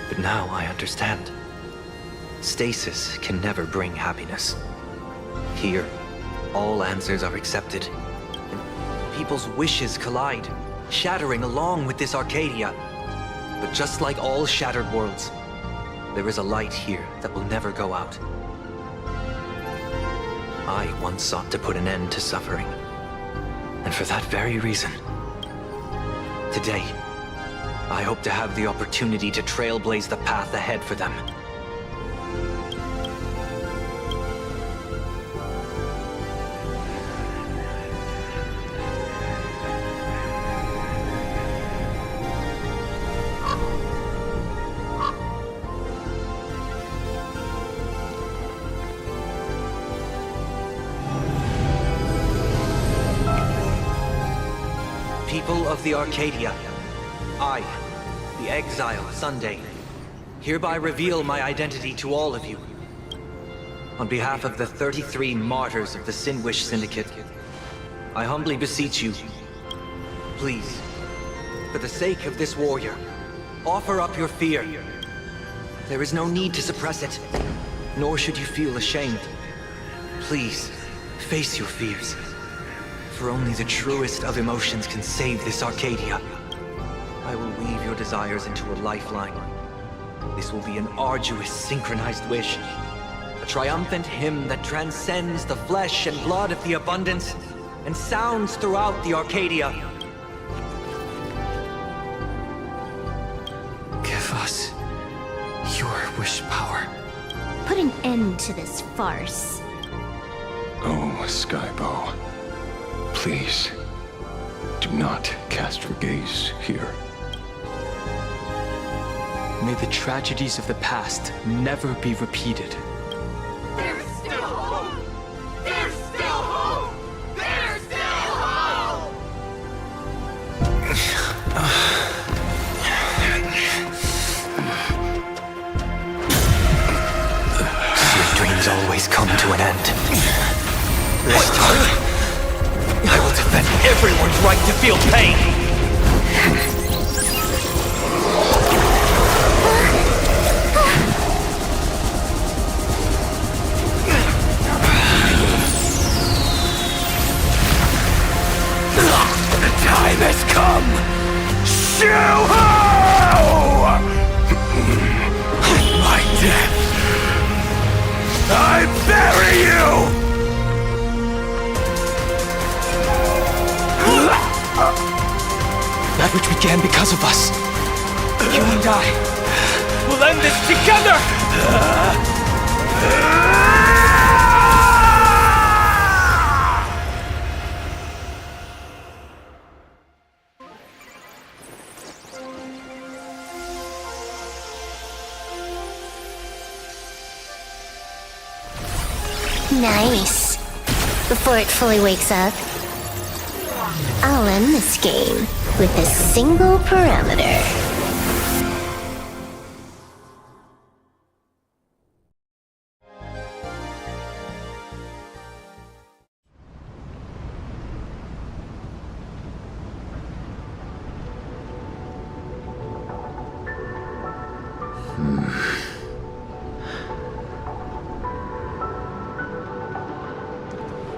But now I understand. Stasis can never bring happiness. Here, all answers are accepted, and people's wishes collide, shattering along with this Arcadia. But just like all shattered worlds, there is a light here that will never go out. I once sought to put an end to suffering, and for that very reason, today, I hope to have the opportunity to trailblaze the path ahead for them. People of the Arcadia, I, the Exile Sunday, hereby reveal my identity to all of you. On behalf of the 33 martyrs of the Sinwish Syndicate, I humbly beseech you, please, for the sake of this warrior, offer up your fear. There is no need to suppress it, nor should you feel ashamed. Please, face your fears. For only the truest of emotions can save this Arcadia. I will weave your desires into a lifeline. This will be an arduous, synchronized wish. A triumphant hymn that transcends the flesh and blood of the abundance and sounds throughout the Arcadia. Give us your wish power. Put an end to this farce. Oh, Skybow. Please, do not cast your gaze here. May the tragedies of the past never be repeated. There's still hope! There's still hope! There's still hope! Your dreams always come to an end. This time, I will defend everyone's right to feel pain! The time has come! Shoo-ho! My death! I bury you! That which began because of us. You and I will end this together! Nice. Before it fully wakes up, I'll end this game with a single parameter.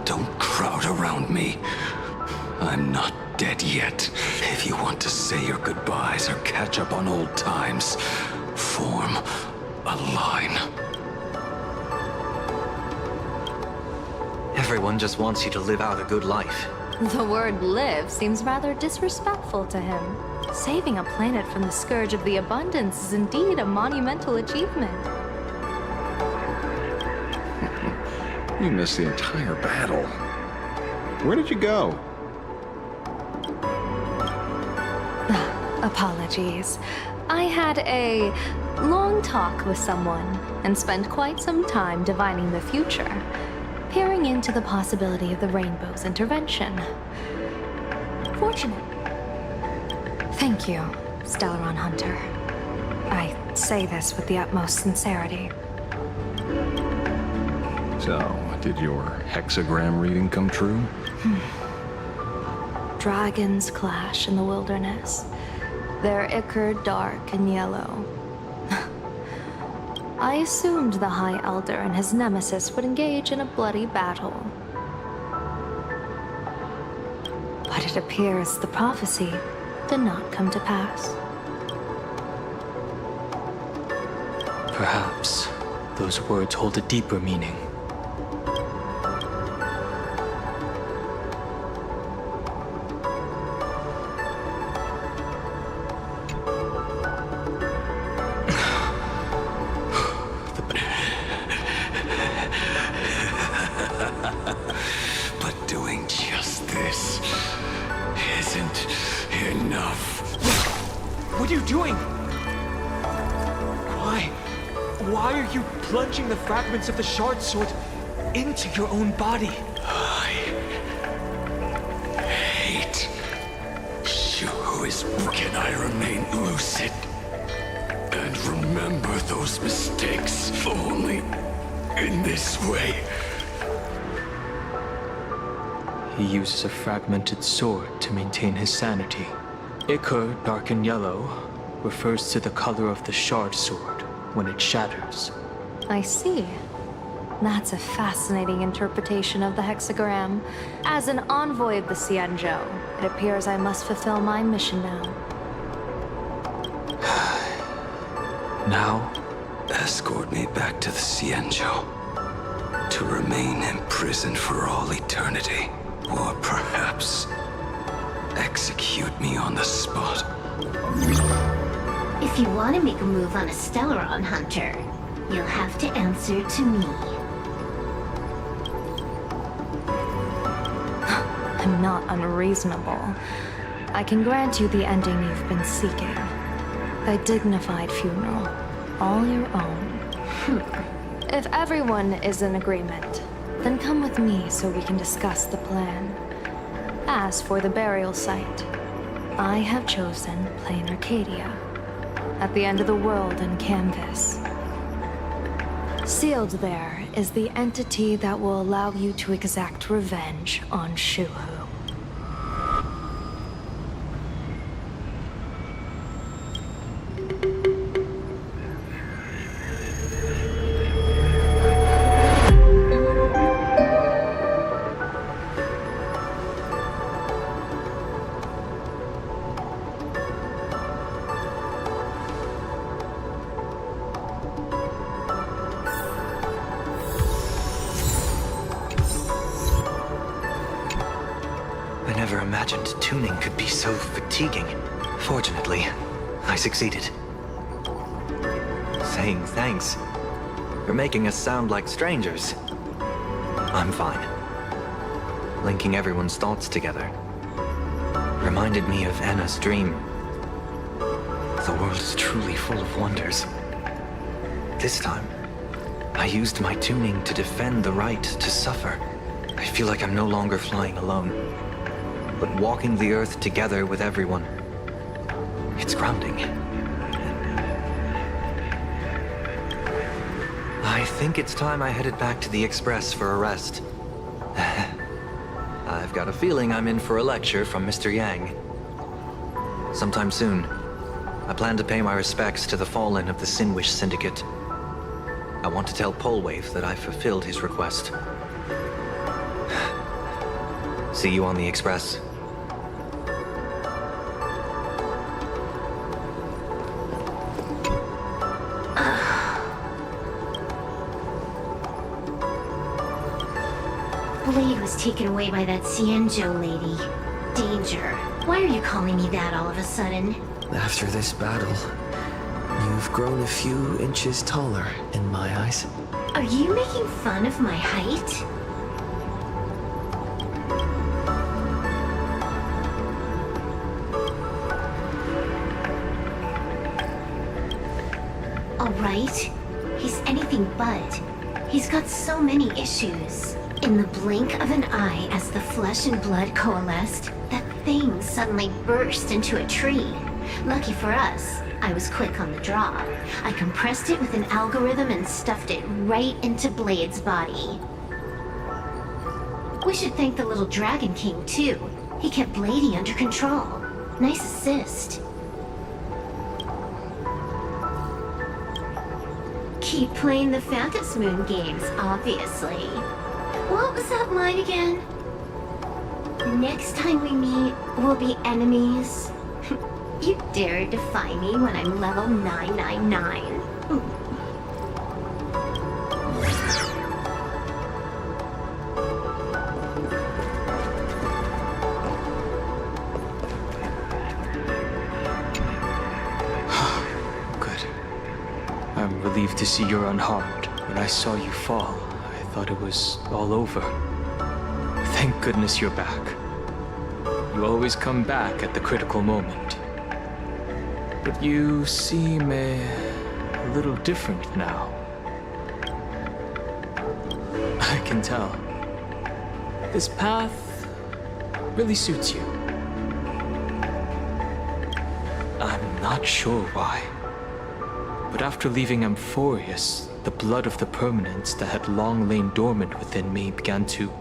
Don't crowd around me. I'm not dead yet. If you want to say your goodbyes or catch up on old times, form a line. Everyone just wants you to live out a good life. The word live seems rather disrespectful to him. Saving a planet from the scourge of the abundance is indeed a monumental achievement. You missed the entire battle. Where did you go? Apologies. I had a long talk with someone and spent quite some time divining the future, peering into the possibility of the Rainbow's intervention. Fortunate. Thank you, Stellaron Hunter. I say this with the utmost sincerity. So, did your hexagram reading come true? Dragons clash in the wilderness. Their ichor dark and yellow. I assumed the High Elder and his nemesis would engage in a bloody battle. But it appears the prophecy did not come to pass. Perhaps those words hold a deeper meaning. But doing just this isn't enough. What are you doing? Why are you plunging the fragments of the shard sword into your own body? I hate Shuhu is broken. I remain lucid and remember those mistakes only in this way. He uses a fragmented sword to maintain his sanity. Ichor, dark and yellow, refers to the color of the shard sword when it shatters. I see. That's a fascinating interpretation of the hexagram. As an envoy of the Xianzhou, it appears I must fulfill my mission now. Now, escort me back to the Xianzhou to remain imprisoned for all eternity. Or perhaps execute me on the spot. If you want to make a move on a Stellaron Hunter, you'll have to answer to me. I'm not unreasonable. I can grant you the ending you've been seeking. A dignified funeral, all your own. If everyone is in agreement, then come with me so we can discuss the plan. As for the burial site, I have chosen Plain Arcadia, at the end of the world in Canvas. Sealed there is the entity that will allow you to exact revenge on Shuhu. I never imagined tuning could be so fatiguing. Fortunately, I succeeded. Saying thanks. You're making us sound like strangers. I'm fine. Linking everyone's thoughts together reminded me of Anna's dream. The world is truly full of wonders. This time, I used my tuning to defend the right to suffer. I feel like I'm no longer flying alone, but walking the earth together with everyone. It's grounding. I think it's time I headed back to the Express for a rest. I've got a feeling I'm in for a lecture from Mr. Yang. Sometime soon, I plan to pay my respects to the fallen of the Sinwish Syndicate. I want to tell Polwave that I fulfilled his request. See you on the Express. blade was taken away by that Cienjo lady. Danger. Why are you calling me that all of a sudden? After this battle, you've grown a few inches taller in my eyes. Are you making fun of my height? Alright, he's anything but. He's got so many issues. In the blink of an eye, as the flesh and blood coalesced, that thing suddenly burst into a tree. Lucky for us, I was quick on the draw. I compressed it with an algorithm and stuffed it right into Blade's body. We should thank the little Dragon King, too. He kept Bladey under control. Nice assist. Keep playing the Phantom Moon games, obviously. What was that line again? Next time we meet, we'll be enemies. You dare defy me when I'm level 999. I'm relieved to see you're unharmed. When I saw you fall, I thought it was all over. Thank goodness you're back. You always come back at the critical moment. But you seem a little different now. I can tell. This path really suits you. I'm not sure why. But after leaving Amphorius, the blood of the permanents that had long lain dormant within me began to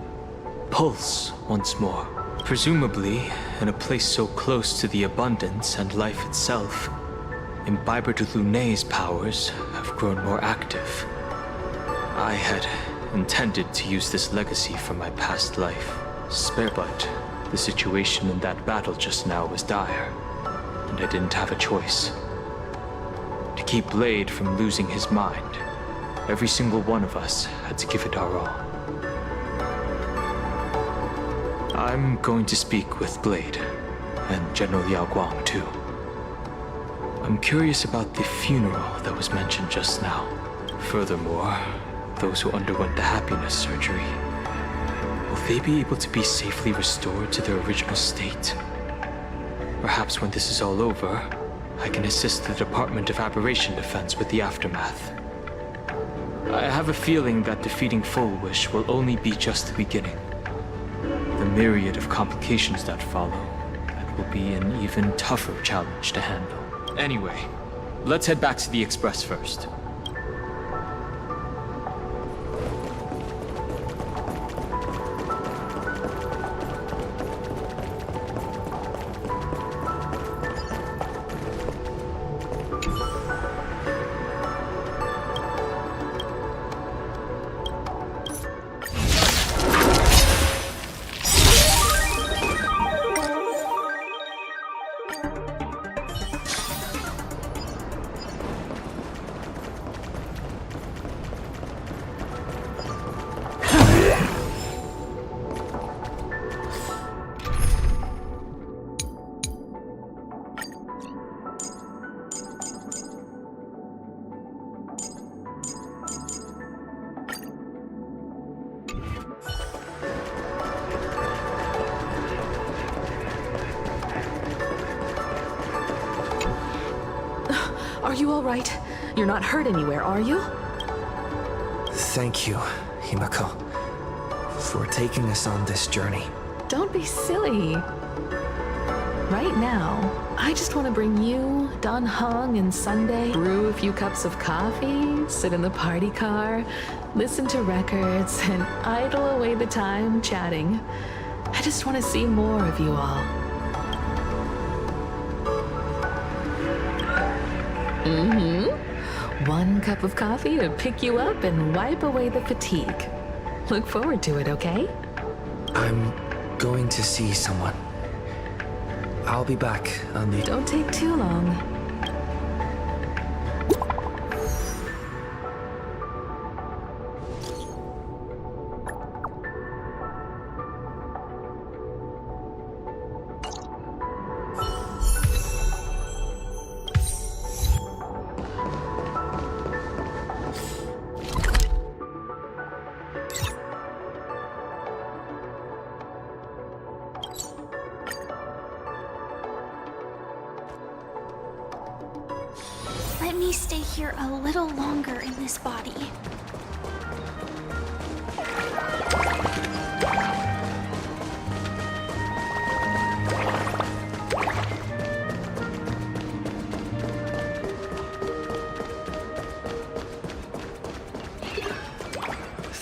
pulse once more. Presumably, in a place so close to the abundance and life itself, Imbiber de Lunay's powers have grown more active. I had intended to use this legacy from my past life. But the situation in that battle just now was dire, and I didn't have a choice. To keep Blade from losing his mind, every single one of us had to give it our all. I'm going to speak with Blade, and General Yao Guang too. I'm curious about the funeral that was mentioned just now. Furthermore, those who underwent the happiness surgery, will they be able to be safely restored to their original state? Perhaps when this is all over, I can assist the Department of Aberration Defense with the aftermath. I have a feeling that defeating Full Wish will only be just the beginning. The myriad of complications that follow, that will be an even tougher challenge to handle. Anyway, let's head back to the Express first. Are you all right? You're not hurt anywhere, are you? Thank you, Himiko, for taking us on this journey. Don't be silly. Right now, I just want to bring you, Dan Heng, and Sunday, brew a few cups of coffee, sit in the party car, listen to records, and idle away the time chatting. I just want to see more of you all. One cup of coffee to pick you up and wipe away the fatigue. Look forward to it, okay? I'm going to see someone. I'll be back on the... Don't take too long. Let me stay here a little longer in this body.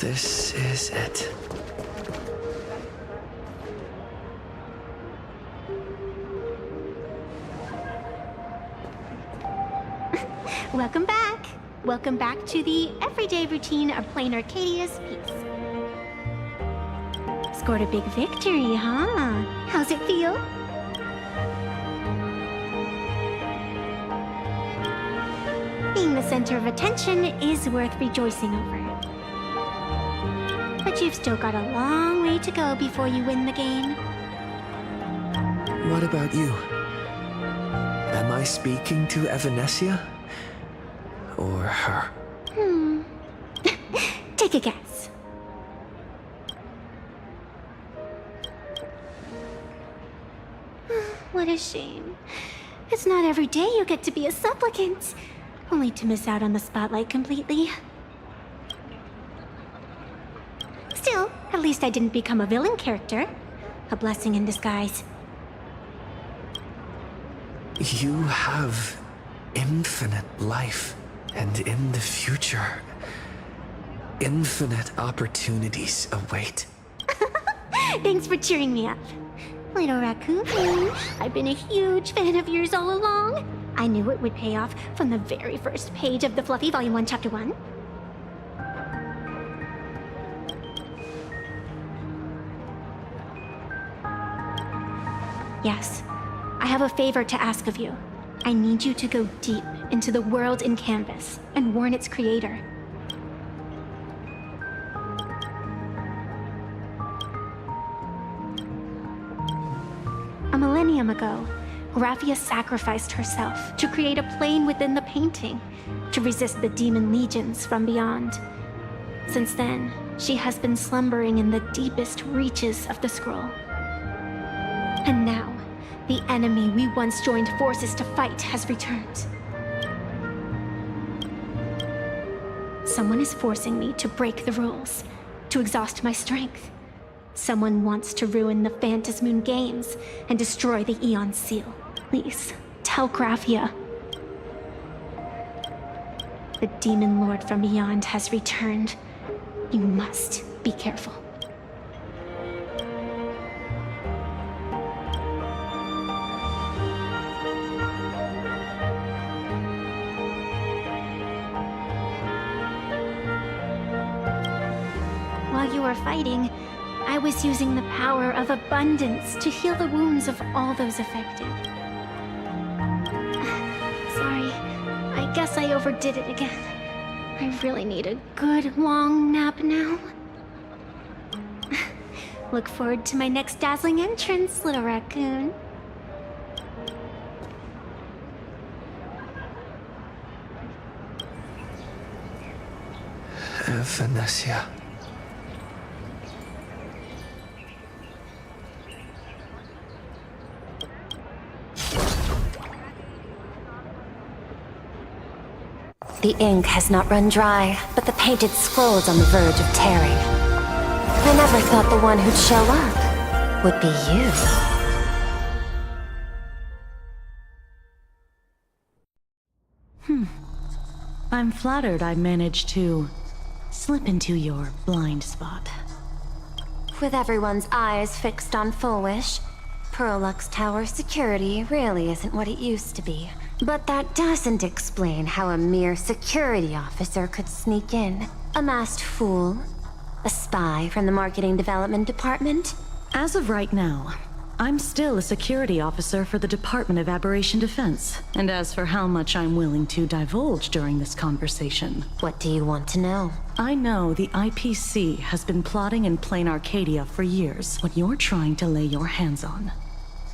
This is it. Welcome back. Welcome back to the everyday routine of playing Arcadia's piece. Scored a big victory, huh? How's it feel? Being the center of attention is worth rejoicing over. But you've still got a long way to go before you win the game. What about you? Am I speaking to Evanesia? Or her? Take a guess. What a shame. It's not every day you get to be a supplicant, only to miss out on the spotlight completely. Still, at least I didn't become a villain character. A blessing in disguise. You have infinite life, and in the future, infinite opportunities await. Thanks for cheering me up. Little raccoon, I've been a huge fan of yours all along. I knew it would pay off from the very first page of the Fluffy Volume 1, Chapter 1. Yes, I have a favor to ask of you. I need you to go deep into the world in Canvas and warn its creator. A millennium ago, Graphia sacrificed herself to create a plane within the painting, to resist the demon legions from beyond. Since then, she has been slumbering in the deepest reaches of the scroll. And now, the enemy we once joined forces to fight has returned. Someone is forcing me to break the rules, to exhaust my strength. Someone wants to ruin the Phantasmoon Games and destroy the Aeon Seal. Please, tell Graphia. The Demon Lord from beyond has returned. You must be careful. While you were fighting, I was using the power of abundance to heal the wounds of all those affected. Sorry, I guess I overdid it again. I really need a good long nap now. Look forward to my next dazzling entrance, little raccoon. Evanesia. The ink has not run dry, but the painted scroll is on the verge of tearing. I never thought the one who'd show up would be you. I'm flattered I managed to slip into your blind spot. With everyone's eyes fixed on Full Wish, Prolux Tower security really isn't what it used to be. But that doesn't explain how a mere security officer could sneak in. A masked fool? A spy from the Marketing Development Department? As of right now, I'm still a security officer for the Department of Aberration Defense. And as for how much I'm willing to divulge during this conversation... What do you want to know? I know the IPC has been plotting in plain Arcadia for years. What you're trying to lay your hands on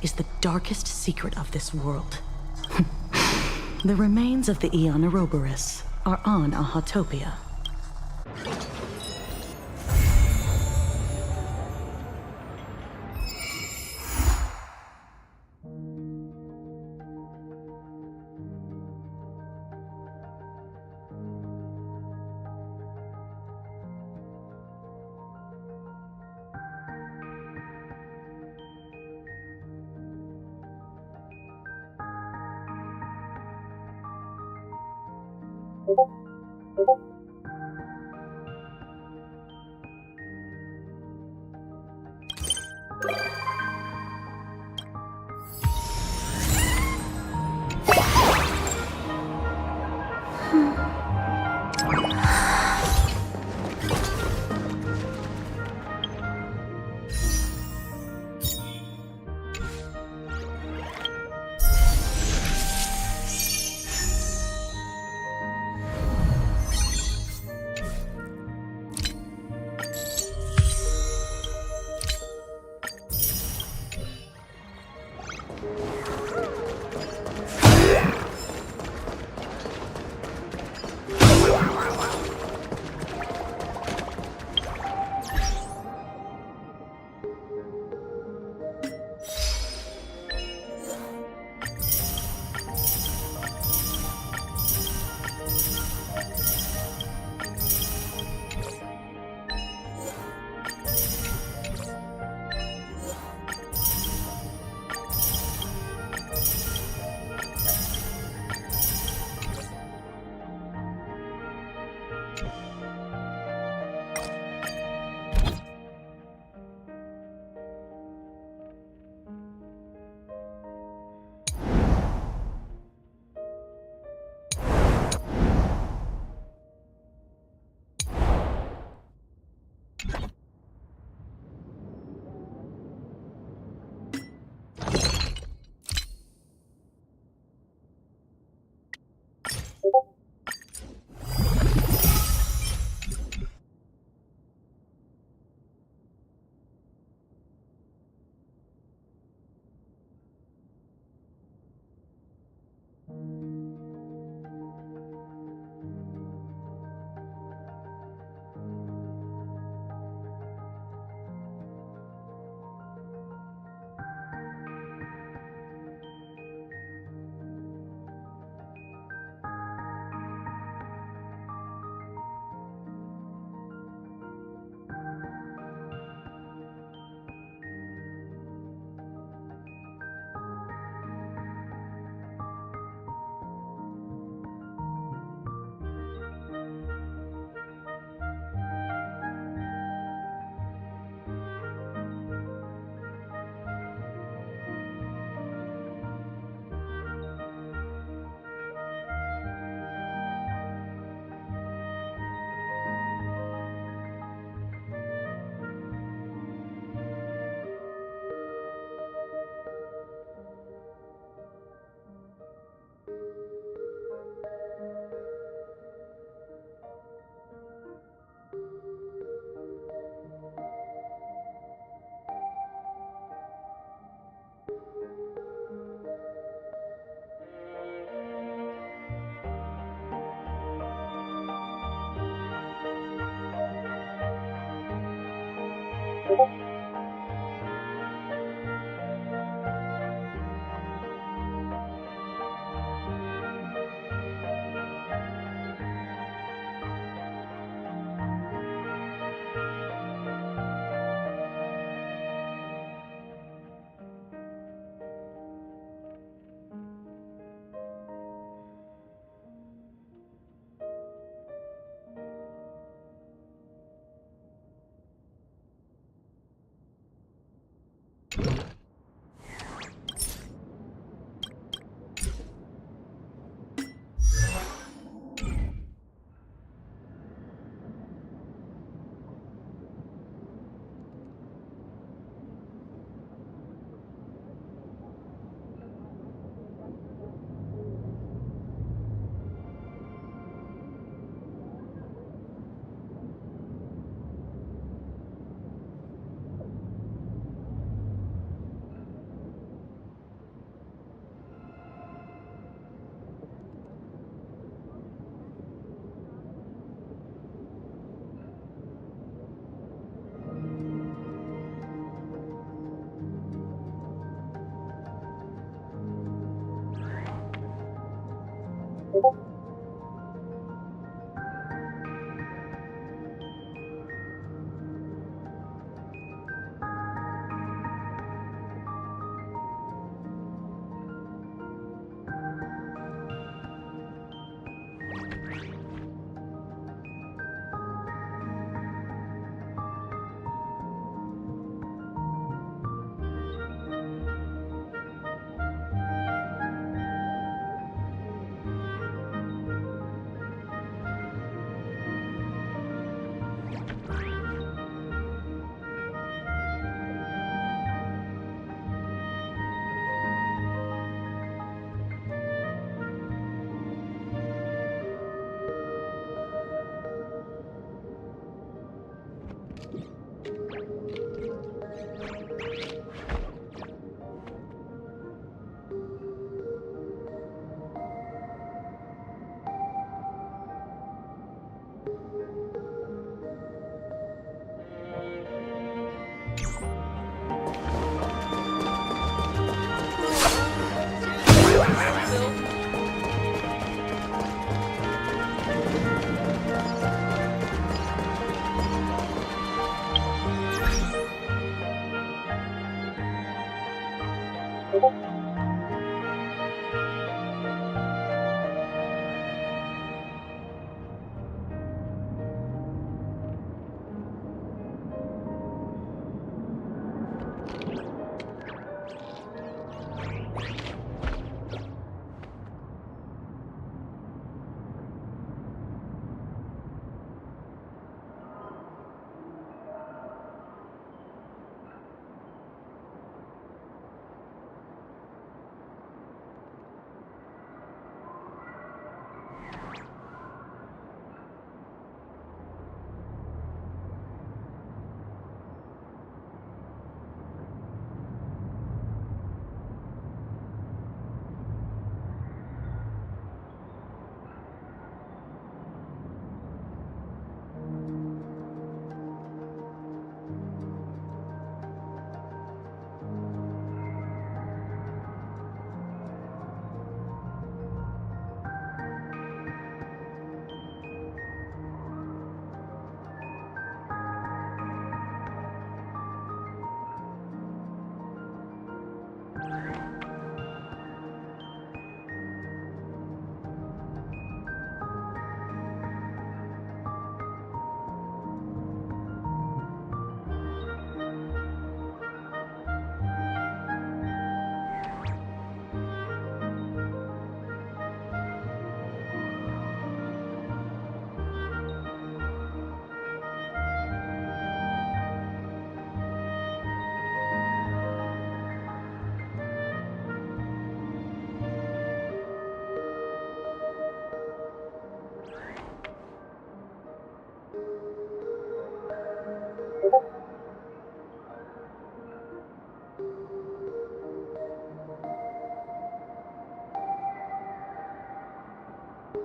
is the darkest secret of this world. The remains of the Aeon Ouroboros are on Ahatopia. you